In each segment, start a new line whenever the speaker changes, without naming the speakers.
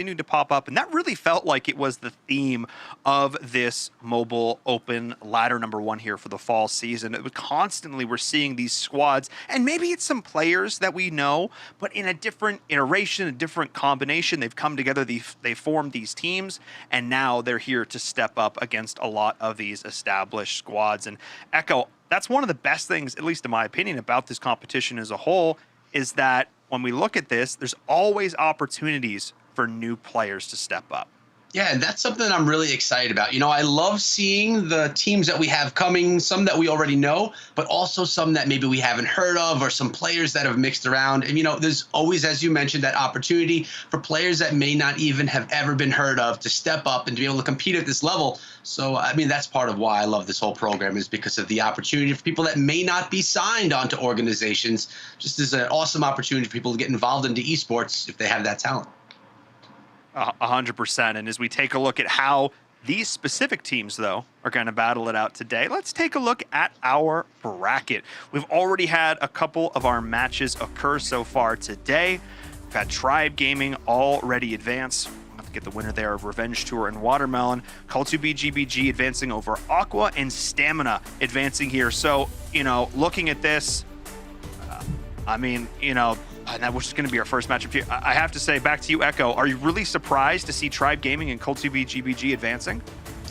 continued to pop up, and that really felt like it was the theme of this mobile open ladder #1 here for the fall season. It was constantly we're seeing these squads, and maybe it's some players that we know, but in a different iteration, a different combination, they've come together, they formed these teams, and now they're here to step up against a lot of these established squads. And Echo, that's one of the best things, at least in my opinion, about this competition as a whole, is that when we look at this, there's always opportunities for new players to step up.
Yeah, and that's something I'm really excited about. You know, I love seeing the teams that we have coming, some that we already know, but also some that maybe we haven't heard of, or some players that have mixed around. And, you know, there's always, as you mentioned, that opportunity for players that may not even have ever been heard of to step up and to be able to compete at this level. So, I mean, that's part of why I love this whole program, is because of the opportunity for people that may not be signed onto organizations. Just as an awesome opportunity for people to get involved into esports if they have that talent.
100%. And as we take a look at how these specific teams, though, are going to battle it out today, let's take a look at our bracket. We've already had a couple of our matches occur so far today. We've had Tribe Gaming already advance. We'll have to get the winner there of Revenge Tour and Watermelon. Call2B advancing over Aqua, and Stamina advancing here. So, you know, looking at this, I mean, you know, and that was just going to be our first matchup here. I have to say, back to you, Echo, are you really surprised to see Tribe Gaming and Call2B advancing?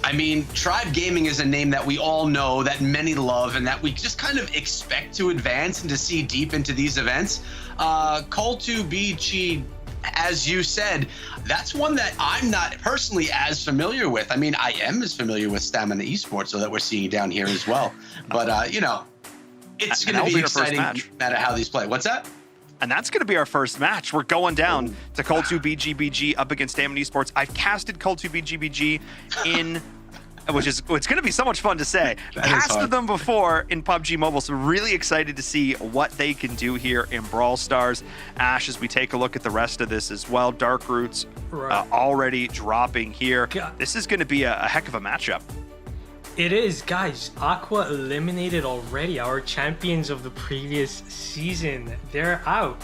I mean, Tribe Gaming is a name that we all know, that many love, and that we just kind of expect to advance and to see deep into these events. Call2B, as you said, that's one that I'm not personally as familiar with. I mean, I am as familiar with Stamina Esports, so that we're seeing down here as well. But, you know, it's going to be exciting no matter how these play. What's that?
And that's going to be our first match. We're going down to Call2B up against Stamina Esports. I've casted Call2B in, which is, it's going to be so much fun to say. Casted them before in PUBG Mobile, so really excited to see what they can do here in Brawl Stars. Ash, as we take a look at the rest of this as well, Dark Roots already dropping here. God. This is going to be a heck of a matchup.
It is, guys. Aqua eliminated already, our champions of the previous season. They're out,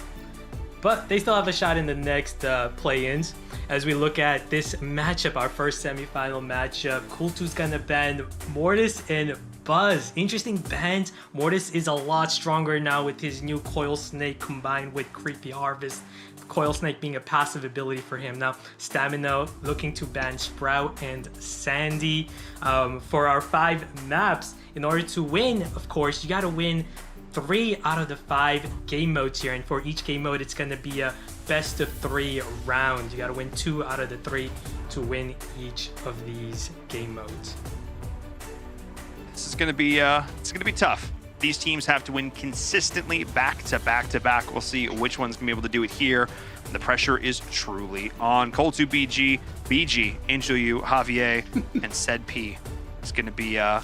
but they still have a shot in the next play-ins. As we look at this matchup, our first semifinal matchup, Cool2's gonna ban Mortis and Buzz. Interesting bans. Mortis is a lot stronger now with his new Coil Snake combined with Creepy Harvest. Coil Snake being a passive ability for him. Now, Stamina looking to ban Sprout and Sandy. For our 5 maps, in order to win, of course, you gotta win 3 out of the 5 game modes here. And for each game mode, it's gonna be a best of 3 round. You gotta win 2 out of the 3 to win each of these game modes.
This is gonna be tough. These teams have to win consistently back to back to back. We'll see which one's gonna be able to do it here. The pressure is truly on. Call2B, BG, Angel U, Javier, and Said P. It's gonna be I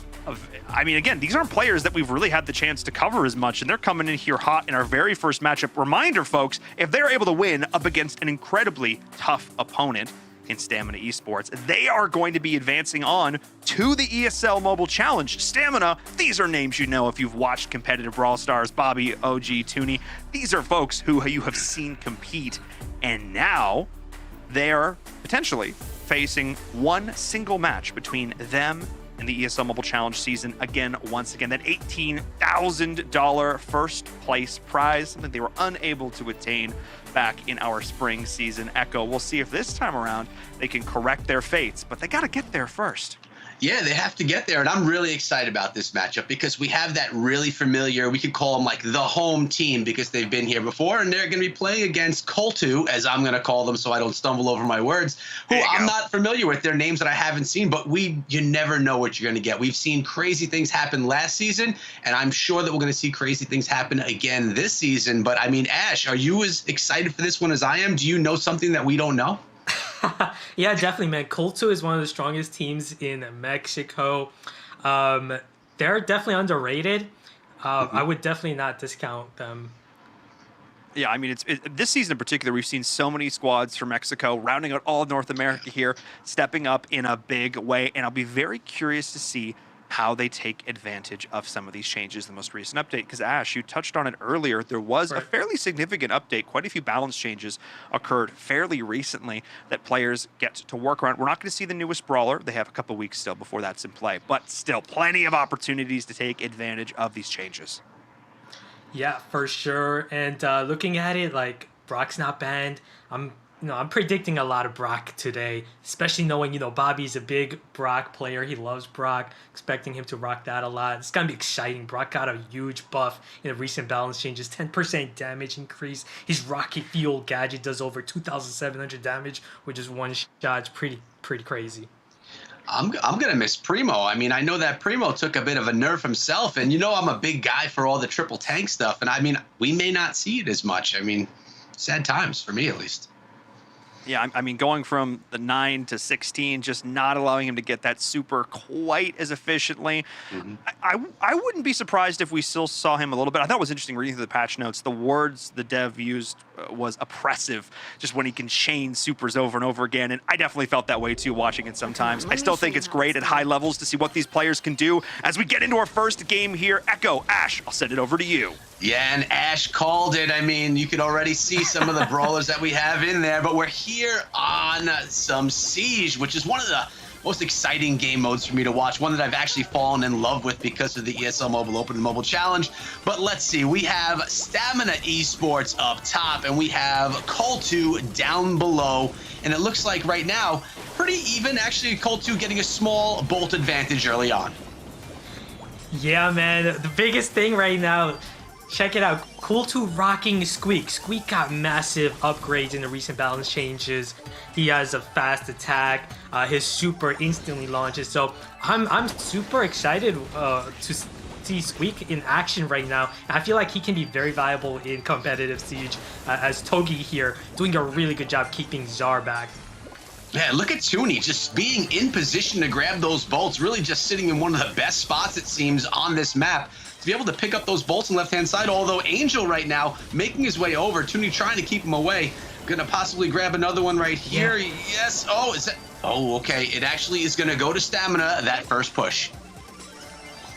mean, again, these aren't players that we've really had the chance to cover as much, and they're coming in here hot in our very first matchup. Reminder, folks, if they're able to win up against an incredibly tough opponent in Stamina Esports, they are going to be advancing on to the ESL Mobile Challenge. Stamina, these are names you know if you've watched competitive Brawl Stars. Bobby, OG, Tooney. These are folks who you have seen compete, and now they're potentially facing one single match between them and the ESL Mobile Challenge season. Again, once again, that $18,000 first place prize, something they were unable to attain back in our spring season. Echo, we'll see if this time around they can correct their fates, but they got to get there first.
Yeah, they have to get there, and I'm really excited about this matchup because we have that really familiar, we could call them like the home team because they've been here before, and they're going to be playing against Call2, as I'm going to call them so I don't stumble over my words, who I'm not familiar with. They're names that I haven't seen, but you never know what you're going to get. We've seen crazy things happen last season, and I'm sure that we're going to see crazy things happen again this season. But, I mean, Ash, are you as excited for this one as I am? Do you know something that we don't know?
Yeah, definitely, man. Call2 is one of the strongest teams in Mexico. They're definitely underrated. I would definitely not discount them.
Yeah, I mean, this season in particular, we've seen so many squads from Mexico rounding out all of North America here, stepping up in a big way. And I'll be very curious to see how they take advantage of some of these changes in the most recent update. Because Ash, you touched on it earlier, there was a
Right.
fairly significant update. Quite a few balance changes occurred fairly recently that players get to work around. We're not going to see the newest brawler. They have a couple weeks still before that's in play, but still plenty of opportunities to take advantage of these changes.
Yeah, for sure. And looking at it, like Brock's not banned. I'm predicting a lot of Brock today, especially knowing Bobby's a big Brock player. He loves Brock. Expecting him to rock that a lot. It's gonna be exciting. Brock got a huge buff in the recent balance changes. 10% damage increase. His rocket fuel gadget does over 2,700 damage with just one shot. It's pretty crazy.
I'm gonna miss Primo. I mean, I know that Primo took a bit of a nerf himself, and I'm a big guy for all the triple tank stuff, and I mean, we may not see it as much. I mean, sad times for me at least.
Yeah, I mean, going from the 9 to 16, just not allowing him to get that super quite as efficiently.
Mm-hmm.
I wouldn't be surprised if we still saw him a little bit. I thought it was interesting reading through the patch notes. The words the dev used was oppressive, just when he can chain supers over and over again. And I definitely felt that way too watching it sometimes. I still think it's great at high levels to see what these players can do. As we get into our first game here, Echo, Ash, I'll send it over to you.
Yeah, and Ash called it. I mean, you could already see some of the brawlers that we have in there, but we're here on some Siege, which is one of the most exciting game modes for me to watch, one that I've actually fallen in love with because of the ESL Mobile Open and Mobile Challenge. But let's see, we have Stamina Esports up top, and we have Call2 down below, and it looks like right now, pretty even. Actually, Call2 getting a small bolt advantage early on.
Yeah, man. The biggest thing right now, check it out. Cool2 rocking Squeak. Squeak got massive upgrades in the recent balance changes. He has a fast attack. His super instantly launches. So I'm super excited to see Squeak in action right now. I feel like he can be very viable in competitive Siege as Togi here doing a really good job keeping Czar back.
Yeah, look at Toonie just being in position to grab those bolts, really just sitting in one of the best spots, it seems, on this map to be able to pick up those bolts on the left-hand side, although Angel right now making his way over, Toonie trying to keep him away, gonna possibly grab another one right here. Yeah. Yes, oh, is that, oh, okay, it actually is gonna go to Stamina, that first push.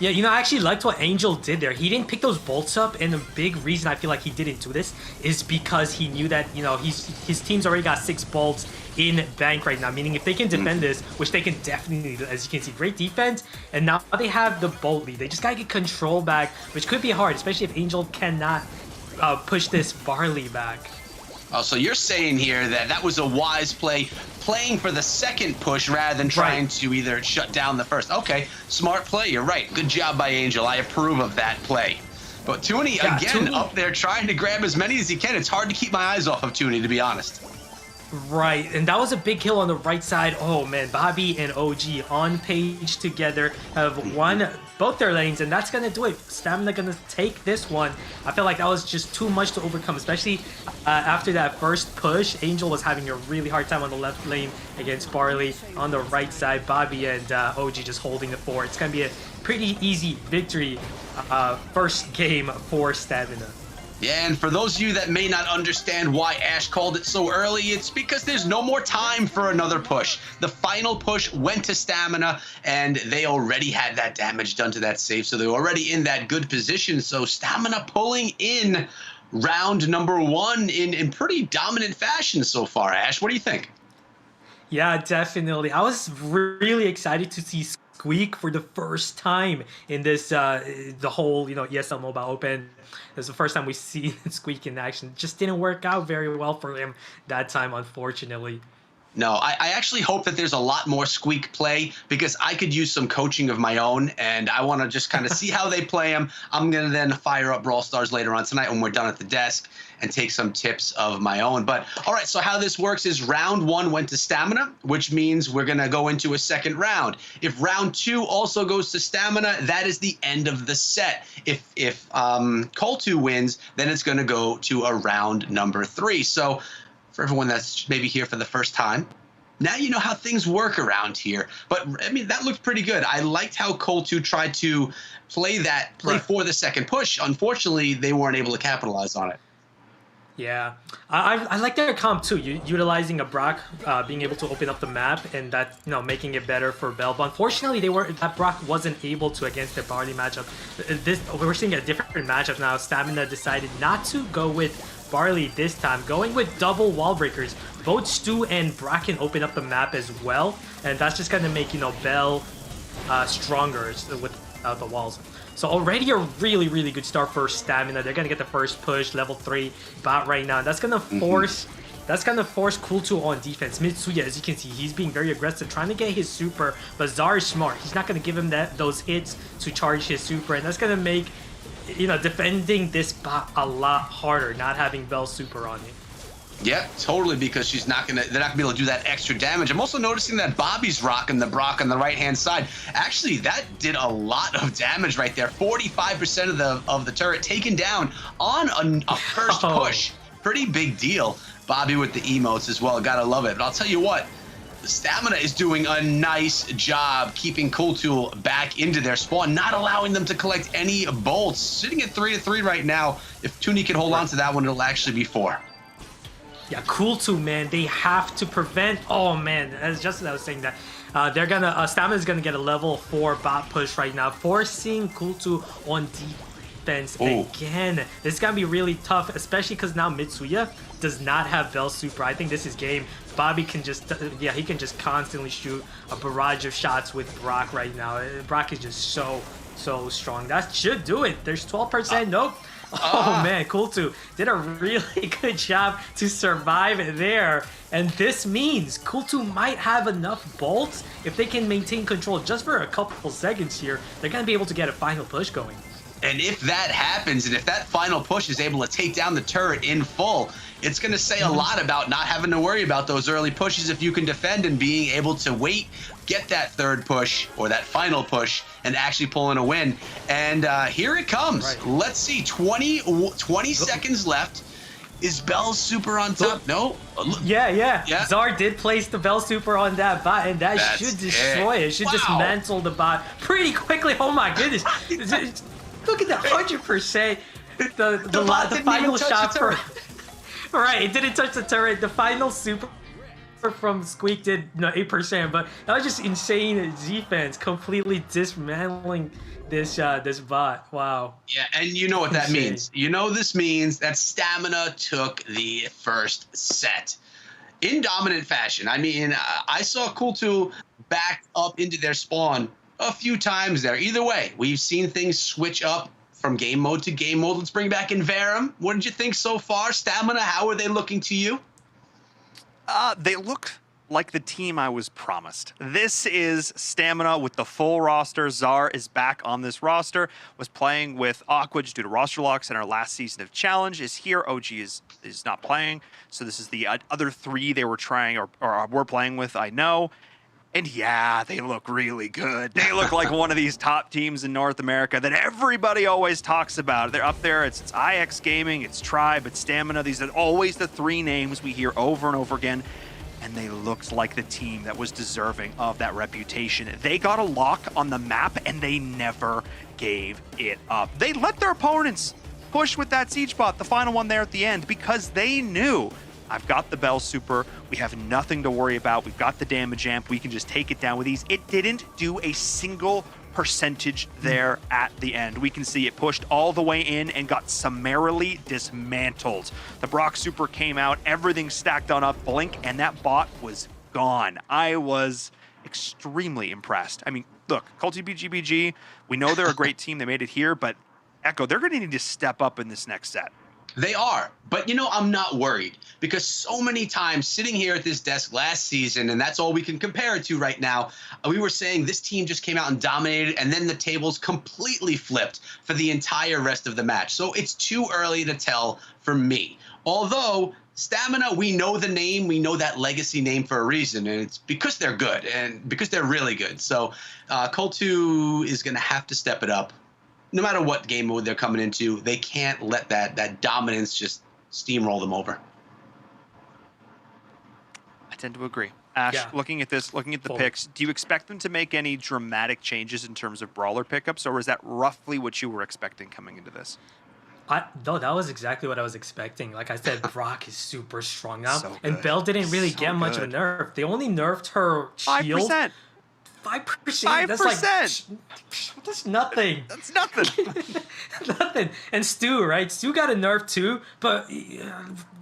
Yeah, I actually liked what Angel did there. He didn't pick those bolts up, and the big reason I feel like he didn't do this is because he knew that, his team's already got 6 bolts in bank right now, meaning if they can defend this, which they can definitely do, as you can see, great defense, and now they have the bolt lead. They just gotta get control back, which could be hard, especially if Angel cannot push this Barley back.
Oh, so you're saying here that that was a wise play, playing for the second push rather than trying to either shut down the first. Okay, smart play, you're right. Good job by Angel. I approve of that play. But Toonie, again, Toonie up there trying to grab as many as he can. It's hard to keep my eyes off of Toonie, to be honest.
Right, and that was a big kill on the right side. Oh man, Bobby and OG on page together have won both their lanes, and that's gonna do it. Stamina gonna take this one. I feel like that was just too much to overcome, especially after that first push. Angel was having a really hard time on the left lane against Barley. On the right side, Bobby and OG just holding the fort. It's gonna be a pretty easy victory first game for Stamina.
Yeah, and for those of you that may not understand why Ash called it so early, it's because there's no more time for another push. The final push went to Stamina, and they already had that damage done to that save, so they're already in that good position. So Stamina pulling in round number 1 in pretty dominant fashion so far. Ash, what do you think?
Yeah, definitely. I was really excited to see Squeak for the first time in this the whole ESL Mobile Open. It was the first time we see Squeak in action. It just didn't work out very well for him that time, unfortunately.
No, I actually hope that there's a lot more Squeak play because I could use some coaching of my own, and I want to just kind of see how they play him. I'm going to then fire up Brawl Stars later on tonight when we're done at the desk and take some tips of my own. But all right, so how this works is round 1 went to Stamina, which means we're going to go into a second round. If round 2 also goes to Stamina, that is the end of the set. If Call2 wins, then it's going to go to a round number 3. So for everyone that's maybe here for the first time, now you know how things work around here. But I mean, that looked pretty good. I liked how Call2 tried to play for the second push. Unfortunately, they weren't able to capitalize on it.
Yeah, I like their comp too. Utilizing a Brock, being able to open up the map, and that making it better for Bell. But unfortunately, that Brock wasn't able to against their Barley matchup. We're seeing a different matchup now. Stamina decided not to go with Barley this time, going with double wall breakers. Both Stu and Brock can open up the map as well, and that's just gonna make Bell stronger without the walls. So already a really, really good start for Stamina. They're gonna get the first push, level 3 bot right now. That's gonna force Cool2 on defense. Mitsuya, as you can see, he's being very aggressive, trying to get his super, but Zar is smart. He's not gonna give him those hits to charge his super, and that's gonna make defending this bot a lot harder, not having Bell super on you.
Yeah, totally, because they're not gonna be able to do that extra damage. I'm also noticing that Bobby's rocking the Brock on the right-hand side. Actually, that did a lot of damage right there. 45% of the turret taken down on a first push. Pretty big deal. Bobby with the emotes as well. Gotta love it. But I'll tell you what, the Stamina is doing a nice job keeping Cool2 back into their spawn, not allowing them to collect any bolts. Sitting at 3-3 right now. If Toonie can hold on to that one, it'll actually be 4.
Yeah, Cool2, man, they have to prevent. Oh man, that's just what I was saying, that they're gonna Stamina's gonna get a level 4 bot push right now, forcing Cool2 on defense again. This is gonna be really tough, especially because now Mitsuya does not have Bell super. I think this is game. Bobby can just he can just constantly shoot a barrage of shots with Brock right now. Brock is just so strong. That should do it. There's 12%. Nope. Oh man, Cool2 did a really good job to survive there. And this means Cool2 might have enough bolts if they can maintain control just for a couple seconds here. They're going to be able to get a final push going.
And if that happens, and if that final push is able to take down the turret in full, it's going to say a lot about not having to worry about those early pushes if you can defend and being able to wait, get that third push or that final push and actually pull in a win. And here it comes. Right. Let's see, 20 seconds left. Is Bell's super on top? No.
Yeah. Zar did place the Bell super on that bot, and that should destroy it. It should dismantle the bot pretty quickly. Oh my goodness. Look at the 100%. The final shot for... Right, it didn't touch the turret. The final super from Squeak did 8%, but that was just insane defense, completely dismantling this bot. Wow.
Yeah, and you know what that means. This means that Stamina took the first set in dominant fashion. I mean, I saw Cool2 back up into their spawn a few times there. Either way, we've seen things switch up from game mode to game mode. Let's bring back Inverum. What did you think so far? Stamina, how are they looking to you?
They look like the team I was promised. This is Stamina with the full roster. Zar is back on this roster, was playing with Aquage due to roster locks in our last season of Challenge, is here. OG is not playing, so this is the other 3 they were trying or were playing with, I know. And yeah, they look really good. They look like one of these top teams in North America that everybody always talks about. They're up there. It's IX Gaming, it's Tribe, it's Stamina. These are always the 3 names we hear over and over again. And they looked like the team that was deserving of that reputation. They got a lock on the map, and they never gave it up. They let their opponents push with that Siege bot, the final one there at the end, because they knew, I've got the Bell super. We have nothing to worry about. We've got the damage amp. We can just take it down with ease. It didn't do a single percentage there at the end. We can see it pushed all the way in and got summarily dismantled. The Brock super came out, everything stacked on up, blink, and that bot was gone. I was extremely impressed. I mean, look, CultBGBG, we know they're a great team. They made it here, but Echo, they're going to need to step up in this next set.
They are, but I'm not worried because so many times sitting here at this desk last season, and that's all we can compare it to right now, we were saying this team just came out and dominated, and then the tables completely flipped for the entire rest of the match. So it's too early to tell for me. Although Stamina, we know the name, we know that legacy name for a reason, and it's because they're good and because they're really good. So Cool2 is going to have to step it up. No matter what game mode they're coming into, they can't let that dominance just steamroll them over.
I tend to agree. Ash, looking at the picks, do you expect them to make any dramatic changes in terms of brawler pickups, or is that roughly what you were expecting coming into this?
No, that was exactly what I was expecting. Like I said, Brock is super strong now,
So
and
good.
Belle didn't really
So
get much of a
good.
nerf. They only nerfed her shield
5%.
5%. That's like
5%.
that's nothing.
That's nothing.
Nothing. And Stu, right? Stu got a nerf too, but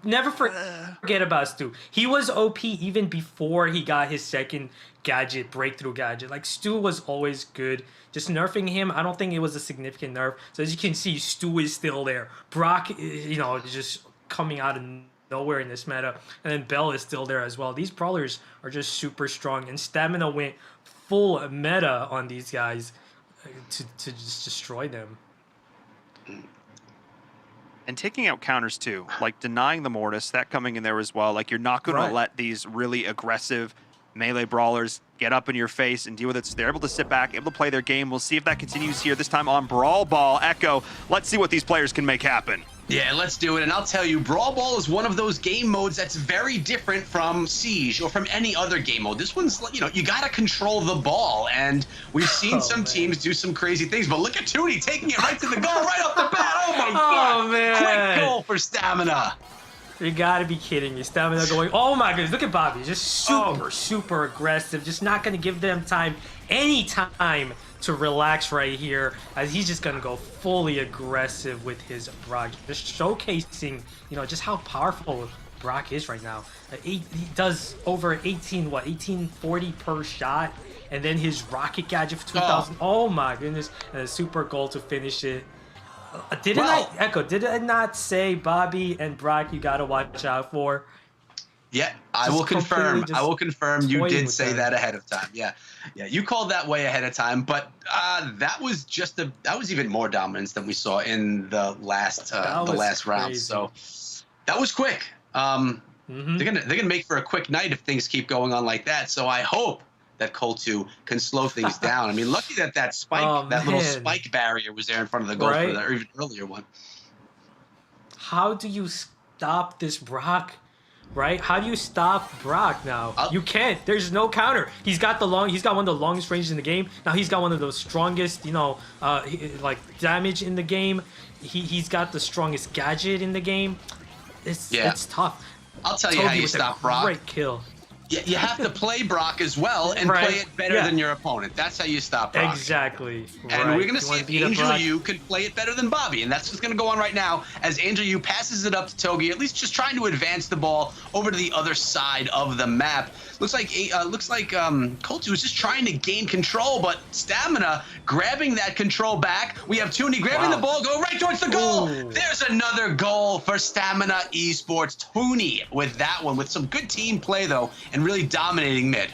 never forget about Stu. He was OP even before he got his second gadget, breakthrough gadget. Like Stu was always good. Just nerfing him, I don't think it was a significant nerf. So as you can see, Stu is still there. Brock, just coming out of nowhere in this meta, and then Belle is still there as well. These brawlers are just super strong, and Stamina went full meta on these guys to just destroy them.
And taking out counters too, like denying the Mortis, that coming in there as well. Like you're not going to let these really aggressive melee brawlers get up in your face and deal with it. So they're able to sit back, able to play their game. We'll see if that continues here, this time on Brawl Ball. Echo, let's see what these players can make happen.
Yeah, let's do it. And I'll tell you, Brawl Ball is one of those game modes that's very different from Siege or from any other game mode. This one's, you got to control the ball. And we've seen some teams do some crazy things. But look at Toonie taking it right to the goal right off the bat. Oh, my God.
Man.
Quick goal for Stamina.
You gotta be kidding me. Stamina going, oh my goodness, look at Bobby. Just super aggressive. Just not gonna give them any time to relax right here, as he's just gonna go fully aggressive with his Brock. Just showcasing, just how powerful Brock is right now. He does over 1840 per shot, and then his rocket gadget for 2000. Oh my goodness, and a super goal to finish it. Did I not say Bobby and Brock you gotta watch out for?
Yeah, I will confirm you did say that ahead of time. Yeah, you called that way ahead of time, but that was even more dominance than we saw in the last round. So that was quick. They're gonna make for a quick night if things keep going on like that. So I hope that Coltu can slow things down. I mean, lucky that spike, little spike barrier was there in front of the goal for that, or even earlier one.
How do you stop this Brock? Right? How do you stop Brock now? You can't. There's no counter. He's got one of the longest ranges in the game. Now he's got one of the strongest, damage in the game. He's got the strongest gadget in the game. It's tough.
I'll tell you how you stop Brock.
Great kill.
You have to play Brock as well and play it better than your opponent. That's how you stop Brock.
Exactly.
And we're going to see if Angel U can play it better than Bobby. And that's what's going to go on right now as Angel U passes it up to Togi, at least just trying to advance the ball over to the other side of the map. Looks like Coltu is just trying to gain control, but Stamina grabbing that control back. We have Toonie grabbing the ball, go right towards the goal. There's another goal for Stamina Esports. Toonie with that one, with some good team play, though, and really dominating mid.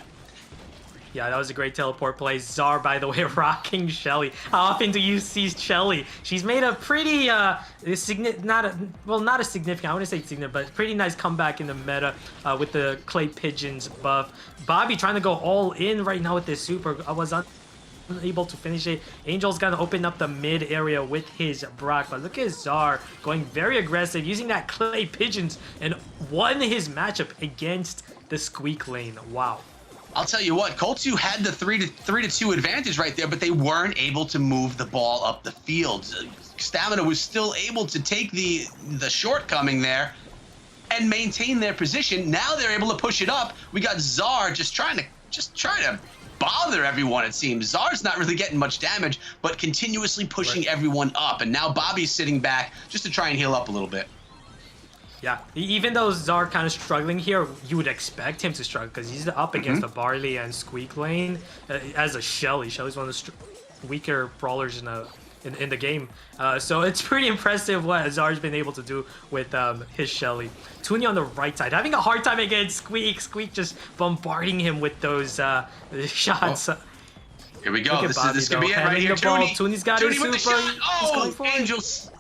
Yeah, that was a great teleport play. Czar, by the way, rocking Shelly. How often do you see Shelly? She's made a pretty, not a significant, I wouldn't say significant, but pretty nice comeback in the meta with the Clay Pigeons buff. Bobby trying to go all in right now with this super. I was unable to finish it. Angel's gonna open up the mid area with his Brock, but look at Czar going very aggressive, using that Clay Pigeons, and won his matchup against the Squeak lane. Wow.
I'll tell you what, Coltu had the 3-2 advantage right there, but they weren't able to move the ball up the field. Stamina was still able to take the shortcoming there and maintain their position. Now they're able to push it up. We got Czar just trying to bother everyone, it seems. Czar's not really getting much damage, but continuously pushing everyone up. And now Bobby's sitting back just to try and heal up a little bit.
Yeah, even though Czar kind of struggling here, you would expect him to struggle because he's up against the Barley and Squeak lane as a Shelly. Shelly's one of the weaker brawlers in the game. So it's pretty impressive what Czar's been able to do with his Shelly. Toonie on the right side, having a hard time against Squeak. Squeak just bombarding him with those shots.
Here we go. This could be it right here.
Toonie's got his super.
Angels.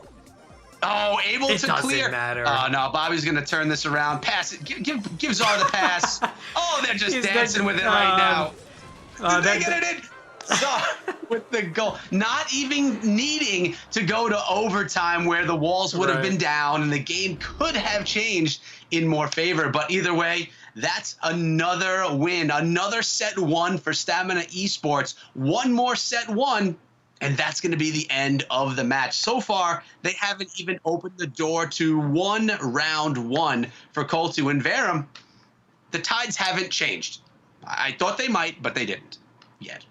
Oh, able to clear.
Doesn't matter.
Oh, no, Bobby's going to turn this around. Pass it. Give Czar the pass. Oh, they're just dancing with it right now. Did they get it in? Czar with the goal. Not even needing to go to overtime where the walls would have been down and the game could have changed in more favor. But either way, that's another win. Another set one for Stamina Esports. One more set one, And that's going to be the end of the match. So far, they haven't even opened the door to round one for Coltu and Verum. The tides haven't changed. I thought they might, but they didn't yet.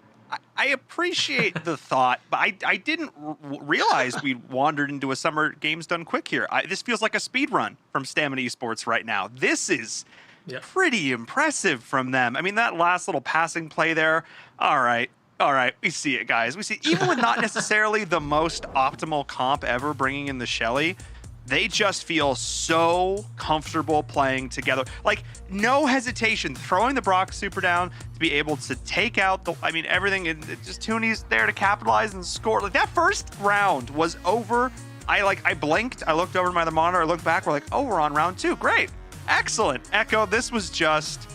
I appreciate the thought, but I didn't realize we wandered into a Summer Games Done Quick here. This feels like a speed run from Stamina Esports right now. This is pretty impressive from them. I mean, that last little passing play there, all right, we see it, guys. We see, even with not necessarily the most optimal comp ever bringing in the Shelly, they just feel so comfortable playing together. Like, no hesitation, throwing the Brock super down to be able to take out the, I mean, everything, and just Tooney's there to capitalize and score. Like, that first round was over. I blinked, I looked over my monitor, I looked back, we're like, oh, we're on round 2. Great, excellent. Echo, this was just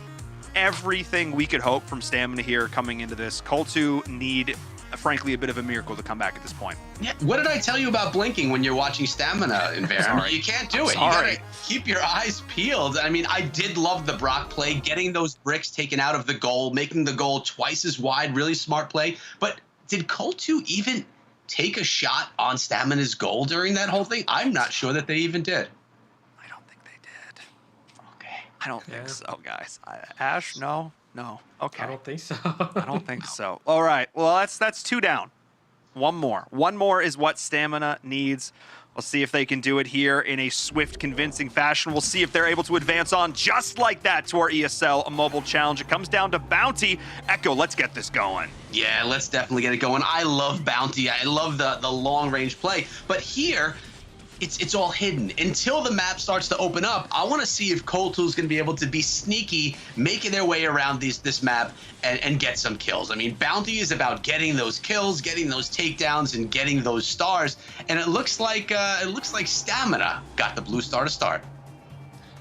everything we could hope from Stamina here coming into this. Coltu need, frankly, a bit of a miracle to come back at this point.
Yeah. What did I tell you about blinking when you're watching Stamina in Verum? You can't do it. You gotta keep your eyes peeled. I mean, I did love the Brock play, getting those bricks taken out of the goal, making the goal twice as wide, really smart play. But did Coltu even take a shot on Stamina's goal during that whole thing? I'm not sure that they even did.
I don't think they did. Okay. I don't think so, guys. Ash, no. Okay.
I don't think so.
I don't think so. All right. Well, that's 2 down. One more is what Stamina needs. We'll see if they can do it here in a swift, convincing fashion. We'll see if they're able to advance on just like that to our ESL Mobile Challenge. It comes down to Bounty. Echo, let's get this going.
Yeah, let's definitely get it going. I love Bounty. I love the long-range play. But here, it's all hidden. Until the map starts to open up, I want to see if Coltu's going to be able to be sneaky, making their way around this map and get some kills. I mean, Bounty is about getting those kills, getting those takedowns, and getting those stars. And it looks like Stamina got the blue star to start.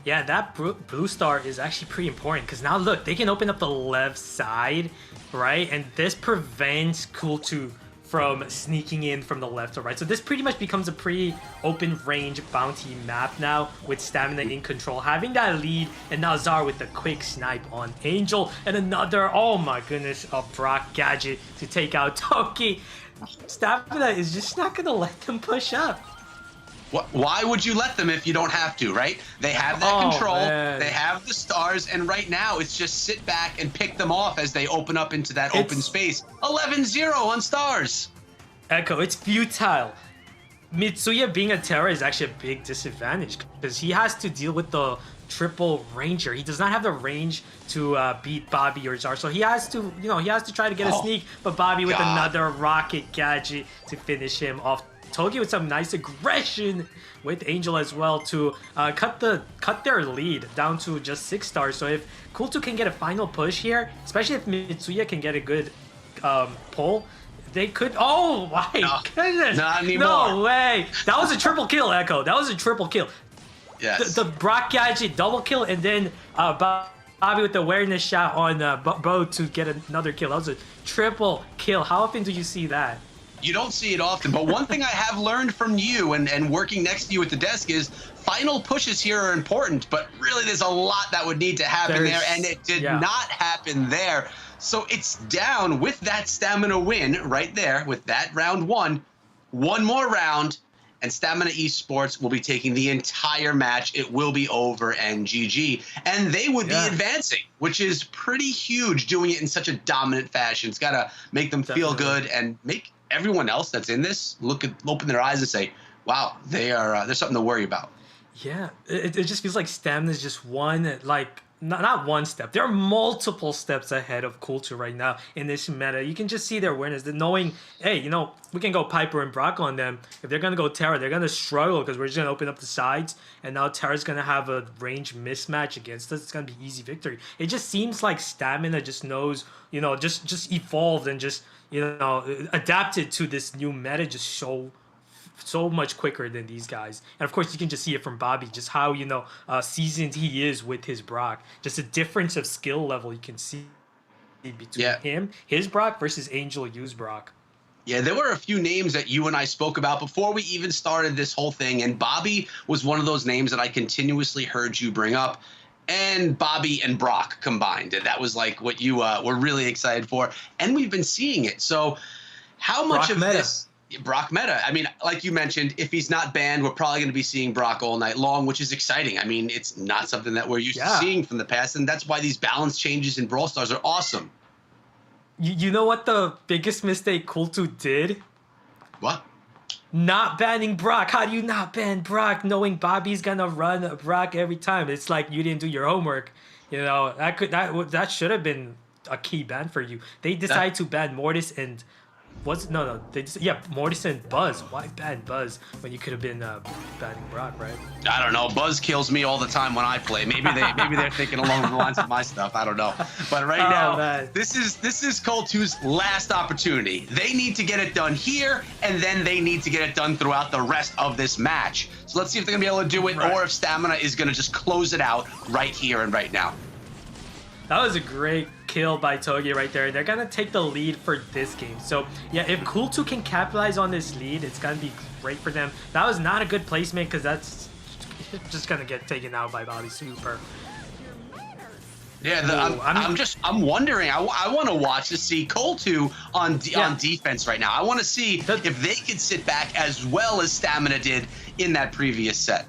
Yeah, that blue star is actually pretty important because now look, they can open up the left side, right? And this prevents Coltu from sneaking in from the left or right. So this pretty much becomes a pretty open range Bounty map now with Stamina in control, having that lead, and now Zar with the quick snipe on Angel, and another, oh my goodness, a Brock gadget to take out Toki. Stamina is just not gonna let them push up.
Why would you let them if you don't have to, right? They have that control,
man.
They have the stars, and right now it's just sit back and pick them off as they open up into that open space. 11-0 on stars.
Echo, it's futile. Mitsuya being a Terra is actually a big disadvantage because he has to deal with the triple ranger. He does not have the range to beat Bobby or Zar, so he has to, try to get a sneak, but Bobby with another rocket gadget to finish him off. Togi with some nice aggression with Angel as well to cut their lead down to just 6 stars. So if Coltu can get a final push here, especially if Mitsuya can get a good pull, they could. Oh my goodness!
Not anymore.
No way! That was a triple kill, Echo. That was a triple kill.
Yes.
The Brock gadget double kill, and then Bobby with the awareness shot on Bo to get another kill. That was a triple kill. How often do you see that?
You don't see it often, but one thing I have learned from you and working next to you at the desk is final pushes here are important, but really there's a lot that would need to happen there, and it did not happen there. So it's down with that Stamina win right there with that round 1. One more round, and Stamina Esports will be taking the entire match. It will be over and GG. And they would be advancing, which is pretty huge, doing it in such a dominant fashion. It's got to make them feel good and make everyone else that's in this open their eyes and say, wow, there's something to worry about.
Yeah, it just feels like Stamina is just one, like, not one step. There are multiple steps ahead of Coltu right now in this meta. You can just see their awareness, the knowing, hey, we can go Piper and Brock on them. If they're going to go Terra, they're going to struggle because we're just going to open up the sides. And now Terra's going to have a range mismatch against us. It's going to be easy victory. It just seems like Stamina just knows, just evolved and just, adapted to this new meta just so much quicker than these guys. And of course you can just see it from Bobby, just how seasoned he is with his Brock. Just a difference of skill level you can see between him, his Brock versus Angel Yu's Brock.
Yeah, there were a few names that you and I spoke about before we even started this whole thing, and Bobby was one of those names that I continuously heard you bring up. And Bobby and Brock combined, and that was like what you were really excited for, and we've been seeing it. So How much
Brock
of
meta.
this Brock meta? I mean, like you mentioned, if he's not banned, we're probably going to be seeing Brock all night long, which is exciting. I mean, it's not something that we're used to seeing from the past, and that's why these balance changes in Brawl Stars are awesome.
You know what the biggest mistake Kultu did?
What?
Not banning Brock. How do you not ban Brock knowing Bobby's gonna run Brock every time? It's like you didn't do your homework. You know, that should have been a key ban for you. They decided to ban Mortis and Mortis and Buzz. Why ban Buzz when you could have been banning Brock, right?
I don't know. Buzz kills me all the time when I play. Maybe they're thinking along the lines of my stuff. I don't know. But right now,
man.
this is Colt2's last opportunity. They need to get it done here, and then they need to get it done throughout the rest of this match. So let's see if they're gonna be able to do it, or if Stamina is gonna just close it out right here and right now.
That was a great kill by Togi right there. They're gonna take the lead for this game. So yeah, if Kultu can capitalize on this lead, it's gonna be great for them. That was not a good placement because that's just gonna get taken out by Bobby Super.
Yeah, I'm wondering. I want to watch to see Colt2 on defense right now. I want to see if they could sit back as well as Stamina did in that previous set.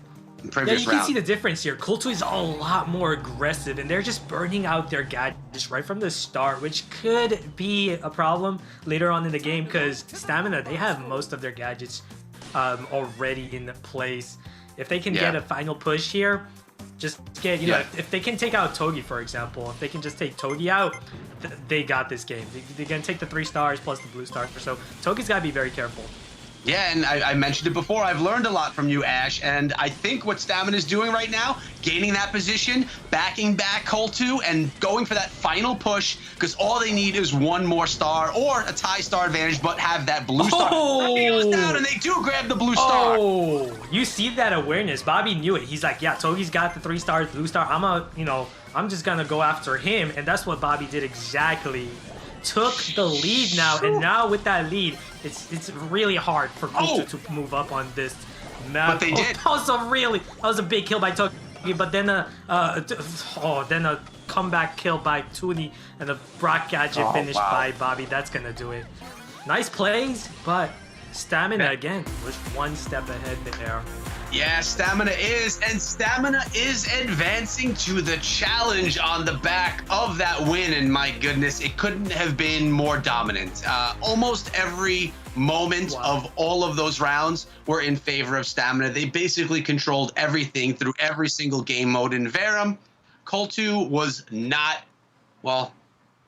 Yeah, you can see the difference here. Kultu is a lot more aggressive, and they're just burning out their gadgets right from the start, which could be a problem later on in the game because Stamina, they have most of their gadgets already in place. If they can get a final push here, just get, you know, if they can take out Togi, for example, if they can just take Togi out, they got this game. They're going to take the 3 stars plus the blue stars. So Togi's got to be very careful.
Yeah, and I mentioned it before. I've learned a lot from you, Ash, and I think what Stamina is doing right now, gaining that position, backing back Colt2, and going for that final push, because all they need is 1 more star or a tie star advantage, but have that blue star. He goes down, and they do grab the blue star.
Oh, you see that awareness. Bobby knew it. He's like, yeah, Togi's got the 3 stars, blue star. I'm just going to go after him, and that's what Bobby did exactly. Took the lead now, and now with that lead, it's really hard for Kultu to move up on this map.
But they did.
That was a big kill by Togi, but then a comeback kill by Tuni and a Brock gadget finish by Bobby. That's gonna do it. Nice plays, but Stamina again was 1 step ahead there.
Yeah, Stamina is advancing to the challenge on the back of that win, and my goodness, it couldn't have been more dominant. Almost every moment of all of those rounds were in favor of Stamina. They basically controlled everything through every single game mode in Verum. Colt2 was not, well,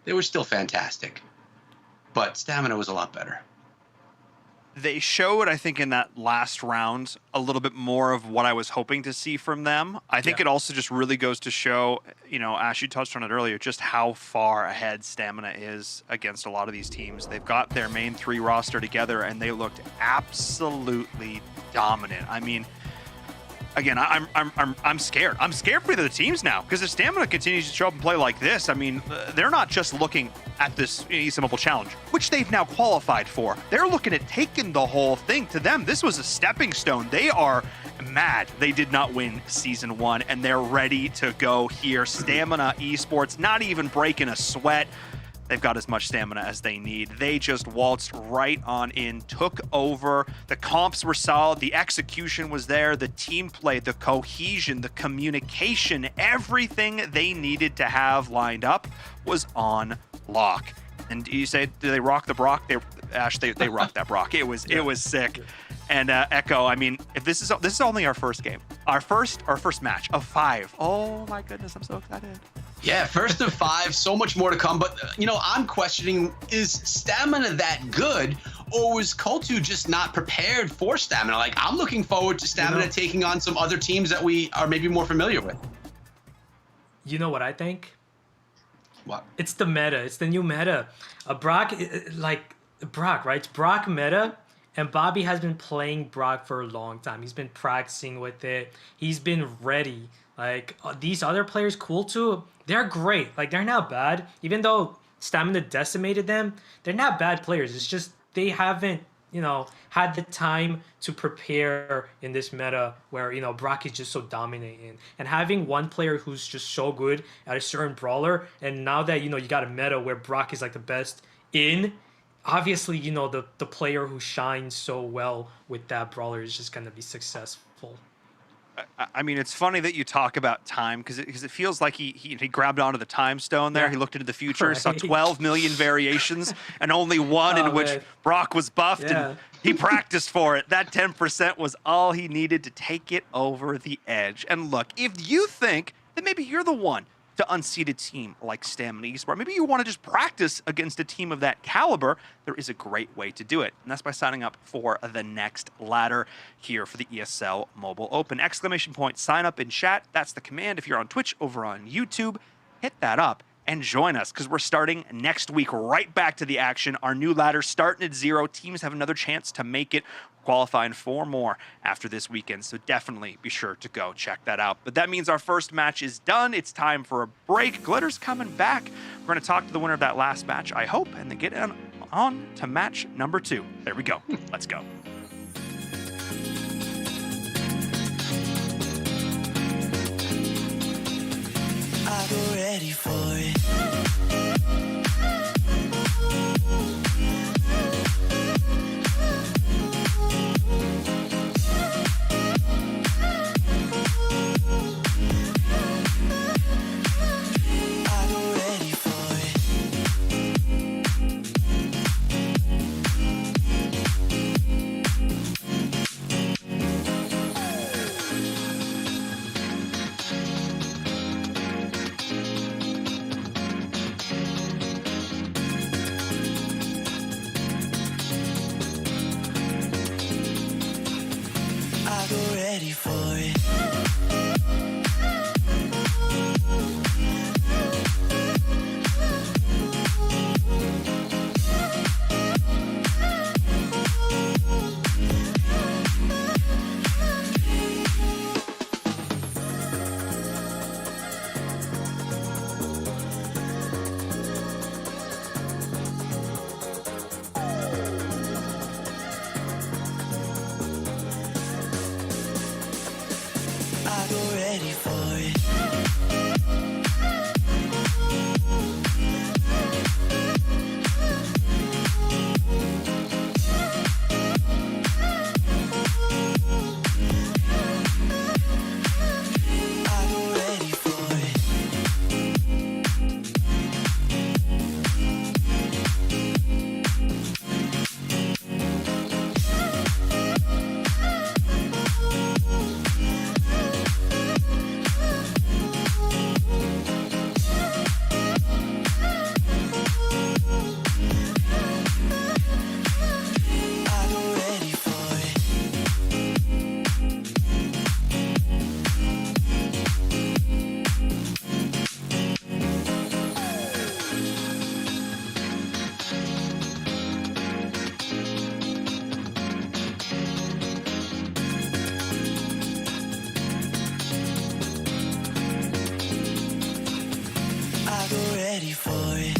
they were still fantastic, but Stamina was a lot better.
They showed, I think, in that last round, a little bit more of what I was hoping to see from them. I think it also just really goes to show, you know, Ash, you touched on it earlier, just how far ahead Stamina is against a lot of these teams. They've got their main 3 roster together, and they looked absolutely dominant. I mean, again, I'm scared. I'm scared for the teams now, because if Stamina continues to show up and play like this, I mean, they're not just looking at this ESL Mobile Challenge, which they've now qualified for. They're looking at taking the whole thing. To them, this was a stepping stone. They are mad they did not win Season 1, and they're ready to go here. Stamina Esports, not even breaking a sweat. They've got as much stamina as they need. They just waltzed right on in, took over. The comps were solid. The execution was there. The team play, the cohesion, the communication, everything they needed to have lined up was on lock. And you say, do they rock the Brock? They rocked that Brock. It was sick. And Echo, I mean, if this is only our first game, our first match of 5. Oh my goodness, I'm so excited.
Yeah, first of 5, so much more to come. But, you know, I'm questioning, is Stamina that good, or was Colt2 just not prepared for Stamina? Like, I'm looking forward to Stamina taking on some other teams that we are maybe more familiar with.
You know what I think?
What?
It's the meta. It's the new meta. Brock, right? It's Brock meta. And Bobby has been playing Brock for a long time. He's been practicing with it. He's been ready. Like, these other players, Kultu, they're great. Like, they're not bad. Even though Stamina decimated them, they're not bad players. It's just they haven't, you know, had the time to prepare in this meta where, you know, Brock is just so dominating. And having one player who's just so good at a certain brawler, and now that, you know, you got a meta where Brock is, like, the best in obviously, you know, the player who shines so well with that brawler is just going to be successful.
I mean, it's funny that you talk about time because it feels like he grabbed onto the time stone there.
Yeah.
He looked into the future, saw
Right.
12 million variations, and only one
Oh,
in which
man.
Brock was buffed,
Yeah.
and he practiced for it. That 10% was all he needed to take it over the edge. And look, if you think that maybe you're the one to unseat a team like Stamina Esports, maybe you want to just practice against a team of that caliber, there is a great way to do it. And that's by signing up for the next ladder here for the ESL Mobile Open. ! Sign up in chat. That's the command. If you're on Twitch, over on YouTube, hit that up and join us because we're starting next week right back to the action. Our new ladder starting at 0. Teams have another chance to make it, qualifying 4 more after this weekend. So definitely be sure to go check that out. But that means our first match is done. It's time for a break. Glitter's coming back. We're going to talk to the winner of that last match, I hope, and then get on to match number 2. There we go. Let's go.
I go ready for it. I go ready for it. I go ready for it. I go ready for it. I go ready for it. I go ready for it. I go ready for it.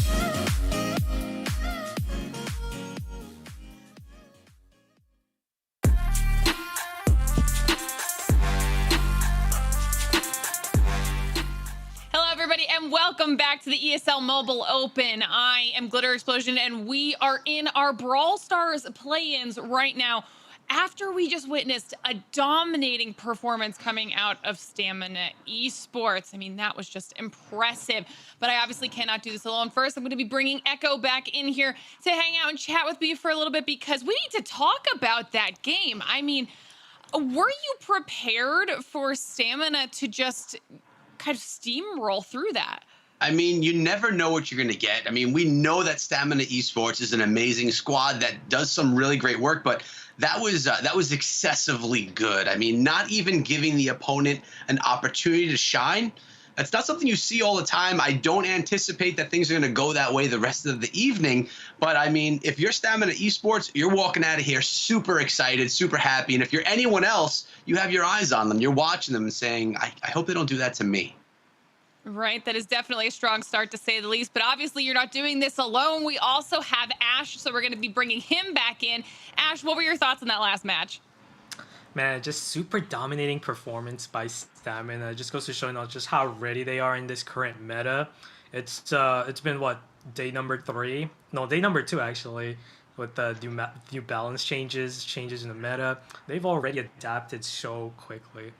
Hello, everybody, and welcome back to the ESL Mobile Open. I am Glitter Explosion, and we are in our Brawl Stars play-ins right now after we just witnessed a dominating performance coming out of Stamina Esports. I mean, that was just impressive, but I obviously cannot do this alone. First, I'm going to be bringing Echo back in here to hang out and chat with me for a little bit because we need to talk about that game. I mean, were you prepared for Stamina to just kind of steamroll through that?
I mean, you never know what you're going to get. I mean, we know that Stamina Esports is an amazing squad that does some really great work, but that was excessively good. I mean, not even giving the opponent an opportunity to shine. That's not something you see all the time. I don't anticipate that things are going to go that way the rest of the evening. But I mean, if you're Stamina Esports, you're walking out of here super excited, super happy. And if you're anyone else, you have your eyes on them. You're watching them and saying, I hope they don't do that to me.
Right, that is definitely a strong start to say the least, but obviously you're not doing this alone. We also have Ash, so we're going to be bringing him back in. Ash, what were your thoughts on that last match?
Man, just super dominating performance by Stamina. It just goes to show, you know, just how ready they are in this current meta. It's been what, day number 3. No, day number 2 actually. With the new balance changes in the meta, they've already adapted so quickly.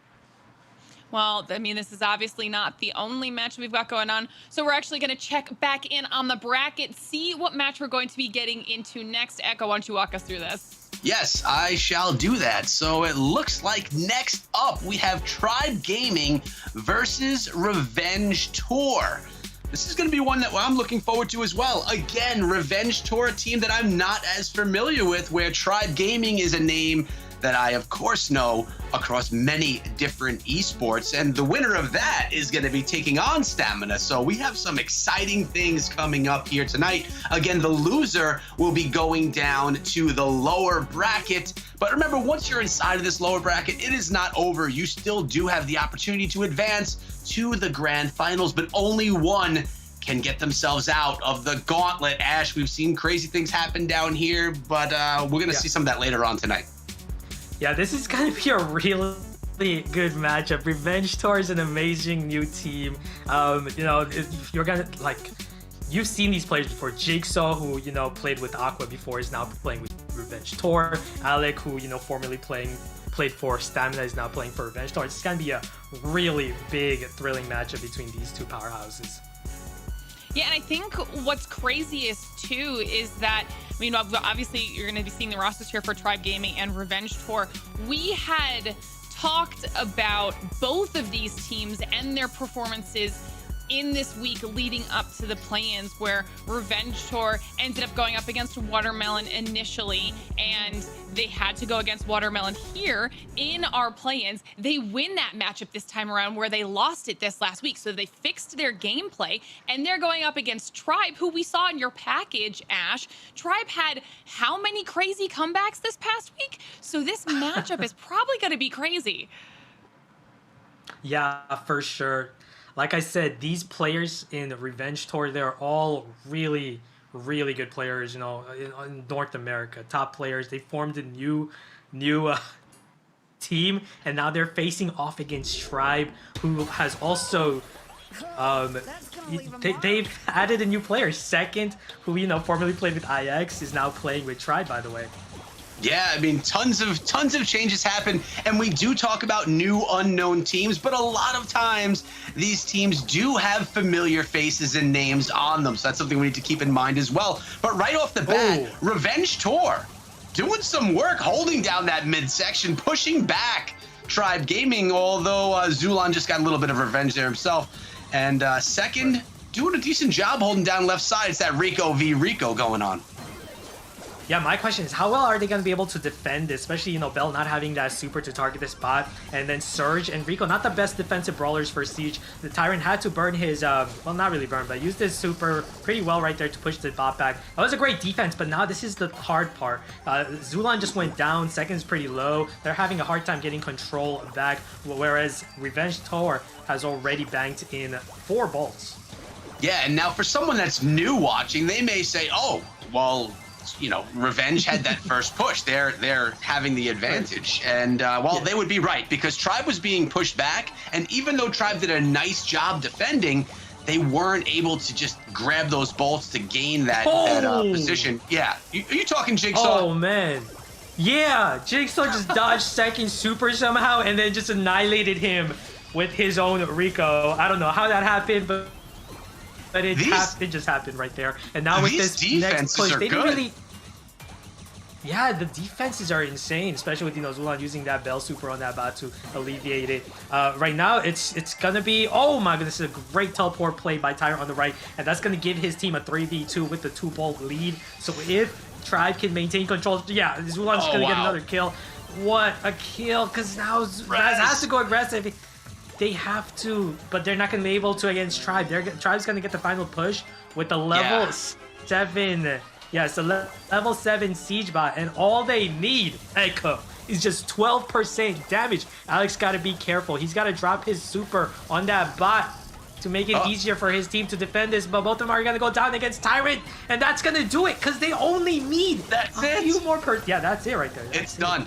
Well, I mean, this is obviously not the only match we've got going on. So we're actually going to check back in on the bracket, see what match we're going to be getting into next. Echo, why don't you walk us through this?
Yes, I shall do that. So it looks like next up we have Tribe Gaming versus Revenge Tour. This is going to be one that I'm looking forward to as well. Again, Revenge Tour, a team that I'm not as familiar with, where Tribe Gaming is a name that I, of course, know across many different esports. And the winner of that is going to be taking on Stamina. So we have some exciting things coming up here tonight. Again, the loser will be going down to the lower bracket. But remember, once you're inside of this lower bracket, it is not over. You still do have the opportunity to advance to the grand finals, but only one can get themselves out of the gauntlet. Ash, we've seen crazy things happen down here, but we're going to see some of that later on tonight.
Yeah, this is going to be a really good matchup. Revenge Tour is an amazing new team. You know, if you're going to, like, you've seen these players before. Jigsaw, who, you know, played with Aqua before, is now playing with Revenge Tour. Alec, who, you know, formerly played for Stamina, is now playing for Revenge Tour. It's going to be a really big, thrilling matchup between these two powerhouses.
Yeah, and I think what's craziest too is that, I mean, obviously you're going to be seeing the rosters here for Tribe Gaming and Revenge Tour. We had talked about both of these teams and their performances in this week leading up to the play-ins, where Revenge Tour ended up going up against Watermelon initially, and they had to go against Watermelon here in our play-ins. They win that matchup this time around, where they lost it this last week. So they fixed their gameplay, and they're going up against Tribe, who we saw in your package, Ash. Tribe had how many crazy comebacks this past week? So this matchup is probably going to be crazy.
Yeah, for sure. Like I said, these players in the Revenge Tour, they're all really, really good players, you know, in North America. Top players. They formed a new team, and now they're facing off against Tribe, who has also they've added a new player. Second, who, you know, formerly played with IX, is now playing with Tribe, by the way.
Yeah, I mean, tons of changes happen, and we do talk about new unknown teams, but a lot of times these teams do have familiar faces and names on them, so that's something we need to keep in mind as well. But right off the bat, Revenge Tour doing some work, holding down that midsection, pushing back Tribe Gaming, although Zulan just got a little bit of revenge there himself. And second, doing a decent job holding down left side. It's that Rico v. Rico going on.
Yeah, my question is, how well are they going to be able to defend this, especially, you know, Bell not having that super to target the spot, and then Surge and Rico, not the best defensive brawlers for Siege. The Tyrant had to burn his, well, not really burn, but used his super pretty well right there to push the bot back. That was a great defense, but now this is the hard part. Zulan just went down, second's pretty low. They're having a hard time getting control back, whereas Revenge Tour has already banked in 4 balls.
Yeah, and now for someone that's new watching, they may say, oh, well, you know, Revenge had that first push. They're having the advantage. And, well, they would be right, because Tribe was being pushed back. And even though Tribe did a nice job defending, they weren't able to just grab those bolts to gain that position. Yeah. Are you talking Jigsaw?
Oh, man. Yeah, Jigsaw just dodged second super somehow and then just annihilated him with his own Rico. I don't know how that happened, but it just happened right there. And now with this next push, they didn't really... Yeah, the defenses are insane, especially with, you know, Zulan using that Bell super on that bot to alleviate it. Right now, it's gonna be... Oh my goodness, this is a great teleport play by Tyrant on the right, and that's gonna give his team a 3v2 with the 2-ball lead. So if Tribe can maintain control... Yeah, Zulan's gonna get another kill. What a kill, because now Raz has to go aggressive. They have to, but they're not going to be able to against Tribe. Tribe's going to get the final push with the level 7. Yes, the level 7 Siege bot, and all they need, Echo, is just 12% damage. Alex got to be careful. He's got to drop his super on that bot to make it easier for his team to defend this, but both of them are going to go down against Tyrant, and that's going to do it, because they only need a few more per... Yeah, that's it right there.
It's done.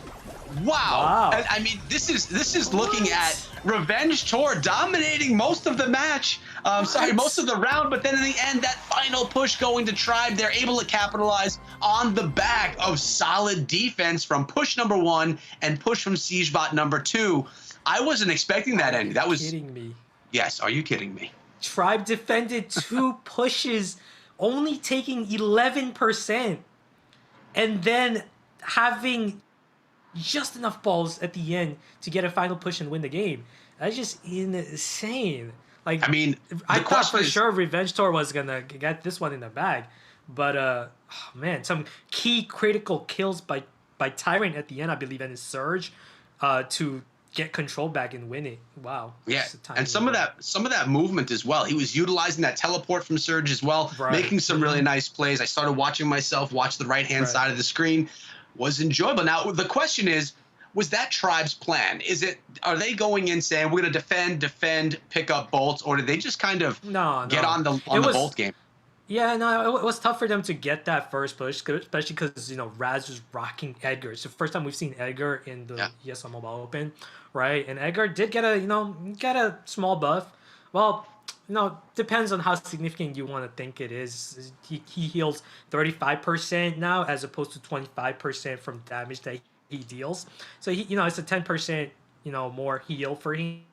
Wow.
Wow.
And, I mean, this is looking at Revenge Tour dominating most of the match. Most of the round, but then in the end, that final push going to Tribe, they're able to capitalize on the back of solid defense from push number 1 and push from SiegeBot number 2. I wasn't expecting that ending. That was
Kidding me.
Yes, are you kidding me?
Tribe defended 2 pushes, only taking 11%, and then having just enough balls at the end to get a final push and win the game. That's just insane. Like,
I mean,
I thought for sure Revenge Tour was gonna get this one in the bag, but oh man, some key critical kills by Tyrant at the end, I believe, and his Surge to get control back and win it. Wow.
Yeah, and some of that movement as well. He was utilizing that teleport from Surge as well, making some really nice plays. I started watching myself watch the right-hand side of the screen. Was enjoyable. Now, the question is, was that Tribe's plan? Are they going in saying we're going to defend, pick up bolts, or did they just kind of get on the bolt game?
Yeah, no, it was tough for them to get that first push, especially because, Raz was rocking Edgar. It's the first time we've seen Edgar in the ESL Mobile Open, right? And Edgar did get a small buff. Well, depends on how significant you want to think it is. He heals 35% now as opposed to 25% from damage that he deals. So it's a 10% more heal for him.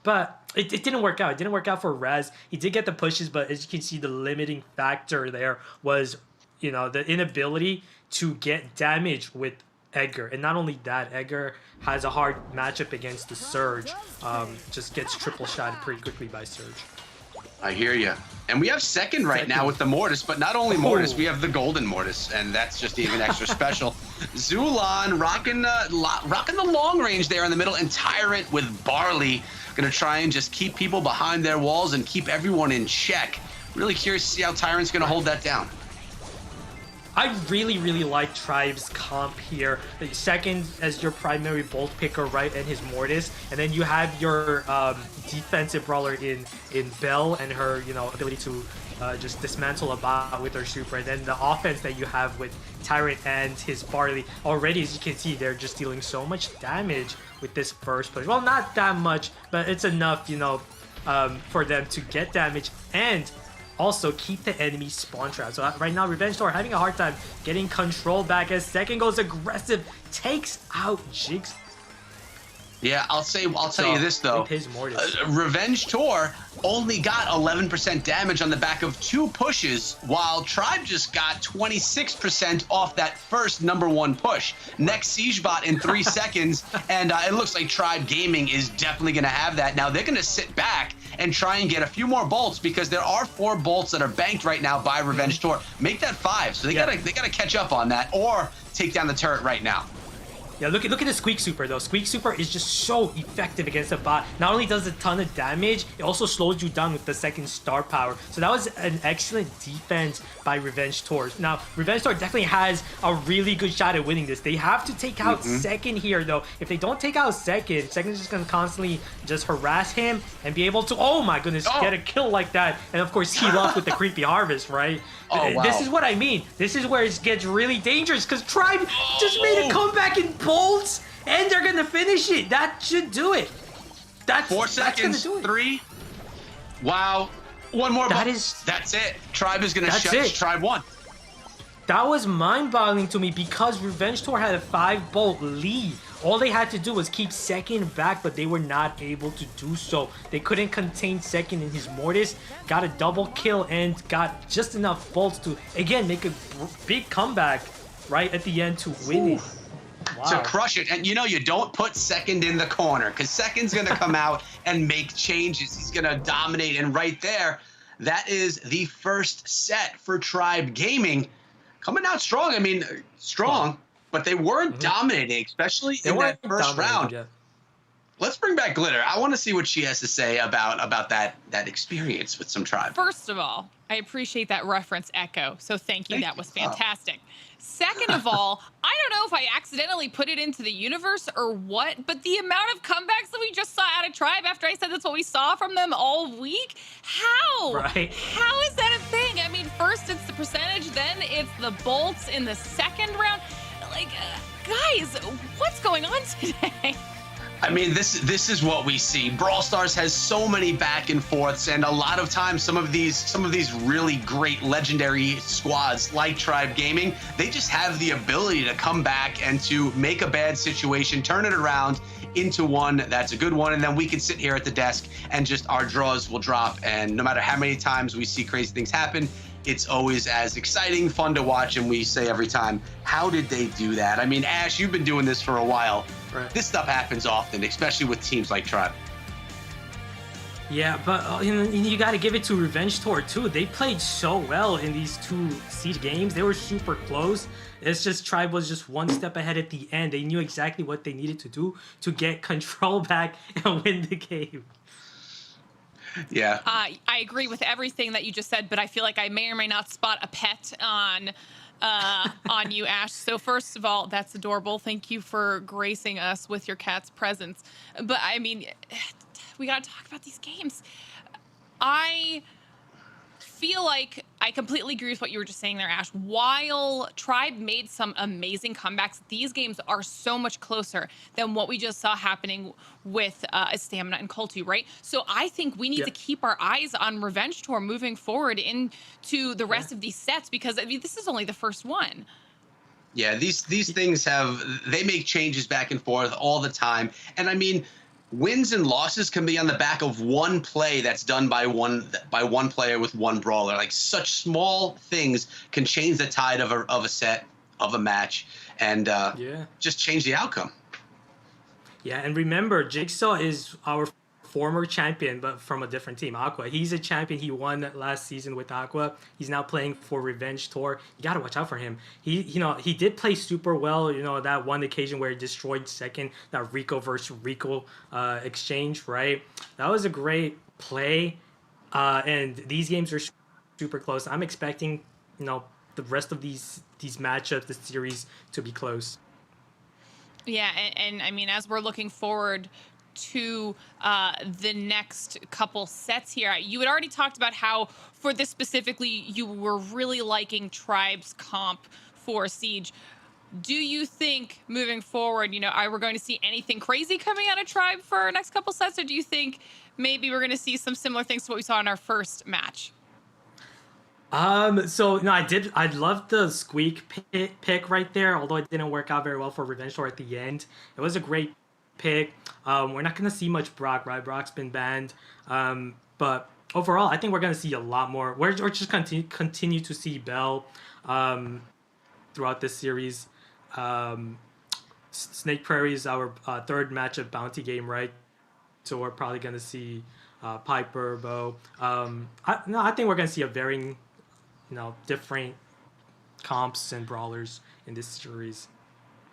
But it didn't work out. It didn't work out for Raz. He did get the pushes, but as you can see, the limiting factor there was the inability to get damage with Edgar. And not only that, Edgar has a hard matchup against the Surge. Just gets triple shotted pretty quickly by Surge.
I hear you. And we have second now with the Mortis, but not only Mortis, we have the Golden Mortis, and that's just even extra special. Zulan rocking the long range there in the middle, and Tyrant with Barley going to try and just keep people behind their walls and keep everyone in check. Really curious to see how Tyrant's going to hold that down.
I really, really like Tribe's comp here. The second as your primary bolt picker, right, and his Mortis, and then you have your defensive brawler in Belle and her, ability to just dismantle a bot with her super, and then the offense that you have with Tyrant and his Barley. Already, as you can see, they're just dealing so much damage with this first push. Well, not that much, but it's enough, for them to get damage and also keep the enemy spawn trap. So right now, Revenge Tour having a hard time getting control back as second goes aggressive, takes out Jigs.
Yeah, I'll tell you this though.
His Mortis.
Revenge Tour only got 11% damage on the back of 2 pushes, while Tribe just got 26% off that first number 1 push. Next SiegeBot in 3 seconds, and it looks like Tribe Gaming is definitely going to have that. Now they're going to sit back and try and get a few more bolts because there are 4 bolts that are banked right now by Revenge Tour. Make that 5, so they gotta catch up on that or take down the turret right now.
Yeah, look at the Squeak Super though. Squeak Super is just so effective against a bot. Not only does it a ton of damage, it also slows you down with the second star power. So that was an excellent defense by Revenge Tour. Now, Revenge Tour definitely has a really good shot at winning this. They have to take out second here though. If they don't take out second is just gonna constantly just harass him and be able to, oh my goodness, get a kill like that. And of course, heal off with the creepy harvest, right?
Oh, wow.
This is what I mean. This is where it gets really dangerous because Tribe just made a comeback in bolts and they're gonna finish it. That should do it. That's
4 seconds. 3. Wow. One more. That's it. Tribe is gonna shut Tribe 1.
That was mind-boggling to me because Revenge Tour had a 5-bolt lead. All they had to do was keep second back, but they were not able to do so. They couldn't contain second in his Mortis, got a double kill, and got just enough bolts to, again, make a big comeback right at the end to win it. Wow.
To crush it. And you don't put second in the corner because second's going to come out and make changes. He's going to dominate. And right there, that is the first set for Tribe Gaming. Coming out strong. I mean, strong. But they weren't dominating, especially in that first round.
Yeah.
Let's bring back Glitter. I want to see what she has to say about that experience with some Tribe.
First of all, I appreciate that reference, Echo. So thank you. That was fantastic. Second of all, I don't know if I accidentally put it into the universe or what, but the amount of comebacks that we just saw out of Tribe after I said that's what we saw from them all week, how?
Right.
How is that a thing? I mean, first it's the percentage, then it's the bolts in the second round. Like, guys, what's going on today?
I mean, this is what we see. Brawl Stars has so many back and forths, and a lot of times some of these really great legendary squads like Tribe Gaming, they just have the ability to come back and to make a bad situation, turn it around into one that's a good one, and then we can sit here at the desk and just our draws will drop. And no matter how many times we see crazy things happen, it's always as exciting, fun to watch, and we say every time, how did they do that? I mean, Ash, you've been doing this for a while.
Right.
This stuff happens often, especially with teams like Tribe.
Yeah, but you got to give it to Revenge Tour too. They played so well in these 2 Siege games. They were super close. It's just Tribe was just one step ahead at the end. They knew exactly what they needed to do to get control back and win the game.
Yeah.
I agree with everything that you just said, but I feel like I may or may not spot a pet on you, Ash. So first of all, that's adorable. Thank you for gracing us with your cat's presence. But I mean, we got to talk about these games. I feel like I completely agree with what you were just saying there, Ash. While Tribe made some amazing comebacks, these games are so much closer than what we just saw happening with Stamina and Colty, right? So I think we need to keep our eyes on Revenge Tour moving forward into the rest of these sets, because I mean, this is only the first one.
Yeah, these things they make changes back and forth all the time. And I mean, wins and losses can be on the back of one play that's done by one player with one brawler. Like, such small things can change the tide of a set, of a match, and just change the outcome.
Yeah, and remember, Jigsaw is our former champion, but from a different team, Aqua. He's a champion. He won last season with Aqua. He's now playing for Revenge Tour. You got to watch out for him. He did play super well. That one occasion where he destroyed second, that Rico versus Rico exchange, right? That was a great play. And these games are super close. I'm expecting, the rest of these matchups, the series, to be close.
Yeah, and I mean, as we're looking forward to the next couple sets here, you had already talked about how, for this specifically, you were really liking Tribe's comp for Siege. Do you think moving forward, are we going to see anything crazy coming out of Tribe for our next couple sets, or do you think maybe we're going to see some similar things to what we saw in our first match?
I loved the Squeak pick right there, although it didn't work out very well for Revenge Tour at the end. It was a great pick. We're not going to see much Brock, right? Brock's been banned. But overall, I think we're going to see a lot more. We're just continue to see Bell throughout this series. Snake Prairie is our third matchup bounty game, right? So we're probably going to see Piper, Bo. I think we're going to see a varying, different comps and brawlers in this series.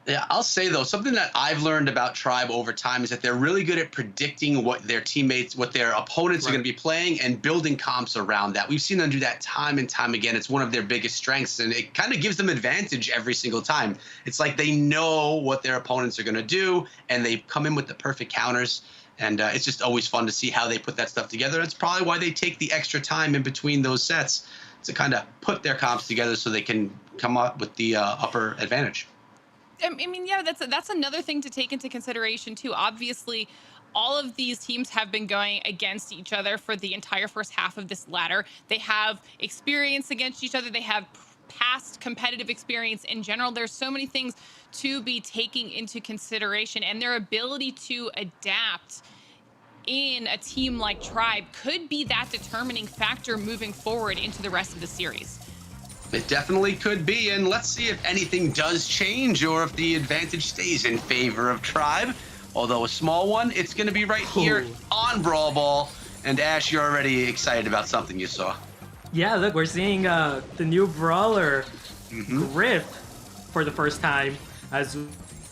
Yeah, I'll say, though, something that I've learned about Tribe over time is that they're really good at predicting what their teammates, what their opponents are going to be playing, and building comps around that. We've seen them do that time and time again. It's one of their biggest strengths, and it kind of gives them advantage every single time. It's like they know what their opponents are going to do, and they come in with the perfect counters. And it's just always fun to see how they put that stuff together. That's probably why they take the extra time in between those sets to kind of put their comps together so they can come up with the upper advantage.
I mean, yeah, that's another thing to take into consideration, too. Obviously, all of these teams have been going against each other for the entire first half of this ladder. They have experience against each other. They have past competitive experience in general. There's so many things to be taking into consideration, and their ability to adapt in a team like Tribe could be that determining factor moving forward into the rest of the series.
It definitely could be, and let's see if anything does change or if the advantage stays in favor of Tribe. Although a small one, it's going to be right here on Brawl Ball. And Ash, you're already excited about something you saw.
Yeah, look, we're seeing the new brawler, Griff, for the first time as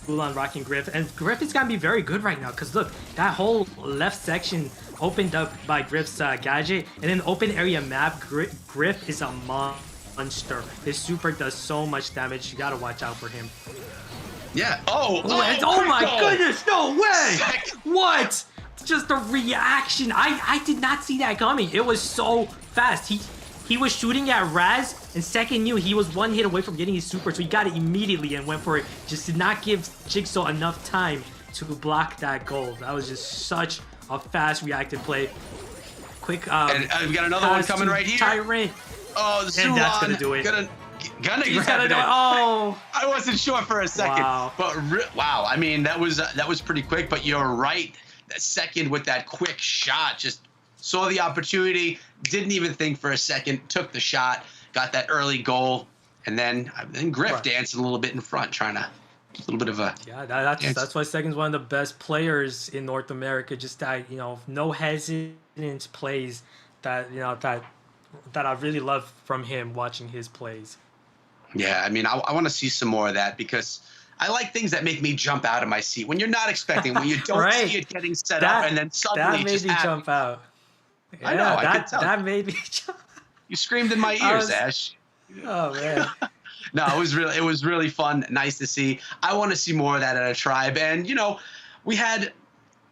Ulan rocking Griff. And Griff is going to be very good right now because, look, that whole left section opened up by Griff's gadget. And then open area map, Griff is a monster. His super does so much damage. You got to watch out for him.
Yeah.
Oh my goodness, no way! What? Just the reaction. I did not see that coming. It was so fast. He was shooting at Raz, and Second knew he was one hit away from getting his super, so he got it immediately and went for it. Just did not give Jigsaw enough time to block that goal. That was just such a fast reactive play. Quick,
and we've got another one coming right here.
Tyrant.
Oh, the
And that's gonna do it.
Gonna
He's
grab
gonna
it.
do it. Oh,
I wasn't sure for a second,
Wow.
but wow. I mean, that was pretty quick. But you're right. That Second with that quick shot, just saw the opportunity, didn't even think for a second, took the shot, got that early goal, and then Griff
Right.
dancing a little bit in front, trying to a little bit of a
yeah, that's why Second's one of the best players in North America. Just that, no hesitance plays that I really love from him watching his plays.
Yeah, I mean, I want to see some more of that because I like things that make me jump out of my seat when you're not expecting, when you don't
Right.
see it getting set up, and then suddenly
that
it
made
just
me
happens.
jump out. Yeah,
I know, I could tell.
that made me jump.
You screamed in my
I
ears,
was-
Ash.
Oh man.
No, it was really fun, nice to see. I want to see more of that at a Tribe, and we had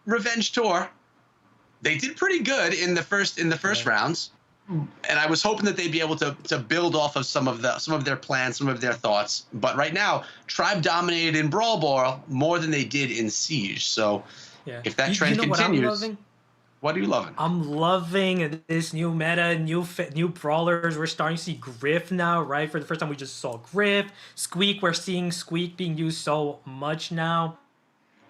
Revenge Tour. They did pretty good in the first rounds, and I was hoping that they'd be able to build off of some of their plans, some of their thoughts. But right now, Tribe dominated in Brawl Ball more than they did in Siege. So
Yeah.
if that
You
trend
know what I'm
continues,
loving?
what are you loving?
I'm loving this new meta, new brawlers. We're starting to see Griff now, right? For the first time, we just saw Griff. Squeak, we're seeing Squeak being used so much now.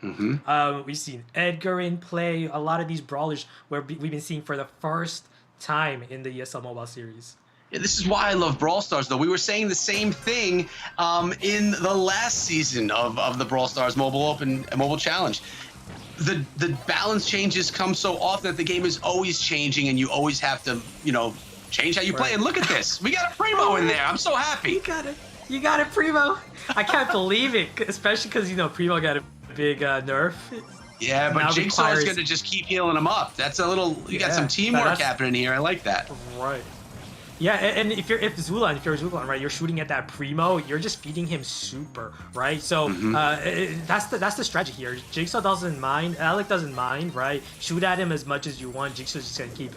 We've seen Edgar in play. A lot of these brawlers we've been seeing for the first time in the ESL Mobile series.
Yeah, this is why I love Brawl Stars, though. We were saying the same thing in the last season of the Brawl Stars Mobile Challenge. The balance changes come so often that the game is always changing, and you always have to, change how you play.
Right.
And look at this. We got a Primo in there. I'm so happy.
You got it, Primo. I can't believe it, especially because, Primo got a big nerf.
Yeah, but
Now
Jigsaw is
requires-
going to just keep healing him up. That's a little, you got
Yeah,
some teamwork
that's-
happening here. I like that.
Right. Yeah, and if you're Zulan, right, you're shooting at that Primo, you're just feeding him super, right? So that's the strategy here. Jigsaw doesn't mind, Alec doesn't mind, right? Shoot at him as much as you want. Jigsaw's just gonna keep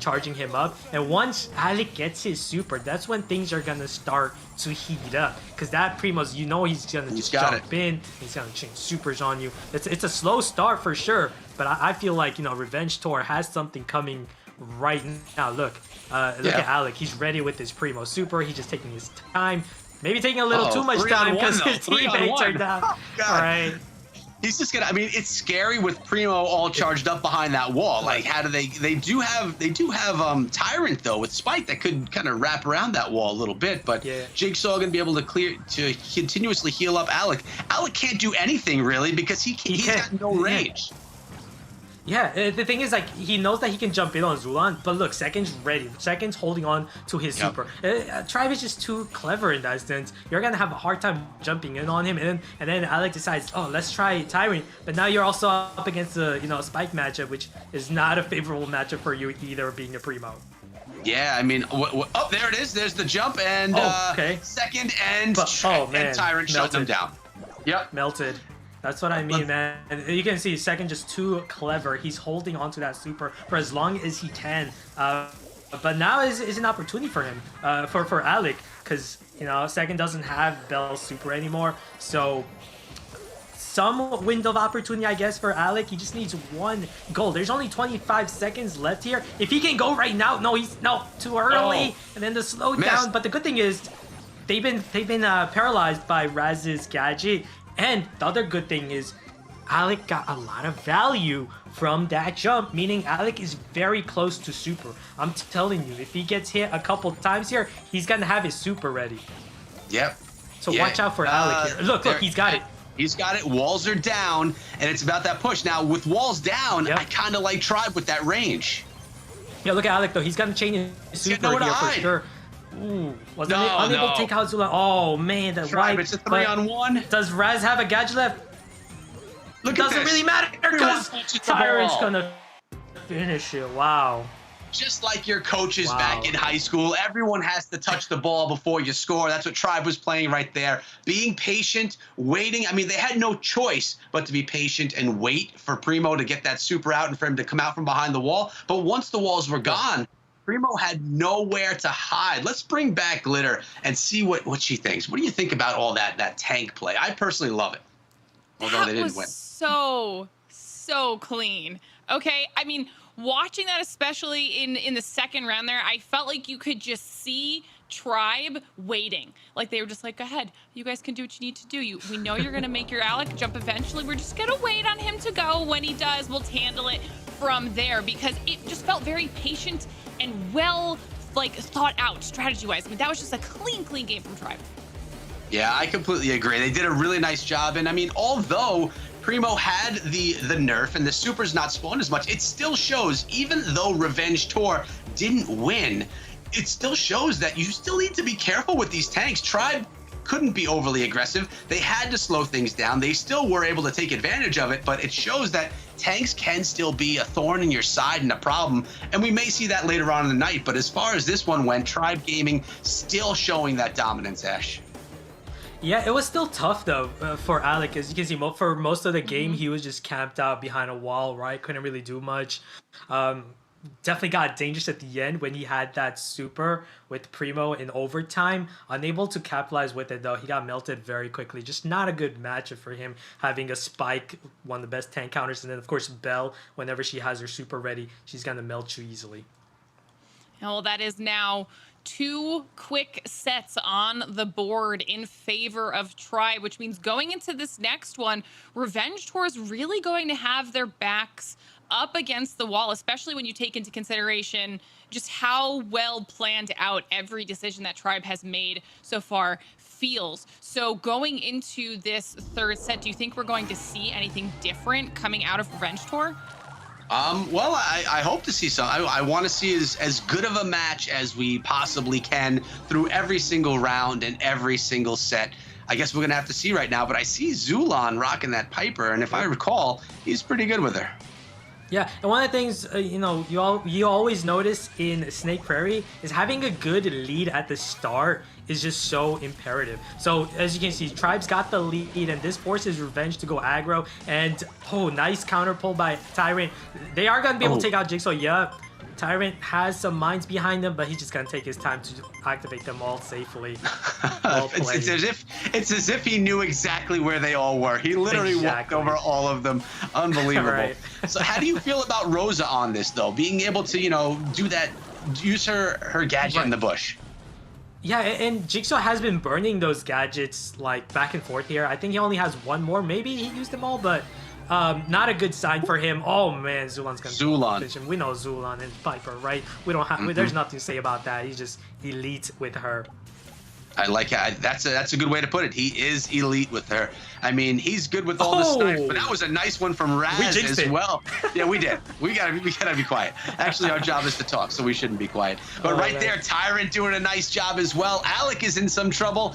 charging him up, and once Alec gets his super, that's when things are gonna start to heat up. Because that Primo's, he's gonna just
got
jump in, he's gonna change supers on you. It's a slow start for sure, but I feel like Revenge Tour has something coming right now. Look at Alec. He's ready with his Primo super. He's just taking his time. Maybe taking a little too much
3
time
on 1
because
though.
his
3 on
teammates
1.
are down.
Oh, God.
Right.
He's just gonna. I mean, it's scary with Primo all charged up behind that wall. Like, how do they? They do have Tyrant though with Spike that could kind of wrap around that wall a little bit. But
Yeah.
Jigsaw gonna be able to continuously heal up Alec. Alec can't do anything really because he's
can't.
got no range.
Yeah, the thing is, like, he knows that he can jump in on Zulan, but look, Second's ready. Second's holding on to his
Yep.
super. Tribe is just too clever in that sense. You're gonna have a hard time jumping in on him, and then Alec decides, oh, let's try Tyrant. But now you're also up against a Spike matchup, which is not a favorable matchup for you either, being a Primo.
Yeah, I mean, oh, there it is. There's the jump and
okay.
Second and
Man,
and Tyrant shut them
melted.
down. Yep.
Melted. That's what I mean, man. And you can see Second just too clever. He's holding onto that super for as long as he can. But now is an opportunity for him, for Alec, because Second doesn't have Bell's super anymore. So some window of opportunity, I guess, for Alec. He just needs one goal. There's only 25 seconds left here. If he can go right now, no, too early. And then the slow down. But the good thing is, they've been paralyzed by Raz's gadget. And the other good thing is, Alec got a lot of value from that jump, meaning Alec is very close to super. I'm telling you, if he gets hit a couple times here, he's gonna have his super ready.
Yep.
So watch out for Alec here. Look, he's got it.
He's got it. Walls are down, and it's about that push. Now, with walls down,
Yep.
I kind of like Tribe with that range.
Yeah, look at Alec though. He's gonna change his super
nowhere to
here for
hide.
sure. Ooh, was
No,
unable
no.
to take out Zula. Oh man, that
Tribe,
wipe.
it's a
But
3-on-1.
Does Raz have a gadget left?
Look
Doesn't
at this.
really matter
Everyone
because
touches the
Tyrant's
ball.
gonna finish it. Wow.
Just like your coaches
Wow.
back in high school, everyone has to touch the ball before you score. That's what Tribe was playing right there. Being patient, waiting. I mean, they had no choice but to be patient and wait for Primo to get that super out and for him to come out from behind the wall. But once the walls were gone, Primo had nowhere to hide. Let's bring back Glitter and see what she thinks. What do you think about all that tank play? I personally love it, although they didn't win.
So clean. Okay, I mean, watching that, especially in the second round there, I felt like you could just see Tribe waiting. Like they were just like, go ahead, you guys can do what you need to do. We know you're gonna make your Alec jump eventually. We're just gonna wait on him to go. When he does, we'll handle it from there, because it just felt very patient and well, like, thought out strategy-wise. I mean, that was just a clean game from Tribe.
Yeah, I completely agree. They did a really nice job. And I mean, although Primo had the nerf and the super's not spawned as much, it still shows, even though Revenge Tour didn't win, it still shows that you still need to be careful with these tanks. Tribe couldn't be overly aggressive. They had to slow things down. They still were able to take advantage of it, but it shows that tanks can still be a thorn in your side and a problem, and we may see that later on in the night. But as far as this one went, Tribe Gaming still showing that dominance, Ash.
Yeah, it was still tough though for Alec. As you can see, for most of the game, he was just camped out behind a wall, right? Couldn't really do much. Definitely got dangerous at the end when he had that super with Primo in overtime. Unable to capitalize with it though. He got melted very quickly. Just not a good matchup for him, having a Spike, one of the best tank counters, and then of course Belle, whenever she has her super ready, she's gonna melt you easily.
Well, that is now 2 quick sets on the board in favor of Tribe, which means going into this next one, Revenge Tour is really going to have their backs up against the wall, especially when you take into consideration just how well planned out every decision that Tribe has made so far feels. So going into this third set, do you think we're going to see anything different coming out of Revenge Tour?
Well, I hope to see some. I want to see as good of a match as we possibly can through every single round and every single set. I guess we're going to have to see right now, but I see Zulon rocking that Piper, and if I recall, he's pretty good with her.
Yeah, and one of the things you always notice in Snake Prairie is having a good lead at the start is just so imperative. So as you can see, Tribe's got the lead, and this forces Revenge to go aggro. And nice counter pull by Tyrant. They are gonna be able to take out Jigsaw. Yeah, Tyrant has some mines behind him, but he's just gonna take his time to activate them all safely.
It's as if he knew exactly where they all were. He literally walked over all of them. Unbelievable.
Right.
So how do you feel about Rosa on this though? Being able to, do that, use her gadget in the bush.
Yeah, and Jigsaw has been burning those gadgets like back and forth here. I think he only has one more. Maybe he used them all, but not a good sign for him. Oh man, Zulon's gonna finish him. We know Zulon and Piper, right? We don't have. There's nothing to say about that. He's just elite with her.
I like it. That's a good way to put it. He is elite with her. I mean, he's good with all the snipes, but that was a nice one from Raz as well. Yeah, we did. We gotta be quiet. Actually, our job is to talk, so we shouldn't be quiet. But there, Tyrant doing a nice job as well. Alec is in some trouble.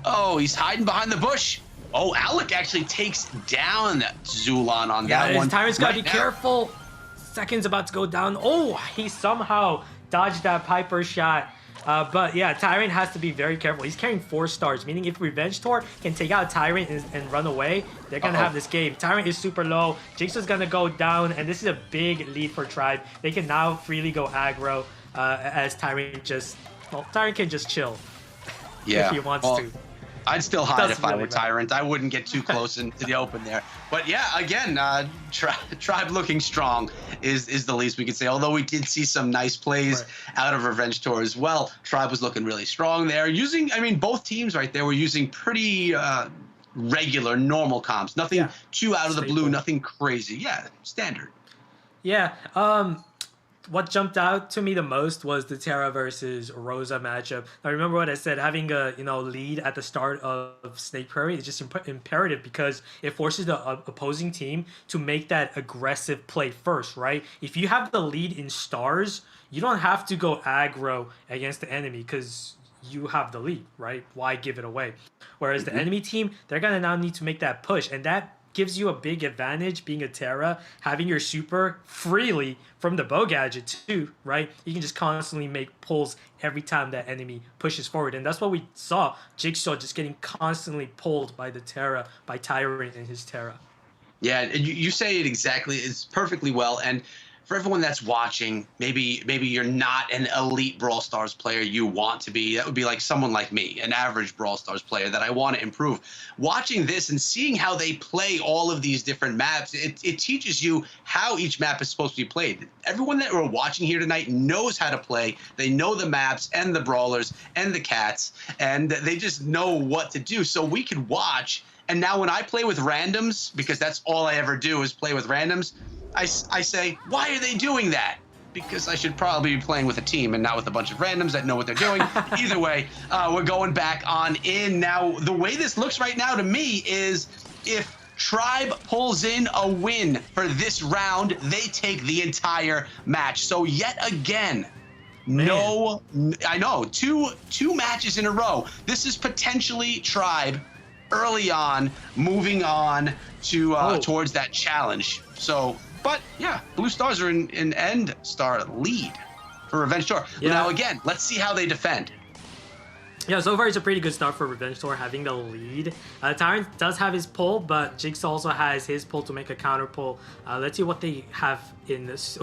Oh, he's hiding behind the bush. Oh, Alec actually takes down Zulon on that one.
Tyrant's gotta be careful. Second's about to go down. Oh, he somehow dodged that Piper shot. But yeah, Tyrant has to be very careful. He's carrying 4 stars, meaning if Revenge Tour can take out Tyrant and run away, they're going to have this game. Tyrant is super low. Jigsaw's going to go down, and this is a big lead for Tribe. They can now freely go aggro as Tyrant Tyrant can just chill if he wants to.
I'd still hide if I were Tyrant. I wouldn't get too close into the open there. But yeah, again, Tribe looking strong is the least we could say. Although we did see some nice plays out of Revenge Tour as well. Tribe was looking really strong there. Both teams right there were using pretty regular, normal comps. Nothing too out of the blue, nothing crazy. Yeah, standard.
Yeah. What jumped out to me the most was the Terra versus Rosa matchup. Now remember what I said, having a lead at the start of Snake Prairie is just imperative because it forces the opposing team to make that aggressive play first, right? If you have the lead in stars, you don't have to go aggro against the enemy because you have the lead, right? Why give it away? Whereas the enemy team, they're gonna now need to make that push, and that gives you a big advantage being a Terra, having your super freely from the bow gadget too, right? You can just constantly make pulls every time that enemy pushes forward. And that's what we saw. Jigsaw just getting constantly pulled by the Terra, by Tyrant and his Terra.
Yeah, you say it exactly. It's perfectly well. And for everyone that's watching, maybe you're not an elite Brawl Stars player you want to be. That would be like someone like me, an average Brawl Stars player that I want to improve. Watching this and seeing how they play all of these different maps, it teaches you how each map is supposed to be played. Everyone that we're watching here tonight knows how to play. They know the maps and the brawlers and the cats, and they just know what to do. So we could watch. And now when I play with randoms, because that's all I ever do is play with randoms, I say, why are they doing that? Because I should probably be playing with a team and not with a bunch of randoms that know what they're doing. Either way, we're going back on in. Now, the way this looks right now to me is if Tribe pulls in a win for this round, they take the entire match. So yet again, I know, two matches in a row. This is potentially Tribe early on, moving on to towards that challenge. So, but yeah, Blue Stars are in an end star lead for Revenge Tour.
Yeah.
Now again, let's see how they defend.
Yeah, so far it's a pretty good start for Revenge Tour having the lead. Tyrant does have his pull, but Jigsaw also has his pull to make a counter pull. Let's see what they have in this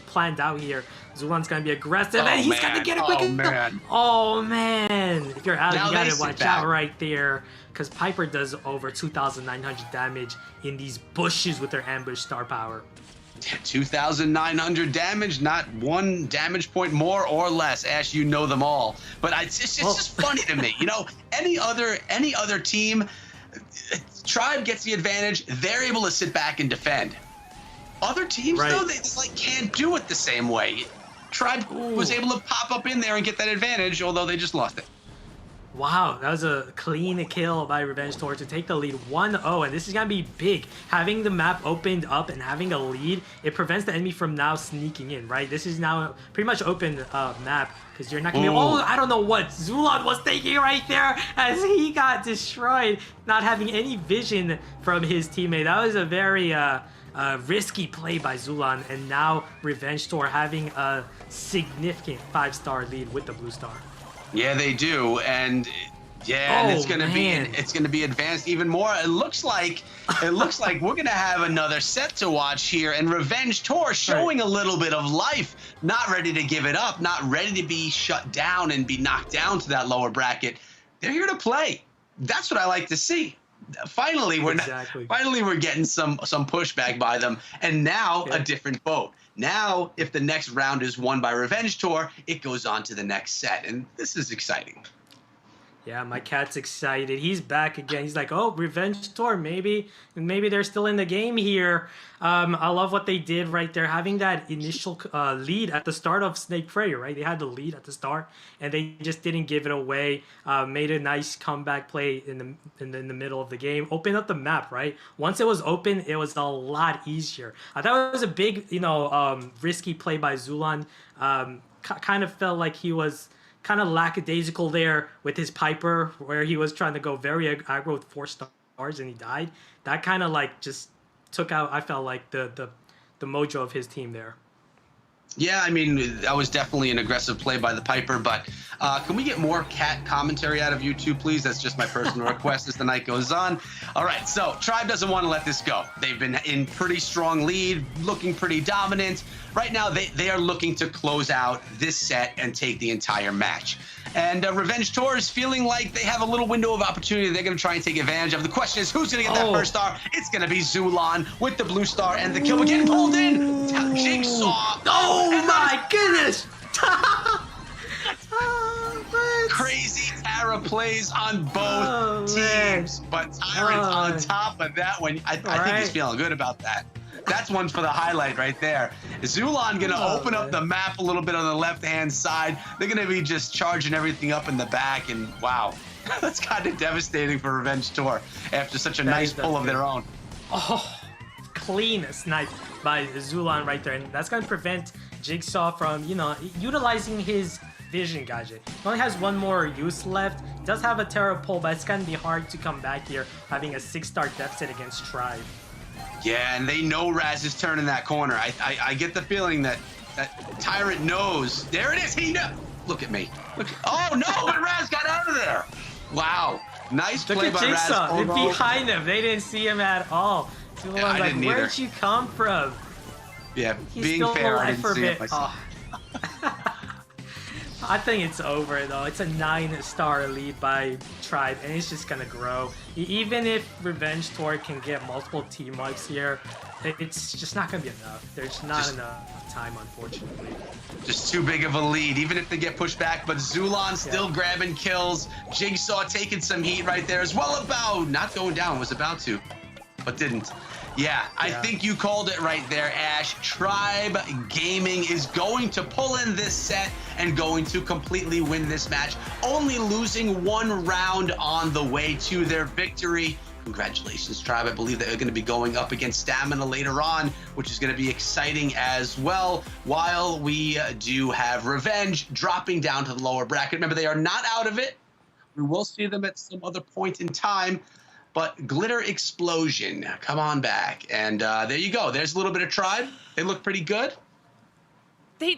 planned out here. Zulan's gonna be aggressive, and he's gonna get a quick kill. Oh man! If you're out, you gotta watch out right there, because Piper does over 2,900 damage in these bushes with their ambush star power.
2,900 damage, not one damage point more or less. Ash, you know them all. But it's just funny to me. You know, any other team, Tribe gets the advantage. They're able to sit back and defend. Other teams, though, they like can't do it the same way. Tribe was able to pop up in there and get that advantage, although they just lost it.
Wow, that was a clean kill by Revenge Tour to take the lead 1-0, and this is going to be big. Having the map opened up and having a lead, it prevents the enemy from now sneaking in, right? This is now a pretty much open map, because you're not going to be... Oh, I don't know what Zulan was thinking right there as he got destroyed, not having any vision from his teammate. That was a very risky play by Zulan, and now Revenge Tour having a significant 5-star lead with the Blue Star.
Yeah, they do, and and it's gonna be advanced even more. It looks like we're gonna have another set to watch here, and Revenge Tour showing a little bit of life, not ready to give it up, not ready to be shut down and be knocked down to that lower bracket. They're here to play. That's what I like to see. Finally, we're getting some pushback by them, and now a different boat. Now, if the next round is won by Revenge Tour, it goes on to the next set, and this is exciting.
Yeah, my cat's excited. He's back again. He's like, oh, Revenge Tour, maybe they're still in the game here. I love what they did right there, having that initial lead at the start of Snake Prey, right? They had the lead at the start, and they just didn't give it away. Made a nice comeback play in the middle of the game. Opened up the map, right? Once it was open, it was a lot easier. I thought it was a big, risky play by Zulan. Kind of felt like he was kind of lackadaisical there with his Piper, where he was trying to go very aggro with 4 stars and he died. That kind of like just took out, I felt like, the mojo of his team there.
Yeah, I mean, that was definitely an aggressive play by the Piper, but can we get more cat commentary out of you two, please? That's just my personal request as the night goes on. All right, so Tribe doesn't want to let this go. They've been in pretty strong lead, looking pretty dominant. Right now, they are looking to close out this set and take the entire match. And Revenge Tour is feeling like they have a little window of opportunity they're going to try and take advantage of. The question is, who's going to get that first star? It's going to be Zulan with the blue star and the kill. We're getting pulled in. Jigsaw.
Oh my goodness.
Crazy Tara plays on both teams. But Tyrant's on top of that one. I think he's feeling good about that. That's one for the highlight right there. Zulan going to open up the map a little bit on the left-hand side. They're going to be just charging everything up in the back, and wow. That's kind of devastating for Revenge Tour after such a nice pull of their own.
Oh, clean snipe by Zulan right there, and that's going to prevent Jigsaw from, utilizing his vision gadget. He only has one more use left. He does have a Terra pull, but it's going to be hard to come back here having a 6-star deficit against Tribe.
Yeah, and they know Raz is turning that corner. I get the feeling that Tyrant knows. There it is. He knows. Look at me. Oh, no, and Raz got out of there. Wow. Nice play by Raz.
They're behind him. They didn't see him at all. Zulan's like, where'd you come from?
Yeah,
He's
being
still
fair, I
alive
didn't
for a
see it
bit.
myself.
I think it's over though. It's a 9-star lead by Tribe, and it's just gonna grow. Even if Revenge Tour can get multiple team wipes here, it's just not gonna be enough. There's not enough time, unfortunately.
Just too big of a lead, even if they get pushed back. But Zulon still grabbing kills. Jigsaw taking some heat right there as well. Not going down, was about to, but didn't. Yeah, I think you called it right there, Ash. Tribe Gaming is going to pull in this set and going to completely win this match, only losing 1 round on the way to their victory. Congratulations, Tribe. I believe that they're going to be going up against Stamina later on, which is going to be exciting as well. While we do have Revenge dropping down to the lower bracket. Remember, they are not out of it. We will see them at some other point in time. But Glitter Explosion, come on back. And there you go. There's a little bit of Tribe. They look pretty good.
They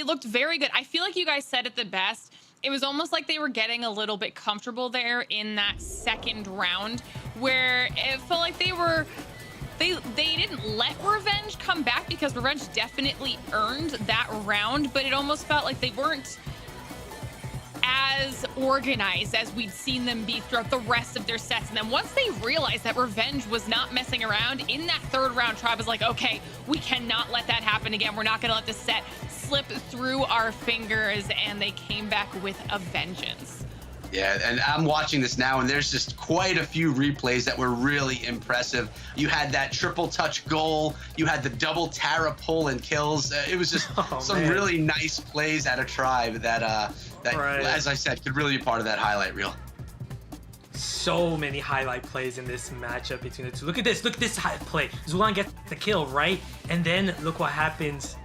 looked very good. I feel like you guys said it the best. It was almost like they were getting a little bit comfortable there in that second round, where it felt like they didn't let Revenge come back, because Revenge definitely earned that round, but it almost felt like they weren't as organized as we'd seen them be throughout the rest of their sets. And then once they realized that Revenge was not messing around in that third round, Tribe was like, okay, we cannot let that happen again. We're not going to let this set slip through our fingers, and they came back with a vengeance.
Yeah, and I'm watching this now, and there's just quite a few replays that were really impressive. You had that triple touch goal. You had the double Tara pull and kills. It was just some really nice plays out of Tribe that, as I said, could really be part of that highlight reel.
So many highlight plays in this matchup between the two. Look at this play. Zulon gets the kill, right? And then look what happens.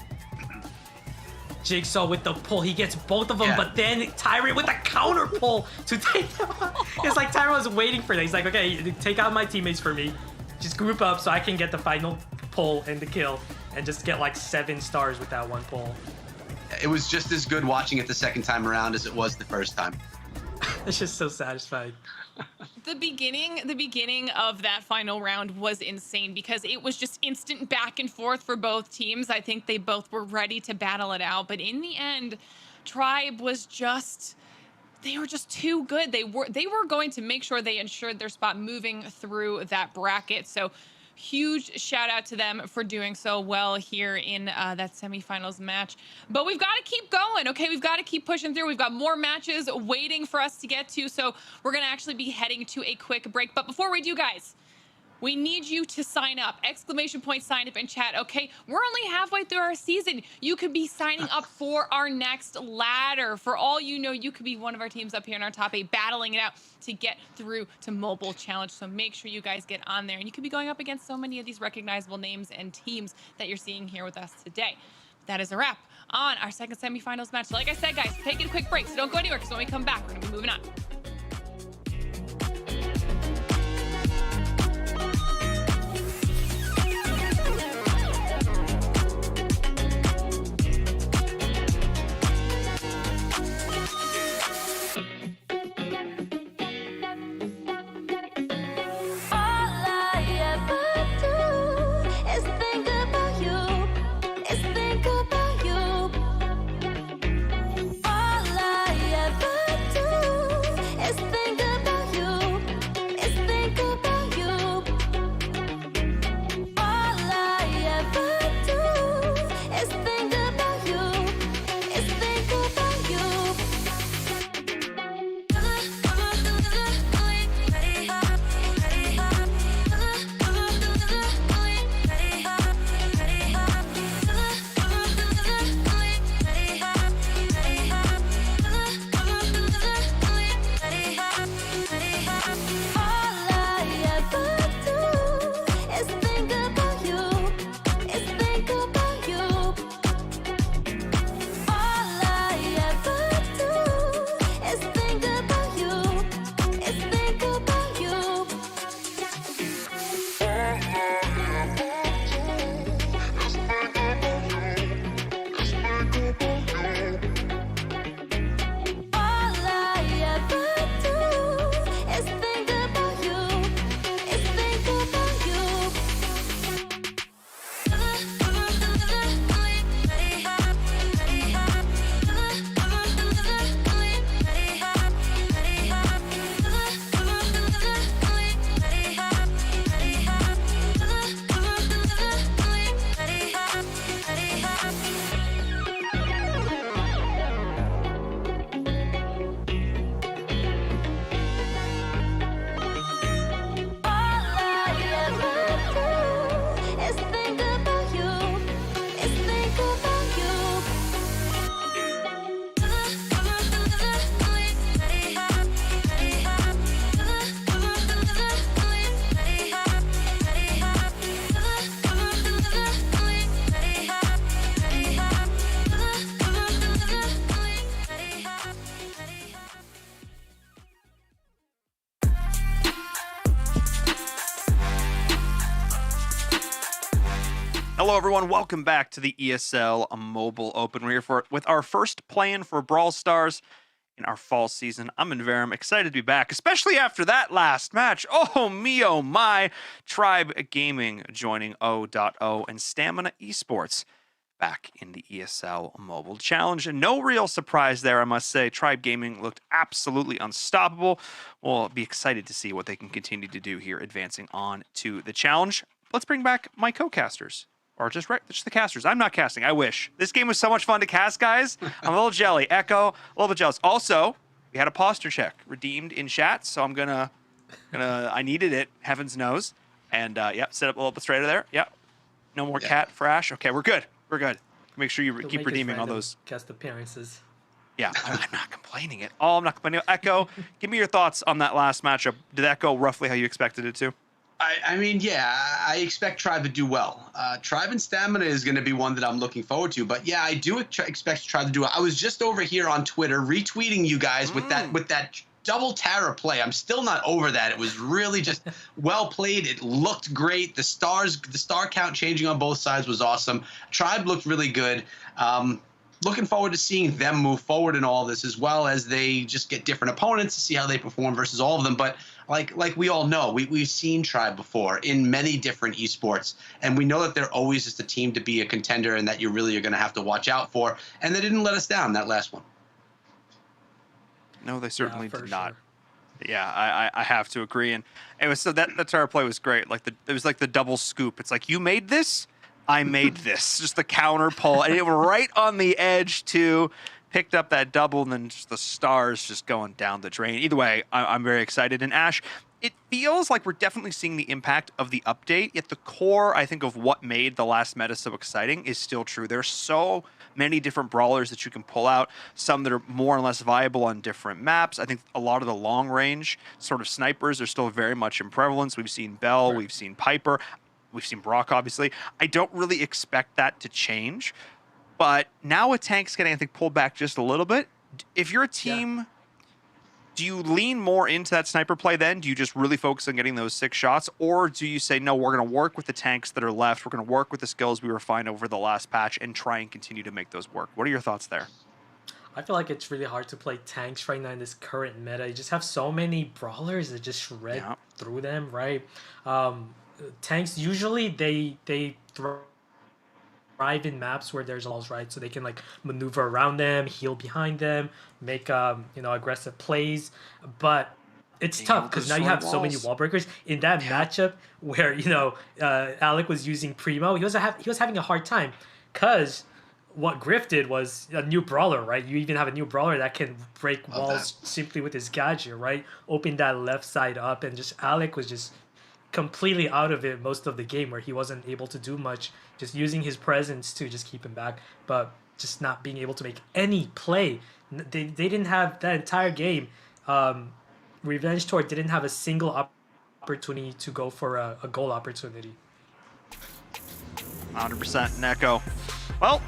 Jigsaw with the pull, he gets both of them, but then Tyrant with a counter pull to take them out. It's like Tyrant was waiting for that. He's like, okay, take out my teammates for me. Just group up so I can get the final pull and the kill, and just get like 7 stars with that one pull.
It was just as good watching it the second time around as it was the first time.
It's just so satisfying.
The beginning of that final round was insane, because it was just instant back and forth for both teams. I think they both were ready to battle it out, but in the end, Tribe was they were just too good. They were going to make sure they ensured their spot moving through that bracket. So huge shout out to them for doing so well here in that semifinals match. But we've got to keep going, okay? We've got to keep pushing through. We've got more matches waiting for us to get to, so we're going to actually be heading to a quick break. But before we do, guys, we need you to sign up. ! Sign up in chat, okay? We're only halfway through our season. You could be signing up for our next ladder. For all you know, you could be one of our teams up here in our top 8, battling it out to get through to Mobile Challenge. So make sure you guys get on there. And you could be going up against so many of these recognizable names and teams that you're seeing here with us today. That is a wrap on our second semifinals match. So like I said, guys, taking a quick break, so don't go anywhere, because when we come back, we're going to be moving on.
Hello, everyone. Welcome back to the ESL Mobile Open. We're here with our first play-in for Brawl Stars in our fall season. I'm Inverum, excited to be back, especially after that last match. Oh, me, oh, my. Tribe Gaming joining O.O and Stamina Esports back in the ESL Mobile Challenge. And no real surprise there, I must say. Tribe Gaming looked absolutely unstoppable. We'll be excited to see what they can continue to do here, advancing on to the challenge. Let's bring back my co-casters. Or just the casters. I'm not casting. I wish. This game was so much fun to cast, guys. I'm a little jelly. Echo, a little bit jealous. Also, we had a posture check redeemed in chat, so I'm gonna I needed it. Heavens knows. And yep, set up a little bit straighter there. Yep. No more cat for Ash. Okay, we're good. We're good. Make sure you keep redeeming all those
guest appearances.
Yeah, I'm not complaining at all. I'm not complaining. Echo, give me your thoughts on that last matchup. Did that go roughly how you expected it to?
I mean, yeah, I expect Tribe to do well. Tribe and Stamina is going to be one that I'm looking forward to. But yeah, I do expect Tribe to do well. I was just over here on Twitter retweeting you guys with that double Tara play. I'm still not over that. It was really just well played. It looked great. The star count changing on both sides was awesome. Tribe looked really good. Looking forward to seeing them move forward in all this, as well as they just get different opponents to see how they perform versus all of them. But like we all know, we've seen Tribe before in many different esports, and we know that they're always just a team to be a contender and that you really are going to have to watch out for. And they didn't let us down that last one.
No, they certainly did not. Yeah, I have to agree. And it was so that Tara play was great. Like it was like the double scoop. It's like, you made this, I made this. Just the counter pull, and it was right on the edge too. Picked up that double, and then just the stars just going down the drain. Either way, I'm very excited. And Ash, it feels like we're definitely seeing the impact of the update, yet the core, I think, of what made the last meta so exciting is still true. There's so many different brawlers that you can pull out, some that are more and less viable on different maps. I think a lot of the long-range sort of snipers are still very much in prevalence. We've seen Bell, we've seen Piper, we've seen Brock, obviously. I don't really expect that to change. But now with tanks getting, I think, pulled back just a little bit, if you're a team, do you lean more into that sniper play then? Do you just really focus on getting those 6 shots? Or do you say, no, we're going to work with the tanks that are left, we're going to work with the skills we refined over the last patch and try and continue to make those work? What are your thoughts there?
I feel like it's really hard to play tanks right now in this current meta. You just have so many brawlers that just shred through them, right? Tanks, usually they thrive in maps where there's walls, right? So they can like maneuver around them, heal behind them, make aggressive plays. But it's tough because now you have so many wall breakers in that matchup where Alec was using Primo. He was having a hard time because what Griff did was a new brawler, right? You even have a new brawler that can break walls simply with his gadget, right? Open that left side up, and just Alec was just completely out of it most of the game, where he wasn't able to do much, just using his presence to just keep him back, but just not being able to make any play. They didn't have that entire game. Revenge Tour didn't have a single opportunity to go for a goal opportunity.
100% Neko. Well,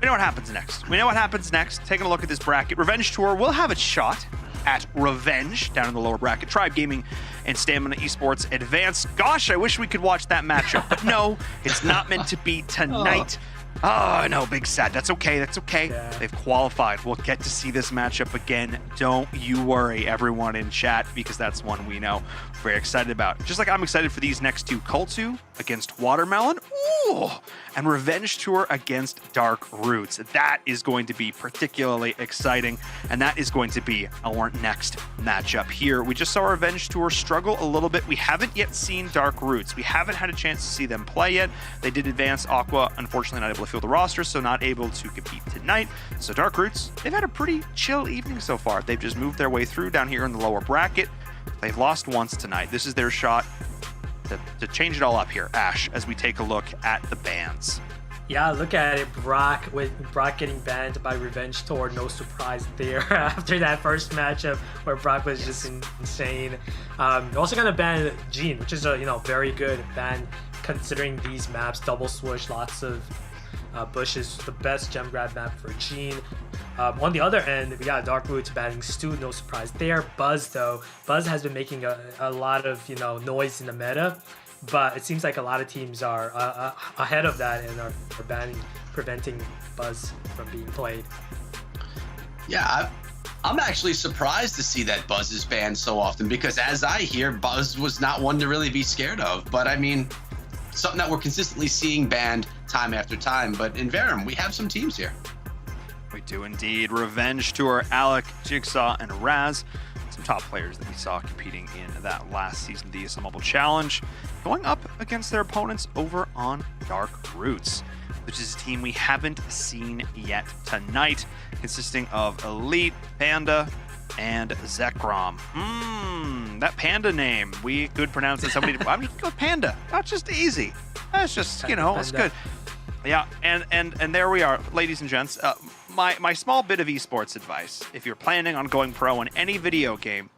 we know what happens next. We know what happens next. Taking a look at this bracket, Revenge Tour will have its shot at revenge down in the lower bracket. Tribe Gaming and Stamina Esports advance. Gosh, I wish we could watch that matchup, but no, it's not meant to be tonight. Oh, no, big sad. That's okay. That's okay. Yeah. They've qualified. We'll get to see this matchup again. Don't you worry, everyone in chat, because that's one we know. Very excited about. Just like I'm excited for these next two. Kultu against Watermelon. Ooh! And Revenge Tour against Dark Roots. That is going to be particularly exciting, and that is going to be our next matchup here. We just saw Revenge Tour struggle a little bit. We haven't yet seen Dark Roots. We haven't had a chance to see them play yet. They did advance. Aqua, unfortunately, not able to field the roster, so not able to compete tonight. So Dark Roots, they've had a pretty chill evening so far. They've just moved their way through down here in the lower bracket. They've lost once tonight. This is their shot to change it all up here, Ash, as we take a look at the bans.
Yeah, look at it. Brock getting banned by Revenge Tour. No surprise there after that first matchup where Brock was just insane. Also gonna ban Jean, which is a very good ban considering these maps. Double swoosh, lots of bushes, the best gem grab map for Jean. On the other end, we got Dark Roots banning Stu, no surprise there. Buzz though, Buzz has been making a lot of noise in the meta, but it seems like a lot of teams are ahead of that and are preventing Buzz from being played.
Yeah, I'm actually surprised to see that Buzz is banned so often, because as I hear, Buzz was not one to really be scared of. But I mean, something that we're consistently seeing banned time after time. But in Verum, we have some teams here.
We do indeed. Revenge Tour, Alec, Jigsaw, and Raz. Some top players that we saw competing in that last season of the ESL Mobile Challenge, going up against their opponents over on Dark Roots, which is a team we haven't seen yet tonight, consisting of Elite, Panda, and Zekrom. That Panda name, we could pronounce it so many. I'm just going to go with Panda. That's just easy. That's just, you know, it's good. Yeah, and there we are, ladies and gents. My small bit of esports advice: if you're planning on going pro in any video game,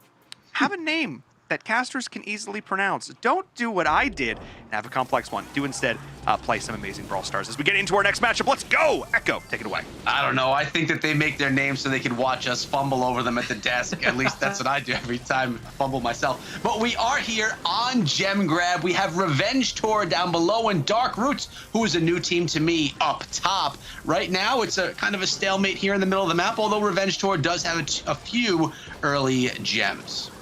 have a name that casters can easily pronounce. Don't do what I did and have a complex one. Do instead play some amazing Brawl Stars. As we get into our next matchup, let's go! Echo, take it away.
I don't know. I think that they make their names so they can watch us fumble over them at the desk. At least that's what I do every time I fumble myself. But we are here on Gem Grab. We have Revenge Tour down below and Dark Roots, who is a new team to me, up top. Right now, it's a kind of a stalemate here in the middle of the map, although Revenge Tour does have a few early gems.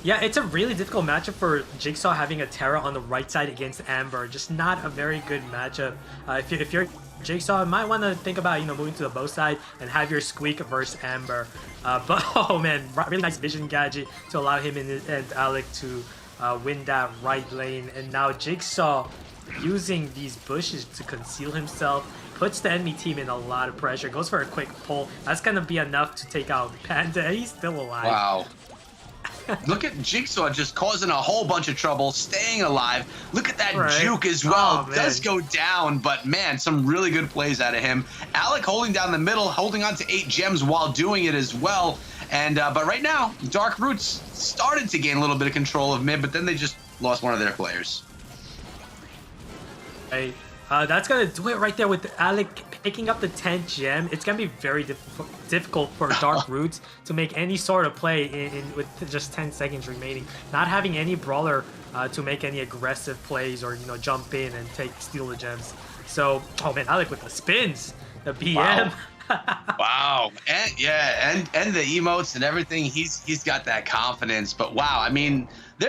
Yeah, it's a really difficult matchup for Jigsaw having a Terra on the right side against Amber. Just not a very good matchup. If you're Jigsaw, you might want to think about, you know, moving to the bow side and have your Squeak versus Amber. But oh man, really nice vision gadget to allow him and Alec to win that right lane. And now Jigsaw using these bushes to conceal himself, puts the enemy team in a lot of pressure, goes for a quick pull. That's going to be enough to take out Panda. He's still alive.
Wow. Look at Jigsaw just causing a whole bunch of trouble, staying alive. Look at that juke as well.
Oh,
does go down, but man, some really good plays out of him. Alec holding down the middle, holding on to 8 gems while doing it as well. And but right now, Dark Roots started to gain a little bit of control of mid, but then they just lost one of their players.
Right. That's going to do it right there with Alec picking up the 10th gem. It's going to be very difficult for Dark Roots to make any sort of play with just 10 seconds remaining. Not having any brawler to make any aggressive plays or, you know, jump in and steal the gems. So, oh man, Alec with the spins, the BM.
Wow. Wow. And yeah, and the emotes and everything. He's got that confidence. But wow, I mean,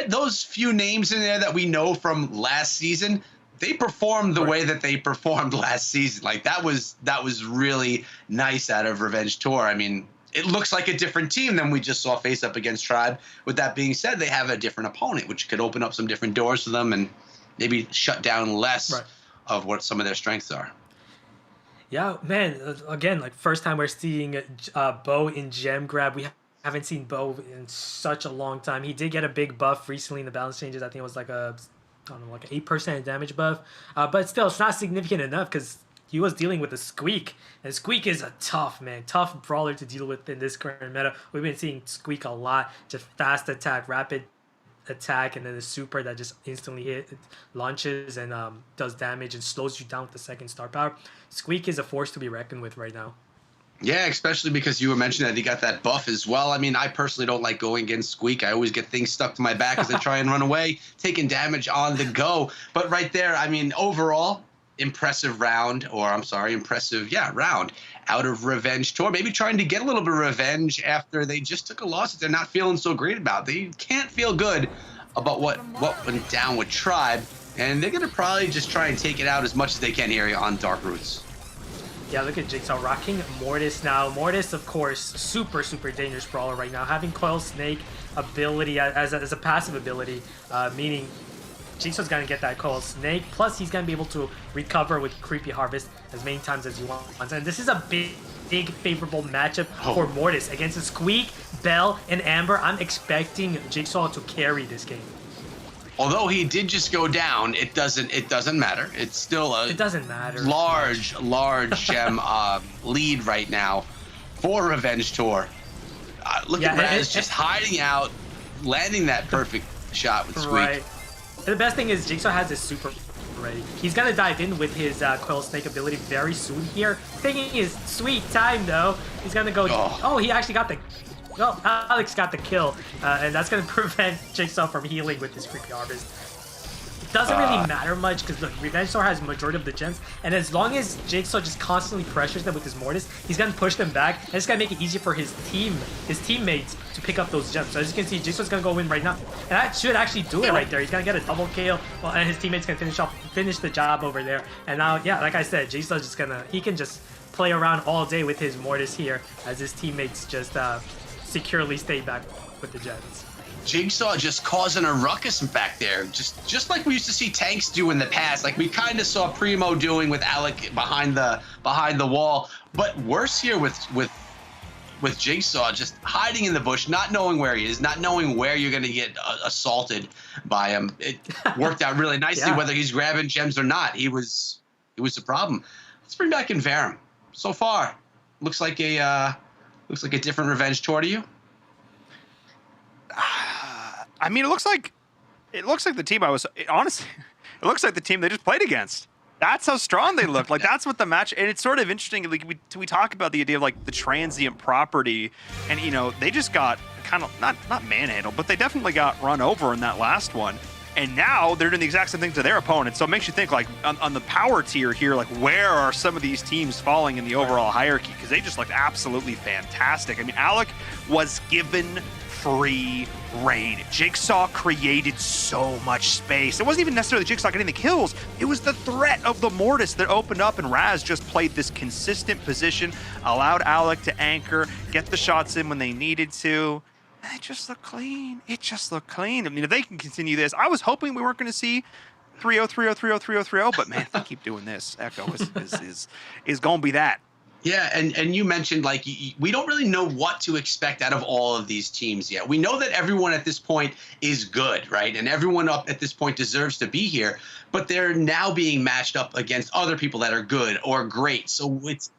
those few names in there that we know from last season, they performed the way that they performed last season. Like that was really nice out of Revenge Tour. I mean, it looks like a different team than we just saw face up against Tribe. With that being said, they have a different opponent, which could open up some different doors for them and maybe shut down less of what some of their strengths are. Yeah,
man. Again, like first time we're seeing Bo in Gem Grab. We haven't seen Bo in such a long time. He did get a big buff recently in the balance changes. I think it was like I don't know, like an 8% damage buff. But still, it's not significant enough because he was dealing with a Squeak. And Squeak is a tough brawler to deal with in this current meta. We've been seeing Squeak a lot. Just fast attack, rapid attack, and then the super that just instantly launches and does damage and slows you down with the second star power. Squeak is a force to be reckoned with right now.
Yeah, especially because you were mentioning that he got that buff as well. I mean, I personally don't like going against Squeak. I always get things stuck to my back as I try and run away, taking damage on the go. But right there, I mean, overall, impressive round out of Revenge Tour. Maybe trying to get a little bit of revenge after they just took a loss that they're not feeling so great about. They can't feel good about what went down with Tribe, and they're going to probably just try and take it out as much as they can here on Dark Roots.
Yeah, look at Jigsaw rocking Mortis now. Mortis, of course, super dangerous brawler right now. Having Coil Snake ability as a passive ability, meaning Jigsaw's going to get that Coil Snake. Plus, he's going to be able to recover with Creepy Harvest as many times as you want. And this is a big favorable matchup for Mortis against Squeak, Bell, and Amber. I'm expecting Jigsaw to carry this game.
Although he did just go down, it doesn't matter. It's still a large gem lead right now for Revenge Tour. Look at Raz just hiding out, landing that perfect shot with Squeak.
Right. The best thing is Jigsaw has his super ready. He's gonna dive in with his Coil Snake ability very soon here. Taking his sweet time though. He's gonna go. Oh, he actually got the. Well, Alex got the kill, and that's going to prevent Jigsaw from healing with his Creepy Harvest. it doesn't really matter much because look, Revenge Tour has majority of the gems, and as long as Jigsaw just constantly pressures them with his Mortis, he's gonna push them back, and it's gonna make it easier for his teammates to pick up those gems. So as you can see, Jigsaw's gonna go in right now, and that should actually do it right there. He's gonna get a double kill, well, and his teammates can finish the job over there. And now, yeah, like I said, Jigsaw's just he can just play around all day with his Mortis here as his teammates just securely stay back with the gems.
Jigsaw just causing a ruckus back there, just like we used to see tanks do in the past, like we kind of saw Primo doing with Alec behind the wall, but worse here with Jigsaw just hiding in the bush, not knowing where he is, not knowing where you're going to get assaulted by him. It worked out really nicely,
Yeah.
whether he's grabbing gems or not. He was the problem. Let's bring back Inverum. So far, looks like a different Revenge Tour to you.
I mean, it looks like the team honestly, it looks like the team they just played against. That's how strong they look. Like that's what the match, and it's sort of interesting. Like we talk about the idea of like the transient property, and you know they just got kind of not manhandled, but they definitely got run over in that last one. And now they're doing the exact same thing to their opponents. So it makes you think like on the power tier here, like where are some of these teams falling in the overall hierarchy? Because they just looked absolutely fantastic. I mean, Alec was given free reign. Jigsaw created so much space. It wasn't even necessarily Jigsaw getting the kills. It was the threat of the Mortis that opened up, and Raz just played this consistent position, allowed Alec to anchor, get the shots in when they needed to. It just looked clean. It just looked clean. I mean, if they can continue this, I was hoping we weren't going to see 3-0, 3-0, 3-0, 3-0, 3-0, but man, if they keep doing this, Echo is going to be that.
Yeah, and you mentioned like we don't really know what to expect out of all of these teams yet. We know that everyone at this point is good, right? And everyone up at this point deserves to be here, but they're now being matched up against other people that are good or great. So it's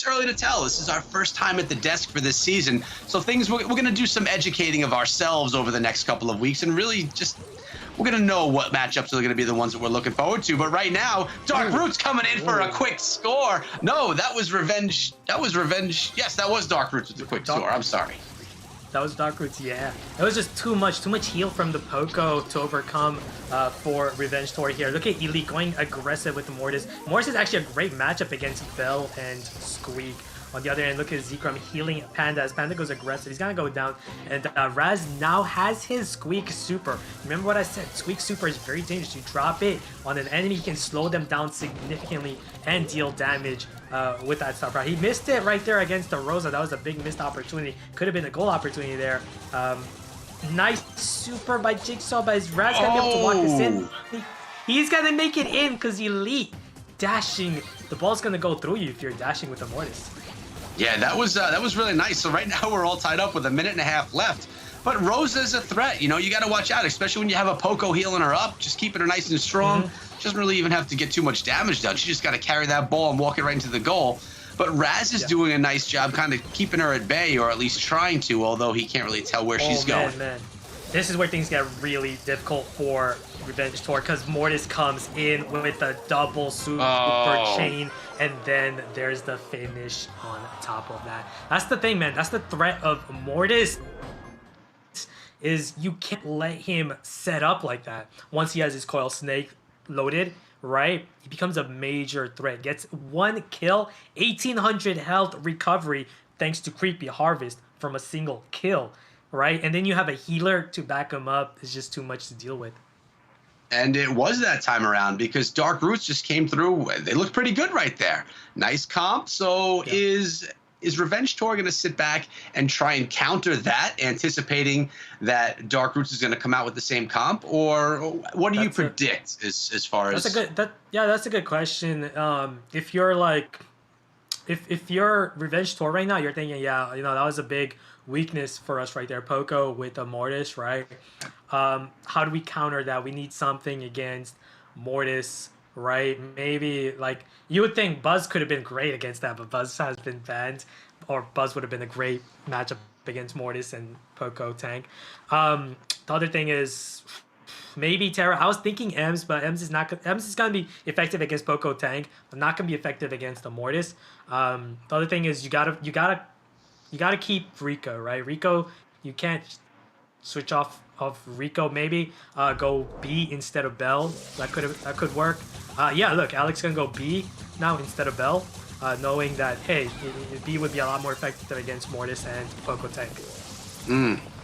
early to tell. This is our first time at the desk for this season. So we're going to do some educating of ourselves over the next couple of weeks and really just we're going to know what matchups are going to be the ones that we're looking forward to. But right now, Dark Roots coming in for a quick score. No, that was Revenge. That was Revenge. Yes, that was Dark Roots with a quick score. I'm sorry.
That was Dark Roots, yeah. It was just too much heal from the Poco to overcome for Revenge Tour here. Look at Elite going aggressive with the Mortis. Mortis is actually a great matchup against Bell and Squeak. On the other end, look at Zekrom healing Panda. As Panda goes aggressive, he's gonna go down. And Raz now has his Squeak Super. Remember what I said, Squeak Super is very dangerous. You drop it on an enemy, you can slow them down significantly and deal damage with that stuff. Right? He missed it right there against the Rosa. That was a big missed opportunity. Could have been a goal opportunity there. Nice Super by Jigsaw, but is Raz gonna be able to walk this in? He's gonna make it in because Elite dashing. The ball's gonna go through you if you're dashing with the Mortis.
Yeah, that was really nice. So right now we're all tied up with a minute and a half left. But Rosa is a threat. You know, you got to watch out, especially when you have a Poco healing her up. Just keeping her nice and strong. She doesn't really even have to get too much damage done. She just got to carry that ball and walk it right into the goal. But Raz is doing a nice job kind of keeping her at bay, or at least trying to, although he can't really tell where she's going.
Man. This is where things get really difficult for Revenge Tour because Mortis comes in with a double super chain, and then there's the finish on top of that. That's the thing, man. That's the threat of Mortis, is you can't let him set up like that. Once he has his Coil Snake loaded, right, he becomes a major threat. Gets one kill, 1800 health recovery thanks to Creepy Harvest from a single kill. Right, and then you have a healer to back him up. It's just too much to deal with.
And it was that time around because Dark Roots just came through. They looked pretty good right there. Nice comp. So is Revenge Tour going to sit back and try and counter that, anticipating that Dark Roots is going to come out with the same comp, or what do you predict as far as?
That's a good question. If you're like, if you're Revenge Tour right now, you're thinking, that was a big weakness for us right there, Poco with the Mortis, right? How do we counter that? We need something against Mortis, right? Maybe like you would think Buzz could have been great against that, but Buzz has been banned, or Buzz would have been a great matchup against Mortis and Poco tank. The other thing is maybe Terra. I was thinking Ems, but Ems is gonna be effective against Poco tank, but not gonna be effective against the Mortis. The other thing is you gotta keep Rico, right? Rico, you can't switch off of Rico maybe go B instead of Bell. That could work. Yeah, look, Alex gonna go B now instead of Bell, knowing that hey, B would be a lot more effective against Mortis and Poco Tank.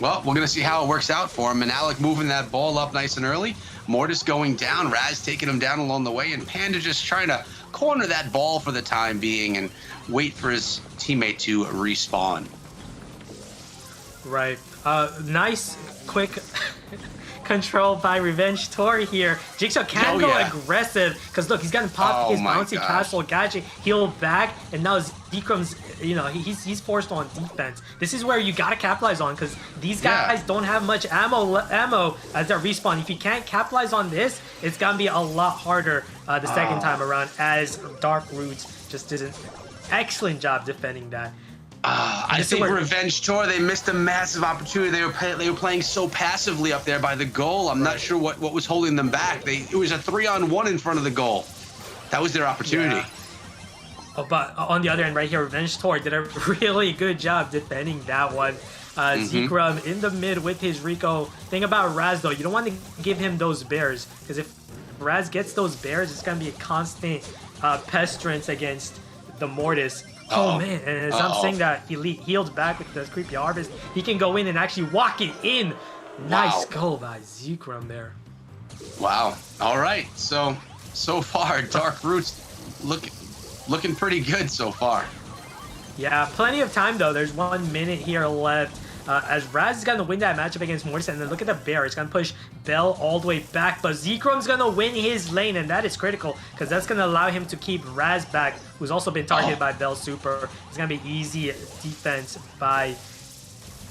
Well, we're gonna see how it works out for him. And Alec moving that ball up nice and early. Mortis going down. Raz taking him down along the way, and Panda just trying to corner that ball for the time being and wait for his teammate to respawn.
Right. Nice, quick control by Revenge Tour here. Jigsaw can go aggressive because look, he's gotten popped his bouncy castle gadget, heal back, and now Zekrum's, you know, he's forced on defense. This is where you gotta capitalize on because these guys don't have much ammo as their respawn. If you can't capitalize on this, it's gonna be a lot harder the second time around, as Dark Roots just did an excellent job defending that.
I think Revenge Tour, they missed a massive opportunity. They were playing so passively up there by the goal. I'm not sure what was holding them back. It was a 3-on-1 in front of the goal. That was their opportunity.
Yeah. Oh, but on the other end right here, Revenge Tour did a really good job defending that one. Zekrom in the mid with his Rico. Thing about Raz though, you don't want to give him those bears, because if Raz gets those bears, it's going to be a constant pestilence against the Mortis. Oh man, and as I'm saying that he healed back with the creepy harvest, he can go in and actually walk it in. Nice goal by Zekrom there.
Wow. All right. So far, Dark Roots looking pretty good so far.
Yeah, plenty of time though. There's 1 minute here left. As Raz is going to win that matchup against Mortis, and then look at the bear. It's going to push Bell all the way back, but Zekrom's going to win his lane, and that is critical because that's going to allow him to keep Raz back, who's also been targeted by Bell Super. It's going to be easy defense by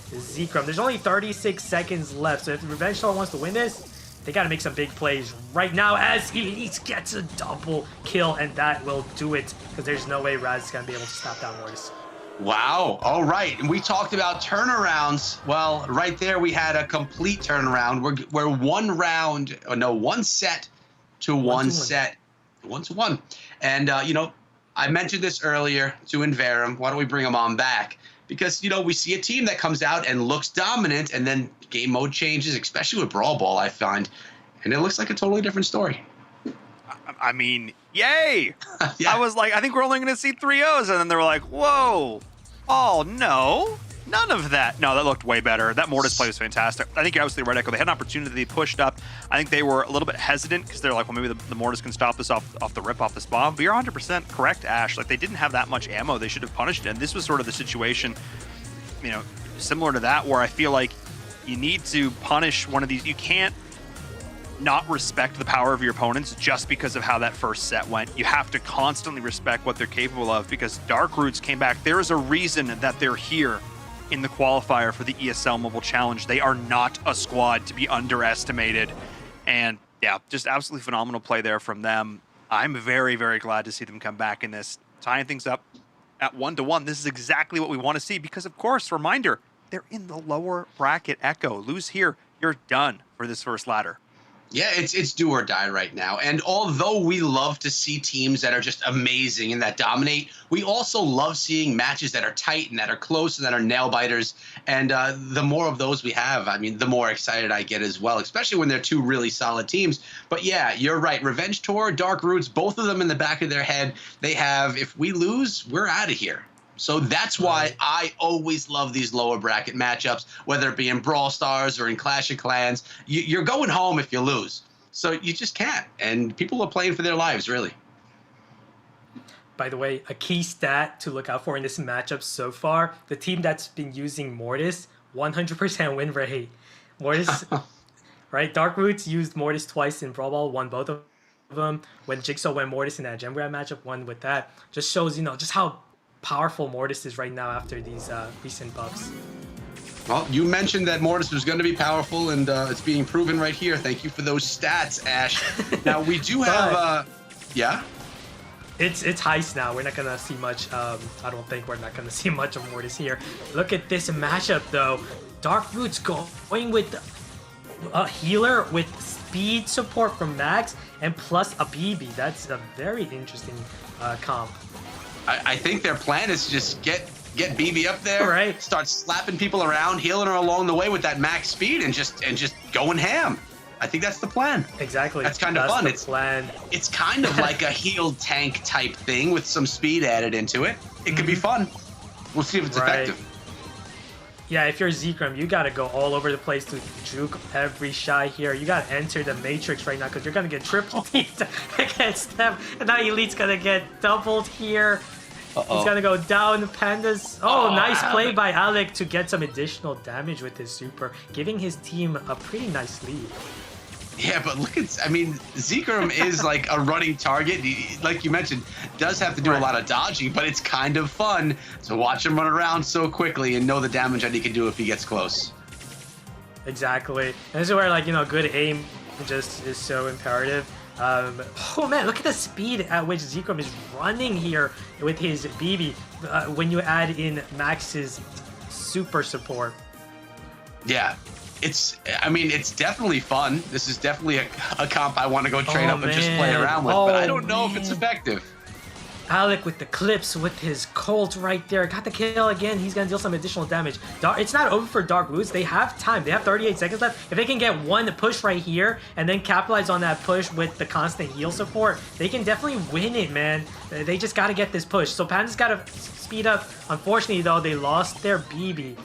Zekrom. There's only 36 seconds left, so if Revenge Tour wants to win this, they got to make some big plays right now as Elite gets a double kill, and that will do it because there's no way Raz is going to be able to stop down Mortis.
Wow. All right. And we talked about turnarounds. Well, right there we had a complete turnaround. We're one set to one set. 1-1. And, you know, I mentioned this earlier to Inverum. Why don't we bring him on back? Because, you know, we see a team that comes out and looks dominant, and then game mode changes, especially with Brawl Ball, I find. And it looks like a totally different story.
I mean, yay!
Yeah.
I was like, I think we're only going to see 3-0s, and then they were like, whoa, oh no, none of that. No, that looked way better. That Mortis play was fantastic. I think you're absolutely right, Echo. They had an opportunity. They pushed up. I think they were a little bit hesitant because they're like, well, maybe the Mortis can stop this off the rip, off the spawn. But you're 100% correct, Ash. Like, they didn't have that much ammo. They should have punished it. And this was sort of the situation, you know, similar to that, where I feel like you need to punish one of these. You can't not respect the power of your opponents just because of how that first set went. You have to constantly respect what they're capable of, because Dark Roots came back. There is a reason that they're here in the qualifier for the ESL Mobile Challenge. They are not a squad to be underestimated. And yeah, just absolutely phenomenal play there from them. I'm very, very glad to see them come back in this, tying things up at 1-1. This is exactly what we want to see because, of course, reminder, they're in the lower bracket, Echo. Lose here, you're done for this first ladder.
Yeah, it's do or die right now. And although we love to see teams that are just amazing and that dominate, we also love seeing matches that are tight and that are close and that are nail biters. And the more of those we have, I mean, the more excited I get as well, especially when they're two really solid teams. But yeah, you're right. Revenge Tour, Dark Roots, both of them in the back of their head, they have, if we lose, we're out of here. So that's why I always love these lower bracket matchups, whether it be in Brawl Stars or in Clash of Clans. You're going home if you lose. So you just can't. And people are playing for their lives, really.
By the way, a key stat to look out for in this matchup so far, the team that's been using Mortis, 100% win rate. Mortis, right? Dark Roots used Mortis twice in Brawl Ball, won both of them. When Jigsaw went Mortis in that Gem Grab matchup, won with that. Just shows, you know, just how powerful Mortis is right now after these recent buffs.
Well, you mentioned that Mortis was going to be powerful, and it's being proven right here. Thank you for those stats, Ash. Now, we do have... yeah?
It's Heist now. We're not going to see much. I don't think we're not going to see much of Mortis here. Look at this matchup, though. Dark Roots going with a healer with speed support from Max and plus a BB. That's a very interesting comp.
I think their plan is to just get get BB up there,
Right.
start slapping people around, healing her along the way with that max speed, and just going ham. I think that's the plan.
Exactly.
That's kind of fun.
The plan.
It's kind of like a healed tank type thing with some speed added into it. It could be fun. We'll see if it's effective.
Yeah, if you're Zekrom, you gotta go all over the place to juke every shot here. You gotta enter the matrix right now because you're gonna get triple teamed against them. And now Elite's gonna get doubled here. He's gonna go down. Pandas. Oh, nice play by Alec to get some additional damage with his super, giving his team a pretty nice lead.
Yeah, but look at, I mean, Zekrom is like a running target. He, like you mentioned, does have to do a lot of dodging, but it's kind of fun to watch him run around so quickly and know the damage that he can do if he gets close.
Exactly. And this is where, like, you know, good aim just is so imperative. Oh man, look at the speed at which Zekrom is running here with his BB when you add in Max's super support.
Yeah. I mean, it's definitely fun. This is definitely a comp I want to go train up and just play around with, but I don't know if it's effective.
Alec with the clips with his Colt right there. Got the kill again. He's going to deal some additional damage. It's not over for Dark Roots. They have time. They have 38 seconds left. If they can get one push right here and then capitalize on that push with the constant heal support, they can definitely win it, man. They just got to get this push. So Panda's got to speed up. Unfortunately, though, they lost their BB.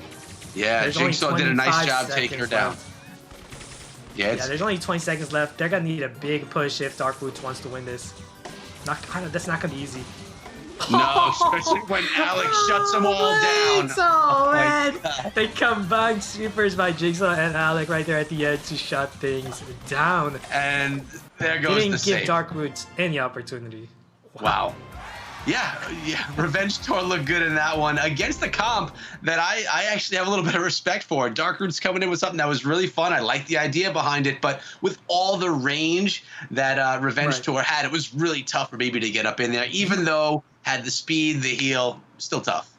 Yeah, Jigsaw did a nice job taking her down.
Left.
Yeah,
There's only 20 seconds left. They're going to need a big push if Dark Roots wants to win this. That's not going to be easy.
No, especially when Alex shuts them all down.
Oh, man. They combined supers by Jigsaw and Alec right there at the end to shut things down.
And there goes
Didn't
the
give
save.
Dark Roots any opportunity.
Wow. Yeah, Revenge Tour looked good in that one against the comp that I actually have a little bit of respect for. Dark Roots coming in with something that was really fun. I like the idea behind it, but with all the range that Revenge Tour had, it was really tough for Baby to get up in there, even though had the speed, the heal, still tough.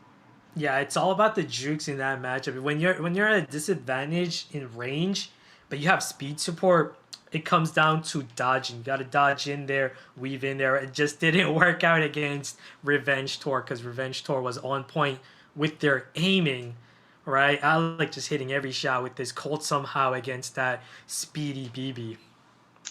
Yeah, it's all about the jukes in that matchup. When you're at a disadvantage in range, but you have speed support, it comes down to dodging. You got to dodge in there, weave in there. It just didn't work out against Revenge Tour because Revenge Tour was on point with their aiming, right? Alec just hitting every shot with this Colt somehow against that speedy BB.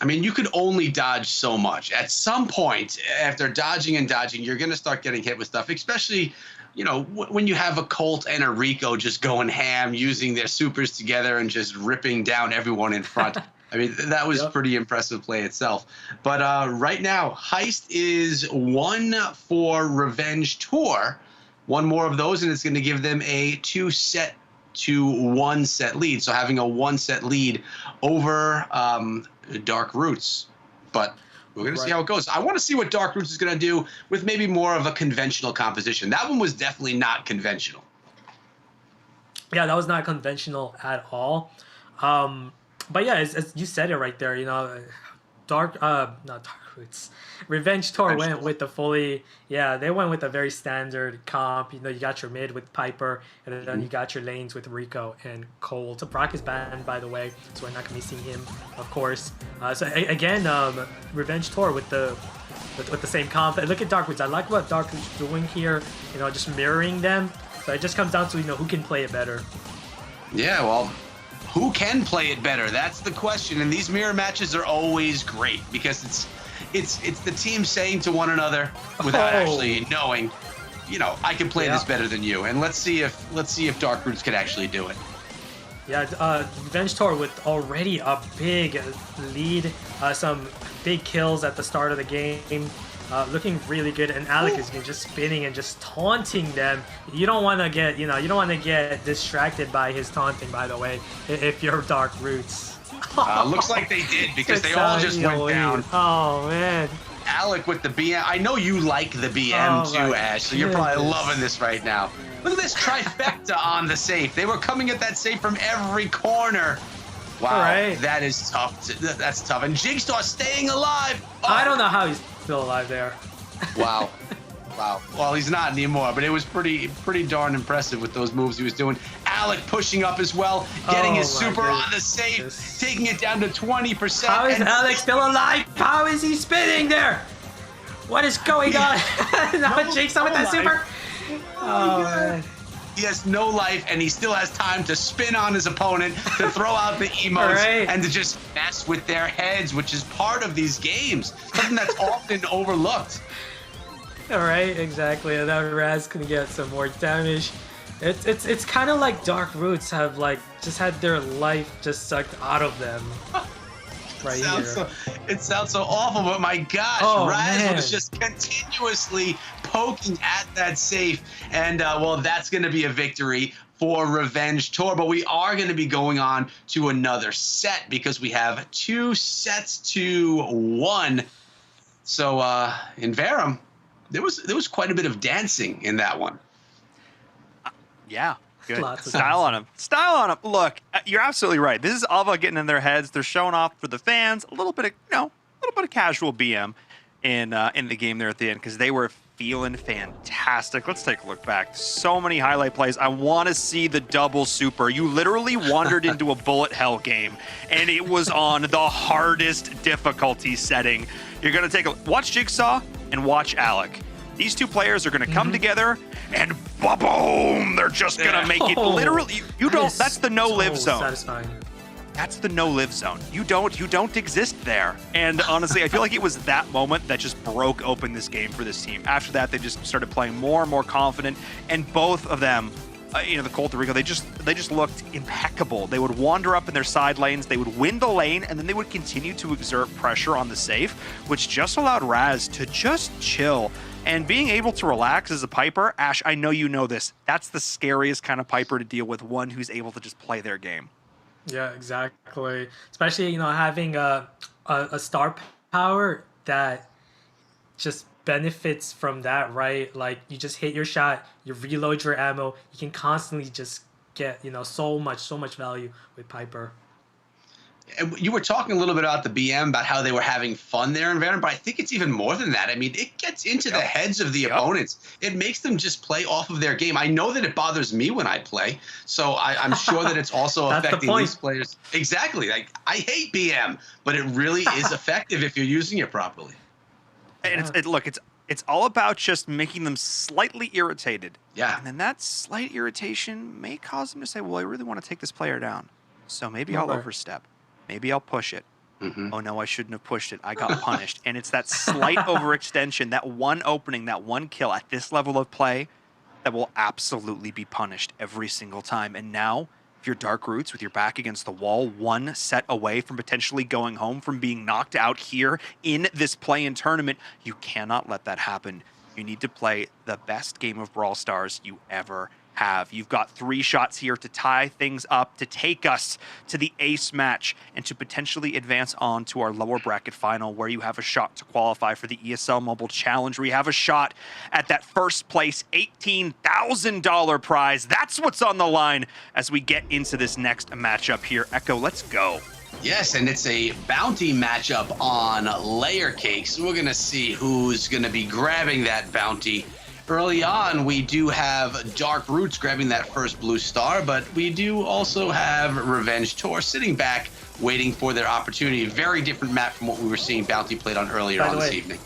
I mean, you could only dodge so much. At some point, after dodging and dodging, you're going to start getting hit with stuff, especially, you know, when you have a Colt and a Rico just going ham, using their supers together and just ripping down everyone in front. I mean, that was pretty impressive play itself. But right now, Heist is 1 for Revenge Tour. One more of those, and it's going to give them a 2-set to 1-set lead. So having a 1-set lead over Dark Roots. But we're going to see how it goes. I want to see what Dark Roots is going to do with maybe more of a conventional composition. That one was definitely not conventional.
Yeah, that was not conventional at all. But yeah, as you said it right there, you know, not Dark Roots. Revenge Tour went with the fully, they went with a very standard comp. You know, you got your mid with Piper, and then you got your lanes with Rico and Colt. Brock is banned, by the way, so we're not going to be seeing him, of course. Again, Revenge Tour with the same comp. And look at Dark Roots. I like what Dark Roots is doing here, you know, just mirroring them. So it just comes down to, you know, who can play it better.
Yeah, well, who can play it better? That's the question. And these mirror matches are always great because it's the team saying to one another without actually knowing, you know, I can play this better than you. And let's see if Dark Roots can actually do it. Yeah,
Revenge Tour with already a big lead, some big kills at the start of the game. Looking really good, and Alec is just spinning and just taunting them. You don't want to get distracted by his taunting, by the way, if you're Dark Roots.
Looks like they did because they all just went down.
Oh man.
Alec with the BM. I know you like the BM too, Ash, so you're probably loving this right now. Look at this trifecta on the safe. They were coming at that safe from every corner. Wow, that is tough. That's tough. And Jigsaw staying alive. Oh.
I don't know how he's still alive there.
Wow. Wow. Well, he's not anymore, but it was pretty darn impressive with those moves he was doing. Alec pushing up as well, getting his super on the safe, taking it down to 20%.
How is Alec still alive? How is he spinning there? What is going on? Now Jigsaw with that super. Oh, man.
He has no life, and he still has time to spin on his opponent, to throw out the emotes,
Right.
and to just mess with their heads, which is part of these games. Something that's often overlooked.
All right, exactly. And now Raz can get some more damage. It's kind of like Dark Roots have like just had their life just sucked out of them. Right here.
It sounds so awful, but my gosh,
Oh,
Raz
man.
was just continuously poking at that safe, and well, that's going to be a victory for Revenge Tour. But we are going to be going on to another set because we have 2 sets to 1. So in Verum, there was quite a bit of dancing in that one.
Yeah. Good.
Lots of
Style on him. Style on him. Look, you're absolutely right. This is all about getting in their heads. They're showing off for the fans a little bit of, a little bit of casual BM in the game there at the end because they were feeling fantastic. Let's take a look back. So many highlight plays. I want to see the double super. You literally wandered into a bullet hell game, and it was on the hardest difficulty setting. You're gonna watch Jigsaw and watch Alec. These 2 players are going to come together and boom, they're just going to make it literally. You don't. That's the no live zone.
Satisfying.
That's the no live zone. You don't exist there. And honestly, I feel like it was that moment that just broke open this game for this team. After that, they just started playing more and more confident, and both of them, the Colt and Rico, they just looked impeccable. They would wander up in their side lanes, they would win the lane, and then they would continue to exert pressure on the safe, which just allowed Raz to just chill. And being able to relax as a Piper, Ash, I know you know this. That's the scariest kind of Piper to deal with, one who's able to just play their game.
Yeah, exactly. Especially, having a star power that just benefits from that, right? Like, you just hit your shot, you reload your ammo, you can constantly just get, so much value with Piper.
And you were talking a little bit about the BM, about how they were having fun there in Venom, but I think it's even more than that. I mean, it gets into the heads of the opponents. It makes them just play off of their game. I know that it bothers me when I play, so I'm sure that it's also affecting these players. Exactly. Like, I hate BM, but it really is effective if you're using it properly.
And it's all about just making them slightly irritated.
Yeah.
And then that slight irritation may cause them to say, well, I really want to take this player down. So maybe I'll overstep. Maybe I'll push it. Oh, no, I shouldn't have pushed it. I got punished. And it's that slight overextension, that one opening, that one kill at this level of play that will absolutely be punished every single time. And now, if you're Dark Roots with your back against the wall, 1 set away from potentially going home, from being knocked out here in this play-in tournament, you cannot let that happen. You need to play the best game of Brawl Stars you ever have. You've got 3 shots here to tie things up, to take us to the ace match, and to potentially advance on to our lower bracket final, where you have a shot to qualify for the ESL Mobile Challenge, where you have a shot at that first place $18,000 prize. That's what's on the line as we get into this next matchup here. Echo, let's go.
Yes, and it's a bounty matchup on Layer Cake, so we're going to see who's going to be grabbing that bounty. Early on, we do have Dark Roots grabbing that first blue star, but we do also have Revenge Tour sitting back, waiting for their opportunity. Very different map from what we were seeing Bounty played on earlier on this evening.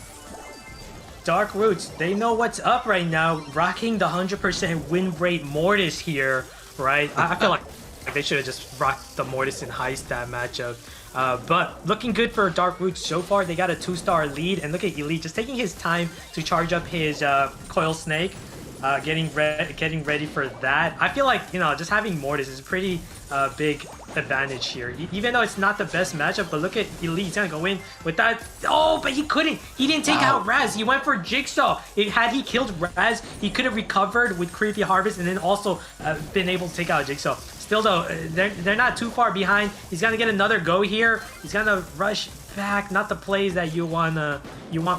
Dark Roots, they know what's up right now, rocking the 100% win rate Mortis here, right? I feel like they should have just rocked the Mortis and Heist that matchup. But looking good for Dark Roots so far. They got a 2-star lead, and look at Elite just taking his time to charge up his Coil Snake, getting ready for that. I feel like, just having Mortis is a pretty big advantage here. Even though it's not the best matchup, but look at Elite. He's gonna go in with that. Oh, but he couldn't. He didn't take out Raz. He went for Jigsaw. Had he killed Raz, he could have recovered with Creepy Harvest and then also been able to take out Jigsaw. Still though, they're not too far behind. He's gonna get another go here. He's gonna rush back. Not the plays that you want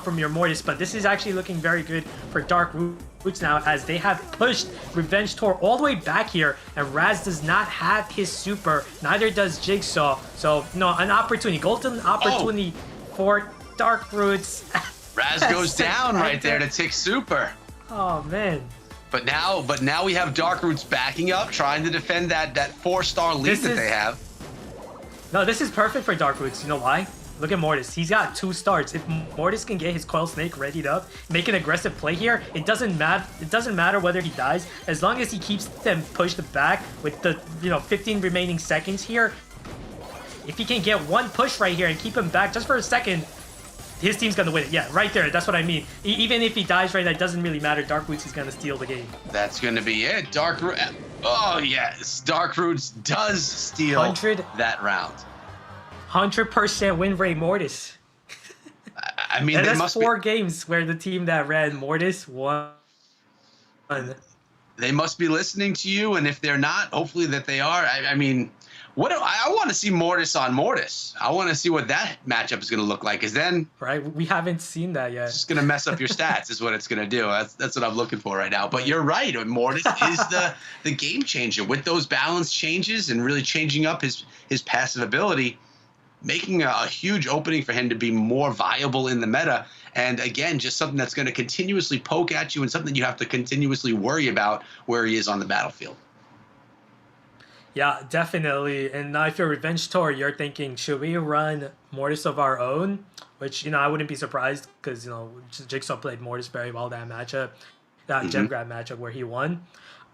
from your Mortis, but this is actually looking very good for Dark Roots now, as they have pushed Revenge Tour all the way back here, and Raz does not have his super. Neither does Jigsaw. So an opportunity, golden opportunity for Dark Roots.
Raz goes down right there to tick super.
Oh man.
But now we have Dark Roots backing up, trying to defend that 4-star lead that they have.
No, this is perfect for Dark Roots. You know why? Look at Mortis. He's got 2 starts. If Mortis can get his Coil Snake readied up, make an aggressive play here, it doesn't matter. It doesn't matter whether he dies, as long as he keeps them pushed back with the 15 remaining seconds here. If he can get 1 push right here and keep him back just for a second, his team's gonna win it. Yeah, right there. That's what I mean. Even if he dies right, that doesn't really matter. Dark Roots is gonna steal the game.
That's gonna be it. Oh yes, Dark Roots does steal
100
that round.
100% win rate Mortis.
I mean,
and
they
that's
must
4 games where the team that ran Mortis won.
They must be listening to you, and if they're not, hopefully that they are. I mean, I want to see Mortis on Mortis. I want to see what that matchup is going to look like. Because then,
right, we haven't seen that yet.
It's just going to mess up your stats, is what it's going to do. That's what I'm looking for right now. But you're right. Mortis is the game changer with those balance changes and really changing up his passive ability, making a huge opening for him to be more viable in the meta. And again, just something that's going to continuously poke at you and something you have to continuously worry about where he is on the battlefield.
Yeah, definitely. And now if you're Revenge Tour, you're thinking, should we run Mortis of our own? Which, I wouldn't be surprised because, Jigsaw played Mortis very well that matchup, that Gem Grab matchup where he won.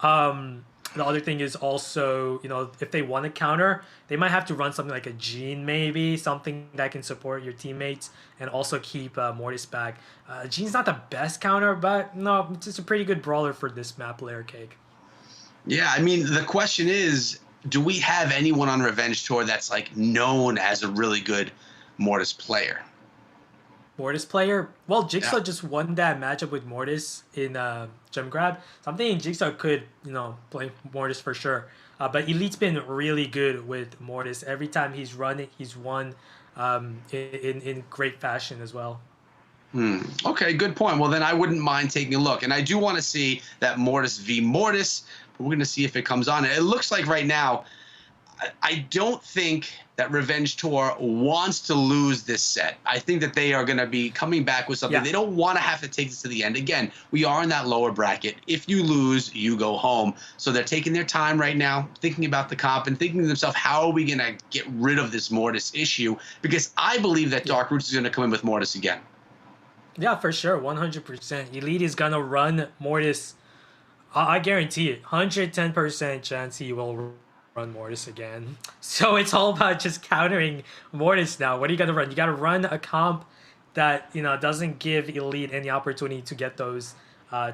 The other thing is also, if they want to counter, they might have to run something like a Gene maybe, something that can support your teammates and also keep Mortis back. Gene's not the best counter, but no, it's just a pretty good brawler for this map, Layer Cake.
Yeah, I mean, the question is, do we have anyone on Revenge Tour that's like known as a really good Mortis player?
Mortis player? Well, Jigsaw just won that matchup with Mortis in Gem Grab. So I'm thinking Jigsaw could, play Mortis for sure. But Elite's been really good with Mortis. Every time he's run it, he's won in great fashion as well.
Okay, good point. Well, then I wouldn't mind taking a look. And I do want to see that Mortis v. Mortis. But we're going to see if it comes on. It looks like right now, I don't think that Revenge Tour wants to lose this set. I think that they are going to be coming back with something. Yeah. They don't want to have to take this to the end. Again, we are in that lower bracket. If you lose, you go home. So they're taking their time right now, thinking about the comp and thinking to themselves, how are we going to get rid of this Mortis issue? Because I believe that Dark Roots is going to come in with Mortis again.
Yeah, for sure. 100%. Elite is going to run Mortis. I guarantee it. 110% chance he will run Mortis again. So it's all about just countering Mortis now. What are you going to run? You got to run a comp that, doesn't give Elite any opportunity to get those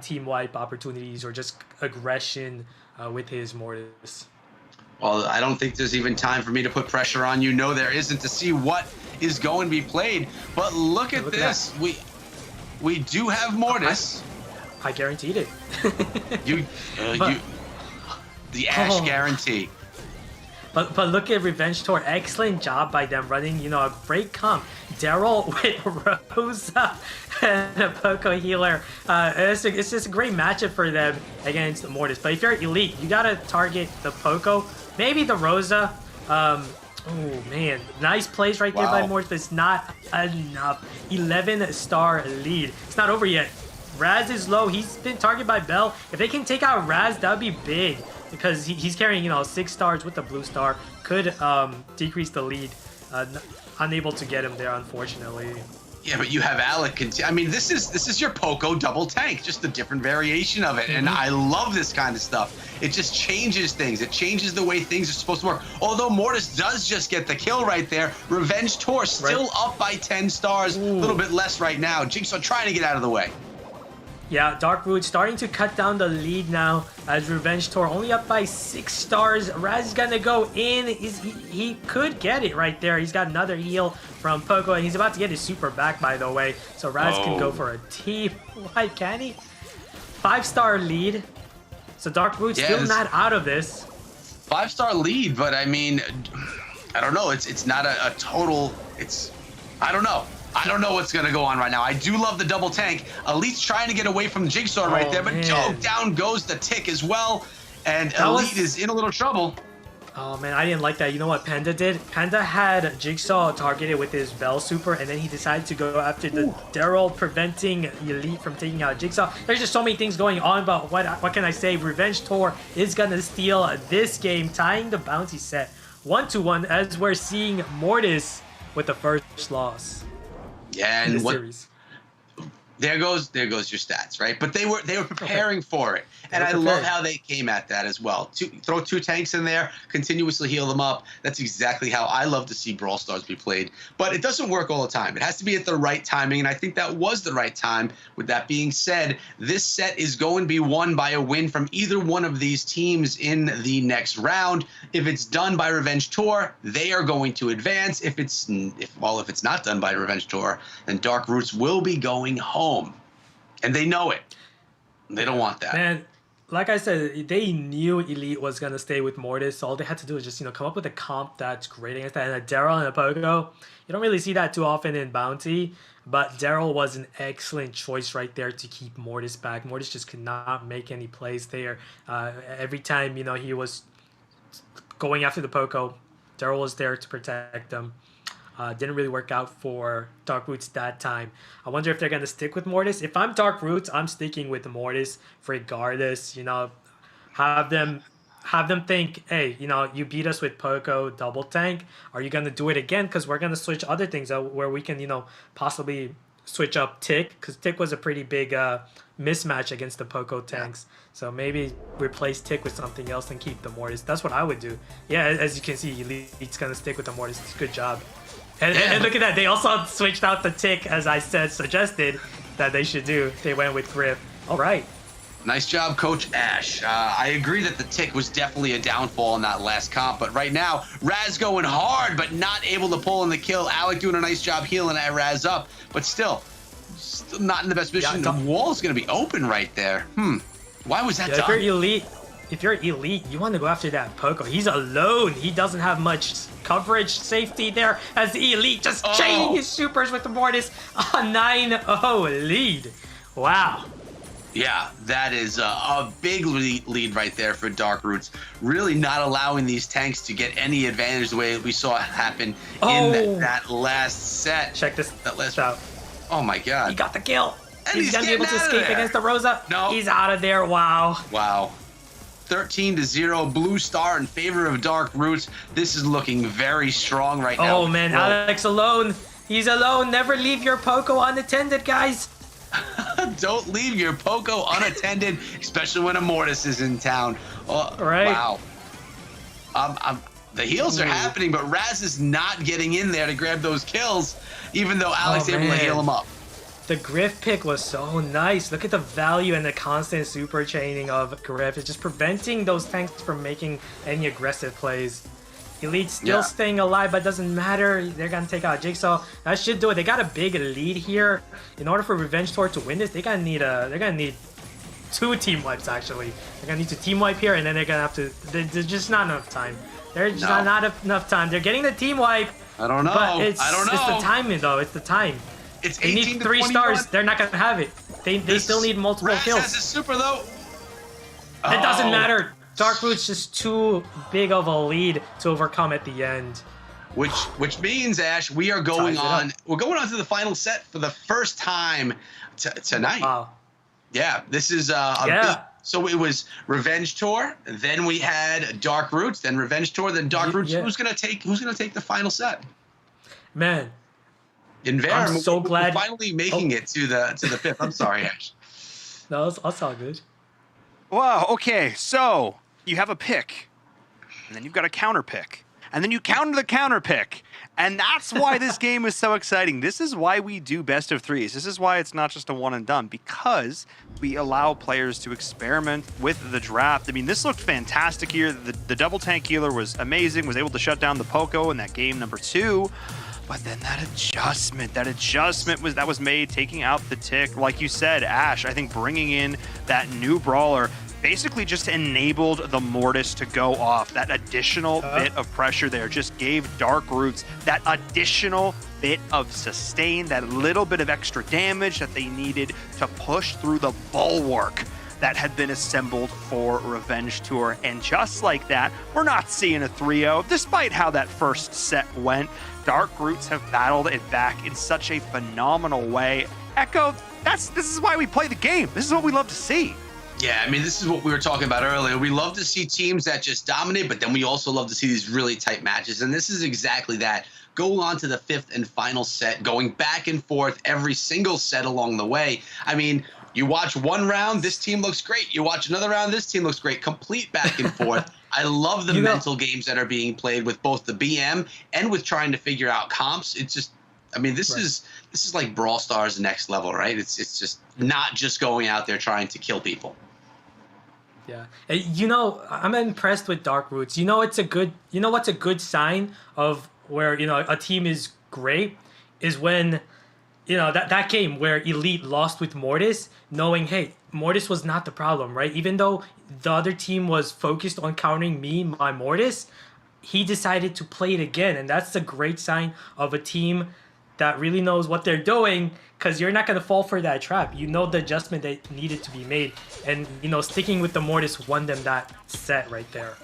team wipe opportunities or just aggression with his Mortis.
Well, I don't think there's even time for me to put pressure on you. No, there isn't, to see what is going to be played. But look at this. We do have Mortis.
I guaranteed it.
The Ash guarantee.
But look at Revenge Tour. Excellent job by them running, a great comp. Daryl with Rosa and a Poco healer. It's just a great matchup for them against Mortis. But if you're Elite, you gotta target the Poco, maybe the Rosa. Oh man, nice plays right there by Mortis, but it's not enough. 11-star lead. It's not over yet. Raz is low. He's been targeted by Bell. If they can take out Raz, that would be big because he's carrying, 6 stars with the blue star. Could decrease the lead. Unable to get him there, unfortunately. Yeah,
but you have Alec. I mean, this is your Poco double tank, just a different variation of it. And I love this kind of stuff. It just changes things. It changes the way things are supposed to work. Although Mortis does just get the kill right there. Revenge Tour still up by 10 stars. A little bit less right now. Jigsaw trying to get out of the way.
Yeah, Dark Roots starting to cut down the lead now as Revenge Tour only up by 6 stars. Raz is going to go in. He could get it right there. He's got another heal from Poco, and he's about to get his super back, by the way. So Raz can go for a team. Why can he? 5-star lead. So Dark Roots still not out of this.
5-star lead, but I mean, I don't know. It's not a total. I don't know. I don't know what's going to go on right now. I do love the double tank. Elite's trying to get away from Jigsaw right there, but down goes the tick as well. And Elite is in a little trouble.
Oh, man, I didn't like that. You know what Panda did? Panda had Jigsaw targeted with his Bell Super, and then he decided to go after the Daryl, preventing Elite from taking out Jigsaw. There's just so many things going on, but what can I say? Revenge Tour is going to steal this game, tying the bounty set 1-1 as we're seeing Mortis with the first loss
Yeah,
in
and
the series.
there goes your stats, right? But they were preparing for it, and I love
prepared.
how they came at that as well. Throw 2 tanks in there, continuously heal them up. That's exactly how I love to see Brawl Stars be played. But it doesn't work all the time. It has to be at the right timing, and I think that was the right time. With that being said, this set is going to be won by a win from either one of these teams in the next round. If it's done by Revenge Tour, they are going to advance. If it's not done by Revenge Tour, then Dark Roots will be going home. And they know it. They don't want that.
Man, like I said, they knew Elite was gonna stay with Mortis. So all they had to do was just come up with a comp that's great against that. And a Daryl and a Pogo, you don't really see that too often in Bounty. But Daryl was an excellent choice right there to keep Mortis back. Mortis just could not make any plays there. Every time he was going after the Poco, Daryl was there to protect them. Didn't really work out for Dark Roots that time. I wonder if they're going to stick with Mortis. If I'm Dark Roots, I'm sticking with Mortis regardless. Have them think, hey, you beat us with Poco double tank. Are you going to do it again? Because we're going to switch other things out where we can, possibly switch up Tick. Because Tick was a pretty big mismatch against the Poco tanks. So maybe replace Tick with something else and keep the Mortis. That's what I would do. Yeah, as you can see, Elite's going to stick with the Mortis. It's a good job. And look at that. They also switched out the Tick, as I suggested that they should do. They went with Griff. All right.
Nice job, Coach Ash. I agree that the Tick was definitely a downfall in that last comp, but right now, Raz going hard, but not able to pull in the kill. Alec doing a nice job healing that Raz up, but still not in the best position. The wall's going to be open right there. Why was that done?
If you're elite, you want to go after that Poco. He's alone. He doesn't have much coverage safety there as the elite just chaining his supers with the Mortis. A 9-0 lead. Wow.
Yeah, that is a big lead right there for Dark Roots. Really not allowing these tanks to get any advantage the way we saw it happen in that last set.
Check this out.
Oh my God.
He got the kill.
And
he's going to be able to escape against the Rosa.
No.
He's out of there. Wow.
Wow. 13-0, Blue Star in favor of Dark Roots. This is looking very strong right now.
Oh man, Alex alone. He's alone. Never leave your Poco unattended, guys.
Don't leave your Poco unattended, especially when a Mortis is in town.
Right.
Wow. The heals are happening, but Raz is not getting in there to grab those kills, even though Alex able to heal him up.
The Griff pick was so nice. Look at the value and the constant super chaining of Griff. It's just preventing those tanks from making any aggressive plays. Elite still staying alive, but doesn't matter. They're gonna take out Jigsaw. That should do it. They got a big lead here. In order for Revenge Tour to win this, they're gonna need 2 team wipes actually. They're gonna need to team wipe here, and then they're gonna have to. There's just not enough time. There's not enough time. They're getting the team wipe.
I don't know.
But
I don't know.
It's the timing though. It's the time.
It's
They need 3 stars. They're not gonna have it. They still need multiple
Raz
kills.
has a super though.
It doesn't matter. Dark Root's just too big of a lead to overcome at the end.
Which means, Ash, we are going on. We're going on to the final set for the first time tonight.
Wow.
Yeah, this is big. So it was Revenge Tour, then we had Dark Roots, then Revenge Tour, then Dark Roots.
Yeah.
Who's gonna take the final set?
Man,
In Verum,
I'm so glad.
we're finally making it to the fifth. I'm sorry, Ash.
No, that's all good.
Wow, okay, so you have a pick, and then you've got a counter pick, and then you counter the counter pick, and that's why this game is so exciting. This is why we do best of threes. This is why it's not just a one and done, because we allow players to experiment with the draft. I mean, this looked fantastic here. The double tank healer was amazing, was able to shut down the Poco in that game number 2. But then that adjustment was made, taking out the Tick. Like you said, Ash, I think bringing in that new brawler basically just enabled the Mortis to go off. That additional bit of pressure there just gave Dark Roots that additional bit of sustain, that little bit of extra damage that they needed to push through the bulwark that had been assembled for Revenge Tour. And just like that, we're not seeing a 3-0, despite how that first set went. Dark Roots have battled it back in such a phenomenal way. Echo, this is why we play the game. This is what we love to see.
Yeah, I mean, this is what we were talking about earlier. We love to see teams that just dominate, but then we also love to see these really tight matches. And this is exactly that. go on to the 5th and final set, going back and forth every single set along the way. I mean, you watch one round, this team looks great. You watch another round, this team looks great. Complete back and forth. I love the mental games that are being played with both the BM and with trying to figure out comps. It's just, I mean, this is like Brawl Stars next level, right? It's just not just going out there trying to kill people.
Yeah, you know, I'm impressed with Dark Roots. You know, what's a good sign of where, you know, a team is great is when, you know, that game where Elite lost with Mortis, knowing, hey, Mortis was not the problem, right? Even though the other team was focused on countering me, my Mortis, he decided to play it again, and that's a great sign of a team that really knows what they're doing, because you're not going to fall for that trap. You know the adjustment that needed to be made, and, you know, sticking with the Mortis won them that set right there.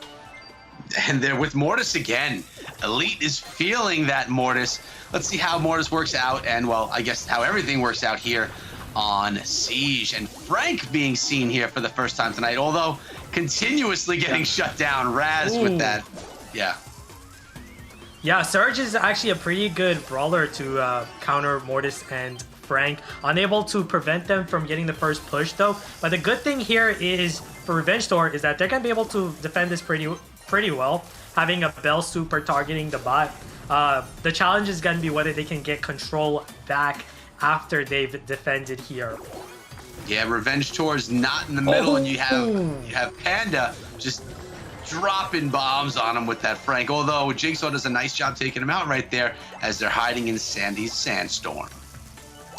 And they're with Mortis again. Elite is feeling that Mortis. Let's see how Mortis works out, and, well, I guess how everything works out here on Siege. And Frank being seen here for the first time tonight, although continuously getting shut down. Raz with that. Yeah.
Yeah, Surge is actually a pretty good brawler to counter Mortis and Frank. Unable to prevent them from getting the first push, though. But the good thing here is for Revenge Tour is that they're going to be able to defend this pretty well, having a Bell Super targeting the bot. The challenge is going to be whether they can get control back after they've defended here.
Yeah, Revenge Tour is not in the middle, and you have Panda just dropping bombs on him with that Frank, although Jigsaw does a nice job taking him out right there as they're hiding in Sandy's Sandstorm.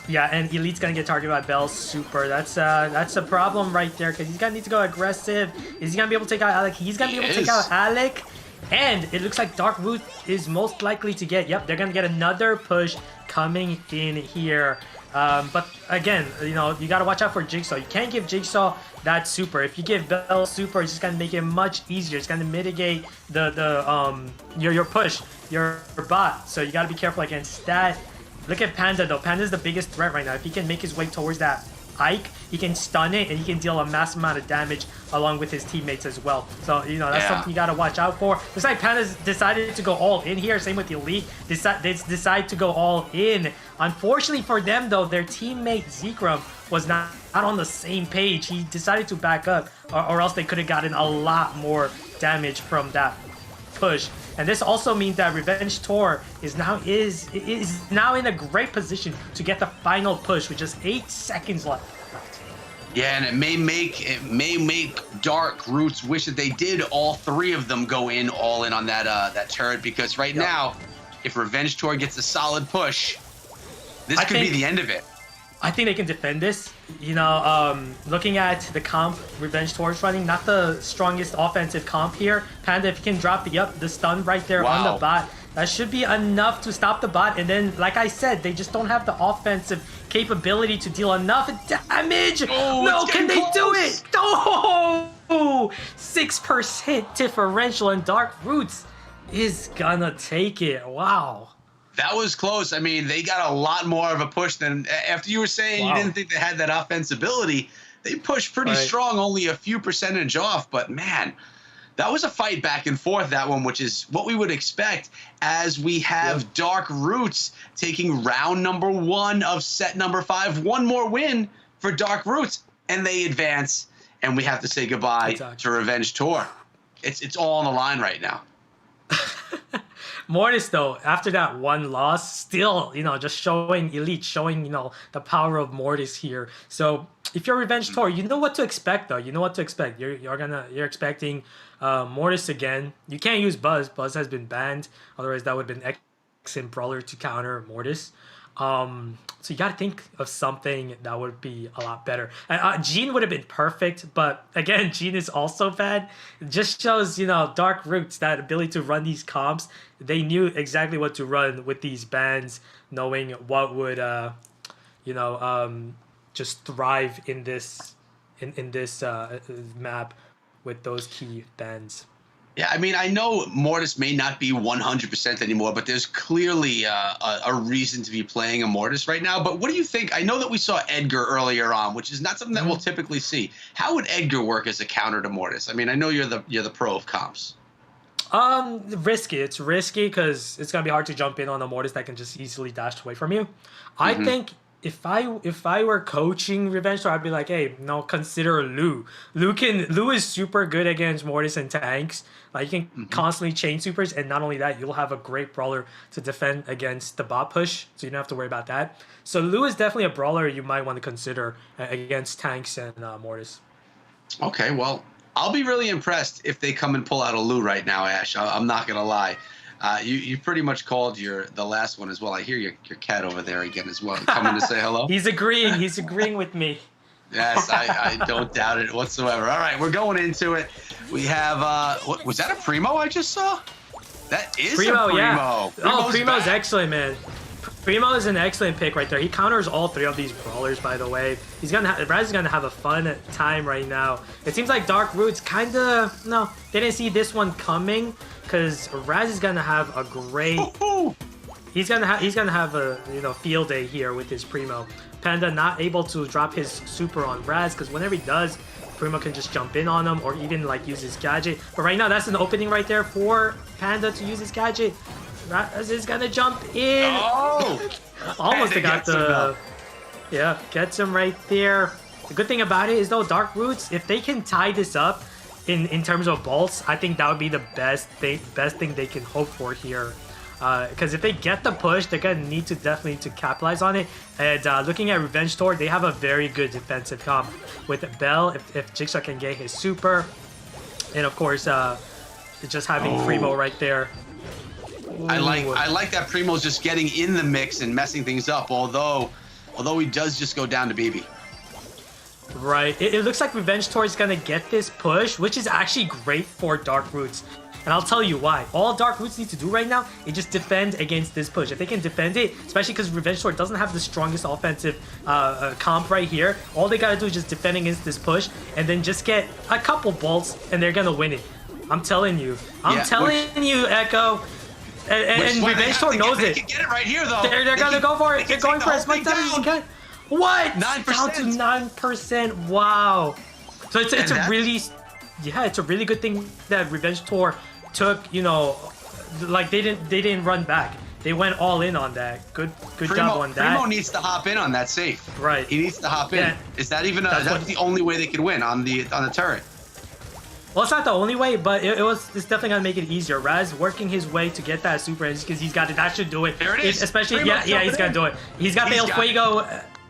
Yeah, and Elite's gonna get targeted by Bell's Super. That's a problem right there, because he's gonna need to go aggressive. Is he gonna be able to take out Alec? He's gonna be able to take out Alec. And it looks like Dark Root is most likely to get, yep, they're gonna get another push coming in here. But again, you know, you gotta watch out for Jigsaw. You can't give Jigsaw that super. If you give Bell super, it's just gonna make it much easier. It's gonna mitigate your push, your bot. So you gotta be careful against that. Look at Panda though. Panda's the biggest threat right now. If he can make his way towards that Ike, he can stun it and he can deal a massive amount of damage along with his teammates as well. So, you know, that's something you gotta watch out for. Looks like Panda's decided to go all in here. Same with Elite. They decide to go all in. Unfortunately for them though, their teammate Zekrom was not on the same page. He decided to back up, or else they could have gotten a lot more damage from that push. And this also means that Revenge Tour is now in a great position to get the final push with just 8 seconds left.
Yeah, and it may make Dark Roots wish that they did all 3 of them go in all in on that turret, because right now, if Revenge Tour gets a solid push, this could be the end of it.
I think they can defend this. You know, looking at the comp Revenge Tour is running, not the strongest offensive comp here. Panda, if you can drop the stun right there on the bot, that should be enough to stop the bot. And then, like I said, they just don't have the offensive capability to deal enough damage.
Oh,
no, can they do it? Oh, 6% differential, and Dark Roots is gonna take it. Wow.
That was close. I mean, they got a lot more of a push than after you were saying you didn't think they had that offense ability. They pushed pretty strong, only a few percentage off. But man, that was a fight back and forth, that one, which is what we would expect as we have Dark Roots taking round number 1 of set number 5. One more win for Dark Roots, and they advance. And we have to say goodbye to Revenge Tour. It's all on the line right now.
Mortis, though, after that one loss, still, you know, just showing Elite, showing, you know, the power of Mortis here. So if you're Revenge Tour, you know what to expect, though. You know what to expect. You're expecting Mortis again. You can't use Buzz. Buzz has been banned. Otherwise, that would have been excellent brawler to counter Mortis. So you got to think of something that would be a lot better. Jean would have been perfect, but again, Jean is also bad. It just shows, you know, Dark Roots, that ability to run these comps. They knew exactly what to run with these bans, knowing what would, just thrive in this map with those key bans.
Yeah, I mean, I know Mortis may not be 100% anymore, but there's clearly a reason to be playing a Mortis right now. But what do you think? I know that we saw Edgar earlier on, which is not something that we'll typically see. How would Edgar work as a counter to Mortis? I mean, I know you're the pro of comps.
Risky. It's risky because it's gonna be hard to jump in on a Mortis that can just easily dash away from you. I think if I were coaching Revenge Tour, I'd be like, hey, no, consider Lou. Lou is super good against Mortis and tanks. Like you can constantly chain supers, and not only that, you'll have a great brawler to defend against the bot push, so you don't have to worry about that. So Lou is definitely a brawler you might want to consider against tanks and Mortis.
Okay, well, I'll be really impressed if they come and pull out a Lou right now, Ash. I'm not gonna lie. You pretty much called the last one as well. I hear your cat over there again as well, coming to say hello.
He's agreeing. He's agreeing with me.
Yes, I don't doubt it whatsoever. All right, we're going into it. We have what was that, a Primo I just saw? That is
Primo,
a Primo.
yeah. Primo's
back.
excellent, man. Primo is an excellent pick right there. He counters all three of these brawlers, by the way. Raz is gonna have a fun time right now. It seems like Dark Roots kinda they didn't see this one coming, because Raz is gonna have a great. He's gonna have a field day here with his Primo. Panda not able to drop his super on Raz, because whenever he does, Primo can just jump in on him or even like use his gadget. But right now, that's an opening right there for Panda to use his gadget. Raz is gonna jump in.
Oh!
Almost got the... Yeah, gets him right there. The good thing about it is, though, Dark Roots, if they can tie this up in terms of bolts, I think that would be the best thing they can hope for here. Because if they get the push, they're gonna need to definitely to capitalize on it. And looking at Revenge Tour, they have a very good defensive comp with Bell. If Jigsaw can get his super, and of course, just having Primo right there.
I like that Primo's just getting in the mix and messing things up. Although he does just go down to BB.
Right. It looks like Revenge Tour is gonna get this push, which is actually great for Dark Roots. And I'll tell you why. All Dark Roots need to do right now is just defend against this push. If they can defend it, especially because Revenge Tour doesn't have the strongest offensive comp right here, all they gotta do is just defend against this push and then just get a couple bolts and they're gonna win it. I'm telling you. I'm telling you, Echo. And Revenge Tour knows it.
They can get it right here, though.
They're gonna go for it. They're going for as much damage as they can. What?
9%.
Down to 9%. Wow. So it's a really, it's a really good thing that Revenge Tour took. Like they didn't run back. They went all in on that. Good job on that.
Primo needs to hop in on that safe.
Right.
He needs to hop in.
Yeah.
Is that even? Is that the only way they could win on the turret?
Well, it's not the only way, but it's definitely gonna make it easier. Raz working his way to get that super because he's got it. That should do it.
There it is.
Especially,
Primo's
he's gonna do it. He's got the El Fuego.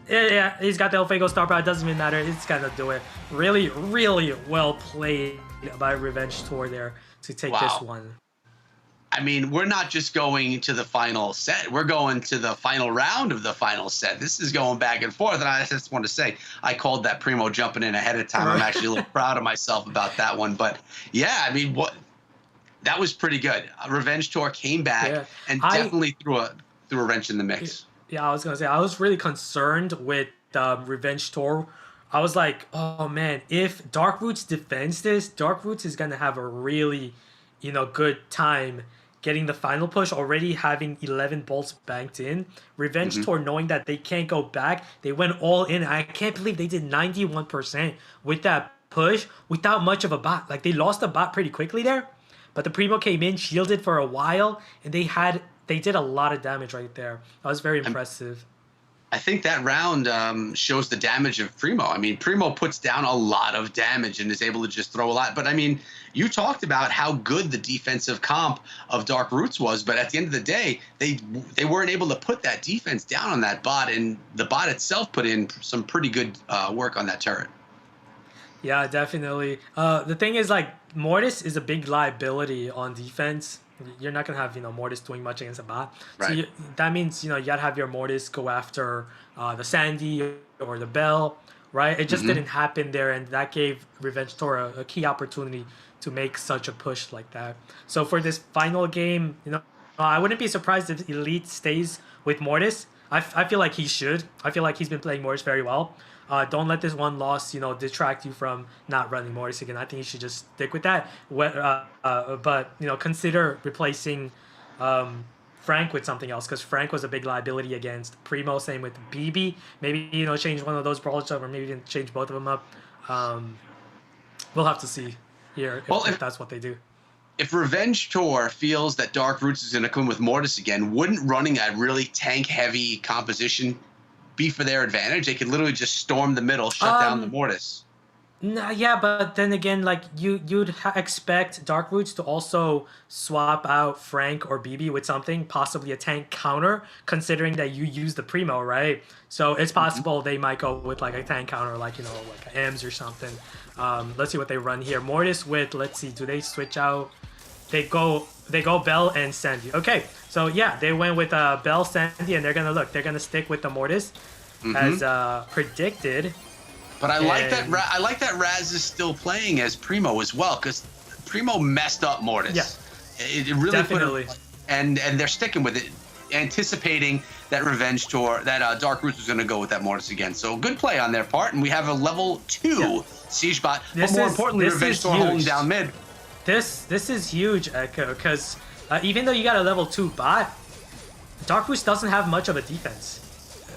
Yeah, he's got the El Fuego star power. It doesn't even matter. It's gonna do it. Really, really well played by Revenge Tour there to take this one.
I mean, we're not just going to the final set. We're going to the final round of the final set. This is going back and forth. And I just want to say, I called that Primo jumping in ahead of time. I'm actually a little proud of myself about that one. But yeah, I mean, that was pretty good. Revenge Tour came back and definitely threw a wrench in the mix.
Yeah, I was gonna say I was really concerned with Revenge Tour. I was like, oh man, if Dark Roots defends this, Dark Roots is gonna have a really, good time getting the final push, already having 11 bolts banked in. Revenge Tour, knowing that they can't go back, they went all in. I can't believe they did 91% with that push without much of a bot. Like, they lost the bot pretty quickly there, but the Primo came in, shielded for a while, and they did a lot of damage right there. That was very impressive.
I think that round shows the damage of Primo. I mean, Primo puts down a lot of damage and is able to just throw a lot. But I mean, you talked about how good the defensive comp of Dark Roots was, but at the end of the day, they weren't able to put that defense down on that bot, and the bot itself put in some pretty good work on that turret.
Yeah, definitely. The thing is, like, Mortis is a big liability on defense. You're not gonna have Mortis doing much against a bot,
right.
So that means you gotta have your Mortis go after the Sandy or the Bell, right? It just didn't happen there, and that gave Revenge Tour a key opportunity to make such a push like that. So for this final game, I wouldn't be surprised if Elite stays with Mortis. I feel like he should. I feel like he's been playing Mortis very well. Don't let this one loss, detract you from not running Mortis again. I think you should just stick with that. But consider replacing Frank with something else, because Frank was a big liability against Primo. Same with BB. Maybe change one of those brawlers up, or maybe even change both of them up. We'll have to see here if that's what they do.
if Revenge Tour feels that Dark Roots is going to come with Mortis again, wouldn't running a really tank-heavy composition be for their advantage? They could literally just storm the middle, shut down the Mortis.
No, yeah, but then again, like you'd expect Dark Roots to also swap out Frank or BB with something, possibly a tank counter, considering that you use the Primo, right? So it's possible they might go with like a tank counter, like like an Ems or something. Let's see what they run here. Mortis with, let's see, do they switch out? They go Bell and Sandy. Okay, so yeah, they went with Bell, Sandy, and they're gonna stick with the Mortis as predicted.
But I like that Raz is still playing as Primo as well, because Primo messed up Mortis.
Yeah,
it really
definitely.
And they're sticking with it, anticipating that Revenge Tour, that Dark Roots was going to go with that Mortis again. So good play on their part, and we have a level 2 Siege bot. But more importantly, Revenge Tour holding down mid.
This is huge, Echo, because even though you got a level 2 bot, Dark Roots doesn't have much of a defense.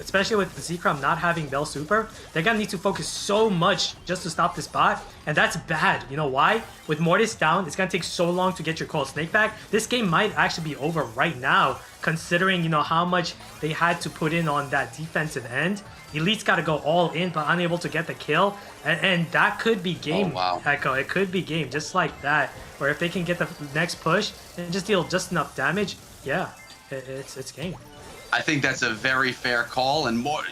Especially with Zekrom not having Bell Super, they're gonna need to focus so much just to stop this bot, and that's bad. You know why? With Mortis down, it's gonna take so long to get your Cold Snake back. This game might actually be over right now, considering how much they had to put in on that defensive end. Elite's got to go all in, but unable to get the kill, and that could be game.
Oh, wow.
Echo, it could be game just like that. Where if they can get the next push and just deal just enough damage, yeah, it's game.
I think that's a very fair call, and more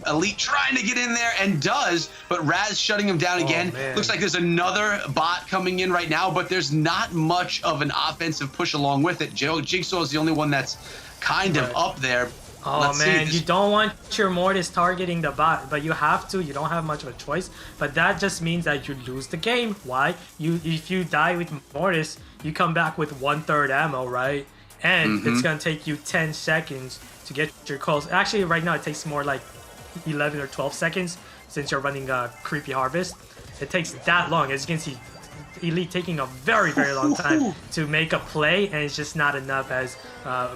Elite trying to get in there and does, but Raz shutting him down again.
Man.
Looks like there's another bot coming in right now, but there's not much of an offensive push along with it. Jigsaw is the only one that's kind of up there.
Oh,
Let's
man,
see.
you don't want your Mortis targeting the bot, but you have to. You don't have much of a choice, but that just means that you lose the game. Why? If you die with Mortis, you come back with 1/3 ammo, right? And it's going to take you 10 seconds to get your calls. Actually, right now, it takes more like 11 or 12 seconds since you're running a Creepy Harvest. It takes that long. As you can see, Elite taking a very, very long time to make a play, and it's just not enough as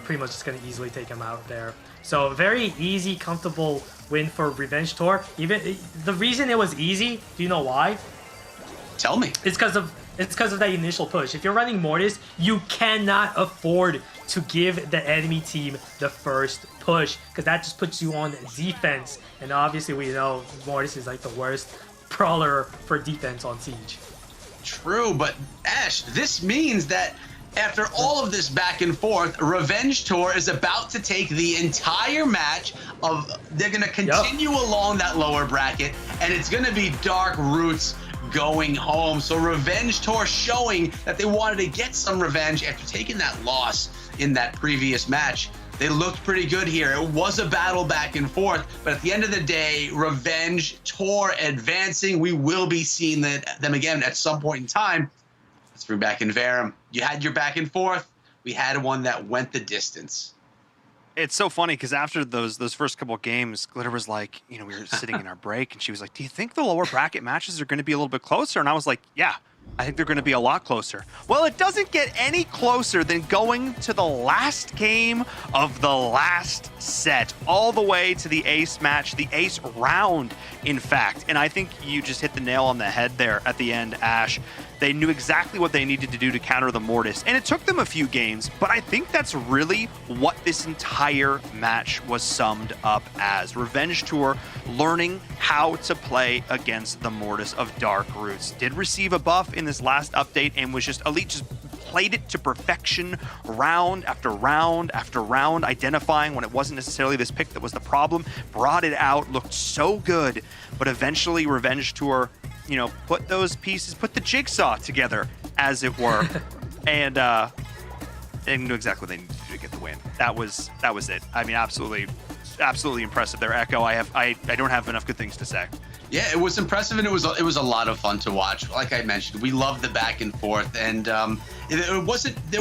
Primo's just going to easily take him out there. So very easy, comfortable win for Revenge Tour. Even the reason it was easy, do you know why?
Tell me.
It's because of that initial push. If you're running Mortis, you cannot afford to give the enemy team the first push, because that just puts you on defense. And obviously we know Mortis is like the worst brawler for defense on Siege.
True, but Ash, this means that after all of this back and forth, Revenge Tour is about to take the entire match of, they're going to continue along that lower bracket, and it's going to be Dark Roots going home. So Revenge Tour showing that they wanted to get some revenge after taking that loss in that previous match. They looked pretty good here. It was a battle back and forth, but at the end of the day, Revenge Tour advancing. We will be seeing them again at some point in time. Let's bring back in Verum. You had your back and forth. We had one that went the distance.
It's so funny because after those first couple of games, Glitter was like, we were sitting in our break, and she was like, "Do you think the lower bracket matches are going to be a little bit closer?" And I was like, "Yeah, I think they're going to be a lot closer." Well, it doesn't get any closer than going to the last game of the last set, all the way to the ace match, the ace round, in fact. And I think you just hit the nail on the head there at the end, Ash. They knew exactly what they needed to do to counter the Mortis, and it took them a few games, but I think that's really what this entire match was summed up as. Revenge Tour learning how to play against the Mortis of Dark Roots. Did receive a buff in this last update, and was just Elite just played it to perfection round after round after round, identifying when it wasn't necessarily this pick that was the problem, brought it out, looked so good, but eventually Revenge Tour put those pieces, put the jigsaw together, as it were, and knew exactly what they needed to do to get the win. That was it. I mean, absolutely impressive there, Echo. I don't have enough good things to say.
Yeah, it was impressive, and it was a lot of fun to watch. Like I mentioned, we love the back and forth, and there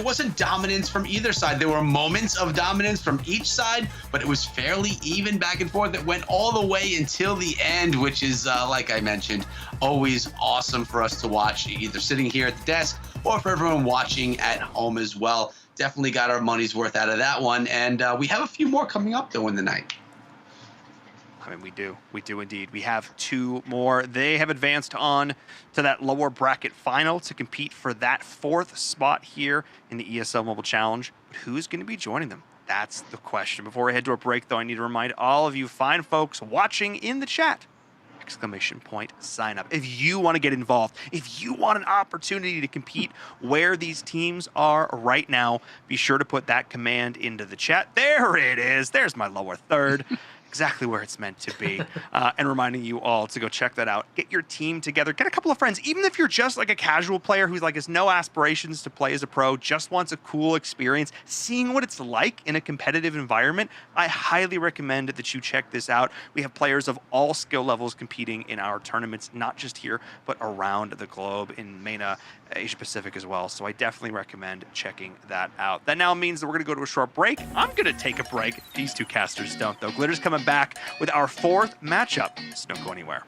wasn't dominance from either side. There were moments of dominance from each side, but it was fairly even back and forth. That went all the way until the end, which is, like I mentioned, always awesome for us to watch, either sitting here at the desk or for everyone watching at home as well. Definitely got our money's worth out of that one, and we have a few more coming up though in the night.
I mean, we do. We do indeed. We have 2 more. They have advanced on to that lower bracket final to compete for that 4th spot here in the ESL Mobile Challenge. But who's going to be joining them? That's the question. Before we head to a break, though, I need to remind all of you fine folks watching in the chat, !sign up. If you want to get involved, if you want an opportunity to compete where these teams are right now, be sure to put that command into the chat. There it is. There's my lower third. Exactly where it's meant to be. And reminding you all to go check that out. Get your team together. Get a couple of friends. Even if you're just like a casual player who's like has no aspirations to play as a pro, just wants a cool experience, seeing what it's like in a competitive environment, I highly recommend that you check this out. We have players of all skill levels competing in our tournaments, not just here, but around the globe in MENA, Asia Pacific as well. So I definitely recommend checking that out. That now means that we're going to go to a short break. I'm going to take a break. These 2 casters don't, though. Glitter's coming back with our 4th matchup. So don't go anywhere.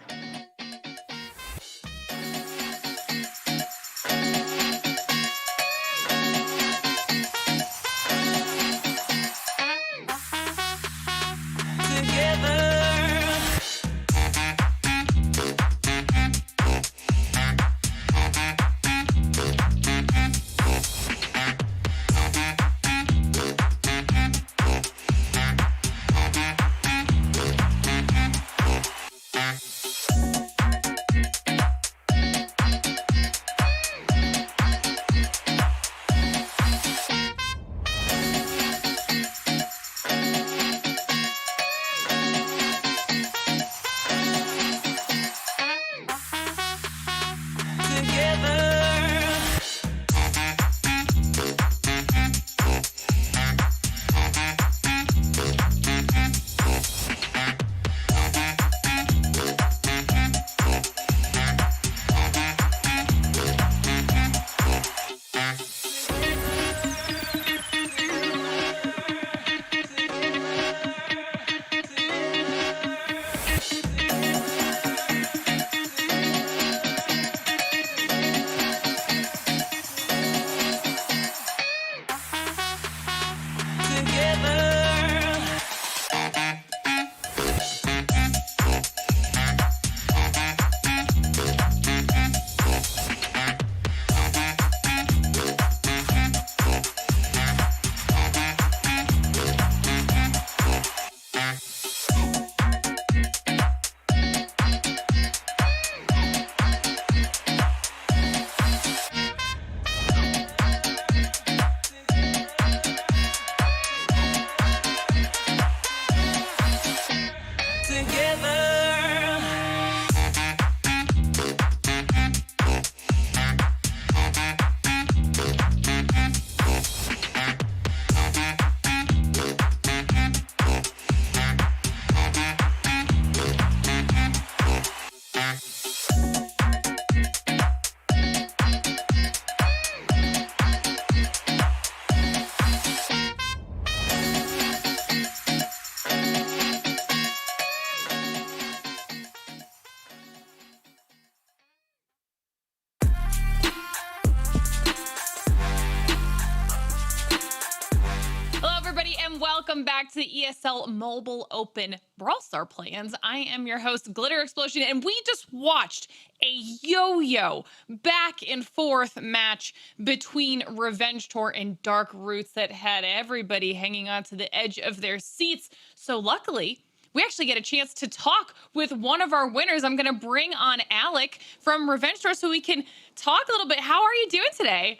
Welcome back to the ESL Mobile Open Brawl Star plans. I am your host, Glitter Explosion, and we just watched a yo-yo back and forth match between Revenge Tour and Dark Roots that had everybody hanging on to the edge of their seats. So luckily, we actually get a chance to talk with one of our winners. I'm going to bring on Alec from Revenge Tour so we can talk a little bit. How are you doing today?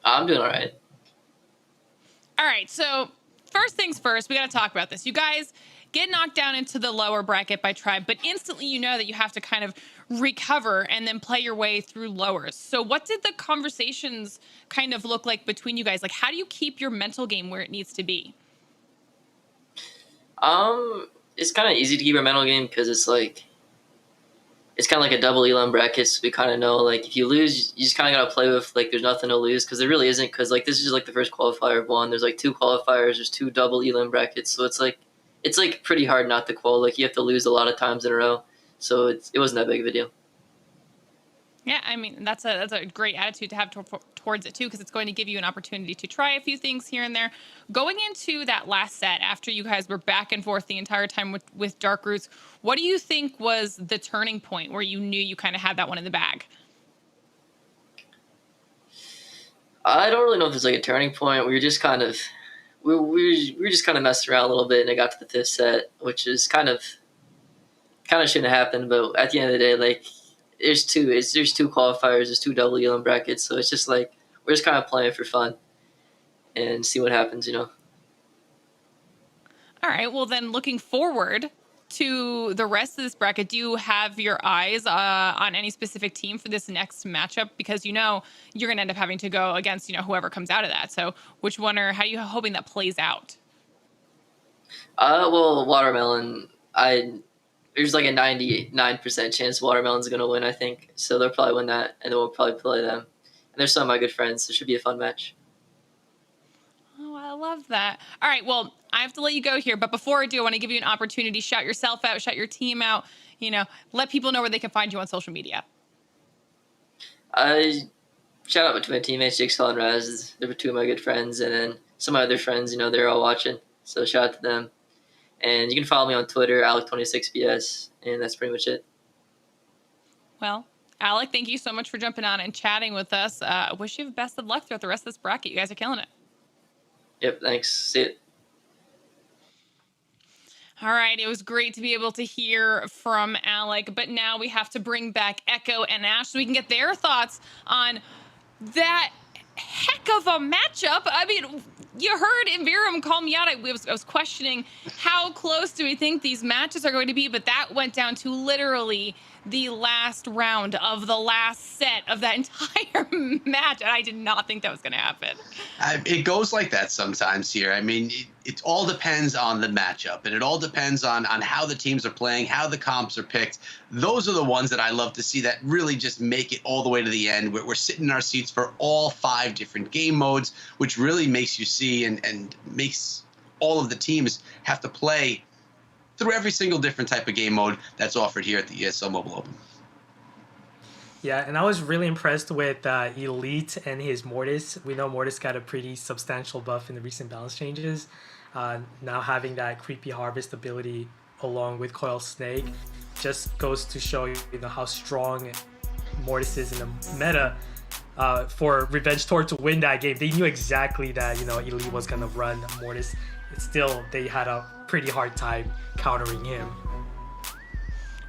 I'm doing all right.
All right, so first things first, we got to talk about this. You guys get knocked down into the lower bracket by Tribe, but instantly you know that you have to kind of recover and then play your way through lowers. So what did the conversations kind of look like between you guys? Like, how do you keep your mental game where it needs to be?
It's kind of easy to keep your mental game because it's kind of like a double elam bracket. So we kind of know, like, if you lose, you just kind of got to play with, like, there's nothing to lose because there really isn't, because, like, this is just, like, the first qualifier of one. There's, like, 2 qualifiers. There's 2 double elam brackets. So it's pretty hard not to qual. Like, you have to lose a lot of times in a row. So it wasn't that big of a deal.
Yeah, I mean, that's a great attitude to have towards it too, because it's going to give you an opportunity to try a few things here and there. Going into that last set, after you guys were back and forth the entire time with Dark Roots, what do you think was the turning point where you knew you kind of had that one in the bag?
I don't really know if there's like a turning point. We were just kind of we were just kind of messing around a little bit, and it got to the fifth set, which is kind of shouldn't have happened. But at the end of the day, like there's two qualifiers, there's two double ELM brackets, so it's just like we're just kind of playing for fun and see what happens, you know.
All right. Well, then looking forward to the rest of this bracket, do you have your eyes on any specific team for this next matchup? Because you know you're going to end up having to go against, you know, whoever comes out of that. So which one, or how are you hoping that plays out?
Well, Watermelon, there's like a 99% chance Watermelon's going to win, I think. So they'll probably win that, and then we'll probably play them. And they're some of my good friends, so it should be a fun match.
Oh, I love that. All right, well, I have to let you go here, but before I do, I want to give you an opportunity. Shout yourself out, shout your team out, you know, let people know where they can find you on social media.
Shout out to my teammates, Jigsaw and Raz. They're two of my good friends, and then some of my other friends, you know, they're all watching. So shout out to them. And you can follow me on Twitter, Alec26BS, and that's pretty much it.
Well, Alec, thank you so much for jumping on and chatting with us. Wish you the best of luck throughout the rest of this bracket. You guys are killing it.
Yep, thanks. See it.
All right, it was great to be able to hear from Alec, but now we have to bring back Echo and Ash so we can get their thoughts on that heck of a matchup. I mean, you heard Invirum call me out. I was questioning how close do we think these matches are going to be, but that went down to literally the last round of the last set of that entire match, and I did not think that was going to happen.
It goes like that sometimes here. I mean, it all depends on the matchup, and it all depends on how the teams are playing, how the comps are picked. Those are the ones that I love to see that really just make it all the way to the end. We're sitting in our seats for all 5 different game modes, which really makes you see and makes all of the teams have to play through every single different type of game mode that's offered here at the ESL Mobile Open.
Yeah, and I was really impressed with Elite and his Mortis. We know Mortis got a pretty substantial buff in the recent balance changes. Now having that creepy harvest ability along with Coil Snake just goes to show you know how strong Mortis is in the meta. For Revenge Tour to win that game, they knew exactly that Elite was gonna run Mortis. Still, they had a pretty hard time countering him.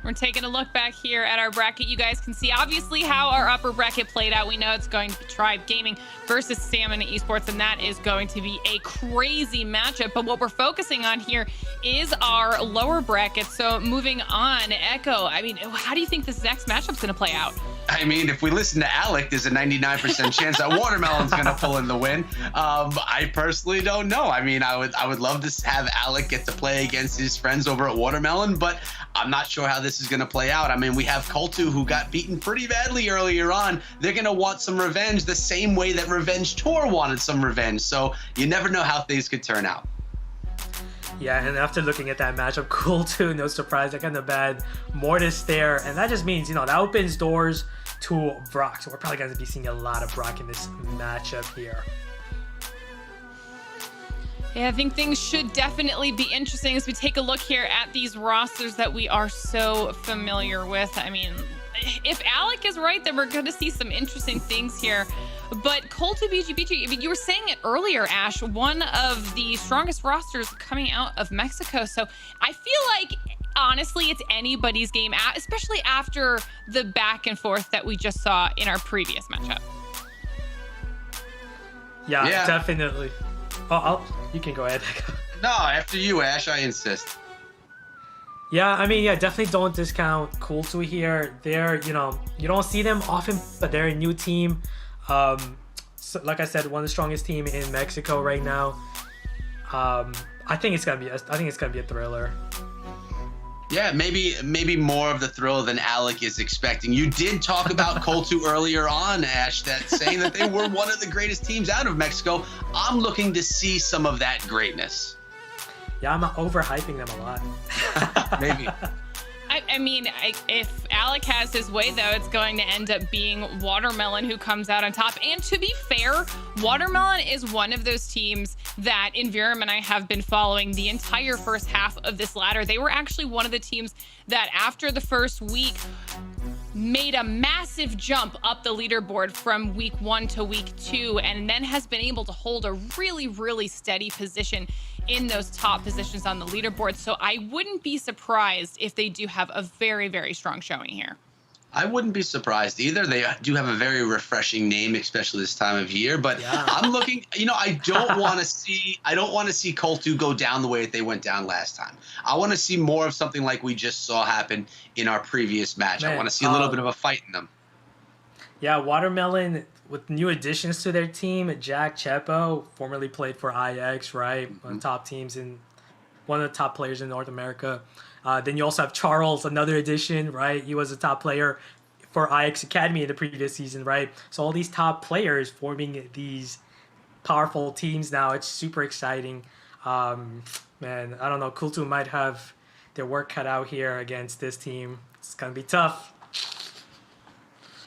We're taking a look back here at our bracket. You guys can see obviously how our upper bracket played out. We know it's going to be Tribe Gaming versus Stamina Esports, and that is going to be a crazy matchup. But what we're focusing on here is our lower bracket. So moving on, Echo, I mean, how do you think this next matchup's going to play out?
I mean, if we listen to Alec, there's a 99% chance that Watermelon's going to pull in the win. I personally don't know. I mean, I would love to have Alec get to play against his friends over at Watermelon, but I'm not sure how this is going to play out. I mean, we have Coltu, who got beaten pretty badly earlier on. They're going to want some revenge the same way that Revenge Tour wanted some revenge. So you never know how things could turn out.
Yeah, and after looking at that matchup, cool too, no surprise, I got the bad Mortis there, and that just means, that opens doors to Brock, so we're probably going to be seeing a lot of Brock in this matchup here.
Yeah, I think things should definitely be interesting as we take a look here at these rosters that we are so familiar with. I mean, if Alec is right, then we're going to see some interesting things here. But Coltu BGBG, I mean, you were saying it earlier, Ash, one of the strongest rosters coming out of Mexico. So I feel like, honestly, it's anybody's game, especially after the back and forth that we just saw in our previous matchup.
Yeah. Definitely. You can go ahead.
No, after you, Ash, I insist.
Yeah, I mean, definitely don't discount Coltu here. They're, you don't see them often, but they're a new team. So, like I said, one of the strongest team in Mexico right now. I think it's gonna be a thriller.
Yeah, maybe more of the thrill than Alec is expecting. You did talk about Coltu earlier on, Ash, saying that they were one of the greatest teams out of Mexico. I'm looking to see some of that greatness.
Yeah, I'm overhyping them a lot.
Maybe.
I mean, if Alec has his way, though, it's going to end up being Watermelon who comes out on top. And to be fair, Watermelon is one of those teams that Envirum and I have been following the entire first half of this ladder. They were actually one of the teams that after the first week made a massive jump up the leaderboard from week 1 to week 2, and then has been able to hold a really, really steady position in those top positions on the leaderboard. So I wouldn't be surprised if they do have a very, very strong showing here.
I wouldn't be surprised either. They do have a very refreshing name, especially this time of year. But yeah. I'm looking, I don't want to see Colt2 go down the way that they went down last time. I want to see more of something like we just saw happen in our previous match. I want to see a little bit of a fight in them.
Yeah, Watermelon with new additions to their team. Jack Chepo, formerly played for IX, right? One of the top teams one of the top players in North America. Then you also have Charles, another addition, right? He was a top player for IX Academy in the previous season, right? So all these top players forming these powerful teams now. It's super exciting. Man, I don't know. Cool2 might have their work cut out here against this team. It's going to be tough.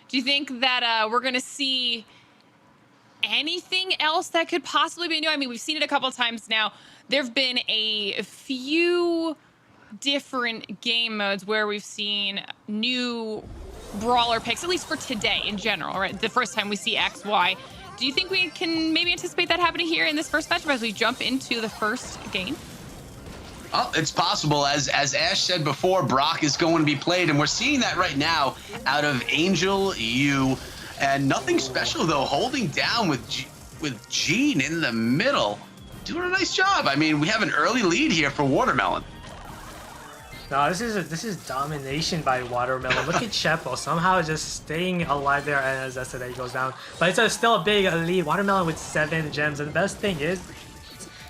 Do you think that we're going to see anything else that could possibly be new? I mean, we've seen it a couple of times now. There have been a few different game modes where we've seen new brawler picks, at least for today in general, right? The first time we see XY. Do you think we can maybe anticipate that happening here in this first matchup as we jump into the first game?
Oh, it's possible. As Ash said before, Brock is going to be played, and we're seeing that right now out of Angel U. And nothing special, though, holding down with Gene in the middle. Doing a nice job. I mean, we have an early lead here for Watermelon.
No, this is domination by Watermelon. Look at Chepo somehow just staying alive there, and as I said, he goes down. But it's still a big lead. Watermelon with 7 gems, and the best thing is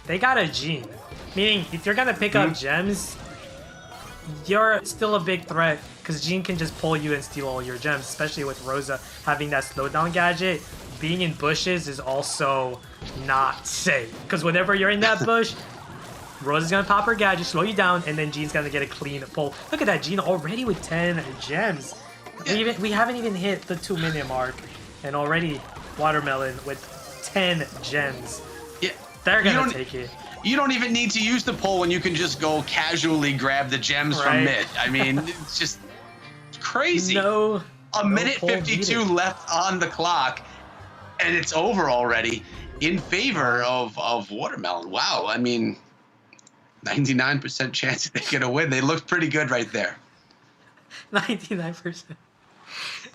they got a Gene. Meaning, if you're gonna pick up gems, you're still a big threat because Gene can just pull you and steal all your gems, especially with Rosa having that slowdown gadget. Being in bushes is also not safe because whenever you're in that bush, Rosa's gonna pop her gadget, slow you down, and then Gene's gonna get a clean pull. Look at that, Gene already with 10 gems. We haven't even hit the 2-minute mark, and already Watermelon with 10 gems.
Yeah,
they're gonna take it.
You don't even need to use the pull when you can just go casually grab the gems from mid. I mean, it's just crazy. A minute 52 left on the clock, and it's over already in favor of Watermelon. Wow, I mean, 99% chance that they're gonna win. They looked pretty good right there.
99%.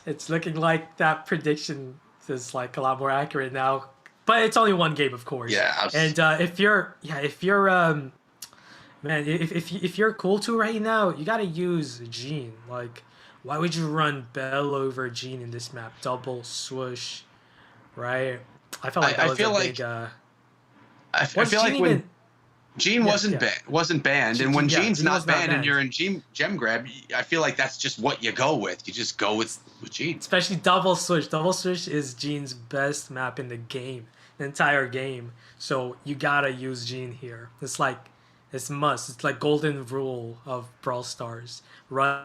It's looking like that prediction is like a lot more accurate now. But it's only one game, of course.
Yeah.
And if you're man, if you're Cool2 right now, you gotta use Gene. Like, why would you run Bell over Gene in this map? Double swoosh, right? I felt like that was a big.
I feel like when Gene wasn't banned, and when Gene's not banned and you're in gem grab, I feel like that's just what you go with. You just go with Gene.
Especially double swoosh. Double swoosh is Gene's best map in the game, the entire game. So you gotta use Gene here. It's must. It's like golden rule of Brawl Stars. Run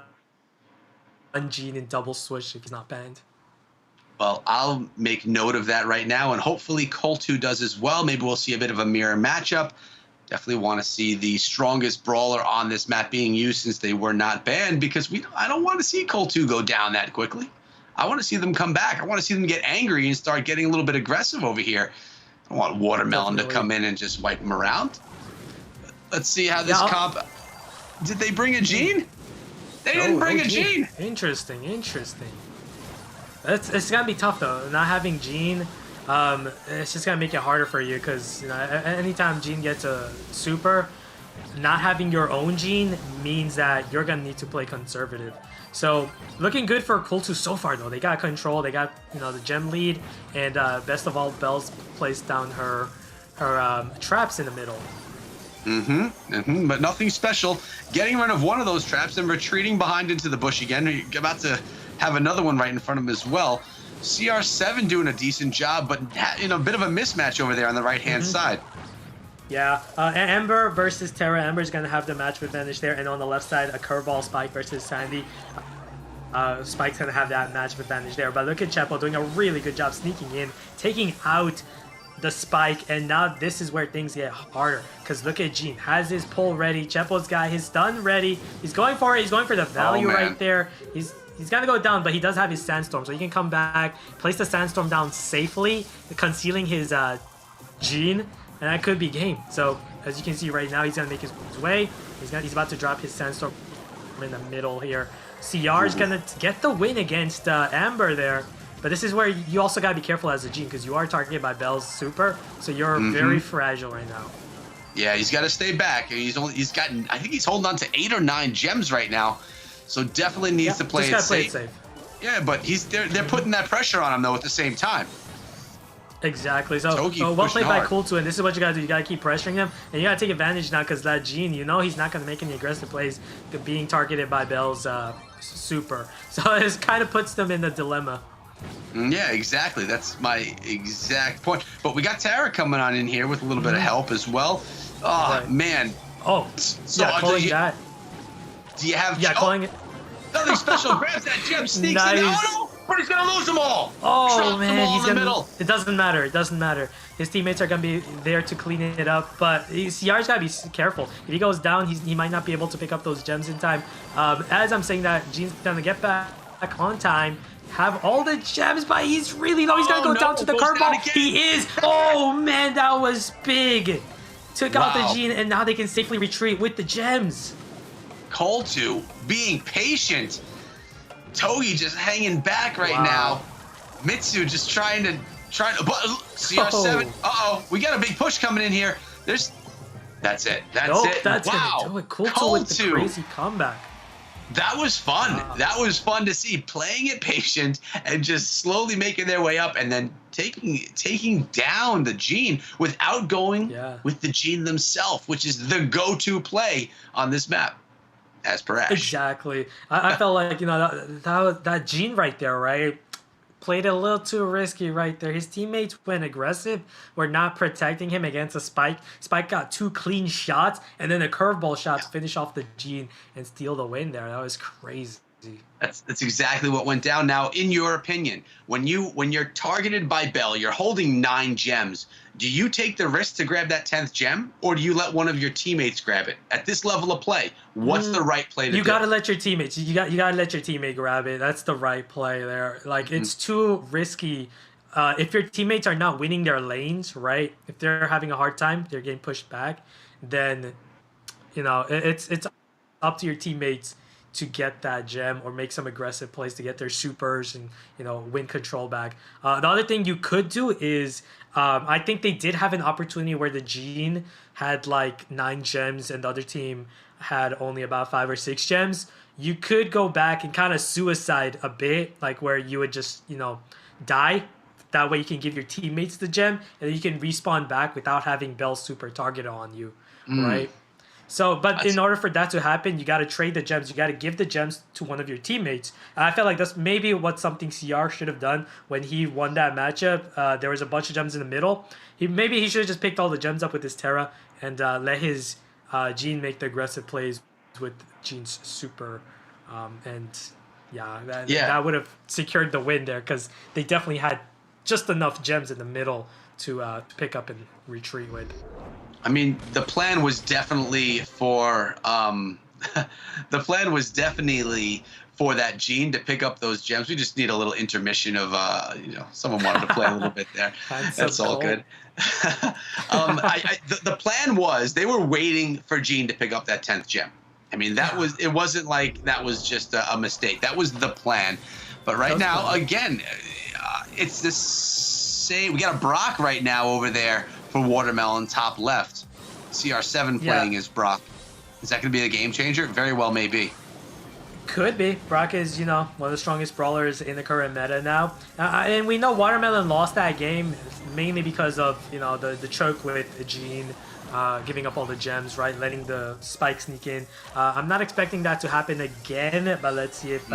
Gene in double swoosh if he's not banned.
Well, I'll make note of that right now, and hopefully Colt2 does as well. Maybe we'll see a bit of a mirror matchup. Definitely want to see the strongest brawler on this map being used since they were not banned, because I don't want to see Colt2 go down that quickly. I want to see them come back. I want to see them get angry and start getting a little bit aggressive over here. I don't want Watermelon to come in and just wipe them around. Let's see how this comp... Did they bring a Gene? They didn't bring a Gene.
Interesting. It's gonna be tough though. Not having Gene, it's just gonna make it harder for you because anytime Gene gets a super, not having your own Gene means that you're gonna need to play conservative. So looking good for Cool2 so far though. They got control. They got the gem lead, and best of all, Belle's placed down her traps in the middle.
But nothing special. Getting rid of one of those traps and retreating behind into the bush again. You're about to have another one right in front of him as well. CR7 doing a decent job, but a bit of a mismatch over there on the right-hand side.
Yeah, Ember versus Terra. Ember's going to have the match advantage there, and on the left side, a curveball Spike versus Sandy. Spike's gonna have that matchup advantage there. But look at Chepo doing a really good job sneaking in, taking out the Spike, and now this is where things get harder. Because look at Gene, has his pull ready. Chepo's got his stun ready. He's going for it. He's going for the value right there. He's gonna go down, but he does have his Sandstorm, so he can come back, place the Sandstorm down safely, concealing his Gene, and that could be game. So as you can see right now, he's gonna make his way. He's about to drop his Sandstorm in the middle here. CR is gonna get the win against Amber there. But this is where you also gotta be careful as a Gene, because you are targeted by Bell's super, so you're very fragile right now.
Yeah, he's got to stay back. He's gotten, I think he's holding on to 8 or 9 gems right now, so definitely needs to play it safe. Yeah, but they're putting that pressure on him though at the same time.
Exactly. So well played by Cool2, and this is what you gotta do. You gotta keep pressuring him, and you gotta take advantage now, because that Gene, you know, he's not gonna make any aggressive plays being targeted by Bell's super. So it kind of puts them in a dilemma.
Yeah, exactly. That's my exact point. But we got Tara coming on in here with a little bit of help as well. Oh, man.
Oh,
so
yeah, calling that.
Do you have...
Yeah, calling it.
Nothing special. Grabs that gem, sneaks in. Oh, no! But he's going to lose them all.
Oh,
Drop
man.
them all
He's
in the
gonna,
middle.
It doesn't matter. It doesn't matter. His teammates are going to be there to clean it up. But CR's got to be careful. If he goes down, he might not be able to pick up those gems in time. As I'm saying that, Gene's going to get back on time. Have all the gems, but he's really low. He's gonna go down to the curveball. He is. Oh man, that was big. Took out the Gene, and now they can safely retreat with the gems.
Cool2 being patient. Togi just hanging back right now. Mitsu just trying to but CR7. Uh-oh, we got a big push coming in here. That's it. That's it.
That's
wow.
gonna do it. Cool2 with the crazy comeback.
That was fun. That was fun to see. Playing it patient and just slowly making their way up, and then taking down the Gene without going with the Gene themselves, which is the go-to play on this map, as per Ash.
Exactly. I felt like, you know, that Gene right there, right? Played a little too risky right there. His teammates went aggressive, were not protecting him against a Spike. Spike got 2 clean shots, and then a curveball shot to finish off the Gene and steal the win there. That was crazy.
That's exactly what went down. Now, in your opinion, when you're targeted by Bell, you're holding 9 gems. Do you take the risk to grab that 10th gem, or do you let one of your teammates grab it? At this level of play, what's the right play to do?
You gotta let your teammates. You gotta let your teammate grab it. That's the right play there. Like it's too risky. If your teammates are not winning their lanes, right? If they're having a hard time, they're getting pushed back. Then, you know, it's up to your teammates to get that gem or make some aggressive plays to get their supers and, you know, win control back. The other thing you could do is, I think they did have an opportunity where the Gene had like 9 gems and the other team had only about 5 or 6 gems. You could go back and kind of suicide a bit, like where you would just, you know, die. That way you can give your teammates the gem and then you can respawn back without having Bell super targeted on you, right? So, but in order for that to happen, you got to trade the gems. You got to give the gems to one of your teammates. And I feel like that's maybe what something CR should have done when he won that matchup. There was a bunch of gems in the middle. Maybe he should have just picked all the gems up with his Terra and let his Gene make the aggressive plays with Gene's super. That would have secured the win there because they definitely had just enough gems in the middle to pick up and retreat with.
I mean, the plan was definitely for that Gene to pick up those gems. We just need a little intermission of someone wanted to play a little bit there. That's all good. The plan was they were waiting for Gene to pick up that 10th gem. I mean, it wasn't like that was just a mistake. That was the plan. But right now, again, it's the same. We got a Brock right now over there for Watermelon, top left. CR7 playing as Brock. Is that going to be the game changer? Very well, maybe.
Could be. Brock is, you know, one of the strongest brawlers in the current meta now. And we know Watermelon lost that game mainly because of, you know, the choke with Gene, giving up all the gems, right? Letting the Spike sneak in. I'm not expecting that to happen again, but let's see if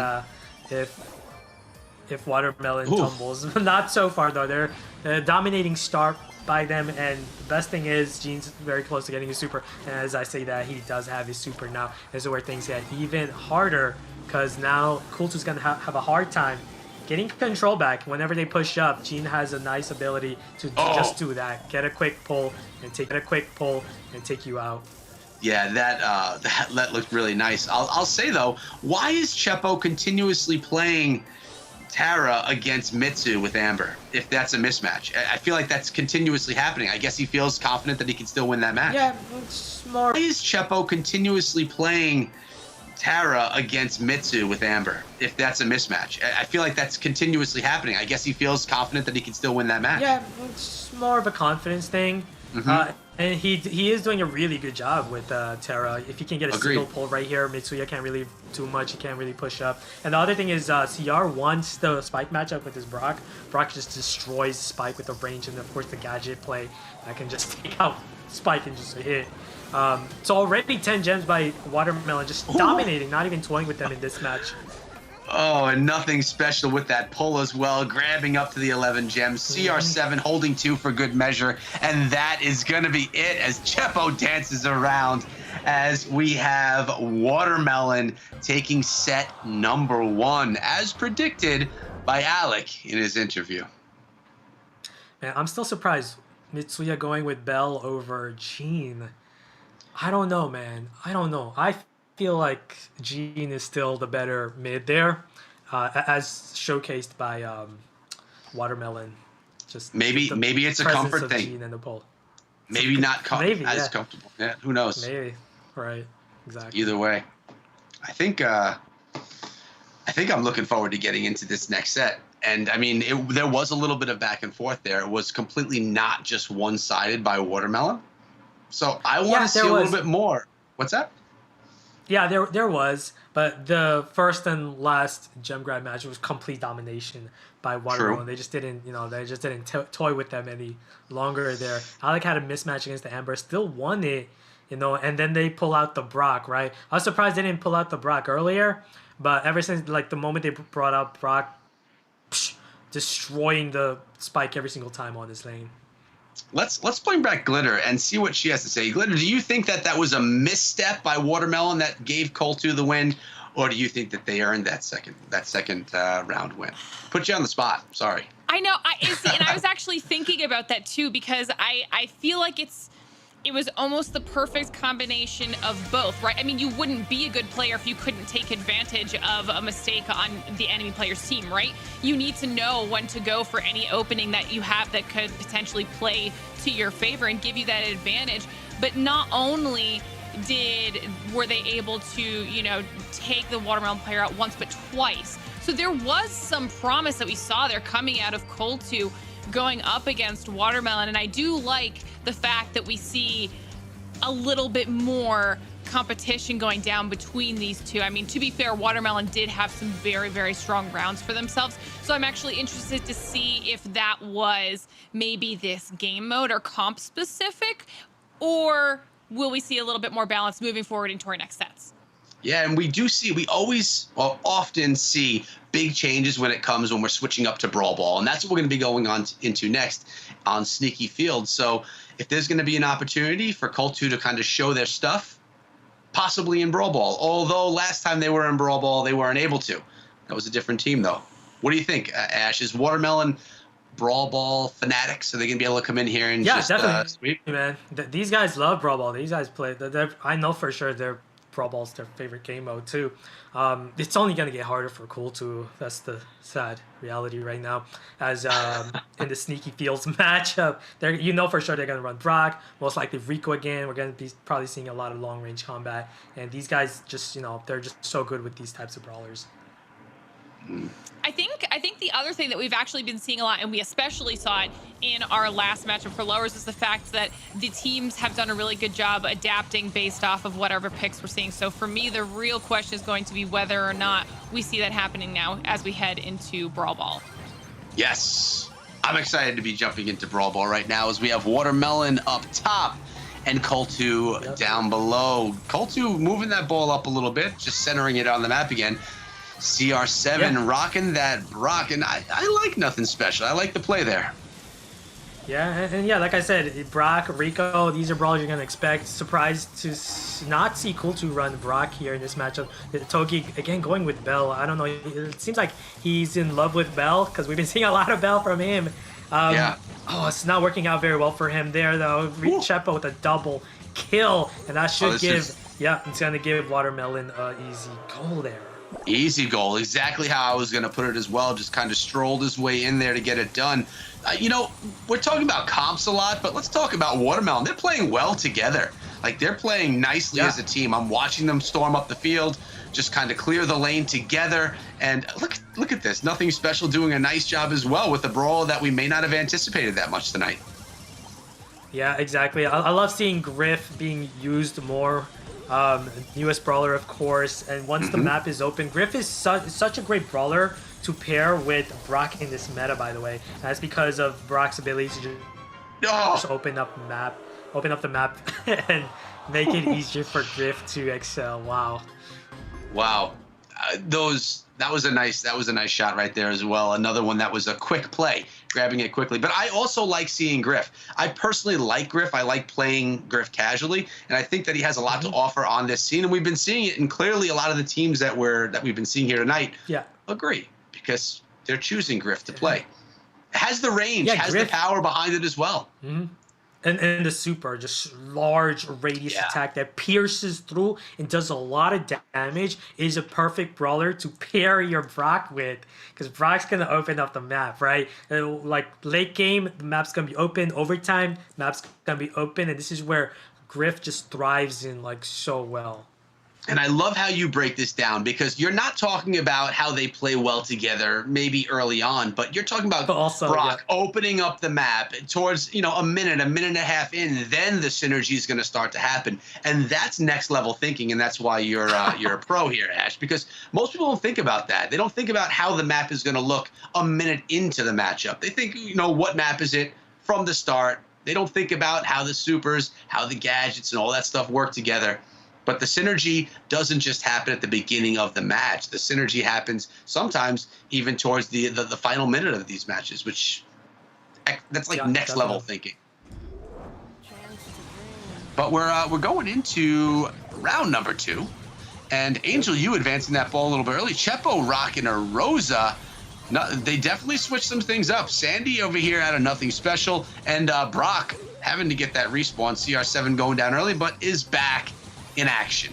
Watermelon tumbles. Not so far, though. They're dominating start by them, and the best thing is Gene's very close to getting his super, and as I say that, he does have his super now. This is where things get even harder because now Kultu's going to have a hard time getting control back. Whenever they push up, Gene has a nice ability to just do that. Get a quick pull and take you out.
Yeah, that looked really nice. I'll say though, why is Chepo continuously playing Tara against Mitsu with Amber if that's a mismatch? I feel like that's continuously happening. I guess he feels confident that he can still win that match.
Yeah, it's more.
Why is Chepo continuously playing Tara against Mitsu with Amber if that's a mismatch? I feel like that's continuously happening. I guess he feels confident that he can still win that match.
Yeah, it's more of a confidence thing. And he is doing a really good job with Terra. If he can get a single pull right here, Mitsuya can't really do much. He can't really push up. And the other thing is CR wants the Spike matchup with his Brock. Brock just destroys Spike with the range and, of course, the gadget play that can just take out Spike and just hit. So already 10 gems by Watermelon, just dominating, not even toying with them in this match.
Oh, and nothing special with that pull as well, grabbing up to the 11 gems. CR7 holding 2 for good measure, and that is going to be it as Chepo dances around as we have Watermelon taking set number 1, as predicted by Alec in his interview.
Man, I'm still surprised Mitsuya going with Bell over Gene. I don't know, man. I don't know. I feel like Gene is still the better mid there, as showcased by Watermelon. Just
maybe it's a comfort thing.
Gene and the pull.
Maybe not
maybe,
as comfortable. Yeah, who knows?
Maybe, right? Exactly.
Either way, I think I'm looking forward to getting into this next set. And I mean, there was a little bit of back and forth there. It was completely not just one-sided by Watermelon. So I want to see a little bit more. What's that?
Yeah, there was, but the first and last gem grab match was complete domination by Watermelon. They just didn't, toy with them any longer there. Alec had a mismatch against the Amber, still won it, and then they pull out the Brock, right? I was surprised they didn't pull out the Brock earlier, but ever since the moment they brought out Brock, destroying the Spike every single time on this lane.
Let's bring back Glitter and see what she has to say. Glitter, do you think that was a misstep by Watermelon that gave Colt2 the win, or do you think that they earned that second round win? Put you on the spot. Sorry.
I know. And I was actually thinking about that too, because I feel like it was almost the perfect combination of both, right? I mean, you wouldn't be a good player if you couldn't take advantage of a mistake on the enemy player's team, right? You need to know when to go for any opening that you have that could potentially play to your favor and give you that advantage. But not only were they able to, take the Watermelon player out once, but twice. So there was some promise that we saw there coming out of Colt2 going up against Watermelon, and I do like the fact that we see a little bit more competition going down between these two. I mean, to be fair, Watermelon did have some very, very strong rounds for themselves, so I'm actually interested to see if that was maybe this game mode or comp specific, or will we see a little bit more balance moving forward into our next sets?
Yeah, and we often see big changes when we're switching up to Brawl Ball, and that's what we're going to be going on into next on Sneaky Field. So if there's going to be an opportunity for Colt2 to kind of show their stuff, possibly in Brawl Ball, although last time they were in Brawl Ball, they weren't able to. That was a different team, though. What do you think, Ash? Is Watermelon Brawl Ball fanatics? Are they going to be able to come in here and
definitely,
sweep?
Man, these guys love Brawl Ball. These guys play. I know for sure they're Brawl Ball's their favorite game mode too. It's only gonna get harder for Cool2. That's the sad reality right now. As in the Sneaky Fields matchup, for sure they're gonna run Brock, most likely Rico again. We're gonna be probably seeing a lot of long range combat, and these guys just they're just so good with these types of brawlers.
I think the other thing that we've actually been seeing a lot, and we especially saw it in our last matchup for lowers, is the fact that the teams have done a really good job adapting based off of whatever picks we're seeing. So for me, the real question is going to be whether or not we see that happening now as we head into Brawl Ball.
Yes. I'm excited to be jumping into Brawl Ball right now as we have Watermelon up top and Colt2 down below. Colt2 moving that ball up a little bit, just centering it on the map again. CR7 rocking that Brock, and I like nothing special. I like the play there.
Yeah, and yeah, like I said, Brock, Rico, these are brawlers you're gonna expect. Surprised to not see Cool2 run Brock here in this matchup. Toki again going with Bell. I don't know. It seems like he's in love with Bell because we've been seeing a lot of Bell from him.
Yeah.
Oh, it's not working out very well for him there though. Chepo with a double kill, and that should yeah, it's gonna give Watermelon an easy goal there.
Easy goal, exactly how I was going to put it as well. Just kind of strolled his way in there to get it done. You know, we're talking about comps a lot, but let's talk about Watermelon. They're playing well together. Like, they're playing nicely as a team. I'm watching them storm up the field, just kind of clear the lane together. And look at this. Nothing Special doing a nice job as well with a brawl that we may not have anticipated that much tonight.
Yeah, exactly. I love seeing Griff being used more. Newest brawler, of course, and once the map is open, Griff is such a great brawler to pair with Brock in this meta, by the way. And that's because of Brock's ability to just open up the map and make it easier for Griff to excel. Wow. That was a nice shot right there as well. Another one that was a quick play, grabbing it quickly. But I also like seeing Griff. I personally like Griff. I like playing Griff casually, and I think that he has a lot to offer on this scene. And we've been seeing it, and clearly a lot of the teams that we've been seeing here tonight agree because they're choosing Griff to play. Has the range, has Griff, the power behind it as well. And the super, just large radius attack that pierces through and does a lot of damage, is a perfect brawler to pair your Brock with, because Brock's gonna open up the map, right? Like late game, the map's gonna be open. Overtime, map's gonna be open, and this is where Griff just thrives in like so well.
And I love how you break this down, because you're not talking about how they play well together, maybe early on, but you're talking about also, Brock opening up the map towards, a minute and a half in, then the synergy is going to start to happen. And that's next level thinking. And that's why you're a pro here, Ash, because most people don't think about that. They don't think about how the map is going to look a minute into the matchup. They think, what map is it from the start? They don't think about how the supers, how the gadgets and all that stuff work together. But the synergy doesn't just happen at the beginning of the match. The synergy happens sometimes even towards the final minute of these matches, which that's like next level thinking. But we're going into round number 2, and Angel, you advancing that ball a little bit early. Chepo rocking a Rosa. No, they definitely switched some things up. Sandy over here had a Nothing Special, and Brock having to get that respawn. CR7 going down early, but is back in action.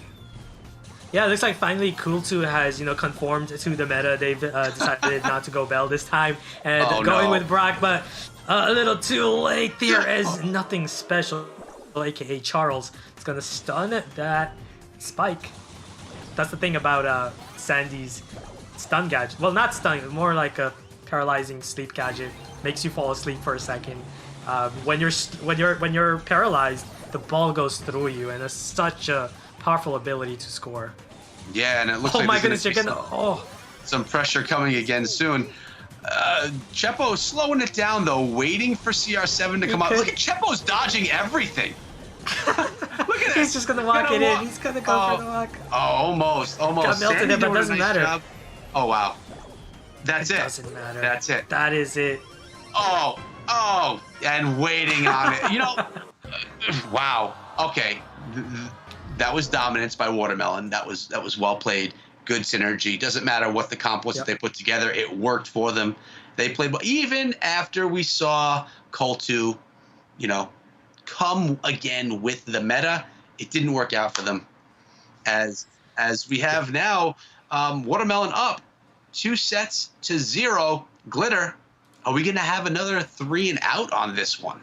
Yeah, it looks like finally Cool2 has, conformed to the meta. They've decided not to go Bell this time and going with Brock, but a little too late there as Nothing Special, aka Charles, is gonna stun that Spike. That's the thing about Sandy's stun gadget. Well, not stun, more like a paralyzing sleep gadget. Makes you fall asleep for a second. When you're paralyzed, the ball goes through you, and it's such a powerful ability to score.
Yeah, and it looks like
my goodness, you're gonna
some pressure coming again soon. Chepo slowing it down though, waiting for CR7 to come out. Look at Chepo's dodging everything. Look at that.
He's just gonna walk it in. He's gonna go for the walk.
Oh, almost.
Got melted in, but it doesn't matter.
Job. Oh wow, that's it.
Doesn't matter.
That's it.
That is it.
Oh, and waiting on it. Wow. Okay. That was dominance by Watermelon. That was well played. Good synergy. Doesn't matter what the comp was that they put together. It worked for them. They played well. Even after we saw Cool2, come again with the meta, it didn't work out for them. As we have now, Watermelon up 2-0. Glitter, are we going to have another 3 and out on this one?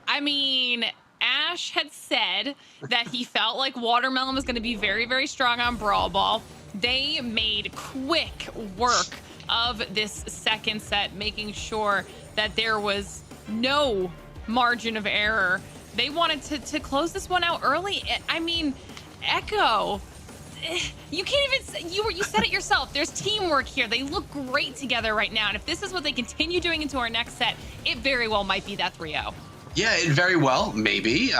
I mean, Ash had said that he felt like Watermelon was going to be very, very strong on Brawl Ball. They made quick work of this second set, making sure that there was no margin of error. They wanted to close this one out early. I mean, Echo, you can't even, you said it yourself. There's teamwork here. They look great together right now. And if this is what they continue doing into our next set, it very well might be that 3-0.
Yeah, it very well, maybe.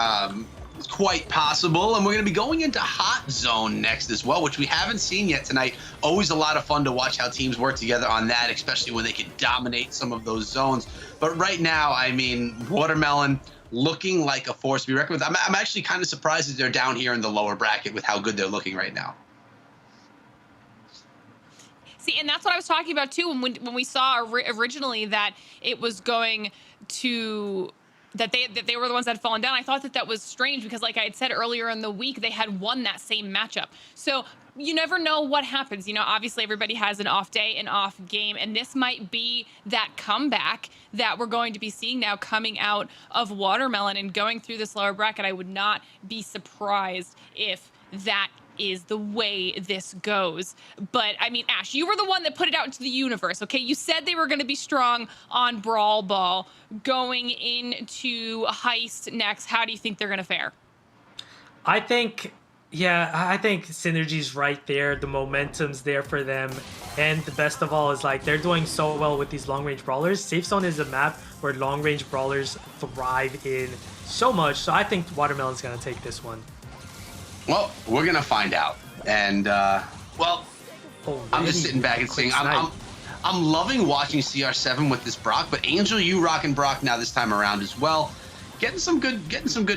quite possible. And we're going to be going into Hot Zone next as well, which we haven't seen yet tonight. Always a lot of fun to watch how teams work together on that, especially when they can dominate some of those zones. But right now, I mean, Watermelon looking like a force to be reckoned with. I'm actually kind of surprised that they're down here in the lower bracket with how good they're looking right now.
See, and that's what I was talking about too when we saw originally that it was going to that they were the ones that had fallen down. I thought that was strange because, like I had said earlier in the week, they had won that same matchup. So you never know what happens. You know, obviously everybody has an off day, an off game, and this might be that comeback that we're going to be seeing now coming out of Watermelon and going through this lower bracket. I would not be surprised if that is the way this goes. But I mean, Ash, you were the one that put it out into the universe, okay? You said they were going to be strong on Brawl Ball going into Heist next. How do you think they're going to fare?
I think Synergy's right there. The momentum's there for them. And the best of all is, like, they're doing so well with these long-range brawlers. Safe Zone is a map where long-range brawlers thrive in so much. So I think Watermelon's going to take this one.
Well, we're going to find out. And, well, I'm just sitting back and saying, I'm loving watching CR7 with this Brock, but Angel, you rocking Brock now this time around as well. Getting some good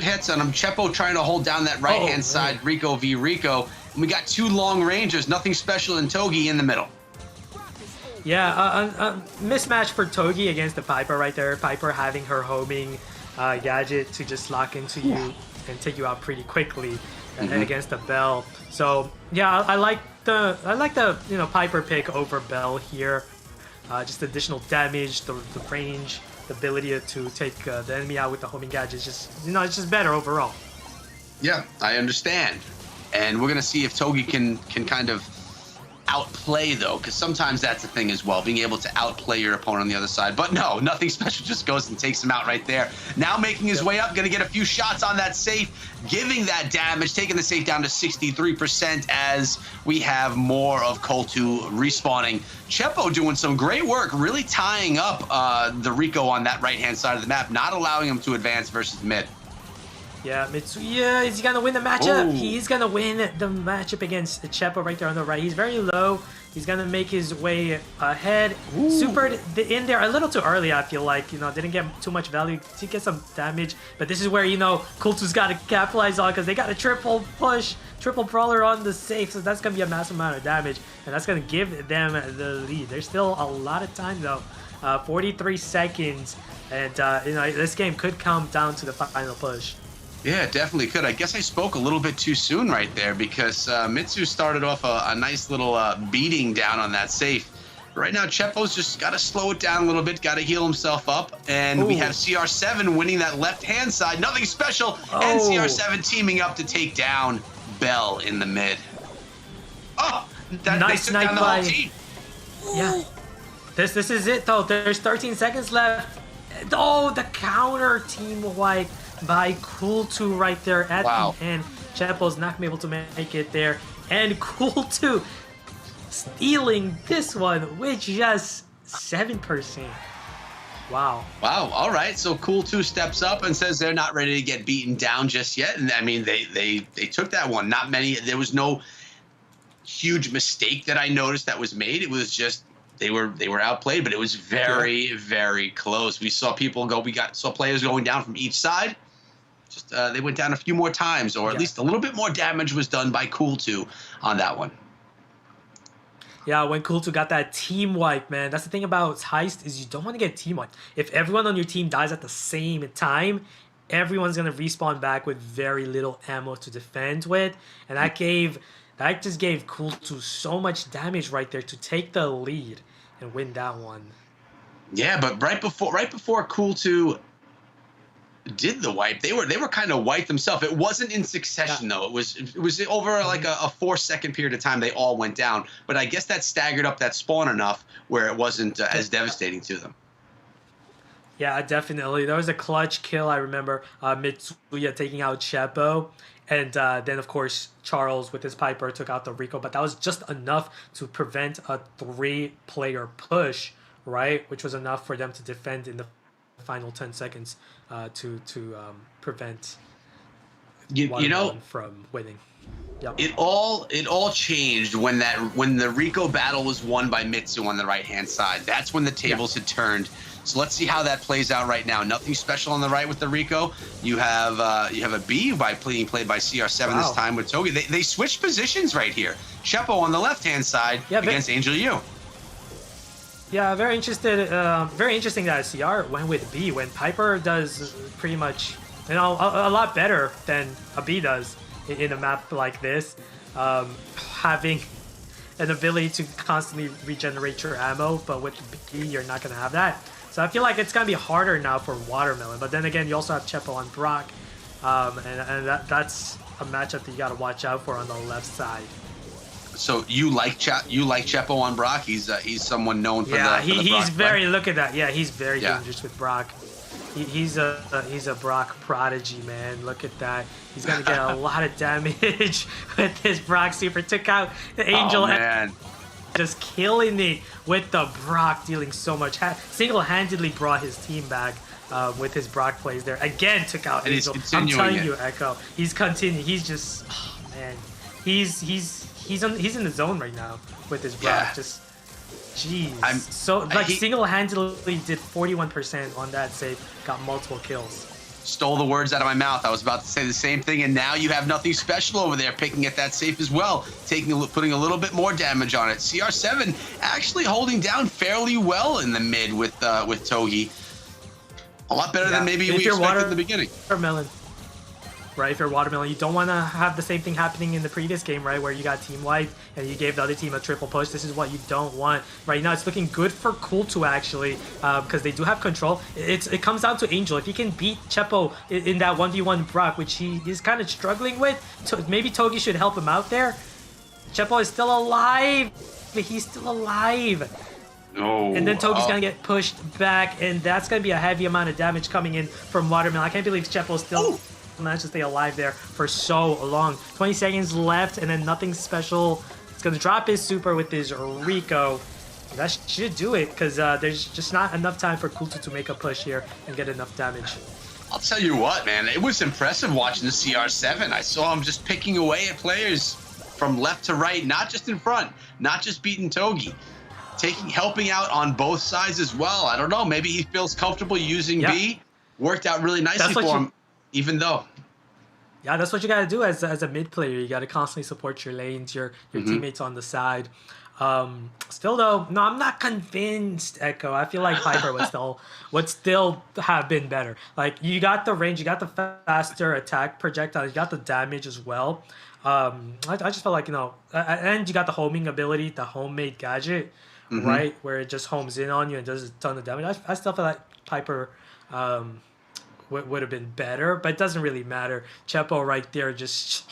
hits on him. Chepo trying to hold down that right-hand side, Rico v. Rico. And we got two long rangers, nothing special, and Togi in the middle.
Yeah, a mismatch for Togi against the Piper right there. Piper having her homing gadget to just lock into you and take you out pretty quickly against the Bell. So yeah, I like the Piper pick over Bell here. Just additional damage, the range, the ability to take the enemy out with the homing gadget is just, it's just better overall.
Yeah, I understand. And we're gonna see if Togi can kind of outplay, though, because sometimes that's the thing as well, being able to outplay your opponent on the other side. But no, nothing special, just goes and takes him out right there. Now making his way up, gonna get a few shots on that safe, giving that damage, taking the safe down to 63% as we have more of Coltu respawning. Chepo doing some great work, really tying up the Rico on that right-hand side of the map, not allowing him to advance versus mid.
Yeah, Mitsuya is going to win the matchup.
Ooh.
He's going to win the matchup against Chepo right there on the right. He's very low. He's going to make his way ahead. Supered in there a little too early, I feel like. Didn't get too much value. Did get some damage. But this is where, Kultu's got to capitalize on because they got a triple push, triple brawler on the safe. So that's going to be a massive amount of damage. And that's going to give them the lead. There's still a lot of time, though. 43 seconds. And, this game could come down to the final push.
Yeah, definitely could. I guess I spoke a little bit too soon right there because Mitsu started off a nice little beating down on that safe. Right now, Chepo's just got to slow it down a little bit, got to heal himself up. And we have CR7 winning that left-hand side. Nothing special. And CR7 teaming up to take down Bell in the mid. Oh,
nice
they took down the whole team.
Yeah. This is it, though. There's 13 seconds left. Oh, the counter team wipe by Kultu right there at the end. Chepo's not going to be able to make it there. And Kultu stealing this one with just 7%. Wow.
Wow. All right. So Kultu steps up and says they're not ready to get beaten down just yet. And I mean, they took that one. Not many. There was no huge mistake that I noticed that was made. It was just they were outplayed, but it was very, very close. We saw people go. Saw players going down from each side. Just they went down a few more times, or at least a little bit more damage was done by Kultu on that one.
Yeah, when Kultu got that team wipe, man. That's the thing about Heist is you don't want to get team wiped. If everyone on your team dies at the same time, everyone's gonna respawn back with very little ammo to defend with, and that just gave Kultu so much damage right there to take the lead and win that one. Yeah,
but right before Kultu did the wipe, they were kind of wiped themselves. It wasn't in succession though. It was over like a 4-second period of time. They all went down, but I guess that staggered up that spawn enough where it wasn't as devastating to them.
Yeah, definitely. There was a clutch kill. I remember Mitsuya taking out Chepo, and then of course Charles with his Piper took out the Rico. But that was just enough to prevent a 3-player push, right? Which was enough for them to defend in the final 10 seconds to prevent
You know,
Watermelon from winning. Yep.
it all changed when the Rico battle was won by Mitsu on the right hand side. That's when the tables had turned. So let's see how that plays out right now. Nothing special on the right with the Rico. You have a B being played by CR7 this time with Togi. They switched positions right here. Chepo on the left hand side against Angel U.
Yeah, very interesting that CR went with B when Piper does pretty much, a lot better than a B does in a map like this. Having an ability to constantly regenerate your ammo, but with B, you're not going to have that. So I feel like it's going to be harder now for Watermelon. But then again, you also have Chepo on Brock, and that's a matchup that you got to watch out for on the left side.
So you like Chepo on Brock? He's someone known for
he's
Brock
very
play.
Look at that. Yeah, he's very dangerous with Brock. He's a Brock prodigy, man. Look at that. He's gonna get a lot of damage with his Brock super. Took out the Angel.
Oh, man.
Just killing me with the Brock, dealing so much. Single-handedly brought his team back with his Brock plays there. Again, took out
And
Angel.
he's
I'm telling
continuing
you, Echo. He's continuing. He's just, man. He's in the zone right now with his Brock.
Yeah.
Just, jeez. Single-handedly did 41% on that save. Got multiple kills.
Stole the words out of my mouth. I was about to say the same thing, and now you have nothing special over there, picking at that safe as well, putting a little bit more damage on it. CR7 actually holding down fairly well in the mid with Togi. A lot better than maybe we expected in the beginning.
Watermelon. Right, if you're Watermelon, you don't want to have the same thing happening in the previous game, right, where you got team wipe and you gave the other team a triple push. This is what you don't want. Right now, it's looking good for Cool2 actually, because they do have control. It comes down to Angel. If he can beat Chepo in that 1v1 Brock, which he is kind of struggling with, maybe Togi should help him out there. Chepo is still alive. He's still alive.
No.
And then Togi's gonna get pushed back, and that's gonna be a heavy amount of damage coming in from Watermelon. I can't believe Chepo's still managed to stay alive there for so long. 20 seconds left, and then nothing special. It's gonna drop his super with his Rico. That should do it, because there's just not enough time for Cool2 to make a push here and get enough damage.
I'll tell you what, man. It was impressive watching the CR7. I saw him just picking away at players from left to right, not just in front, not just beating Togi. Helping out on both sides as well. I don't know. Maybe he feels comfortable using B. Worked out really nicely for him, even though.
Yeah, that's what you gotta do as a mid player. You gotta constantly support your lanes, your teammates on the side. Still though, no, I'm not convinced, Echo. I feel like Piper would still have been better. Like, you got the range, you got the faster attack projectile, you got the damage as well. I just felt like, and you got the homing ability, the homemade gadget, right, where it just homes in on you and does a ton of damage. I still feel like Piper would have been better, but it doesn't really matter. Chepo right there, just,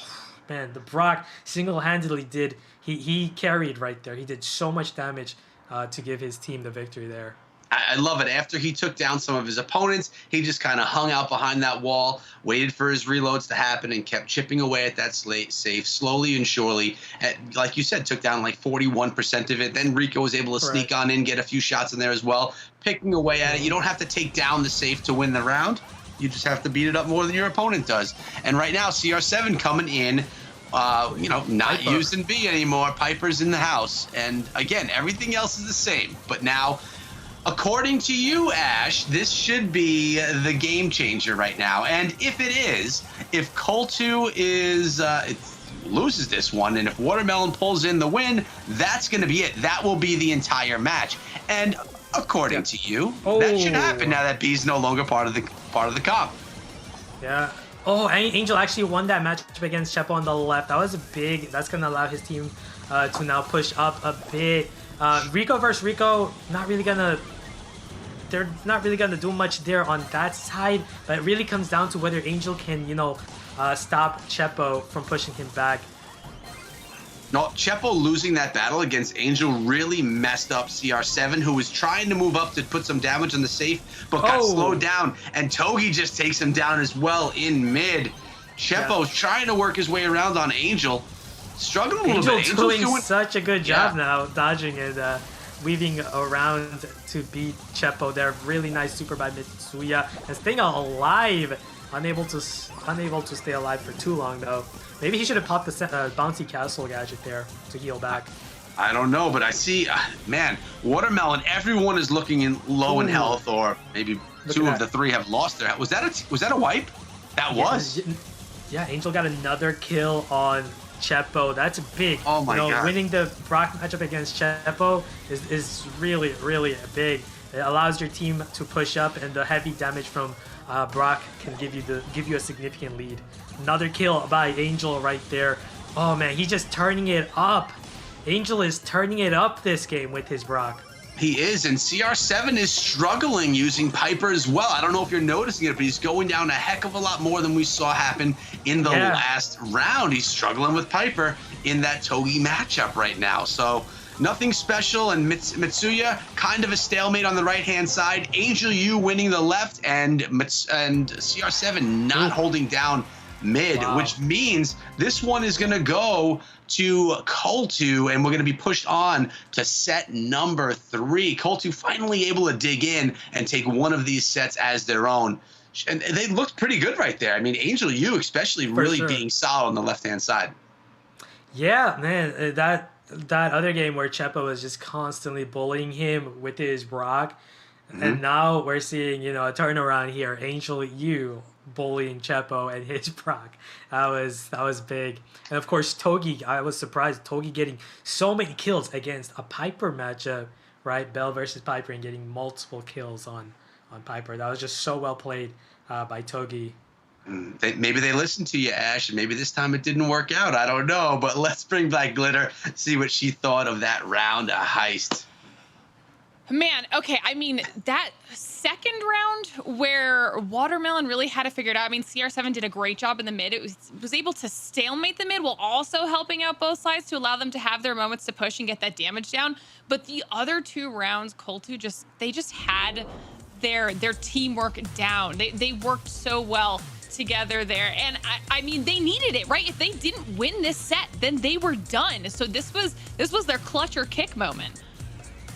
man, the Brock single-handedly did, he carried right there. He did so much damage to give his team the victory there.
I love it. After he took down some of his opponents, he just kind of hung out behind that wall, waited for his reloads to happen, and kept chipping away at that safe slowly and surely. Like you said, took down like 41% of it. Then Rico was able to sneak on in, get a few shots in there as well, picking away at it. You don't have to take down the safe to win the round. You just have to beat it up more than your opponent does. And right now, CR7 coming in, not using B anymore. Piper's in the house. And again, everything else is the same. But now, according to you, Ash, this should be the game changer right now. And if it is, if Cool2 loses this one, and if Watermelon pulls in the win, that's going to be it. That will be the entire match. And according to you, that should happen now that B's no longer part of the comp.
Yeah. Oh, Angel actually won that matchup against Chepo on the left. That was big. That's going to allow his team to now push up a bit. Rico versus Rico, they're not really gonna do much there on that side, but it really comes down to whether Angel can, stop Chepo from pushing him back.
No, Chepo losing that battle against Angel really messed up CR7, who was trying to move up to put some damage on the safe, but got slowed down, and Togi just takes him down as well in mid. Chepo's trying to work his way around on Angel. Struggling a little bit.
Angel's doing such a good job now, dodging and weaving around to beat Chepo there. Really nice super by Mitsuya and staying alive unable to stay alive for too long though. Maybe he should have popped the bouncy castle gadget there to heal back.
I don't know, but I see, man, Watermelon. Everyone is looking in low in health, or maybe two of the three have lost their. Was that a wipe? That was.
Yeah, Angel got another kill on Chepo. That's big.
Oh my God.
Winning the Brock matchup against Chepo is really, really big. It allows your team to push up, and the heavy damage from Brock can give you a significant lead. Another kill by Angel right there. Oh man, he's just turning it up. Angel is turning it up this game with his Brock.
He is, and CR7 is struggling using Piper as well. I don't know if you're noticing it, but he's going down a heck of a lot more than we saw happen in the last round. He's struggling with Piper in that Togi matchup right now. So nothing special, and Mitsuya kind of a stalemate on the right-hand side. Angel U winning the left, and CR7 not holding down mid, which means this one is going to go to Coltu, and we're going to be pushed on to set number 3. Coltu finally able to dig in and take one of these sets as their own. And they looked pretty good right there. I mean, Angel U especially really being solid on the left-hand side.
Yeah, man, that other game where Chepo was just constantly bullying him with his Brock, and now we're seeing, a turnaround here. Angel U bullying Chepo and his Brock. That was big. And of course, Togi, I was surprised. Togi getting so many kills against a Piper matchup, right? Bell versus Piper, and getting multiple kills on Piper. That was just so well played by Togi.
Maybe they listened to you, Ash, and maybe this time it didn't work out. I don't know, but let's bring back Glitter, see what she thought of that round of Heist.
Man, okay, I mean, that second round where Watermelon really had to figure it out. I mean, CR7 did a great job in the mid. It was able to stalemate the mid while also helping out both sides to allow them to have their moments to push and get that damage down. But the other 2 rounds, Coltu just had their teamwork down. They worked so well together there, and I mean, they needed it, right? If they didn't win this set, then they were done. So this was their clutch or kick moment.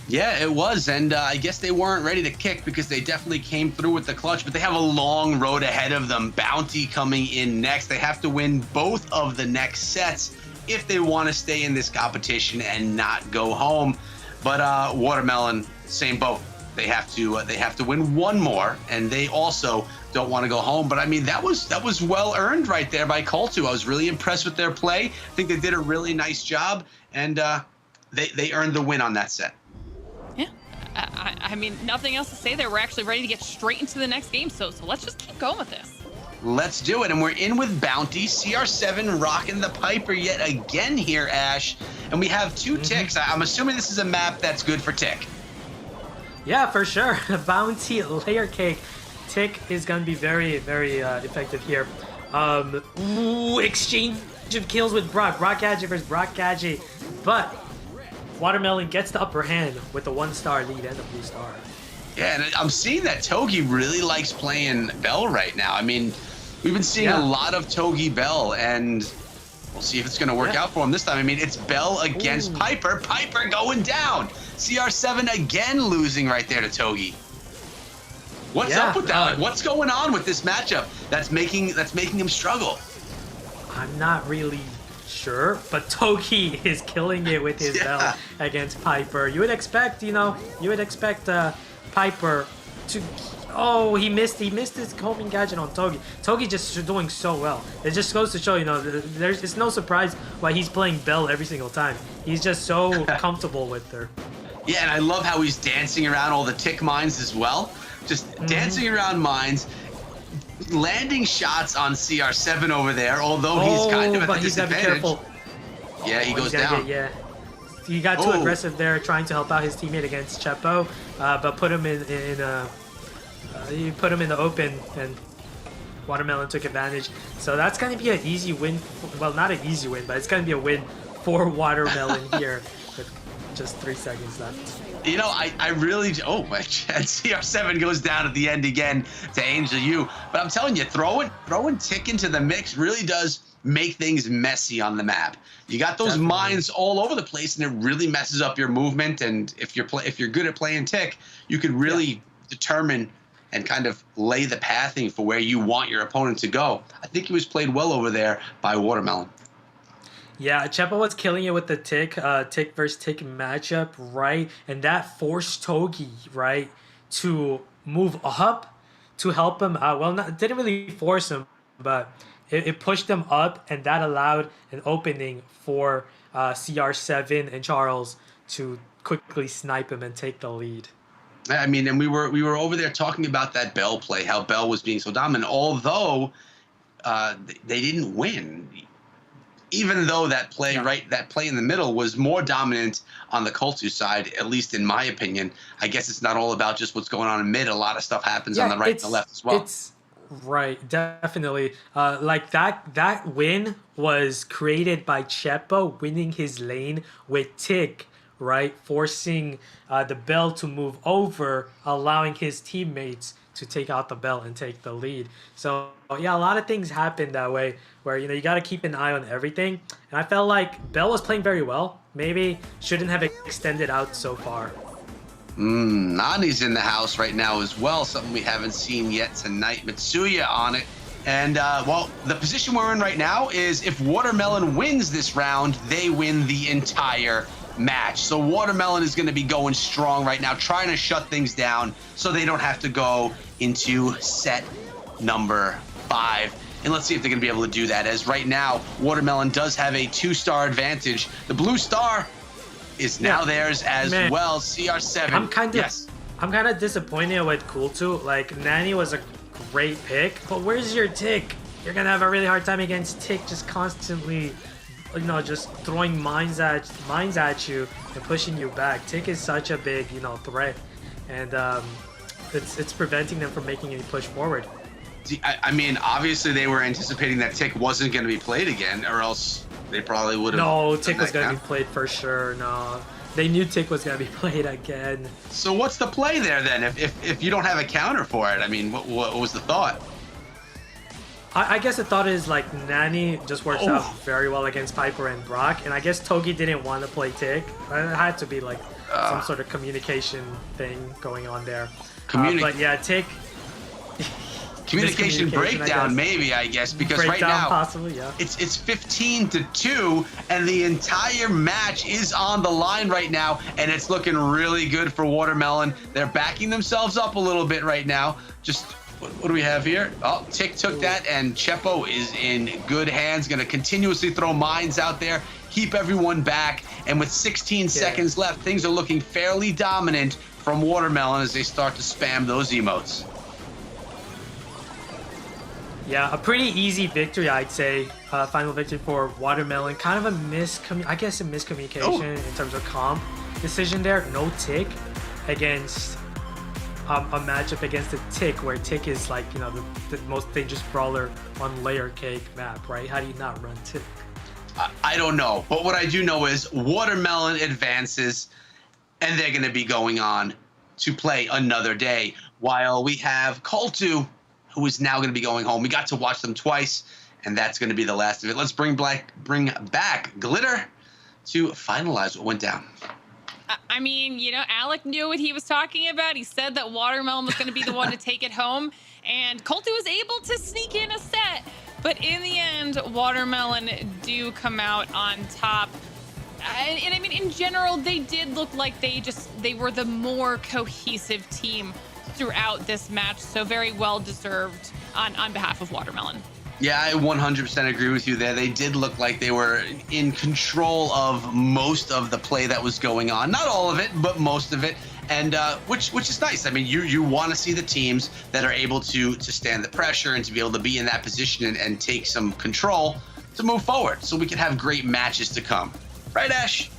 Yeah, it was, and I guess they weren't ready to kick because they definitely came through with the clutch, but they have a long road ahead of them. Bounty coming in next. They have to win both of the next sets if they want to stay in this competition and not go home. But Watermelon, same boat. They have to win one more, and they also don't want to go home. But I mean, that was well earned right there by Coltu. I was really impressed with their play. I think they did a really nice job, and they earned the win on that set.
Yeah, I mean, nothing else to say there. We're actually ready to get straight into the next game, so let's just keep going with this.
Let's do it, and we're in with Bounty. CR7 rocking the Piper yet again here, Ash. And we have 2 ticks. I'm assuming this is a map that's good for tick.
Yeah, for sure. Bounty layer cake. Tick is going to be very, very effective here. Exchange of kills with Brock. Brock Gadget versus Brock Gadget. But Watermelon gets the upper hand with the 1-star lead and the blue star.
Yeah, and I'm seeing that Togi really likes playing Bell right now. I mean, we've been seeing a lot of Togi Bell, and we'll see if it's going to work out for him this time. I mean, it's Bell against Piper. Piper going down. CR7 again losing right there to Togi. What's up with that? What's going on with this matchup that's making him struggle?
I'm not really sure, but Togi is killing it with his Bell against Piper. You would expect, Piper to... Oh, he missed his homing gadget on Togi. Togi just doing so well. It just goes to show, it's no surprise why he's playing Bell every single time. He's just so comfortable with her.
Yeah, and I love how he's dancing around all the tick mines as well. Just dancing around mines, landing shots on CR7 over there, although he's kind of at a disadvantage. He's gotta be careful. Yeah, he goes down.
He got too aggressive there, trying to help out his teammate against Chepo, but put him in he put him in the open, and Watermelon took advantage. So that's going to be an easy win. Well, not an easy win, but it's going to be a win for Watermelon here with just 3 seconds left.
I really... Oh, my God. CR7 goes down at the end again to Angel U. But I'm telling you, throwing Tick into the mix really does make things messy on the map. You got those mines all over the place, and it really messes up your movement. And if you're good at playing Tick, you could really determine and kind of lay the pathing for where you want your opponent to go. I think he was played well over there by Watermelon.
Yeah, Chepa was killing it with the Tick versus Tick matchup, right? And that forced Togi, right, to move up to help him out. Well, didn't really force him, but it pushed him up, and that allowed an opening for CR7 and Charles to quickly snipe him and take the lead.
I mean, and we were over there talking about that Bell play, how Bell was being so dominant, although they didn't win. Even though that play in the middle was more dominant on the Coltu side, at least in my opinion. I guess it's not all about just what's going on in mid. A lot of stuff happens on the right and the left as well.
It's right, definitely. Like that win was created by Chepa winning his lane with Tick, right, forcing the Bell to move over, allowing his teammates to take out the Bell and take the lead. So yeah, a lot of things happened that way where, you got to keep an eye on everything. And I felt like Bell was playing very well. Maybe shouldn't have extended out so far.
Nani's in the house right now as well, something we haven't seen yet tonight. Mitsuya on it. And, well, the position we're in right now is if Watermelon wins this round, they win the entire match. So Watermelon is going to be going strong right now, trying to shut things down so they don't have to go into set number 5. And let's see if they're going to be able to do that, as right now Watermelon does have a 2-star advantage. The blue star is now theirs as well. CR7.
I'm kind of disappointed with Cool2. Like, Nani was a great pick, but where's your Tick? You're going to have a really hard time against Tick, just constantly just throwing mines at you and pushing you back. Tick is such a big, threat, and it's preventing them from making any push forward.
I mean, obviously they were anticipating that Tick wasn't going to be played again, or else they probably would have.
No, Tick was going to be played for sure. No, they knew Tick was going to be played again.
So what's the play there then? If you don't have a counter for it, I mean, what was the thought?
I guess the thought is like Nani just works out very well against Piper and Brock, and I guess Togi didn't want to play Tick. It had to be like some sort of communication thing going on there. But yeah, Tick.
Communication breakdown, maybe, I guess, because right now
possibly, yeah.
it's 15-2, and the entire match is on the line right now, and it's looking really good for Watermelon. They're backing themselves up a little bit right now. Just what do we have here? Oh, Tick took that, and Chepo is in good hands. Going to continuously throw mines out there, keep everyone back, and with 16 seconds left, things are looking fairly dominant from Watermelon as they start to spam those emotes.
Yeah, a pretty easy victory, I'd say. Final victory for Watermelon. Kind of a miscommunication in terms of comp decision there. No Tick against a matchup against the Tick, where Tick is like, the most dangerous brawler on Layer Cake map, right? How do you not run Tick?
I don't know, but what I do know is Watermelon advances, and they're going to be going on to play another day, while we have Coltu, who is now going to be going home. We got to watch them twice, and that's going to be the last of it. Let's bring back Glitter to finalize what went down.
I mean, Alec knew what he was talking about. He said that Watermelon was going to be the one to take it home, and Colty was able to sneak in a set. But in the end, Watermelon do come out on top. And I mean, in general, they did look like they were the more cohesive team throughout this match, so very well deserved on behalf of Watermelon.
Yeah, I 100% agree with you there. They did look like they were in control of most of the play that was going on. Not all of it, but most of it, and which is nice. I mean, you want to see the teams that are able to stand the pressure and to be able to be in that position and take some control to move forward, so we can have great matches to come. Right, Ash?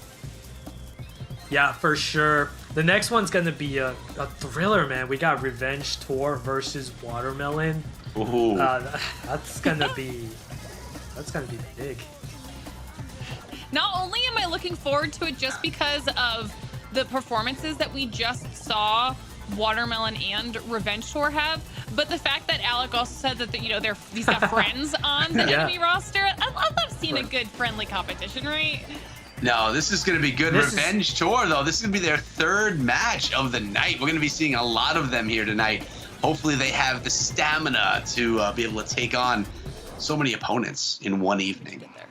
Yeah, for sure. The next one's gonna be a thriller, man. We got Revenge Tour versus Watermelon.
Ooh.
That's gonna be big.
Not only am I looking forward to it just because of the performances that we just saw Watermelon and Revenge Tour have, but the fact that Alec also said that he's got friends on the enemy roster. I love seeing a good friendly competition, right?
No, this is going to be good. Revenge Tour, though. This is going to be their third match of the night. We're going to be seeing a lot of them here tonight. hopefully they have the stamina to be able to take on so many opponents in one evening.
Get there.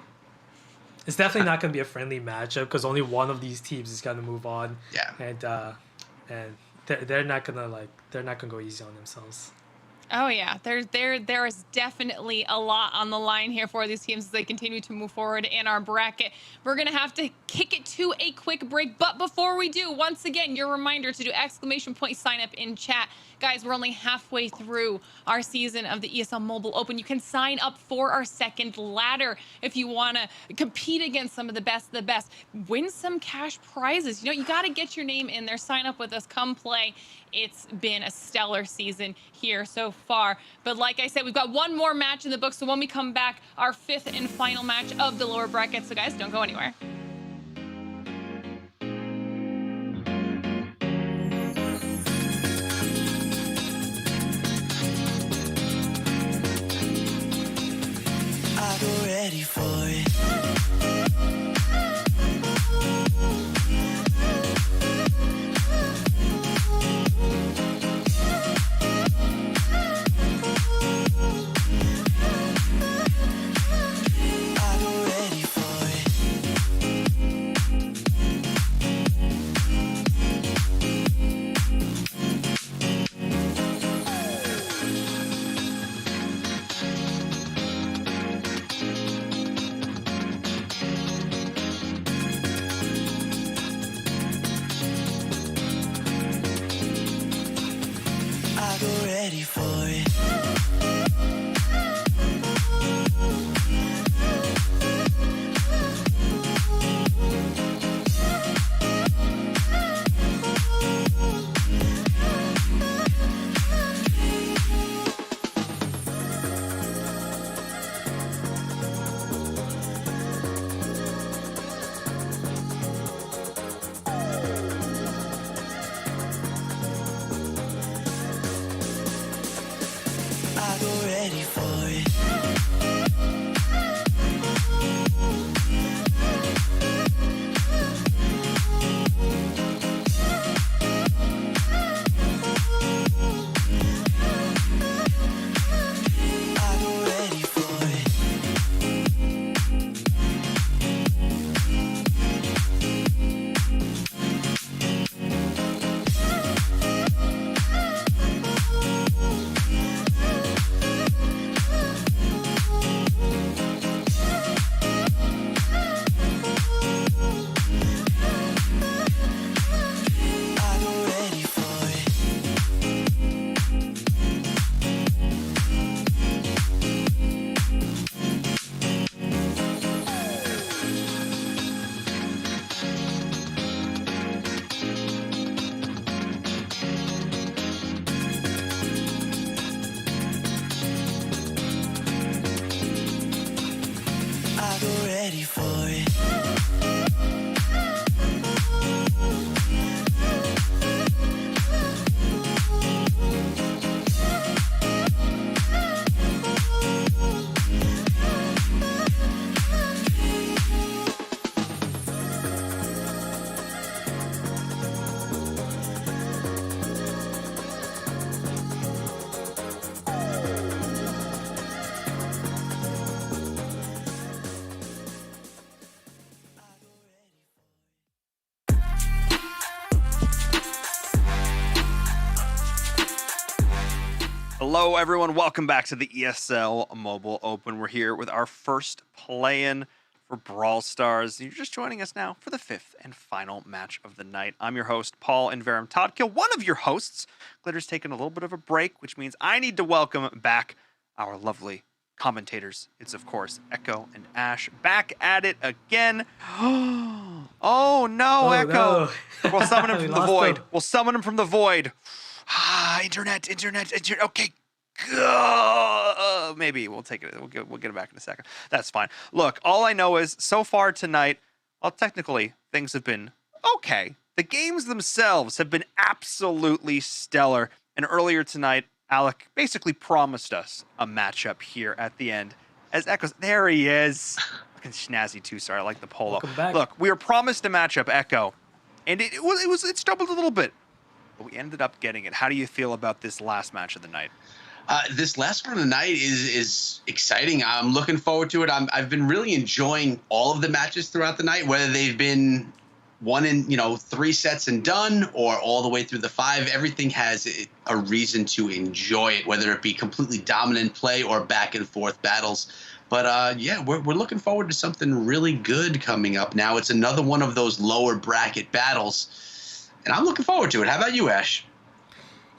It's definitely not going to be a friendly matchup because only one of these teams is going to move on.
Yeah.
And they're not gonna go easy on themselves.
Oh yeah, there is definitely a lot on the line here for these teams as they continue to move forward in our bracket. We're gonna have to kick it to a quick break, but before we do, once again, your reminder to do ! sign up in chat. Guys, we're only halfway through our season of the ESL Mobile Open. You can sign up for our second ladder if you want to compete against some of the best, win some cash prizes. You know, you got to get your name in there, sign up with us, come play. It's been a stellar season here so far. But like I said, we've got one more match in the book. So when we come back, our fifth and final match of the lower bracket. So guys, don't go anywhere.
I go ready for it. I go ready for it. I go ready for it. I go ready for it. I go ready for it. I go ready for it. I go ready for it.
Hello, everyone. Welcome back to the ESL Mobile Open. We're here with our first play-in for Brawl Stars. You're just joining us now for the fifth and final match of the night. I'm your host, Paul Inverum Toddkill, one of your hosts. Glitter's taken a little bit of a break, which means I need to welcome back our lovely commentators. It's, of course, Echo and Ash back at it again. Oh, no, Echo.
No.
We'll summon him
We
from the
lost
void.
him.
We'll summon him from the void. Internet. Okay. Maybe we'll take it. We'll get it back in a second. That's fine. Look, all I know is so far tonight, well, technically things have been okay. The games themselves have been absolutely stellar. And earlier tonight, Alec basically promised us a matchup here at the end. As Echoes, there he is. Looking snazzy too. Sorry, I like the polo.
Welcome back.
Look, we were promised a matchup, Echo, and it stumbled a little bit. but we ended up getting it. How do you feel about this last match of the night?
This last one of the night is exciting. I'm looking forward to it. I've been really enjoying all of the matches throughout the night, whether they've been one in 3 sets and done, or all the way through the 5. Everything has a reason to enjoy it, whether it be completely dominant play or back and forth battles. But yeah, we're looking forward to something really good coming up. Now it's another one of those lower bracket battles, and I'm looking forward to it. How about you, Ash?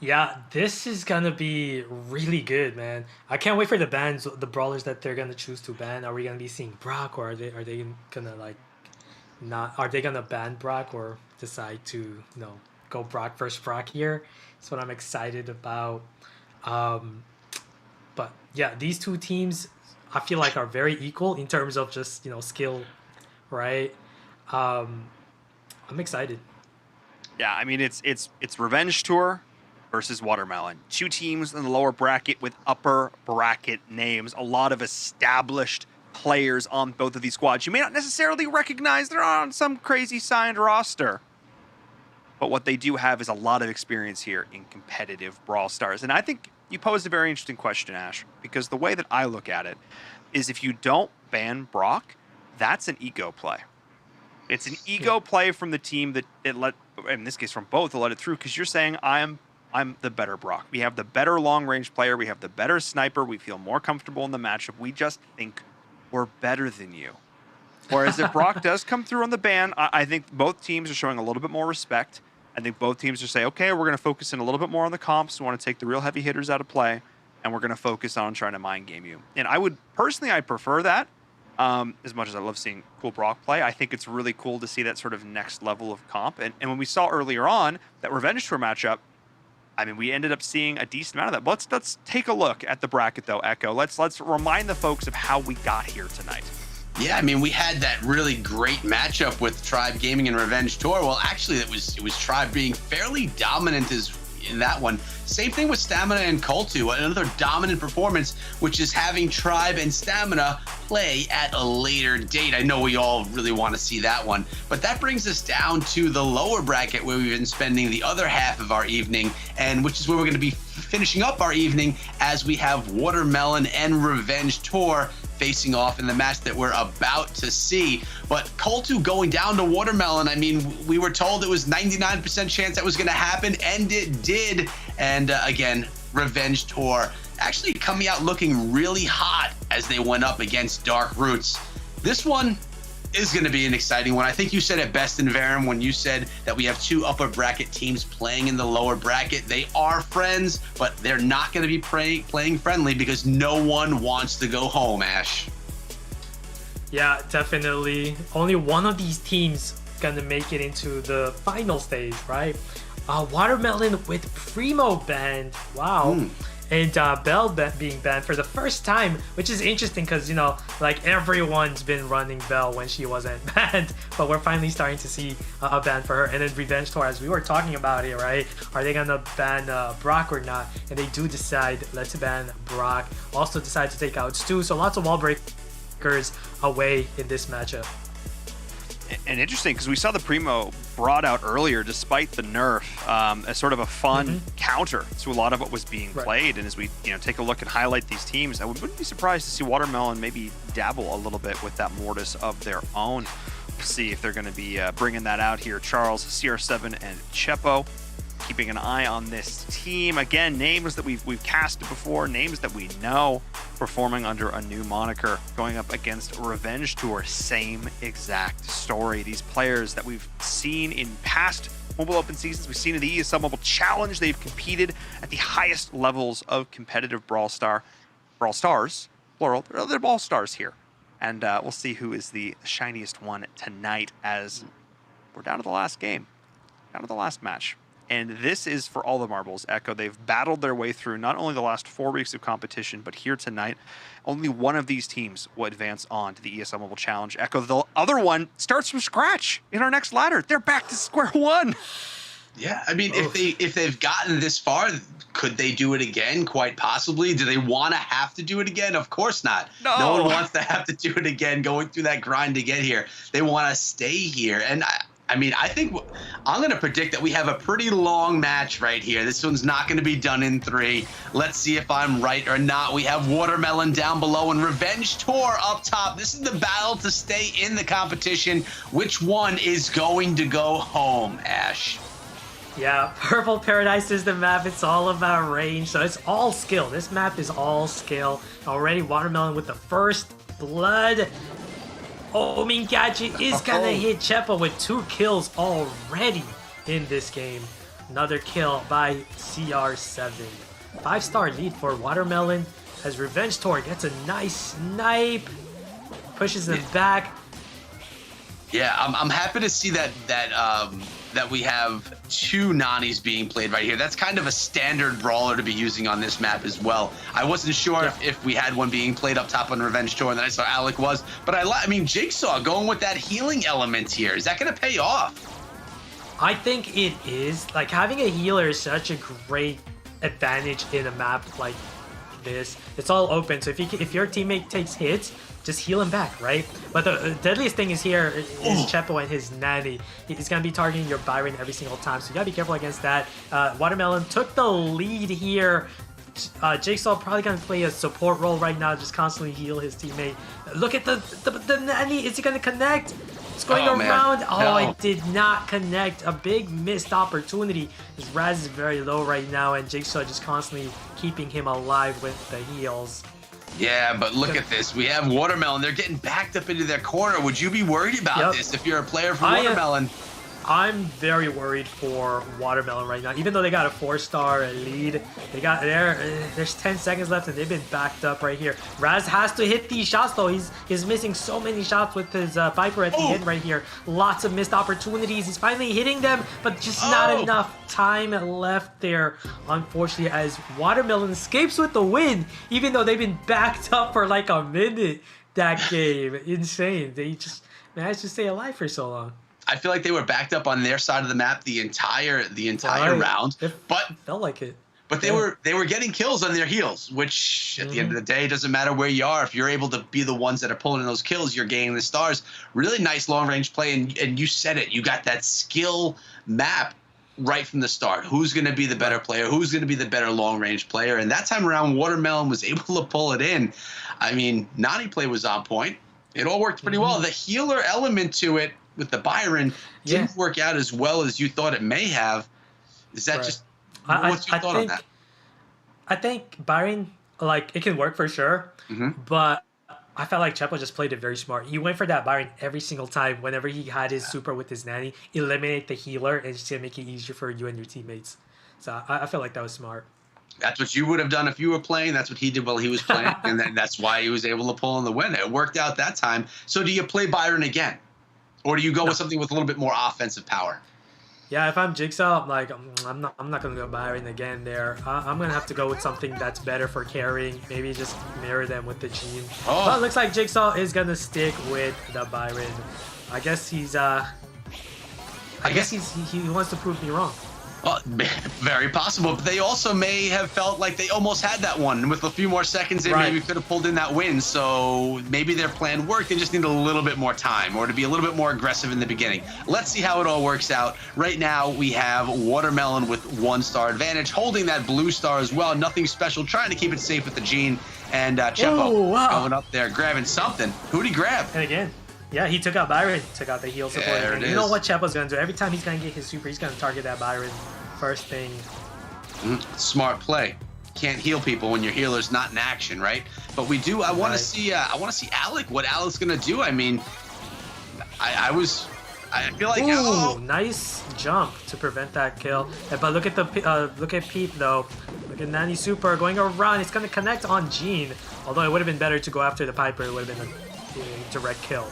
Yeah, this is gonna be really good, man. I can't wait for the bans, the brawlers that they're gonna choose to ban. Are we gonna be seeing Brock, or are they gonna like not? Are they gonna ban Brock or decide to go Brock versus Brock here? That's what I'm excited about. But yeah, these two teams I feel like are very equal in terms of just skill, right? I'm excited.
Yeah, I mean it's Revenge Tour versus Watermelon. 2 teams in the lower bracket with upper bracket names. A lot of established players on both of these squads. You may not necessarily recognize they're on some crazy signed roster, but what they do have is a lot of experience here in competitive Brawl Stars. And I think you posed a very interesting question, Ash, because the way that I look at it is if you don't ban Brock, that's an ego play. It's an ego play from the team that it let, in this case from both, to let it through, because you're saying I'm the better Brock. We have the better long-range player. We have the better sniper. We feel more comfortable in the matchup. We just think we're better than you. Whereas if Brock does come through on the ban, I think both teams are showing a little bit more respect. I think both teams are saying, okay, we're going to focus in a little bit more on the comps. We want to take the real heavy hitters out of play, and we're going to focus on trying to mind game you. And I would, personally, I prefer that. As much as I love seeing cool Brock play, I think it's really cool to see that sort of next level of comp. And when we saw earlier on that Revenge Tour matchup, I mean, we ended up seeing a decent amount of that. But let's take a look at the bracket, though, Echo. Let's remind the folks of how we got here tonight.
Yeah, I mean, we had that really great matchup with Tribe Gaming and Revenge Tour. Well, actually, it was Tribe being fairly dominant in that one. Same thing with Stamina and Coltu, another dominant performance, which is having Tribe and Stamina play at a later date. I know we all really want to see that one, but that brings us down to the lower bracket where we've been spending the other half of our evening, and which is where we're going to be finishing up our evening as we have Watermelon and Revenge Tour facing off in the match that we're about to see. But Coltu going down to Watermelon, I mean, we were told it was 99% chance that was going to happen, and it did. And again, Revenge Tour actually coming out looking really hot as they went up against Dark Roots. This one is going to be an exciting one. I think you said it best in Verum when you said that we have 2 upper bracket teams playing in the lower bracket. They are friends, but they're not going to be playing friendly because no one wants to go home, Ash.
Yeah, definitely. Only one of these teams gonna make it into the final stage, right? Watermelon with Primo banned. Wow. And Bell being banned for the first time, which is interesting because, like everyone's been running Bell when she wasn't banned, but we're finally starting to see a ban for her. And then Revenge Tour, as we were talking about it, right? Are they going to ban Brock or not? And they do decide, let's ban Brock. Also decide to take out Stu. So lots of wall breakers away in this matchup.
And interesting, because we saw the Primo brought out earlier, despite the nerf, as sort of a fun counter to a lot of what was being played. And as we take a look and highlight these teams, I wouldn't be surprised to see Watermelon maybe dabble a little bit with that Mortis of their own. We'll see if they're going to be bringing that out here. Charles, CR7, and Chepo keeping an eye on this team. Again, names that we've casted before, names that we know, performing under a new moniker, going up against Revenge Tour. Same exact story. These players that we've seen in past Mobile Open seasons, we've seen in the ESL Mobile Challenge, they've competed at the highest levels of competitive Brawl Stars, plural. They're Brawl Stars here. And we'll see who is the shiniest one tonight as we're down to the last game, down to the last match. And this is for all the marbles, Echo. They've battled their way through not only the last 4 weeks of competition, but here tonight, only one of these teams will advance on to the ESL Mobile Challenge. Echo, the other one starts from scratch in our next ladder. They're back to square one.
Yeah, I mean, if they've gotten this far, could they do it again? Quite possibly. Do they want to have to do it again? Of course not. No one wants to have to do it again, going through that grind to get here. They want to stay here. And I mean, I think I'm going to predict that we have a pretty long match right here. This one's not going to be done in 3. Let's see if I'm right or not. We have Watermelon down below and Revenge Tour up top. This is the battle to stay in the competition. Which one is going to go home, Ash?
Yeah, Purple Paradise is the map. It's all about range, so it's all skill. This map is all skill. Already Watermelon with the first blood. Homing Gadget is gonna hit Chepo with 2 kills already in this game. Another kill by CR7. 5-star lead for Watermelon as Revenge Tour gets a nice snipe. Pushes him back.
Yeah, I'm happy to see that we have 2 Nanis being played right here. That's kind of a standard brawler to be using on this map as well. I wasn't sure if we had one being played up top on Revenge Tour, and then I saw Alec was. But I mean, Jigsaw going with that healing element here. Is that going to pay off?
I think it is. Like, having a healer is such a great advantage in a map like this. It's all open, so if your teammate takes hits, just heal him back, right? But the deadliest thing is here is Chepo and his nanny. He's gonna be targeting your Byron every single time, so you gotta be careful against that. Watermelon took the lead here. Jigsaw probably gonna play a support role right now, just constantly heal his teammate. Look at the nanny. Is he gonna connect? It's going around.
Man.
Oh, it did not connect. A big missed opportunity. His Raz is very low right now, and Jigsaw just constantly keeping him alive with the heals.
Yeah, but look at this. We have Watermelon. They're getting backed up into their corner. Would you be worried about this if you're a player for Watermelon?
I'm very worried for Watermelon right now. Even though they got a 4-star lead, there's 10 seconds left and they've been backed up right here. Raz has to hit these shots though. He's missing so many shots with his Viper at the end right here. Lots of missed opportunities. He's finally hitting them, but just not enough time left there, unfortunately, as Watermelon escapes with the win, even though they've been backed up for like a minute that game. Insane. They just managed to stay alive for so long.
I feel like they were backed up on their side of the map the entire round, but
felt like it.
But they were getting kills on their heels, which at the end of the day doesn't matter where you are. If you're able to be the ones that are pulling in those kills, you're gaining the stars. Really nice long range play, and you said it. You got that skill map right from the start. Who's going to be the better player? Who's going to be the better long range player? And that time around, Watermelon was able to pull it in. I mean, Nani play was on point. It all worked pretty well. The healer element to it with the Byron didn't work out as well as you thought it may have. Is that just what's your thought on that?
I think Byron, like, it can work for sure, but I felt like Chepo just played it very smart. He went for that Byron every single time whenever he had his super with his nanny, eliminate the healer and just to make it easier for you and your teammates. So I feel like that was smart.
That's what you would have done if you were playing. That's what he did while he was playing, and then that's why he was able to pull in the win. It worked out that time. So do you play Byron again? Or do you go with something with a little bit more offensive power?
Yeah, if I'm Jigsaw, I'm like, I'm not gonna go Byron again there. I'm gonna have to go with something that's better for carrying. Maybe just mirror them with the Gene. But it looks like Jigsaw is gonna stick with the Byron. I guess he wants to prove me wrong.
Well, very possible. But they also may have felt like they almost had that one. With a few more seconds, they maybe could have pulled in that win. So maybe their plan worked. They just need a little bit more time or to be a little bit more aggressive in the beginning. Let's see how it all works out. Right now, we have Watermelon with 1-star advantage, holding that blue star as well. Nothing special, trying to keep it safe with the Gene. And Chepo going up there, grabbing something. Who'd he grab?
And again, yeah, he took out Byron, took out the heal support.
There it is.
You know what Chepo's going to do? Every time he's going to get his super, he's going to target that Byron first thing.
Smart play. Can't heal people when your healer's not in action, right? But we do. I want to see Alec. What Alec's going to do? I mean, I feel like
nice jump to prevent that kill. But look at Peep though. Look at Nani super going around. It's going to connect on Gene. Although it would have been better to go after the Piper. It would have been a direct kill.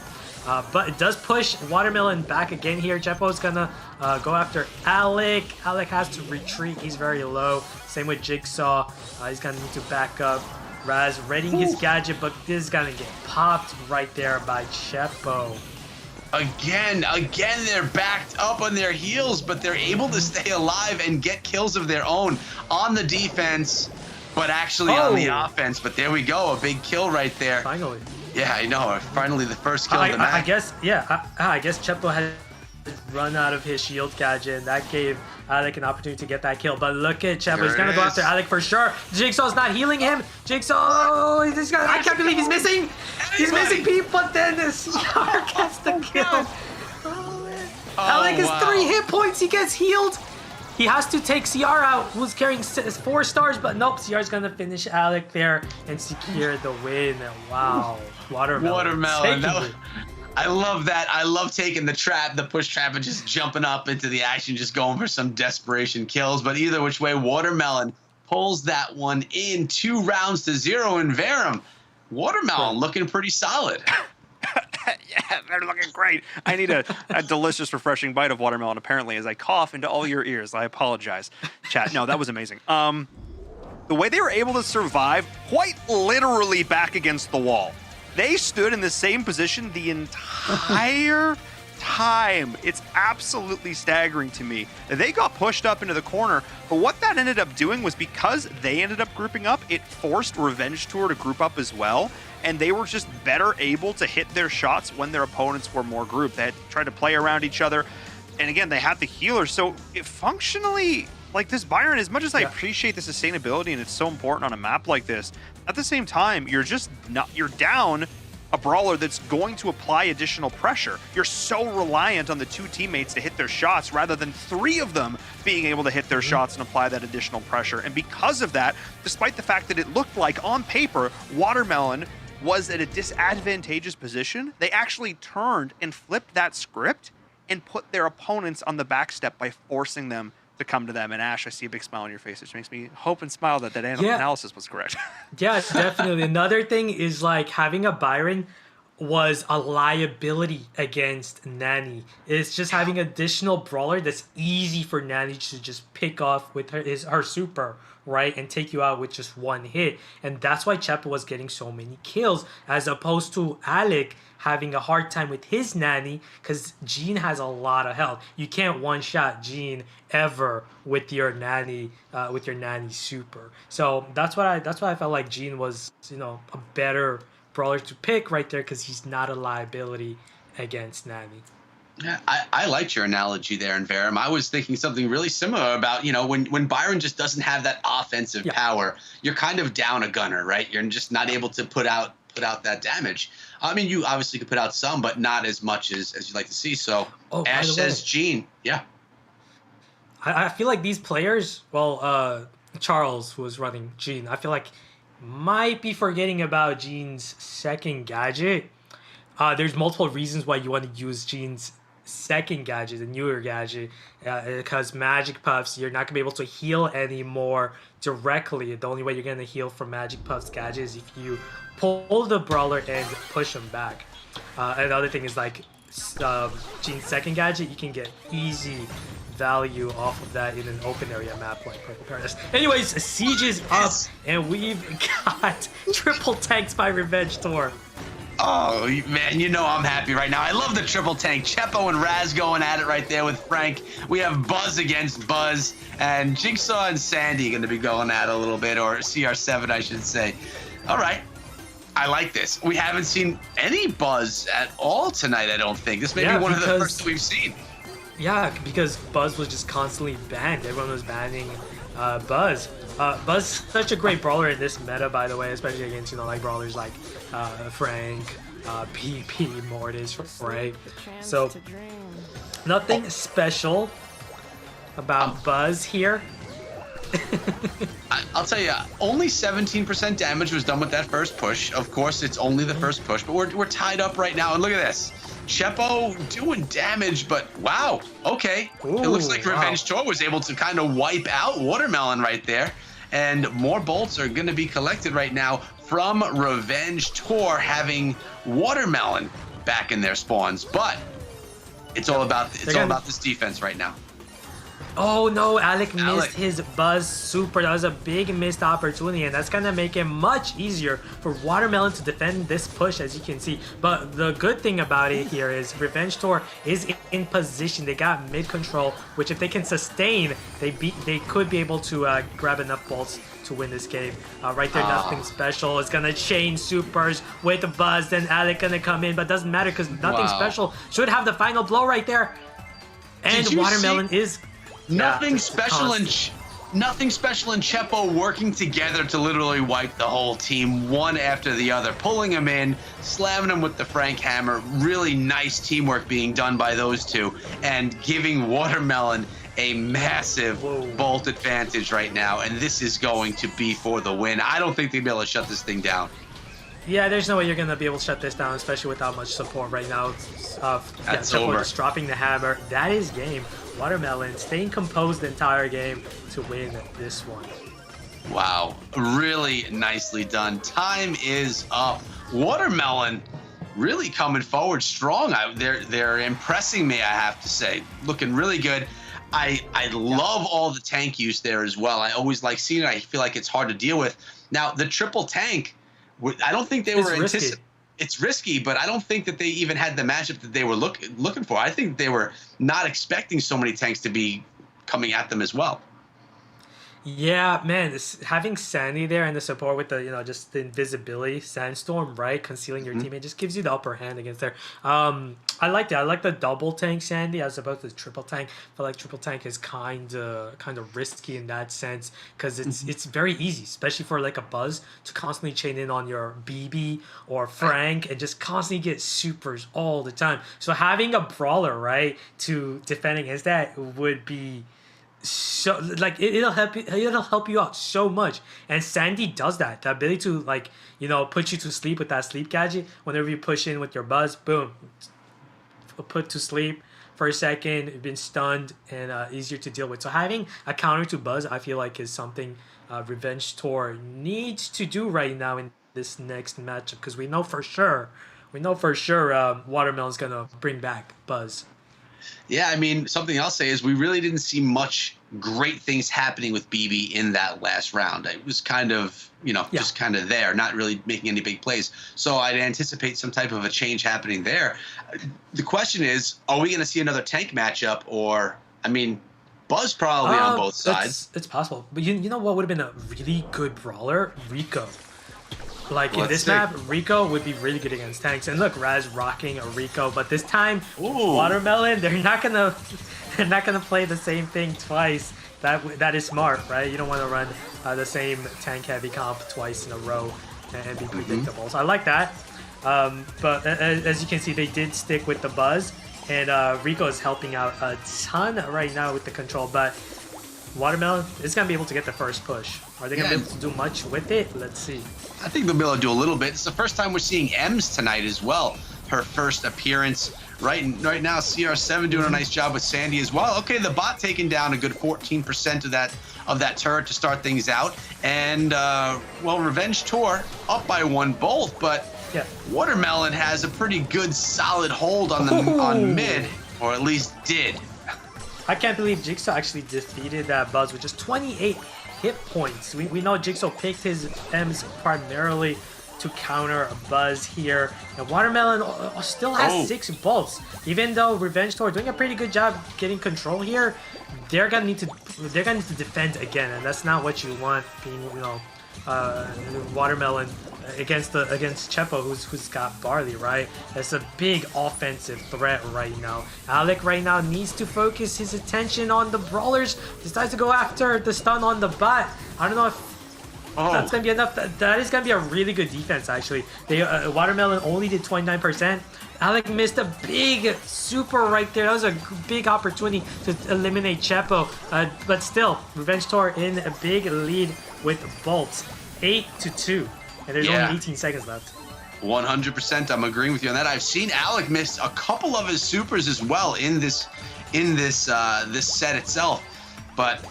But it does push Watermelon back again here. Chepo's gonna go after Alec. Alec has to retreat. He's very low. Same with Jigsaw. He's gonna need to back up. Raz readying his gadget, but this is gonna get popped right there by Chepo.
Again, they're backed up on their heels, but they're able to stay alive and get kills of their own on the defense, but actually on the offense. But there we go, a big kill right there.
Finally.
Yeah, I know. Finally, the first kill of the match.
I guess Chepo had run out of his shield gadget, and that gave Alec an opportunity to get that kill. But look at Chepo, he's gonna go after Alec for sure. Jigsaw's not healing him. Jigsaw, I can't believe he's missing. He's missing Pete, but then this CR gets the kill. Oh, man. Alec has 3 hit points. He gets healed. He has to take CR out, who's carrying 4 stars, but nope, CR's gonna finish Alec there and secure the win. Wow, Watermelon.
I love that. I love taking the trap, the push trap, and just jumping up into the action, just going for some desperation kills. But either which way, Watermelon pulls that one in 2 rounds to 0 in Verum. Watermelon looking pretty solid.
Yeah, they're looking great. I need a delicious, refreshing bite of watermelon, apparently, as I cough into all your ears. I apologize, chat. No, that was amazing. The way they were able to survive, quite literally back against the wall. They stood in the same position the entire time. It's absolutely staggering to me. They got pushed up into the corner, but what that ended up doing was because they ended up grouping up, it forced Revenge Tour to group up as well, and they were just better able to hit their shots when their opponents were more grouped. They had tried to play around each other, and again, they had the healer, so it functionally, like this Byron, as much as I appreciate the sustainability and it's so important on a map like this, at the same time, you're down a brawler that's going to apply additional pressure. You're so reliant on the 2 teammates to hit their shots rather than 3 of them being able to hit their shots and apply that additional pressure. And because of that, despite the fact that it looked like on paper, Watermelon was at a disadvantageous position, they actually turned and flipped that script and put their opponents on the back step by forcing them to come to them. And Ash, I see a big smile on your face, which makes me hope and smile that analysis was correct.
Yeah, definitely. Another thing is like having a Byron was a liability against Nani. It's just having additional brawler that's easy for Nani to just pick off with her super, right, and take you out with just 1 hit. And that's why Chepo was getting so many kills, as opposed to Alec having a hard time with his Nani, because Jean has a lot of health. You can't one-shot Jean ever with your Nani super. So that's why I felt like Jean was, a better brawler to pick right there, because he's not a liability against Nani.
Yeah, I liked your analogy there in Verum. I was thinking something really similar about, when Byron just doesn't have that offensive power, you're kind of down a gunner, right? You're just not able to put out that damage. I mean, you obviously could put out some, but not as much as you'd like to see. So Ash says Jean. Yeah.
I feel like these players, Charles, who was running Jean, I feel like might be forgetting about Jean's second gadget. There's multiple reasons why you want to use Jean's second gadget, the newer gadget, because Magic Puffs, you're not going to be able to heal anymore directly. The only way you're going to heal from Magic Puff's gadget is if you pull the brawler and push him back. Another thing is like Jean's second gadget, you can get easy value off of that in an open area map like Purple Paradise. Anyways, Siege is up, and we've got triple tanks by Revenge Tour.
Oh, man, I'm happy right now. I love the triple tank. Chepo and Raz going at it right there with Frank. We have Buzz against Buzz, and Jigsaw and Sandy going to be going at it a little bit, or CR7, I should say. All right. I like this. We haven't seen any Buzz at all tonight, I don't think. This may be one of the first that we've seen.
Yeah, because Buzz was just constantly banned. Everyone was banning Buzz. Buzz such a great brawler in this meta, by the way, especially against, like brawlers like Frank, PP, Mortis, right? So, nothing special about Buzz here.
I'll tell you, only 17% damage was done with that first push. Of course, it's only the first push, but we're tied up right now. And look at this. Chepo doing damage, but wow, okay. It looks like Revenge Tour was able to kind of wipe out Watermelon right there. And more bolts are going to be collected right now from Revenge Tour, having Watermelon back in their spawns. But it's all about this defense right now.
Oh no, Alec missed his Buzz super. That was a big missed opportunity, and that's gonna make it much easier for Watermelon to defend this push, as you can see. But the good thing about it here is Revenge Tour is in position. They got mid control, which if they can sustain, they could be able to grab enough bolts to win this game. Right there, nothing special. It's gonna chain supers with the Buzz, then Alec gonna come in, but doesn't matter because nothing special should have the final blow right there. And
Did you
Watermelon
see-
is
Nothing
yeah,
special in
constant.
nothing special in Chepo working together to literally wipe the whole team one after the other, pulling them in, slamming them with the Frank Hammer. Really nice teamwork being done by those two, and giving Watermelon a massive bolt advantage right now. And this is going to be for the win. I don't think they'll be able to shut this thing down.
Yeah, there's no way you're gonna be able to shut this down, especially without much support right now.
That's
Chepo
over.
just dropping the hammer. That is game. Watermelon staying composed the entire game to win this one.
Wow, really nicely done. Time is up. Watermelon really coming forward strong. They're impressing me, I have to say. Looking really good. I love all the tank use there as well. I always like seeing it. I feel like it's hard to deal with. Now, the triple tank, I don't think they were anticipating. It's risky, but I don't think that they even had the matchup that they were looking for. I think they were not expecting so many tanks to be coming at them as well.
Yeah, man, having Sandy there and the support with the, just the invisibility, Sandstorm, right, concealing your teammate just gives you the upper hand against there. I like that. I like the double tank Sandy as opposed to the triple tank. I feel like triple tank is kind of risky in that sense because it's very easy, especially for like a Buzz, to constantly chain in on your BB or Frank and just constantly get supers all the time. So having a brawler, right, to defend against that would be so like it'll help you out so much. And Sandy does that, the ability to put you to sleep with that sleep gadget. Whenever you push in with your Buzz, boom, put to sleep for a second. You've been stunned and easier to deal with. So having a counter to Buzz, I feel like, is something Revenge Tour needs to do right now in this next matchup, because we know for sure Watermelon's gonna bring back Buzz.
Yeah, I mean, something I'll say is we really didn't see much great things happening with BB in that last round. It was kind of, just kind of there, not really making any big plays. So I'd anticipate some type of a change happening there. The question is, are we going to see another tank matchup? Or, I mean, Buzz probably on both sides.
It's possible. But you know what would have been a really good brawler? Rico. Like in this map, Rico would be really good against tanks. And look, Raz rocking a Rico, but this time, Watermelon, they're not gonna play the same thing twice. That is smart, right? You don't want to run the same tank heavy comp twice in a row and be predictable. So I like that. But as you can see, they did stick with the Buzz, and Rico is helping out a ton right now with the control. But Watermelon is gonna be able to get the first push. Are they gonna be able to do much with it? Let's see.
I think they'll be able to do a little bit. It's the first time we're seeing Ems tonight as well. Her first appearance. Right now, CR7 doing a nice job with Sandy as well. Okay, the bot taking down a good 14% of that turret to start things out. And, Revenge Tour up by 1 bolt, but Watermelon has a pretty good solid hold on mid, or at least did.
I can't believe Jigsaw actually defeated that Buzz with just 28 hit points. We know Jigsaw picked his M's primarily to counter a Buzz here, and Watermelon still has 6 bolts. Even though Revenge Tour doing a pretty good job getting control here, they're gonna need to defend again, and that's not what you want being Watermelon against Chepo, who's got Barley, right? That's a big offensive threat right now. Alec right now needs to focus his attention on the brawlers. Decides to go after the stun on the bot. I don't know if that's gonna be enough. That is gonna be a really good defense, actually. They Watermelon only did 29%. Alec missed a big super right there. That was a big opportunity to eliminate Chepo. But still, Revenge Tour in a big lead with bolts, 8-2. And there's only 18 seconds left.
100%. I'm agreeing with you on that. I've seen Alec miss a couple of his supers as well in this set itself. But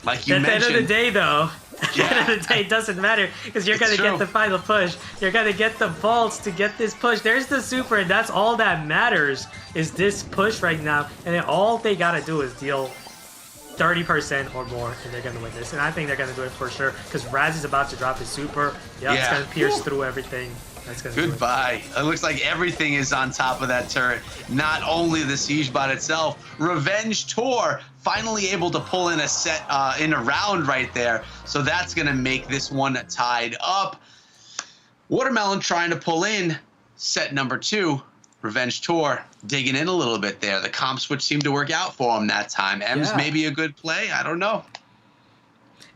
like you mentioned,
at the end of the day, though, at the end of the day, it doesn't matter because you're gonna get the final push. You're gonna get the vaults to get this push. There's the super, and that's all that matters is this push right now. And then all they gotta do is deal 30% or more, and they're gonna win this. And I think they're gonna do it for sure because Raz is about to drop his super. It's gonna pierce through everything. That's gonna
Goodbye. It looks like everything is on top of that turret. Not only the siege bot itself. Revenge Tour finally able to pull in a set in a round right there. So that's gonna make this one tied up. Watermelon trying to pull in set number 2. Revenge Tour digging in a little bit there. The comp switch seemed to work out for him that time. M's
Yeah.
maybe a good play. I don't know.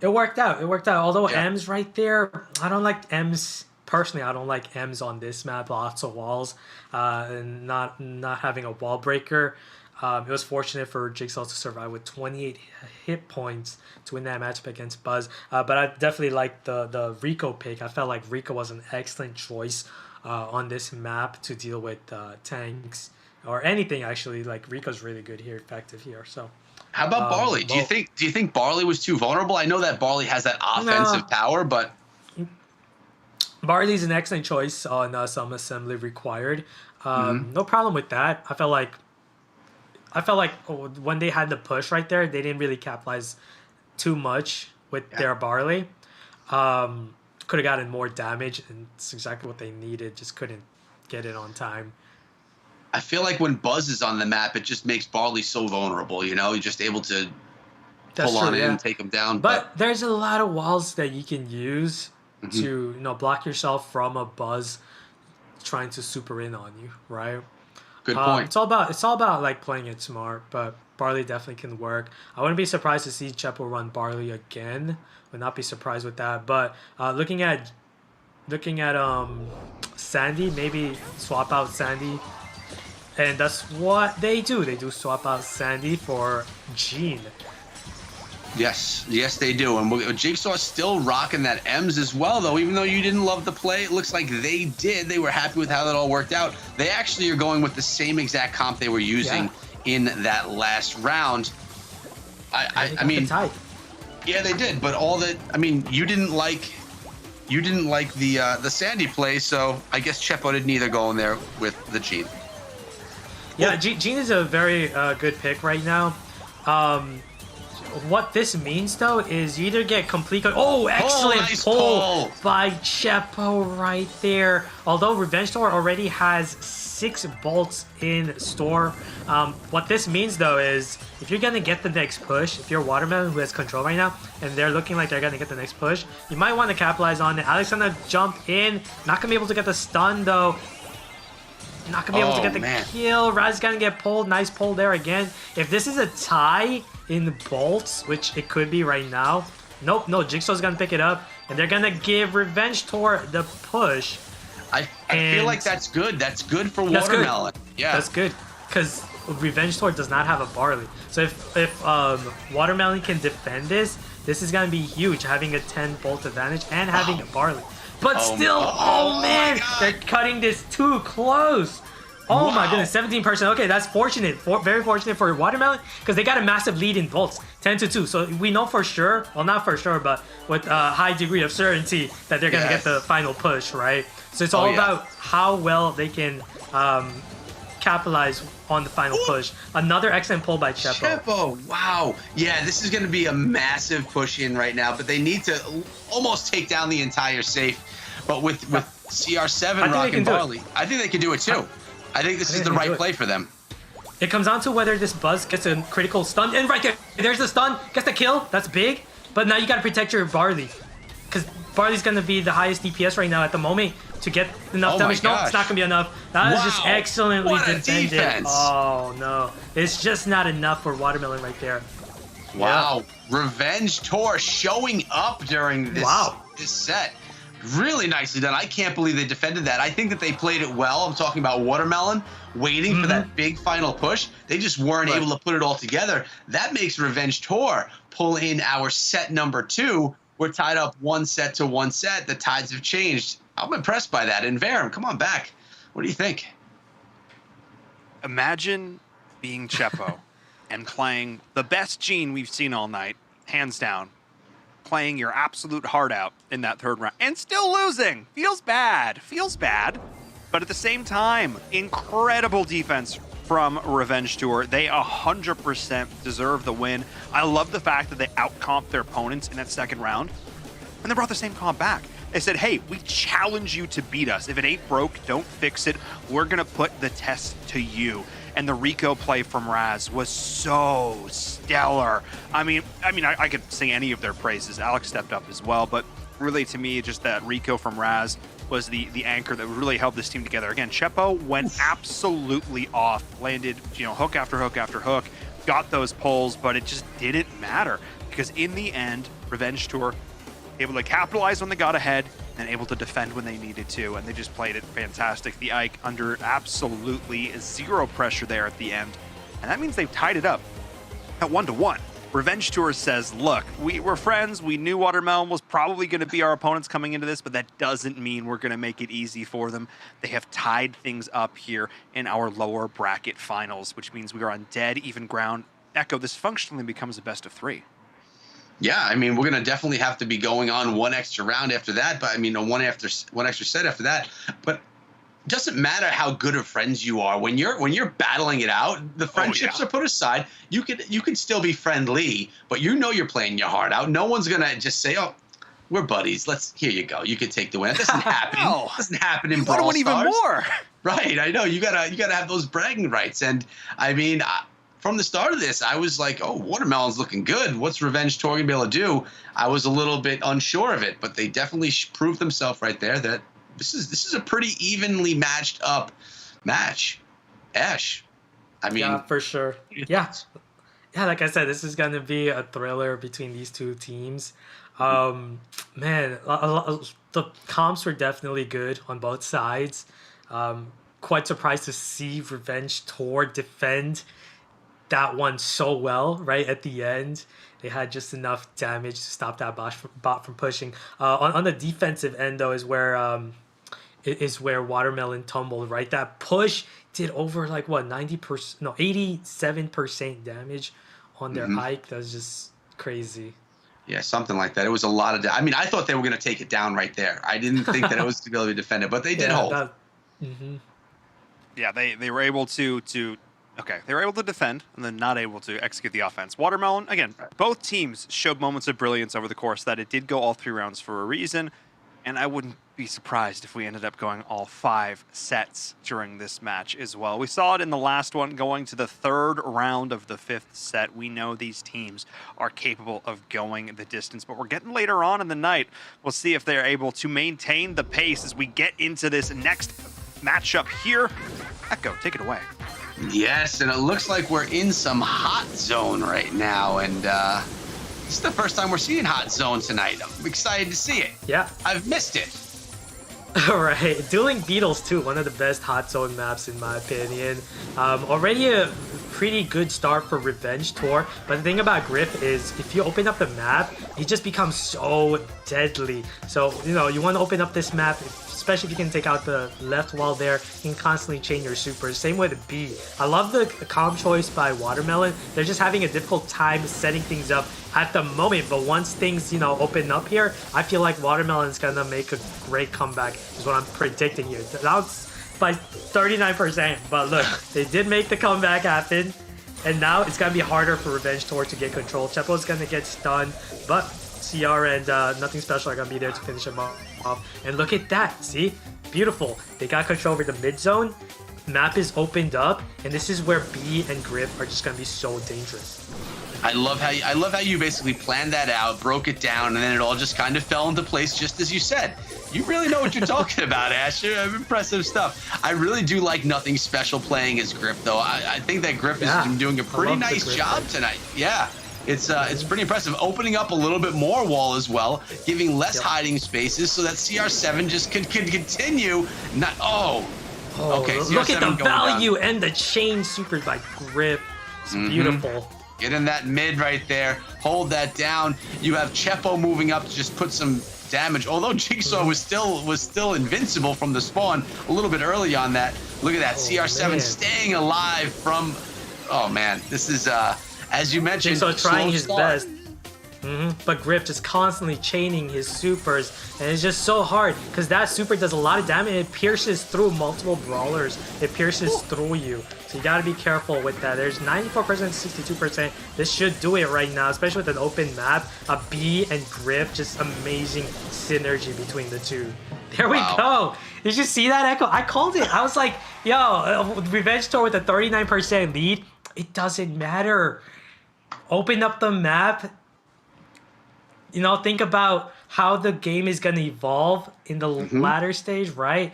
It worked out. It worked out. Although
Yeah.
M's right there, I don't like M's personally. I don't like M's on this map. Lots of walls, and not having a wall breaker. It was fortunate for Jigsaw to survive with 28 hit points to win that matchup against Buzz. But I definitely liked the Rico pick. I felt like Rico was an excellent choice on this map to deal with tanks or anything actually. Like Rico's really good here, effective here. So.
How about Barley? Do you think Barley was too vulnerable? I know that Barley has that offensive power, but
Barley's an excellent choice on some assembly required. No problem with that. I felt like when they had the push right there, they didn't really capitalize too much with their Barley. Could have gotten more damage, and it's exactly what they needed. Just couldn't get it on time.
I feel like when Buzz is on the map, it just makes Barley so vulnerable. You know, you're just able to pull on in and take him down.
But there's a lot of walls that you can use to block yourself from a Buzz trying to super in on you, right?
Good point.
It's all about like playing it smart, but Barley definitely can work. I wouldn't be surprised to see Chepo run Barley again. Would not be surprised with that. But looking at Sandy, maybe swap out Sandy. And that's what they do. They do swap out Sandy for Gene.
Yes, they do. And Jigsaw's still rocking that M's as well, though. Even though you didn't love the play, it looks like they did. They were happy with how that all worked out. They actually are going with the same exact comp they were using in that last round. I mean, yeah, they did. But you didn't like the Sandy play, so I guess Chepo didn't either go in there with the Gene.
Yeah, Gene is a very good pick right now. What this means, though, is you either get complete... excellent
nice
pull by Chepo right there. Although Revenge Tour already has 6 bolts in store. What this means, though, is if you're going to get the next push, if you're Watermelon who has control right now, and they're looking like they're going to get the next push, you might want to capitalize on it. Alex going to jump in. Not going to be able to get the stun, though. Not going to be able to get the kill. Raz going to get pulled. Nice pull there again. If this is a tie in bolts, which it could be right now. Nope, no, Jigsaw's going to pick it up. And they're going to give Revenge Tour the push.
I feel like that's good. That's good for Watermelon. Yeah.
That's good. Because Revenge Tour does not have a Barley. So if Watermelon can defend this is going to be huge. Having a 10 bolt advantage and having a Barley. But still, man, they're cutting this too close. Oh my goodness, 17%. Okay, that's fortunate. Very fortunate for Watermelon because they got a massive lead in bolts, 10-2. So we know for sure, well, not for sure, but with a high degree of certainty that they're going to get the final push, right? So it's all about how well they can capitalize on the final push. Another excellent pull by Chepo.
Wow. Yeah, this is going to be a massive push in right now, but they need to almost take down the entire safe. But with CR7 rocking Barley, I think they can do it too. I think this is the right play for them.
It comes down to whether this Buzz gets a critical stun. And right there's the stun. Gets the kill. That's big. But now you got to protect your Barley. Because Barley's going to be the highest DPS right now at the moment to get enough damage. No, it's not going to be enough. That is just excellently defended.
Defense.
Oh, no. It's just not enough for Watermelon right there.
Wow. Yeah. Revenge Tour showing up during this set. Really nicely done. I can't believe they defended that. I think that they played it well. I'm talking about Watermelon waiting for that big final push. They just weren't able to put it all together. That makes Revenge Tour pull in our set number 2. We're tied up 1 set to 1 set. The tides have changed. I'm impressed by that. And Varum, come on back. What do you think?
Imagine being Chepo and playing the best Gene we've seen all night, hands down. Playing your absolute heart out in that 3rd round and still losing. Feels bad. But at the same time, incredible defense from Revenge Tour. They 100% deserve the win. I love the fact that they outcomped their opponents in that 2nd round. And they brought the same comp back. They said, hey, we challenge you to beat us. If it ain't broke, don't fix it. We're going to put the test to you. And the Rico play from Raz was so stellar. I mean, I could sing any of their praises. Alex stepped up as well, but really, to me, just that Rico from Raz was the anchor that really held this team together. Again, Chepo went absolutely off, landed hook after hook after hook, got those pulls, but it just didn't matter because in the end, Revenge Tour able to capitalize when they got ahead and able to defend when they needed to, and they just played it fantastic. The Ike under absolutely zero pressure there at the end, and that means they've tied it up at 1-1. Revenge Tour says, look, we're friends. We knew Watermelon was probably going to be our opponents coming into this, but that doesn't mean we're going to make it easy for them. They have tied things up here in our lower bracket finals, which means we are on dead even ground. Echo, this functionally becomes a best of 3.
Yeah, I mean, we're going to definitely have to be going on one extra round after that, but I mean, one extra set after that. But it doesn't matter how good of friends you are when you're battling it out. The friendships are put aside. You can still be friendly, but you're playing your heart out. No one's going to just say, "Oh, we're buddies. Here you go. You can take the win." That doesn't happen.
No.
It doesn't happen in Brawl Stars.
Even more.
Right, I know. You gotta have those bragging rights, and I mean. From the start of this, I was like, oh, Watermelon's looking good. What's Revenge Tour going to be able to do? I was a little bit unsure of it, but they definitely proved themselves right there that this is a pretty evenly matched up match. Ash, I mean.
Yeah, for sure. Yeah, like I said, this is going to be a thriller between these two teams. Man, the comps were definitely good on both sides. Quite surprised to see Revenge Tour defend that one so well right at the end. They had just enough damage to stop that bot from pushing. On the defensive end though is where Watermelon tumbled, right? That push did over 87% damage on their Ike. That was just crazy.
Yeah, something like that. It was a lot of I mean, I thought they were going to take it down right there. I didn't think that it was going to be able to defend it, but they did hold.
Yeah, they were able to they were able to defend and then not able to execute the offense. Watermelon, again, both teams showed moments of brilliance over the course that it did go all 3 rounds for a reason, and I wouldn't be surprised if we ended up going all 5 sets during this match as well. We saw it in the last one going to the 3rd round of the 5th set. We know these teams are capable of going the distance, but we're getting later on in the night. We'll see if they're able to maintain the pace as we get into this next matchup here. Echo, take it away.
Yes, and it looks like we're in some hot zone right now, and this is the first time we're seeing hot zone tonight. I'm excited to see it.
Yeah.
I've missed it.
All right, Dueling Beetles too, one of the best hot zone maps in my opinion. Already a pretty good start for Revenge Tour, but the thing about Griff is if you open up the map, he just becomes so deadly. So, you want to open up this map, especially if you can take out the left wall there, you can constantly chain your supers. Same with B. I love the calm choice by Watermelon. They're just having a difficult time setting things up at the moment, but once things, open up here, I feel like Watermelon's gonna make a great comeback, is what I'm predicting here. That's by 39%, but look, they did make the comeback happen, and now it's gonna be harder for Revenge Tour to get control. Chepo's gonna get stunned, but CR and Nothing Special are gonna be there to finish him off. And look at that, see? Beautiful. They got control over the mid zone. Map is opened up, and this is where B and Grip are just gonna be so dangerous.
I love how you basically planned that out, broke it down, and then it all just kind of fell into place just as you said. You really know what you're talking about, Asher. Impressive stuff. I really do like Nothing Special playing as Grip, though. I think that Grip is doing a pretty nice job tonight. Yeah. It's pretty impressive. Opening up a little bit more wall as well, giving less hiding spaces so that CR7 just can continue. Okay.
Look at the value and the chain supers by Grip. It's beautiful.
Get in that mid right there. Hold that down. You have Chepo moving up to just put some damage. Although Jigsaw was still invincible from the spawn a little bit early on that. Look at that. CR7 staying alive from. Oh man, this is as you mentioned.
Jigsaw trying his best. But Grip just constantly chaining his supers, and it's just so hard because that super does a lot of damage. It pierces through multiple brawlers. It pierces through you, so you gotta be careful with that. There's 94%, 62%. This should do it right now, especially with an open map. A B and Grip, just amazing synergy between the two. There we go. Did you see that, Echo? I called it. I was like, yo, Revenge Tour with a 39% lead. It doesn't matter. Open up the map. Think about how the game is gonna evolve in the latter stage, right?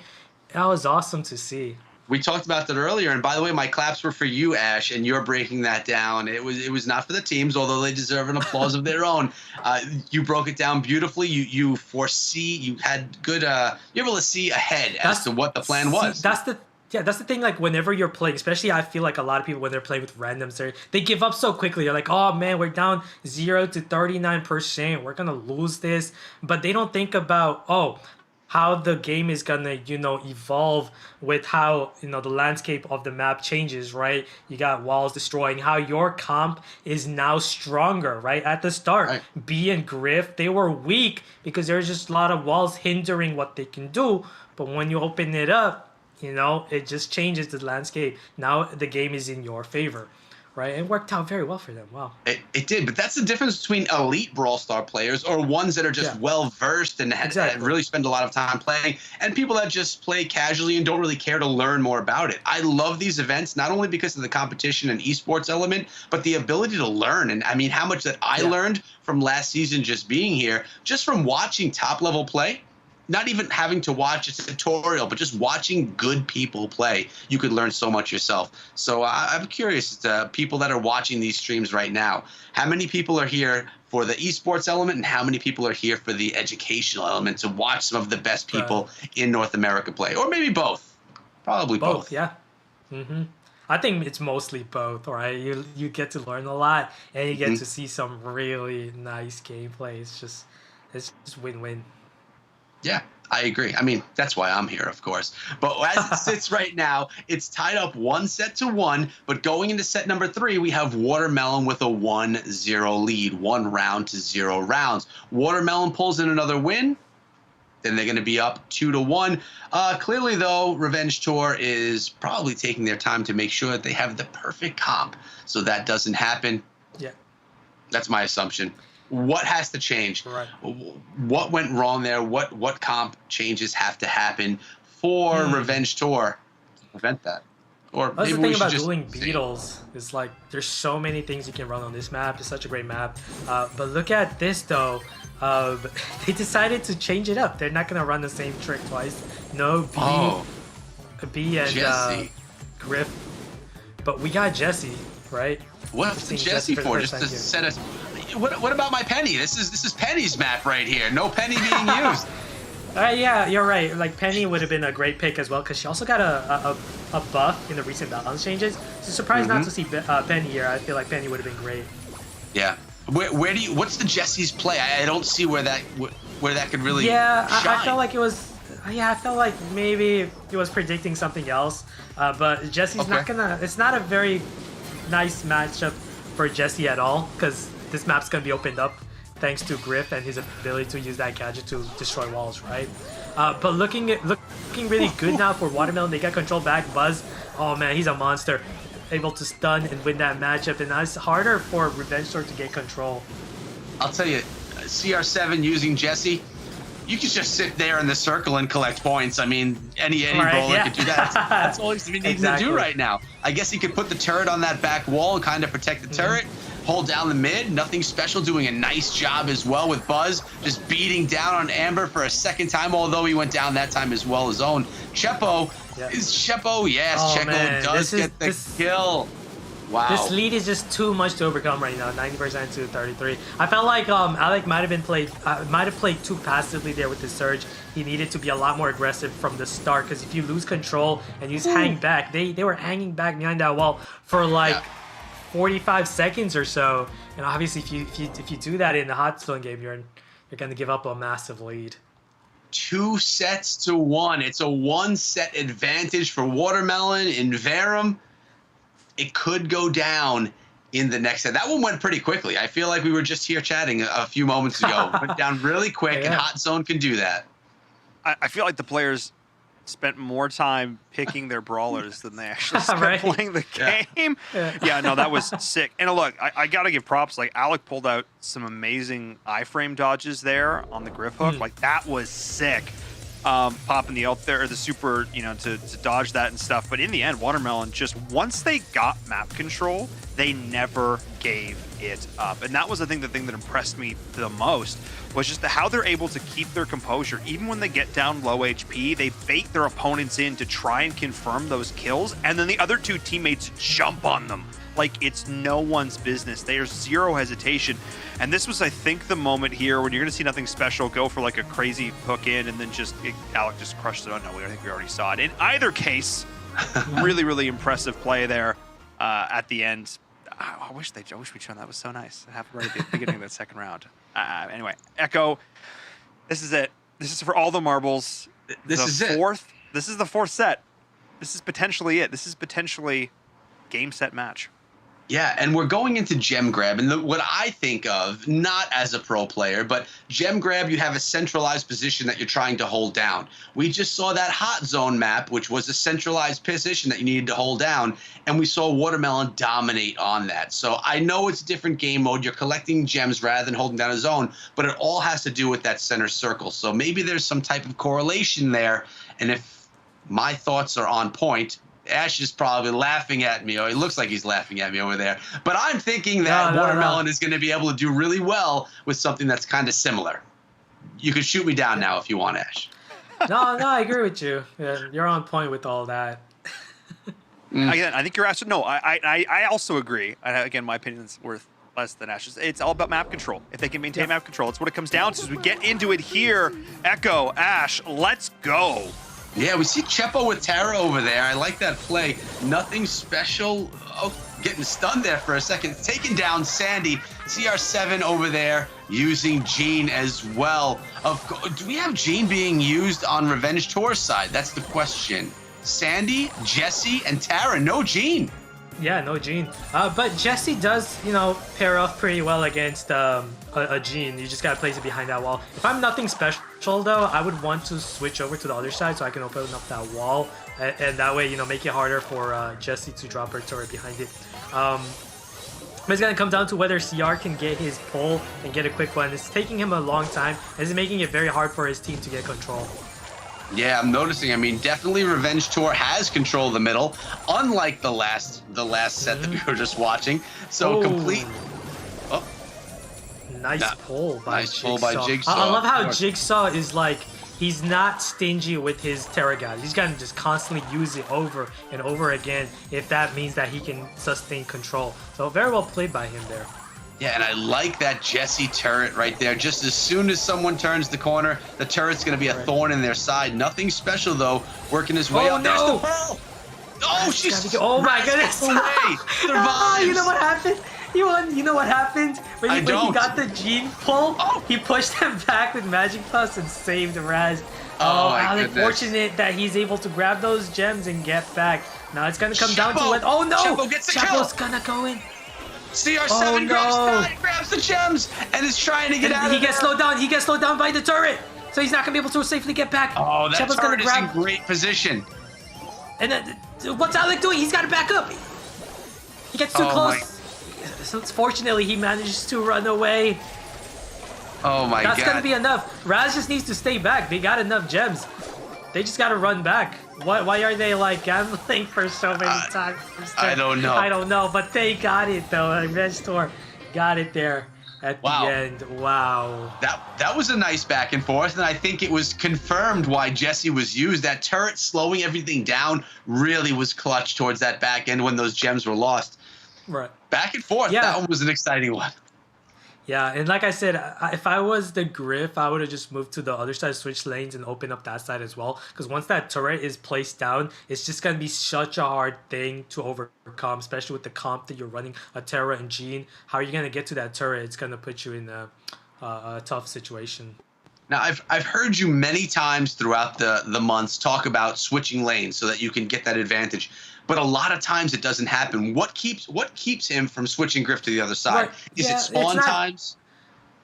That was awesome to see.
We talked about that earlier, and by the way, my claps were for you, Ash, and you're breaking that down. It was not for the teams, although they deserve an applause of their own. You broke it down beautifully. You had good. You're able to see ahead as to what the plan was.
That's the thing. Like whenever you're playing, especially I feel like a lot of people when they're playing with randoms, they give up so quickly. They're like, oh man, we're down 0 to 39%. We're gonna lose this, but they don't think about how the game is gonna, evolve with how, the landscape of the map changes, right? You got walls destroying, how your comp is now stronger, right? At the start,
Right.
B and Griff, they were weak because there's just a lot of walls hindering what they can do. But when you open it up, it just changes the landscape. Now the game is in your favor. Right, it worked out very well for them. Wow.
It did, but that's the difference between elite Brawl Star players or ones that are just well versed and really spend a lot of time playing, and people that just play casually and don't really care to learn more about it. I love these events not only because of the competition and esports element, but the ability to learn. And I mean, how much that I learned from last season just being here, just from watching top level play. Not even having to watch a tutorial, but just watching good people play, you could learn so much yourself. So I'm curious to people that are watching these streams right now, how many people are here for the esports element and how many people are here for the educational element to watch some of the best people in North America play? Or maybe both. Probably both.
Yeah. I think it's mostly both, right? You get to learn a lot and you get to see some really nice gameplay. It's just win-win.
Yeah, I agree. I mean, that's why I'm here, of course. But as it sits right now, it's tied up 1-1. But going into set number 3, we have Watermelon with a 1-0 lead, 1 round to 0 rounds. Watermelon pulls in another win. Then they're going to be up 2-1. Clearly, though, Revenge Tour is probably taking their time to make sure that they have the perfect comp. So that doesn't happen.
Yeah.
That's my assumption. What has to change?
Right.
What went wrong there? What comp changes have to happen for Revenge Tour to prevent that? Or
That's
maybe
the thing
we should
about
just
doing Beetles is like there's so many things you can run on this map. It's such a great map. But look at this though. They decided to change it up. They're not gonna run the same trick twice. No B and
Jesse.
Griff. But we got Jesse, right?
What's Jesse for? Just to set us. What about my Penny? This is Penny's map right here. No Penny being used.
Yeah, you're right. Like Penny would have been a great pick as well because she also got a buff in the recent balance changes. So surprised not to see Penny here. I feel like Penny would have been great.
Yeah. What's the Jesse's play? I don't see where that could really.
Yeah,
shine.
I felt like it was. Yeah, I felt like maybe he was predicting something else. But Jesse's not gonna. It's not a very nice matchup for Jesse at all because this map's gonna be opened up thanks to Griff and his ability to use that gadget to destroy walls, right? But looking really good now for Watermelon. They got control back. Buzz, oh man, he's a monster. Able to stun and win that matchup, and now it's harder for Revenge Tour to get control.
I'll tell you, CR7 using Jesse, you can just sit there in the circle and collect points. I mean, any brawler could do that. That's all he's needing to do right now. I guess he could put the turret on that back wall and kind of protect the turret. Hold down the mid, nothing special, doing a nice job as well with Buzz, just beating down on Amber for a second time, although he went down that time as well his own. Chepo, yes, Checo does get the kill. Wow.
This lead is just too much to overcome right now, 90% to 33. I felt like Alec might have played too passively there with the surge. He needed to be a lot more aggressive from the start because if you lose control and you just hang back, they were hanging back behind that wall for like 45 seconds or so, and obviously if you do that in the hot zone game, you're going to give up a massive lead.
2-1. It's a 1-set advantage for Watermelon in Verum. It could go down in the next set. That one went pretty quickly. I feel like we were just here chatting a few moments ago. Went down really quick, and Hot Zone can do that.
I feel like the players spent more time picking their brawlers than they actually spent playing the game. Yeah, no, that was sick. And look, I got to give props. Like, Alec pulled out some amazing iframe dodges there on the Griff hook. Like, that was sick. Popping the ult there, or the super, to dodge that and stuff. But in the end, Watermelon, just once they got map control, they never gave it up. And that was the thing that impressed me the most, was just how they're able to keep their composure. Even when they get down low HP, they bait their opponents in to try and confirm those kills, and then the other two teammates jump on them like it's no one's business. There's zero hesitation. And this was, I think, the moment here when you're going to see nothing special go for like a crazy hook in, and then Alec just crushed it. Oh no, I think we already saw it. In either case, really, really impressive play there at the end. I wish we'd shown that. Was so nice. It happened right at the beginning of the second round. Anyway, Echo, this is it. This is for all the marbles. This is the fourth set. This is potentially it. This is potentially game, set, match.
Yeah, and we're going into gem grab, and what I think of, not as a pro player, but gem grab, you have a centralized position that you're trying to hold down. We just saw that hot zone map, which was a centralized position that you needed to hold down, and we saw Watermelon dominate on that. So I know it's a different game mode. You're collecting gems rather than holding down a zone, but it all has to do with that center circle. So maybe there's some type of correlation there, and if my thoughts are on point, Ash is probably laughing at me, or he looks like he's laughing at me over there. But I'm thinking that Watermelon is going to be able to do really well with something that's kind of similar. You can shoot me down now if you want, Ash.
No, I agree with you. Yeah, you're on point with all that.
Again, I think you're asking. No, I also agree. Again, my opinion is worth less than Ash's. It's all about map control. If they can maintain map control, it's what it comes down to. As we get into it here, Echo, Ash, let's go.
Yeah, we see Chepo with Tara over there. I like that play. Nothing special. Oh, getting stunned there for a second. Taking down Sandy. CR7 over there using Jean as well. Do we have Jean being used on Revenge Tour's side? That's the question. Sandy, Jesse, and Tara. No Jean.
Yeah, no Jean. But Jesse does, pair off pretty well against a Jean. You just gotta place it behind that wall. If I'm nothing special though, I would want to switch over to the other side so I can open up that wall, and that way, make it harder for Jesse to drop her turret behind it. But it's gonna come down to whether CR can get his pull and get a quick one. It's taking him a long time, and it's making it very hard for his team to get control.
Yeah, I'm noticing. I mean, definitely Revenge Tour has control of the middle, unlike the last set that we were just watching. So complete. Oh,
nice pull by
Jigsaw.
I love how Jigsaw is like, he's not stingy with his Terra God. He's gonna just constantly use it over and over again if that means that he can sustain control. So very well played by him there.
Yeah, and I like that Jesse turret right there. Just as soon as someone turns the corner, the turret's going to be a thorn in their side. Nothing special, though, working his way up.
No.
There's the pearl! Oh, she's...
Oh, my goodness.
Away. Survives.
You know what happened? You know what happened? When he got the Jean pull, he pushed him back with Magic Plus and saved Raz. How unfortunate that he's able to grab those gems and get back. Now it's going to come down to it. Oh, no!
Chepo gets the kill.
Chepo's going to go in.
CR7 grabs the gems and is trying to get out of there.
He gets slowed down. He gets slowed down by the turret. So he's not going to be able to safely get back.
Oh, that turret is in great position.
And then, what's Alec doing? He's got to back up. He gets too close. So fortunately, he manages to run away.
Oh my God.
That's going to be enough. Raz just needs to stay back. They got enough gems. They just got to run back. Why are they like gambling for so many times?
I don't know.
I don't know, but they got it though. Revenge Tour got it there at the end. Wow.
That was a nice back and forth, and I think it was confirmed why Jesse was used. That turret slowing everything down really was clutch towards that back end when those gems were lost.
Right.
Back and forth. Yeah. That one was an exciting one.
Yeah, and like I said, if I was the Griff, I would have just moved to the other side, switch lanes, and open up that side as well. Because once that turret is placed down, it's just going to be such a hard thing to overcome, especially with the comp that you're running, a Terra and Jean. How are you going to get to that turret? It's going to put you in a tough situation.
Now, I've heard you many times throughout the months talk about switching lanes so that you can get that advantage. But a lot of times it doesn't happen. What keeps him from switching Griff to the other side? Right. Is it spawn times?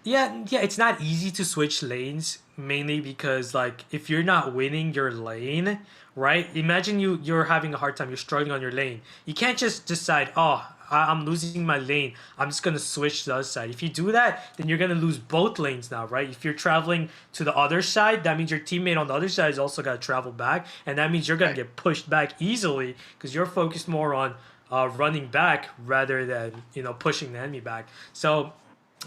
Yeah, it's not easy to switch lanes, mainly because like if you're not winning your lane, right? Imagine you're having a hard time, you're struggling on your lane. You can't just decide, I'm losing my lane, I'm just going to switch to the other side. If you do that, then you're going to lose both lanes now, right? If you're traveling to the other side, that means your teammate on the other side is also got to travel back, and that means you're going to get pushed back easily because you're focused more on running back rather than pushing the enemy back. So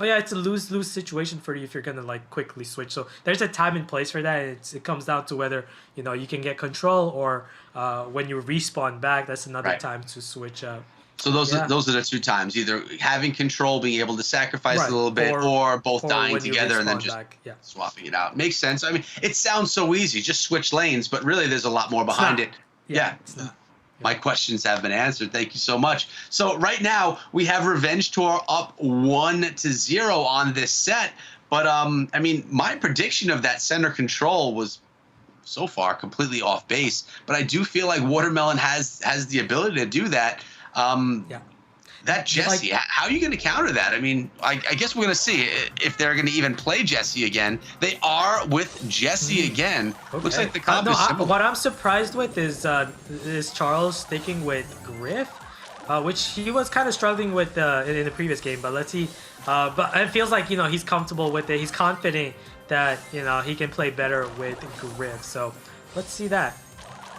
yeah, it's a lose-lose situation for you if you're gonna like quickly switch. So there's a time and place for that. And it comes down to whether you can get control or when you respawn back, that's another time to switch up.
So those are the two times: either having control, being able to sacrifice a little bit, or both dying together and then just swapping it out. Makes sense. I mean, it sounds so easy, just switch lanes, but really there's a lot more behind it. Yeah. It's not. My questions have been answered. Thank you so much. So right now we have Revenge Tour up 1-0 on this set. But I mean, my prediction of that center control was so far completely off base. But I do feel like Watermelon has the ability to do that. That Jesse, how are you going to counter that? I mean, I guess we're going to see if they're going to even play Jesse again. They are with Jesse again. Okay. Looks like the comp is similar.
What I'm surprised with is Charles sticking with Griff, which he was kind of struggling with in the previous game. But let's see. But it feels like he's comfortable with it. He's confident that he can play better with Griff. So let's see that.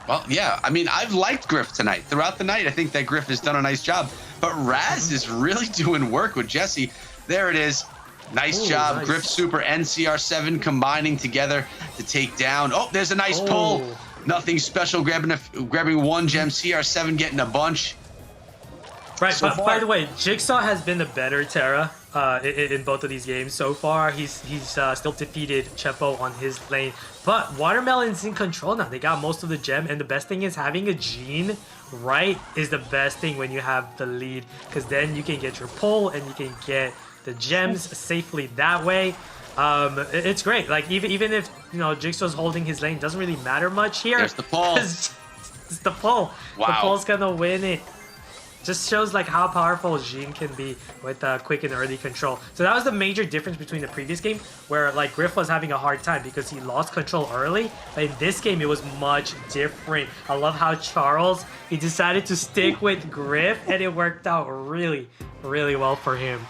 Well, yeah. I mean, I've liked Griff tonight. Throughout the night, I think that Griff has done a nice job. But Raz is really doing work with Jesse. There it is. Nice job. Nice. Griff Super and CR7 combining together to take down. Oh, there's a nice pull. Nothing special. Grabbing one gem. CR7 getting a bunch.
Right. So by the way, Jigsaw has been the better Terra in both of these games so far. He's still defeated Chepo on his lane. But Watermelon's in control now. They got most of the gem. And the best thing is having a Gene right is the best thing when you have the lead. Because then you can get your pull and you can get the gems safely that way. It's great. Like even if Jigsaw's holding his lane, doesn't really matter much here.
There's the pull.
It's the pull.
Wow.
The pull's gonna win it. Just shows like how powerful Jean can be with quick and early control. So that was the major difference between the previous game, where like Griff was having a hard time because he lost control early. But in this game, it was much different. I love how Charles, he decided to stick with Griff, and it worked out really, really well for him.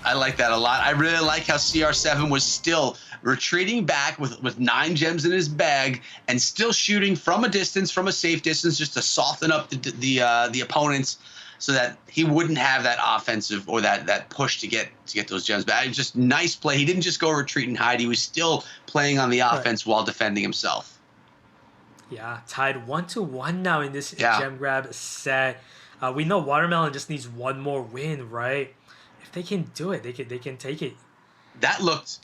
I like that a lot. I really like how CR7 was still retreating back with 9 gems in his bag and still shooting from a distance, from a safe distance, just to soften up the opponents, so that he wouldn't have that offensive or that push to get those gems back. Just nice play. He didn't just go retreat and hide. He was still playing on the offense while defending himself.
Yeah, tied 1-1 now in this gem grab set. We know Watermelon just needs one more win, right? If they can do it, they can take it.
That looked...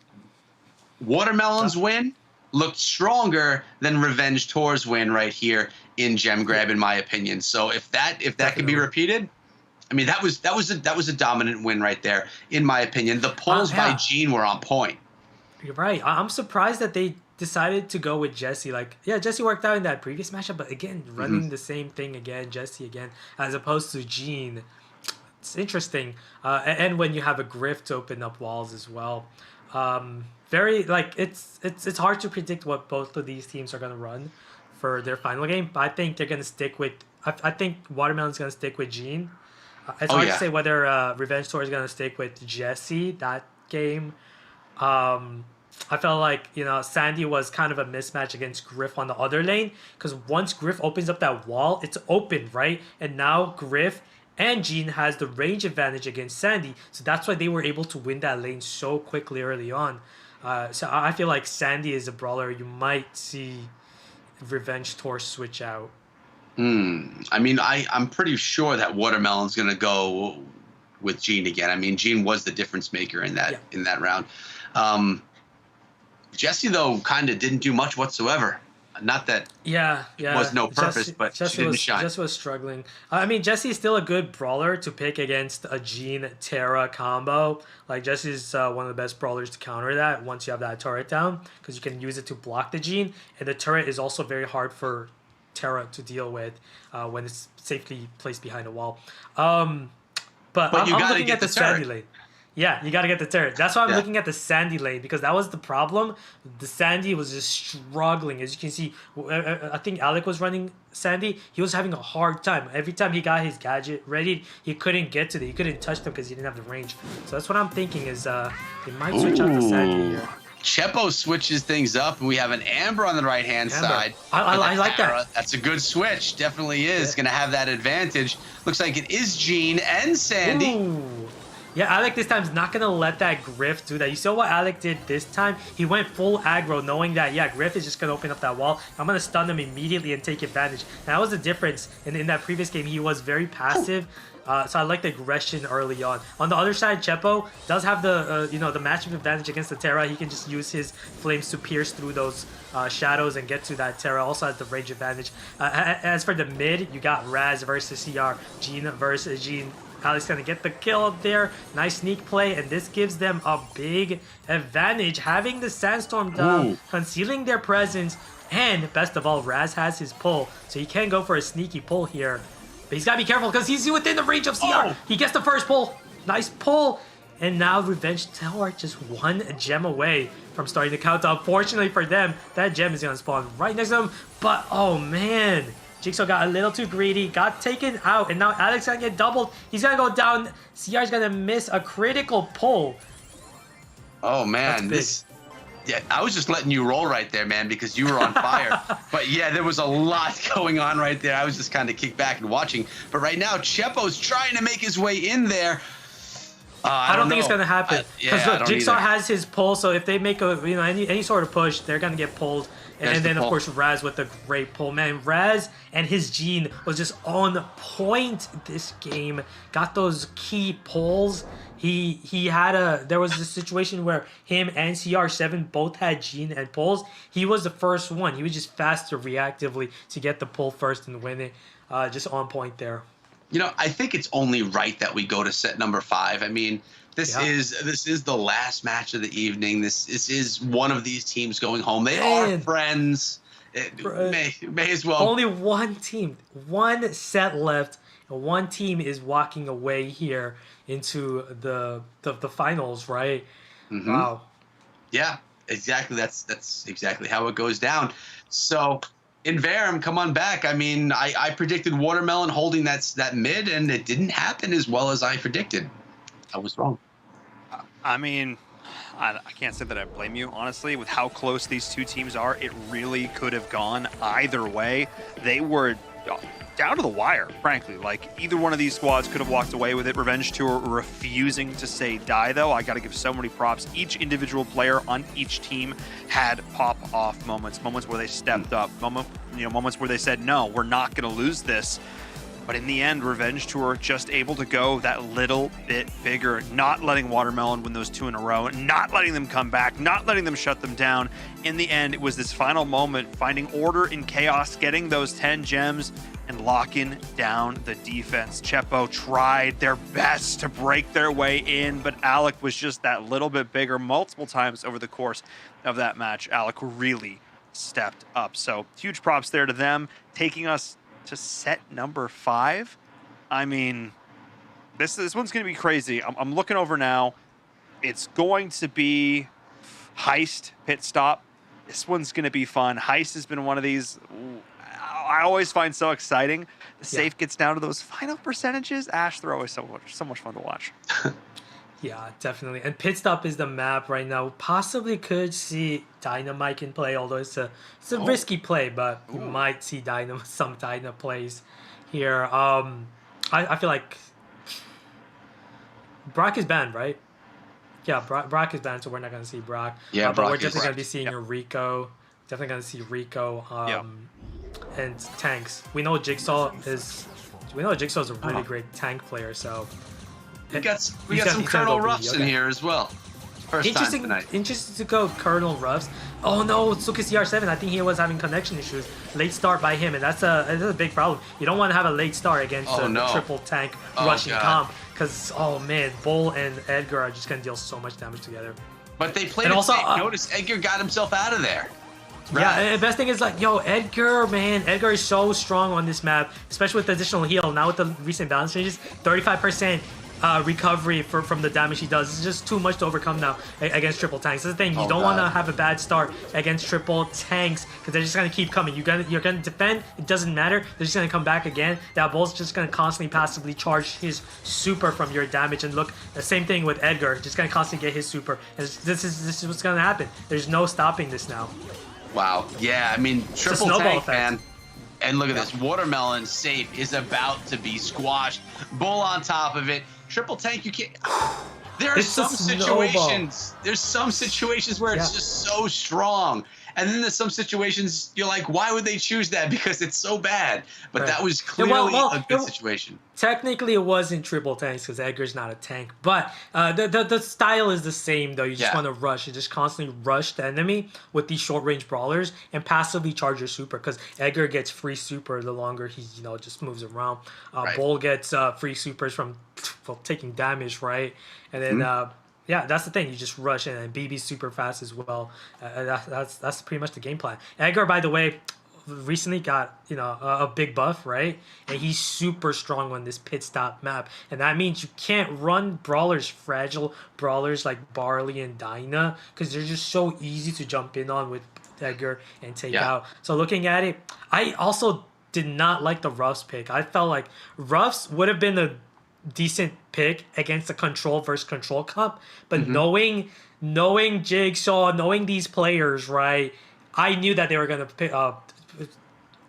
Watermelon's win looked stronger than Revenge Tour's win right here in Gem Grab, in my opinion. So if that can be repeated, I mean that was a dominant win right there, in my opinion. The pulls by Gene were on point.
You're right. I'm surprised that they decided to go with Jesse. Like, yeah, Jesse worked out in that previous matchup, but again, running the same thing again, Jesse again, as opposed to Gene. It's interesting. And when you have a Griff to open up walls as well. Very like it's hard to predict what both of these teams are gonna run for their final game, but I think they're gonna stick with. I think Watermelon's gonna stick with Gene. It's hard to say whether Revenge Tour is gonna stick with Jesse that game. I felt like Sandy was kind of a mismatch against Griff on the other lane, because once Griff opens up that wall, it's open, right? And now Griff and Gene has the range advantage against Sandy, so that's why they were able to win that lane so quickly early on. So I feel like Sandy is a brawler you might see Revenge Tour switch out.
I mean, I'm pretty sure that Watermelon's going to go with Gene again. I mean, Gene was the difference maker in that round. Jesse, though, kind of didn't do much whatsoever. Not that was no purpose, but she didn't shine.
Jesse was struggling. I mean, Jesse is still a good brawler to pick against a Gene Terra combo. Like, Jesse's one of the best brawlers to counter that once you have that turret down, because you can use it to block the Gene. And the turret is also very hard for Terra to deal with when it's safely placed behind a wall. But I'm looking at the Sandy lane. Yeah, you got to get the turret. That's why I'm looking at the Sandy lane, because that was the problem. The Sandy was just struggling. As you can see, I think Alec was running Sandy. He was having a hard time. Every time he got his gadget ready, he couldn't get to it. He couldn't touch them because he didn't have the range. So that's what I'm thinking is they might switch out to Sandy here.
Chepo switches things up, and we have an Amber on the right-hand side.
I like that.
That's a good switch. Definitely is going to have that advantage. Looks like it is Jean and Sandy.
Ooh. Yeah, Alec this time is not going to let that Griff do that. You saw what Alec did this time? He went full aggro, knowing that, yeah, Griff is just going to open up that wall. I'm going to stun him immediately and take advantage. And that was the difference. In that previous game, he was very passive. So I like the aggression early on. On the other side, Chepo does have the the matchup advantage against the Terra. He can just use his flames to pierce through those shadows and get to that Terra. Also has the range advantage. As for the mid, you got Raz versus CR, Jean versus Jean. Alex gonna get the kill up there. Nice sneak play, and this gives them a big advantage. Having the Sandstorm down, concealing their presence, and best of all, Raz has his pull, so he can go for a sneaky pull here. But he's gotta be careful because he's within the range of CR. He gets the first pull. Nice pull. And now Revenge Tower just one gem away from starting to count. Unfortunately for them, that gem is gonna spawn right next to them. But oh man, Jigsaw got a little too greedy, got taken out, and now Alex gonna get doubled. He's gonna go down. CR's gonna miss a critical pull.
Oh man, yeah, I was just letting you roll right there, man, because you were on fire. But yeah, there was a lot going on right there. I was just kind of kicked back and watching. But right now, Chepo's trying to make his way in there. I don't
think it's gonna happen because look, Jigsaw has his pull, so if they make a any sort of push, they're gonna get pulled. And then of course Raz with the great pull, man. Raz and his Jean was just on point this game. Got those key pulls. There was a situation where him and CR7 both had Jean and pulls. He was the first one. He was just faster reactively to get the pull first and win it. Just on point there.
You know, I think it's only right that we go to set number 5. I mean, this is the last match of the evening. This is one of these teams going home. They are friends. May as well.
Only one team, one set left, and one team is walking away here into the finals, right?
Mm-hmm.
Wow.
Yeah, exactly. That's exactly how it goes down. So. In Verum, come on back. I mean, I predicted Watermelon holding that mid, and it didn't happen as well as I predicted. I was wrong.
I mean, I can't say that I blame you, honestly. With how close these two teams are, it really could have gone either way. They were down to the wire, frankly. Like, either one of these squads could have walked away with it. Revenge Tour refusing to say die, though. I got to give so many props. Each individual player on each team had pop-off moments where they stepped up, moments where they said, no, we're not going to lose this. But in the end, Revenge Tour just able to go that little bit bigger, not letting Watermelon win those 2 in a row, not letting them come back, not letting them shut them down. In the end, it was this final moment, finding order in chaos, getting those 10 gems, and locking down the defense. Chepo tried their best to break their way in, but Alec was just that little bit bigger multiple times over the course of that match. Alec really stepped up. So huge props there to them, taking us to set number 5. I mean, this one's going to be crazy. I'm looking over now. It's going to be Heist pit stop. This one's going to be fun. Heist has been one of these I always find so exciting. The safe gets down to those final percentages. Ash, they're always so much fun to watch.
Yeah, definitely. And pit stop is the map right now. Possibly could see Dynamite in play, although it's a risky play, but you might see some Dyna plays here. I feel like Brock is banned, right? Yeah, Brock is banned, so we're not gonna see Brock.
Yeah,
but we're definitely gonna be seeing a Rico. Definitely gonna see Rico. And tanks. We know Jigsaw is a really great tank player, so
we got some Colonel Ruffs in here as well. First time tonight.
Interesting to go Colonel Ruffs. Oh no, Suka CR7. I think he was having connection issues. Late start by him, and that's a big problem. You don't want to have a late start against a triple tank rushing comp, because man, Bull and Edgar are just gonna deal so much damage together.
But they played it safe. Notice Edgar got himself out of there. Right.
Yeah, and the best thing is Edgar is so strong on this map, especially with the additional heal. Now with the recent balance changes, 35%. recovery from the damage he does. It's just too much to overcome now against triple tanks. That's the thing. You don't want to have a bad start against triple tanks because they're just gonna keep coming. You're gonna defend. It doesn't matter. They're just gonna come back again. That Bull's just gonna constantly passively charge his super from your damage. And look, the same thing with Edgar. Just gonna constantly get his super. And this is what's gonna happen. There's no stopping this now.
Wow. Yeah, I mean, triple
snowball
tank,
effect.
man. And look at this. Watermelon safe is about to be squashed. Bull on top of it. Triple tank, you can't. There are
It's
some
a snowball.
situations. There's some situations where it's just so strong. And then there's some situations you're like, why would they choose that? Because it's so bad. But
Right.
that was
Yeah,
clearly
well,
a good situation.
Technically, it wasn't triple tanks because Edgar's not a tank, but the style is the same though. You just want to rush. You just constantly rush the enemy with these short range brawlers and passively charge your super because Edgar gets free super the longer he just moves around. Bull gets free supers from taking damage, right? And then yeah, that's the thing. You just rush in, and BB's super fast as well. That's pretty much the game plan. Edgar, by the way, recently got a big buff, right? And he's super strong on this pit stop map, and that means you can't run fragile brawlers like Barley and Dyna because they're just so easy to jump in on with Edgar and take out. So looking at it, I also did not like the Ruffs pick. I felt like Ruffs would have been a decent pick against the control versus control comp, but knowing Jigsaw, knowing these players, right, I knew that they were gonna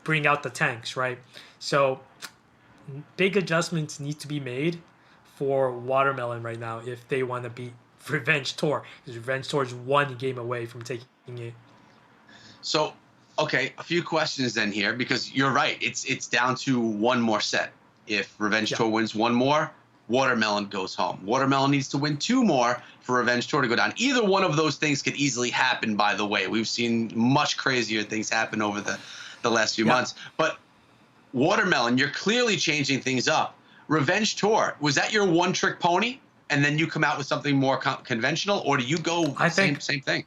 bring out the tanks, right? So big adjustments need to be made for Watermelon right now if they want to beat Revenge Tour, because Revenge Tour is one game away from taking it.
So, okay, a few questions then here, because you're right. It's down to one more set. If Revenge Tour wins one more, Watermelon goes home. Watermelon needs to win two more for Revenge Tour to go down. Either one of those things could easily happen, by the way. We've seen much crazier things happen over the last few months. But Watermelon, you're clearly changing things up. Revenge Tour, was that your one-trick pony? And then you come out with something more conventional? Or do you go same thing?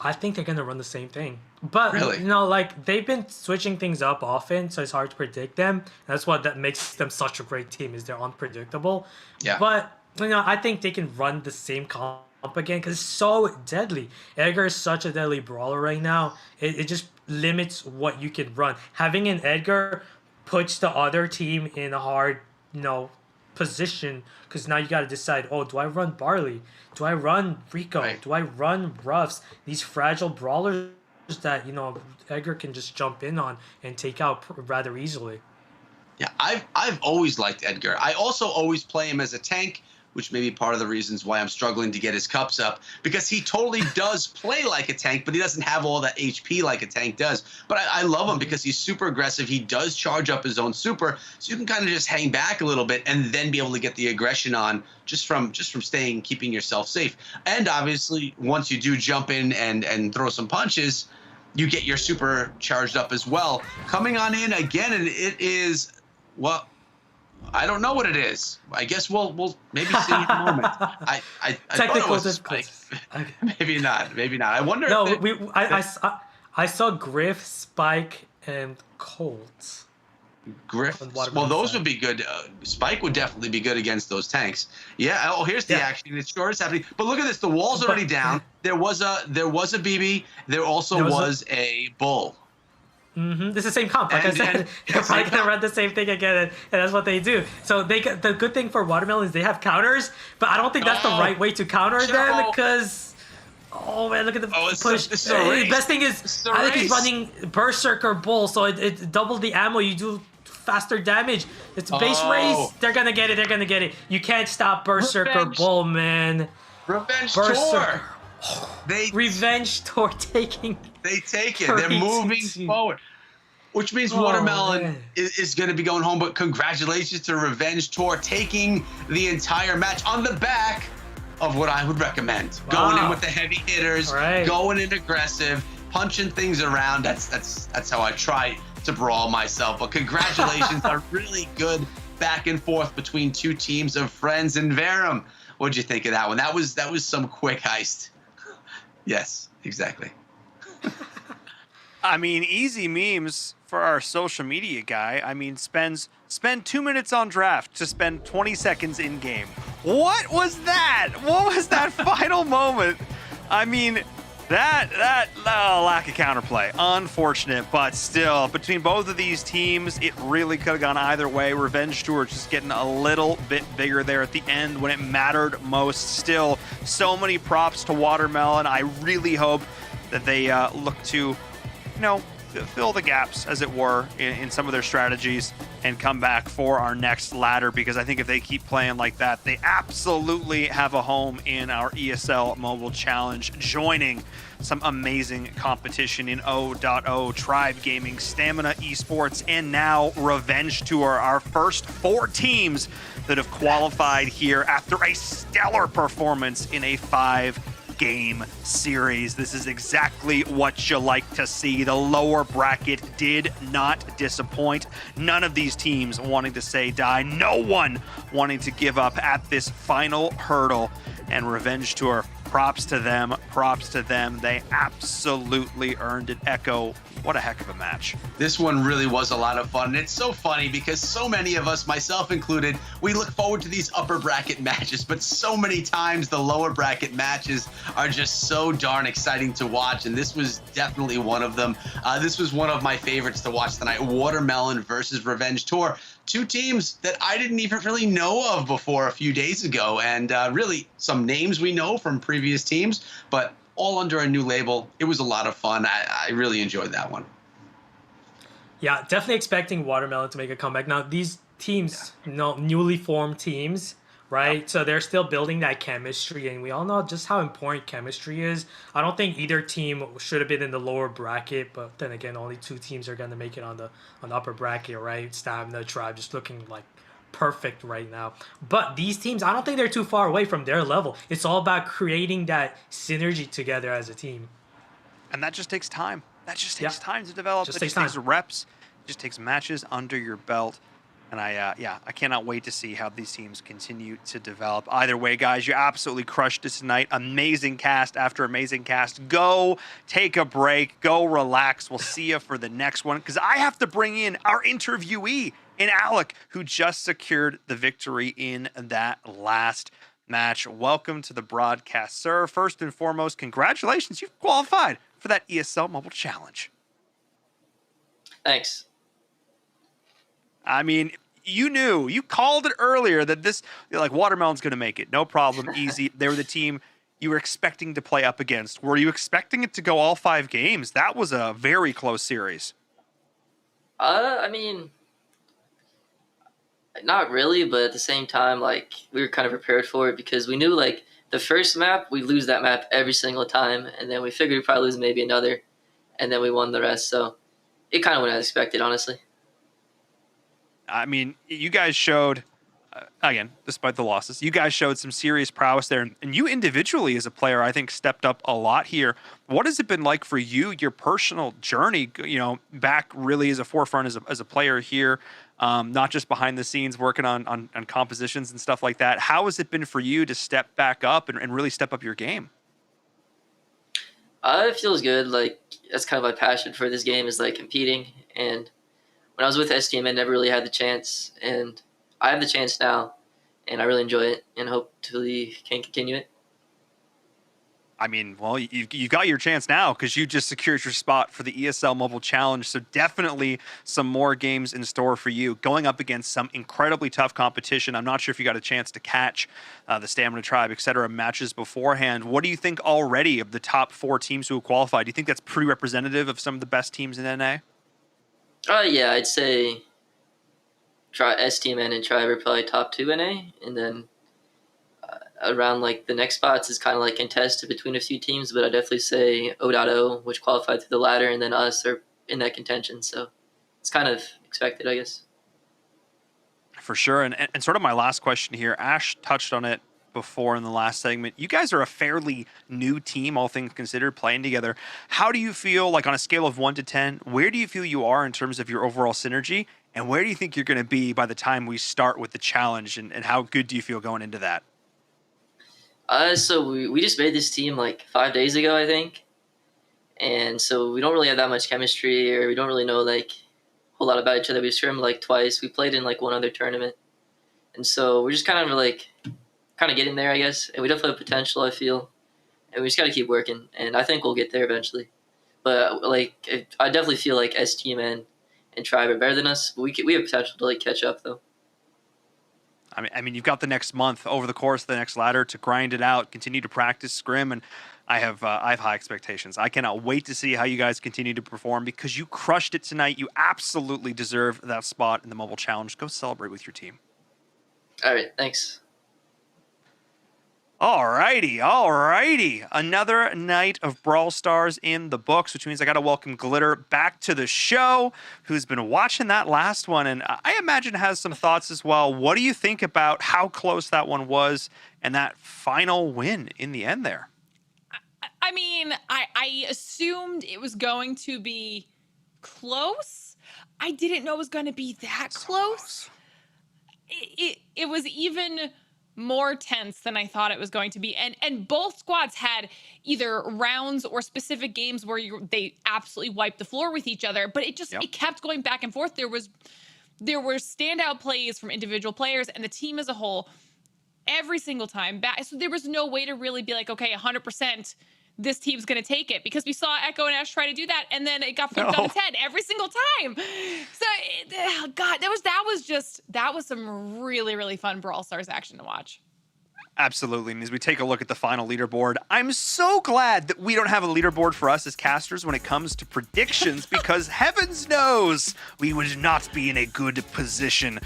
I think they're going to run the same thing. But,
really?
Like, they've been switching things up often, so it's hard to predict them. That's what that makes them such a great team, is they're unpredictable.
Yeah.
But, I think they can run the same comp again because it's so deadly. Edgar is such a deadly brawler right now. It just limits what you can run. Having an Edgar puts the other team in a hard, position because now you got to decide, do I run Barley? Do I run Rico?
Right.
Do I run Ruffs? These fragile brawlers that Edgar can just jump in on and take out rather easily.
Yeah, I've always liked Edgar. I also always play him as a tank, which may be part of the reasons why I'm struggling to get his cups up, because he totally does play like a tank, but he doesn't have all that HP like a tank does. But I love him because he's super aggressive. He does charge up his own super, so you can kind of just hang back a little bit and then be able to get the aggression on just from keeping yourself safe. And obviously, once you do jump in and throw some punches, you get your super charged up as well. Coming on in again, and it is, well, I don't know what it is. I guess we'll maybe see in a moment. I
Technical
thought it was Spike.
difficulties.
Maybe not. I wonder.
No,
if
I saw Griff, Spike, and Colt.
Griff.
on Watermelon
Well, those
side.
would be good. Spike would definitely be good against those tanks. Yeah. Oh, here's the action. It's sure it's happening. But look at this. The wall's already down. There was a BB. There also was a bull.
This is the same comp. Like I said,
and-
they're probably gonna run the same thing again, and that's what they do. So the good thing for Watermelon is they have counters, but I don't think that's the right way to counter them because. Oh man, look at the push.
This is a race.
The best thing is,
This is a
I think
race.
he's running Berserker Bull, so it doubled the ammo. You do faster damage. It's a base race. They're gonna get it. They're gonna get it. You can't stop Berserker
Revenge.
Bull, man.
Revenge
Berserker.
Tour. They
Revenge Tour taking.
take it. They're moving
3-2.
forward. Which means Watermelon
man.
is going to be going home. But congratulations to Revenge Tour taking the entire match on the back of what I would recommend. Going in with the heavy hitters,
Right.
going in aggressive, punching things around. That's how I try to brawl myself. But congratulations, a really good back and forth between two teams of friends in Verum. What'd you think of that one? That was some quick heist. Yes, exactly.
I mean, easy memes for our social media guy. I mean, spend 2 minutes on draft to spend 20 seconds in game. What was that? What was that final moment? I mean, that lack of counterplay. Unfortunate, but still, between both of these teams, it really could have gone either way. Revenge Tour just getting a little bit bigger there at the end when it mattered most. Still, so many props to Watermelon. I really hope that they look to, fill the gaps, as it were, in some of their strategies and come back for our next ladder, because I think if they keep playing like that, they absolutely have a home in our ESL Mobile Challenge, joining some amazing competition in O.O, Tribe Gaming, Stamina Esports, and now Revenge Tour, our first 4 teams that have qualified here after a stellar performance in a 5-game series. This is exactly what you like to see. The lower bracket did not disappoint. None of these teams wanting to say die. No one wanting to give up at this final hurdle. And Revenge Tour, props to them. Props to them. They absolutely earned it. Echo, what a heck of a match.
This one really was a lot of fun. And it's so funny because so many of us, myself included, we look forward to these upper bracket matches, but so many times the lower bracket matches are just so darn exciting to watch. And this was definitely one of them. This was one of my favorites to watch tonight. Watermelon versus Revenge Tour. 2 teams that I didn't even really know of before a few days ago. And really some names we know from previous teams, but all under a new label. It was a lot of fun. I really enjoyed that one.
Yeah, definitely expecting Watermelon to make a comeback. Now, these teams, newly formed teams, right? So they're still building that chemistry, and we all know just how important chemistry is. I don't think either team should have been in the lower bracket, but then again, only 2 teams are going to make it on the upper bracket, right? Stamina, Tribe, just looking like perfect right now. But these teams, I don't think they're too far away from their level. It's all about creating that synergy together as a team.
And that just takes time. That just takes time to develop.
Just
it
takes
just takes
time.
reps. It just takes matches under your belt. And I cannot wait to see how these teams continue to develop. Either way, guys, you absolutely crushed it tonight. Amazing cast after amazing cast. Go take a break. Go relax. We'll see you for the next one, because I have to bring in our interviewee in Alec, who just secured the victory in that last match. Welcome to the broadcast, sir. First and foremost, congratulations. You've qualified for that ESL Mobile Challenge.
Thanks.
I mean, you called it earlier that this, Watermelon's going to make it. No problem, easy. They were the team you were expecting to play up against. Were you expecting it to go all 5 games? That was a very close series.
I mean, not really, but at the same time, we were kind of prepared for it because we knew, the first map, we lose that map every single time, and then we figured we'd probably lose maybe another, and then we won the rest, so it kind of went as expected, honestly.
I mean, you guys showed, again, despite the losses, you guys showed some serious prowess there. And you individually as a player, I think, stepped up a lot here. What has it been like for you, your personal journey, back really as a forefront as a player here, not just behind the scenes working on compositions and stuff like that? How has it been for you to step back up and really step up your game?
It feels good. That's kind of my passion for this game is, competing. And when I was with STM, I never really had the chance, and I have the chance now, and I really enjoy it, and hopefully can continue it.
I mean, well, you've got your chance now because you just secured your spot for the ESL Mobile Challenge, so definitely some more games in store for you, going up against some incredibly tough competition. I'm not sure if you got a chance to catch the Stamina Tribe, etc. matches beforehand. What do you think already of the top 4 teams who have qualified? Do you think that's pretty representative of some of the best teams in NA?
Yeah, I'd say STMN and Tribe are probably top 2 NA, and then around the next spots is kind of contested between a few teams, but I definitely say O.O, which qualified through the ladder, and then us are in that contention, so it's kind of expected, I guess.
For sure, and sort of my last question here, Ash touched on it before in the last segment. You guys are a fairly new team, all things considered, playing together. How do you feel, on a scale of 1 to 10, where do you feel you are in terms of your overall synergy, and where do you think you're going to be by the time we start with the challenge, and how good do you feel going into that?
So we just made this team 5 days ago, I think, and so we don't really have that much chemistry, or we don't really know like a whole lot about each other. We scrimed like twice. We played in like one other tournament, and so we're just kind of getting there, I guess. And we definitely have potential, I feel, and we just got to keep working. And I think we'll get there eventually. But like, I definitely feel like S Team and Tribe are better than us. But we have potential to like catch up though.
I mean, you've got the next month over the course of the next ladder to grind it out, continue to practice scrim, and I have high expectations. I cannot wait to see how you guys continue to perform because you crushed it tonight. You absolutely deserve that spot in the Mobile Challenge. Go celebrate with your team.
All right, thanks.
Alrighty. Another night of Brawl Stars in the books, which means I got to welcome Glitter back to the show, who's been watching that last one, and I imagine has some thoughts as well. What do you think about how close that one was and that final win in the end there?
I mean, I assumed it was going to be close. I didn't know it was going to be that close. It was even more tense than I thought it was going to be. And both squads had either rounds or specific games where they absolutely wiped the floor with each other, but it kept going back and forth. There were standout plays from individual players and the team as a whole every single time back. So there was no way to really be like, okay, 100% this team's going to take it, because we saw Echo and Ash try to do that, and then it got flipped on its head every single time. So, God, that was some really, really fun Brawl Stars action to watch.
Absolutely. And as we take a look at the final leaderboard, I'm so glad that we don't have a leaderboard for us as casters when it comes to predictions, because heavens knows we would not be in a good position.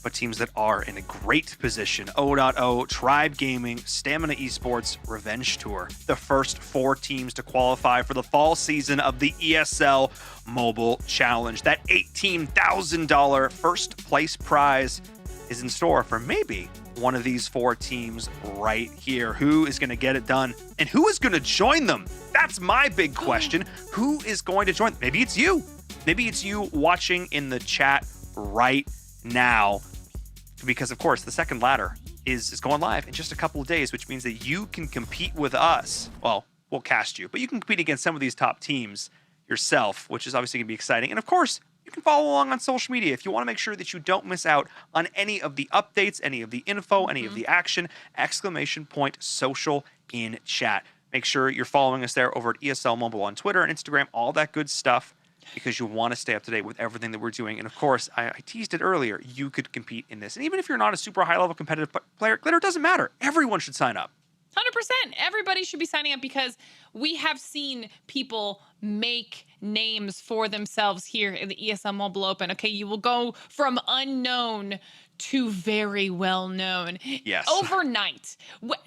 But teams that are in a great position: O.O, Tribe Gaming, Stamina Esports, Revenge Tour, the first 4 teams to qualify for the fall season of the ESL Mobile Challenge. That $18,000 first place prize is in store for maybe one of these 4 teams right here. Who is going to get it done, and who is going to join them? That's my big question. Who is going to join? Maybe it's you. Maybe it's you watching in the chat right now, because of course the second ladder is going live in just a couple of days, which means that you can compete with us. Well, we'll cast you, but you can compete against some of these top teams yourself, which is obviously going to be exciting. And of course, you can follow along on social media if you want to make sure that you don't miss out on any of the updates, any of the info, any of the action. !social in chat. Make sure you're following us there over at ESL Mobile on Twitter and Instagram, all that good stuff, because you want to stay up to date with everything that we're doing. And of course, I teased it earlier, you could compete in this. And even if you're not a super high-level competitive player, Glitter, doesn't matter. Everyone should sign up.
100%. Everybody should be signing up, because we have seen people make names for themselves here in the ESL Mobile Open. Okay, you will go from unknown to very well known.
Yes.
Overnight.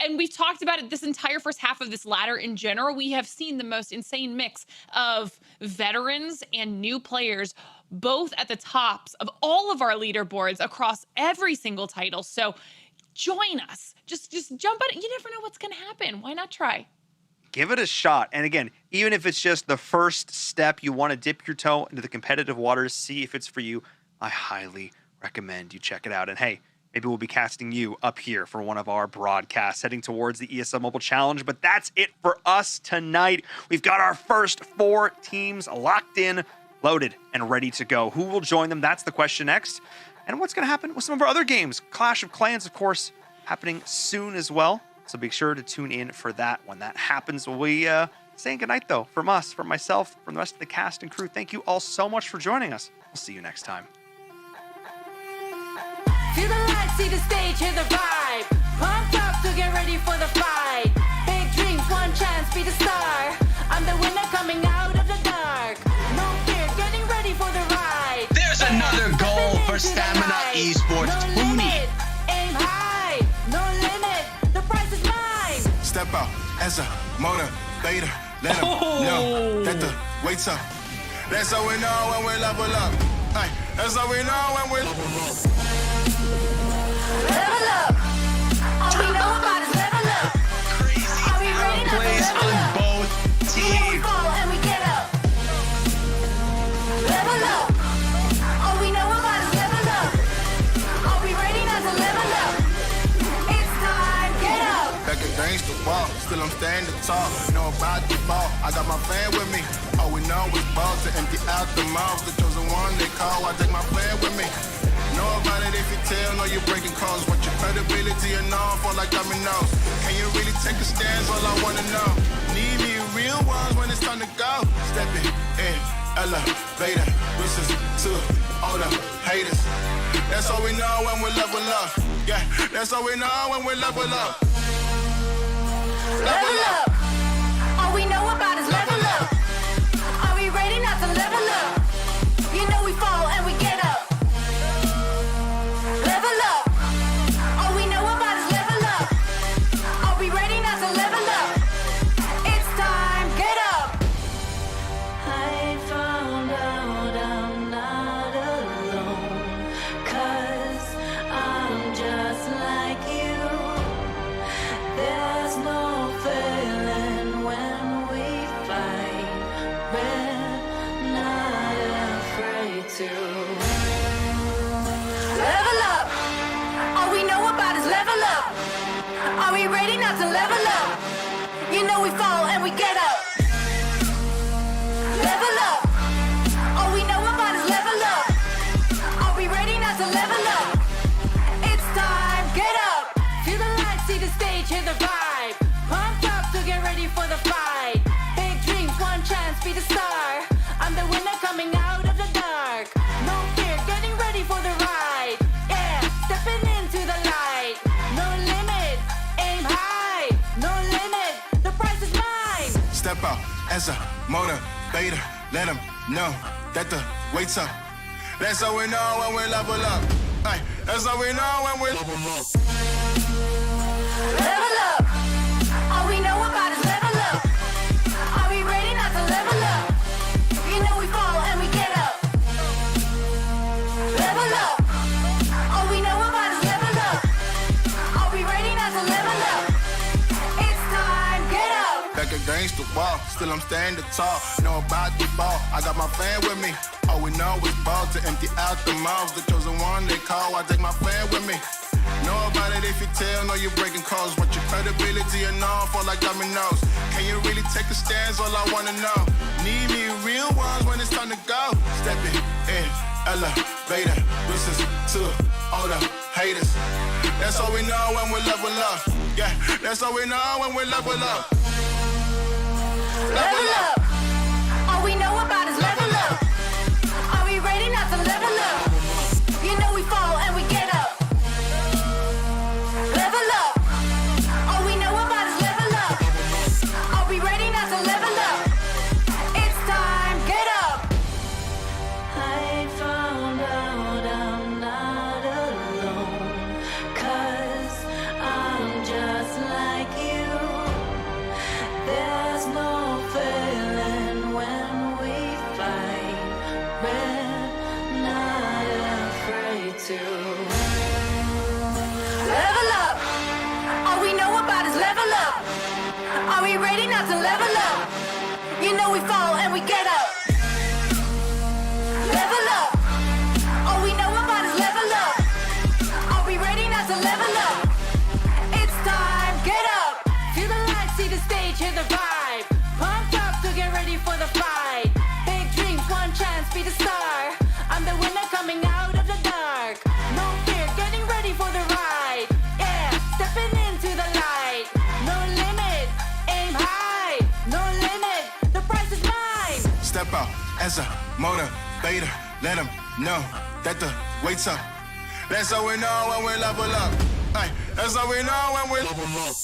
And we've talked about it this entire first half of this ladder in general. We have seen the most insane mix of veterans and new players, both at the tops of all of our leaderboards across every single title. So join us. Just jump on it. You never know what's going to happen. Why not try?
Give it a shot. And again, even if it's just the first step, you want to dip your toe into the competitive waters, see if it's for you, I highly recommend you check it out. And hey, maybe we'll be casting you up here for one of our broadcasts heading towards the ESL Mobile Challenge. But that's it for us tonight. We've got our first 4 teams locked in, loaded, and ready to go. Who will join them? That's the question next. And what's going to happen with some of our other games? Clash of Clans, of course, happening soon as well. So be sure to tune in for that when that happens. We'll be saying goodnight, though, from us, from myself, from the rest of the cast and crew. Thank you all so much for joining us. We'll see you next time.
Feel the lights, see the stage, hear the vibe. Pumped up to get ready for the fight. Big dreams, one chance, be the star. I'm the winner coming out of the dark. No fear, getting ready for the ride.
There's another goal for Stamina Esports.
No limit, aim high. No limit, the prize is mine.
Step out as a motivator. Let them know that the weight's up. That's how we know when we level up. Ay, that's how we know when we level up.
Level up. All we know about is level up. Are we ready to
Plays
level
on
up?
both
We
teams.
fall and we get up. Level up. All we know about is level up. Are we ready now to level up? It's time, get up.
Back against the wall, still I'm standing tall. Know about the ball, I got my fan with me. All we know is balls to empty out the mouth. The chosen one they call, I take my plan with me. Know about it if you tell, know you're breaking calls. Want your credibility and all fall like dominoes. Can you really take a stance? All I wanna know. Need me real ones when it's time to go. Stepping in, elevator, deuces to all the haters. That's all we know when we level up. Yeah, that's all we know when we level up.
Level up. All we know about is level up. Are we ready not to level up? You know we fall and we get up. Level up. All we know about is level up. Are we ready not to level up? It's time, get up. I found out I'm not alone, 'cause I'm just like you. There's no failing when we fight. We're not afraid to. Level up. All we know about is level up. Are we ready not to level up? You know we fall and we get up. Level up. All we know about is level up. Are we ready not to level up? It's time, get up. Feel the lights, see the stage, hear the vibe. Pumped up to get ready for the fight. Big dreams, one chance, be the star. I'm the winner coming out of the dark. No fear, getting ready for the ride. Yeah, stepping into the light. No limit, aim high. No limit, the price is mine.
Step out as a motivator. Let them know that the weight's up. That's how we know when we level up. Ay, that's how we know when we level up.
Level up. All we know about is level up. Are we ready not to level up? You know we fall and we get up. Level up. All we know about is level up. Are we ready not to level up? It's time, get up.
Back against the wall, still I'm standing tall. Know about the ball, I got my fan with me. All we know is ball to empty out the mouths. The chosen one they call, I take my fan with me. Know about it if you tell, know you're breaking calls. Want your credibility and all fall like dominoes. Can you really take a stance? All I wanna know. Need me real ones when it's time to go. Stepping in, elevator, deuces to all the haters. That's all we know when we level up. Yeah, that's all we know when we level up.
Level up. All we know about is level up. Are we ready not to level up? You know we fall and we get up. Level up. All we know about is level up. Are we ready not to level up? It's time, get up. I found out I'm not alone, 'cause I'm just like you. There's no failing when we fight. We're not afraid to. Level up. All we know about is level up. Are we ready not to level up? You know we fall and we get up. Level up. All we know about is level up. Are we ready not to level up? It's time, get up. Feel the lights, see the stage, hear the vibe. Pumped up to get ready for the fight. Big dreams, one chance, be the star. I'm the winner coming out of the dark. No fear, getting ready for the ride. Yeah, stepping into the light. No limit, aim high. No limit, the price is mine.
Step out as a motivator. Let them know that the weight's up. That's how we know when we level up. Ay, that's how we know when we level up.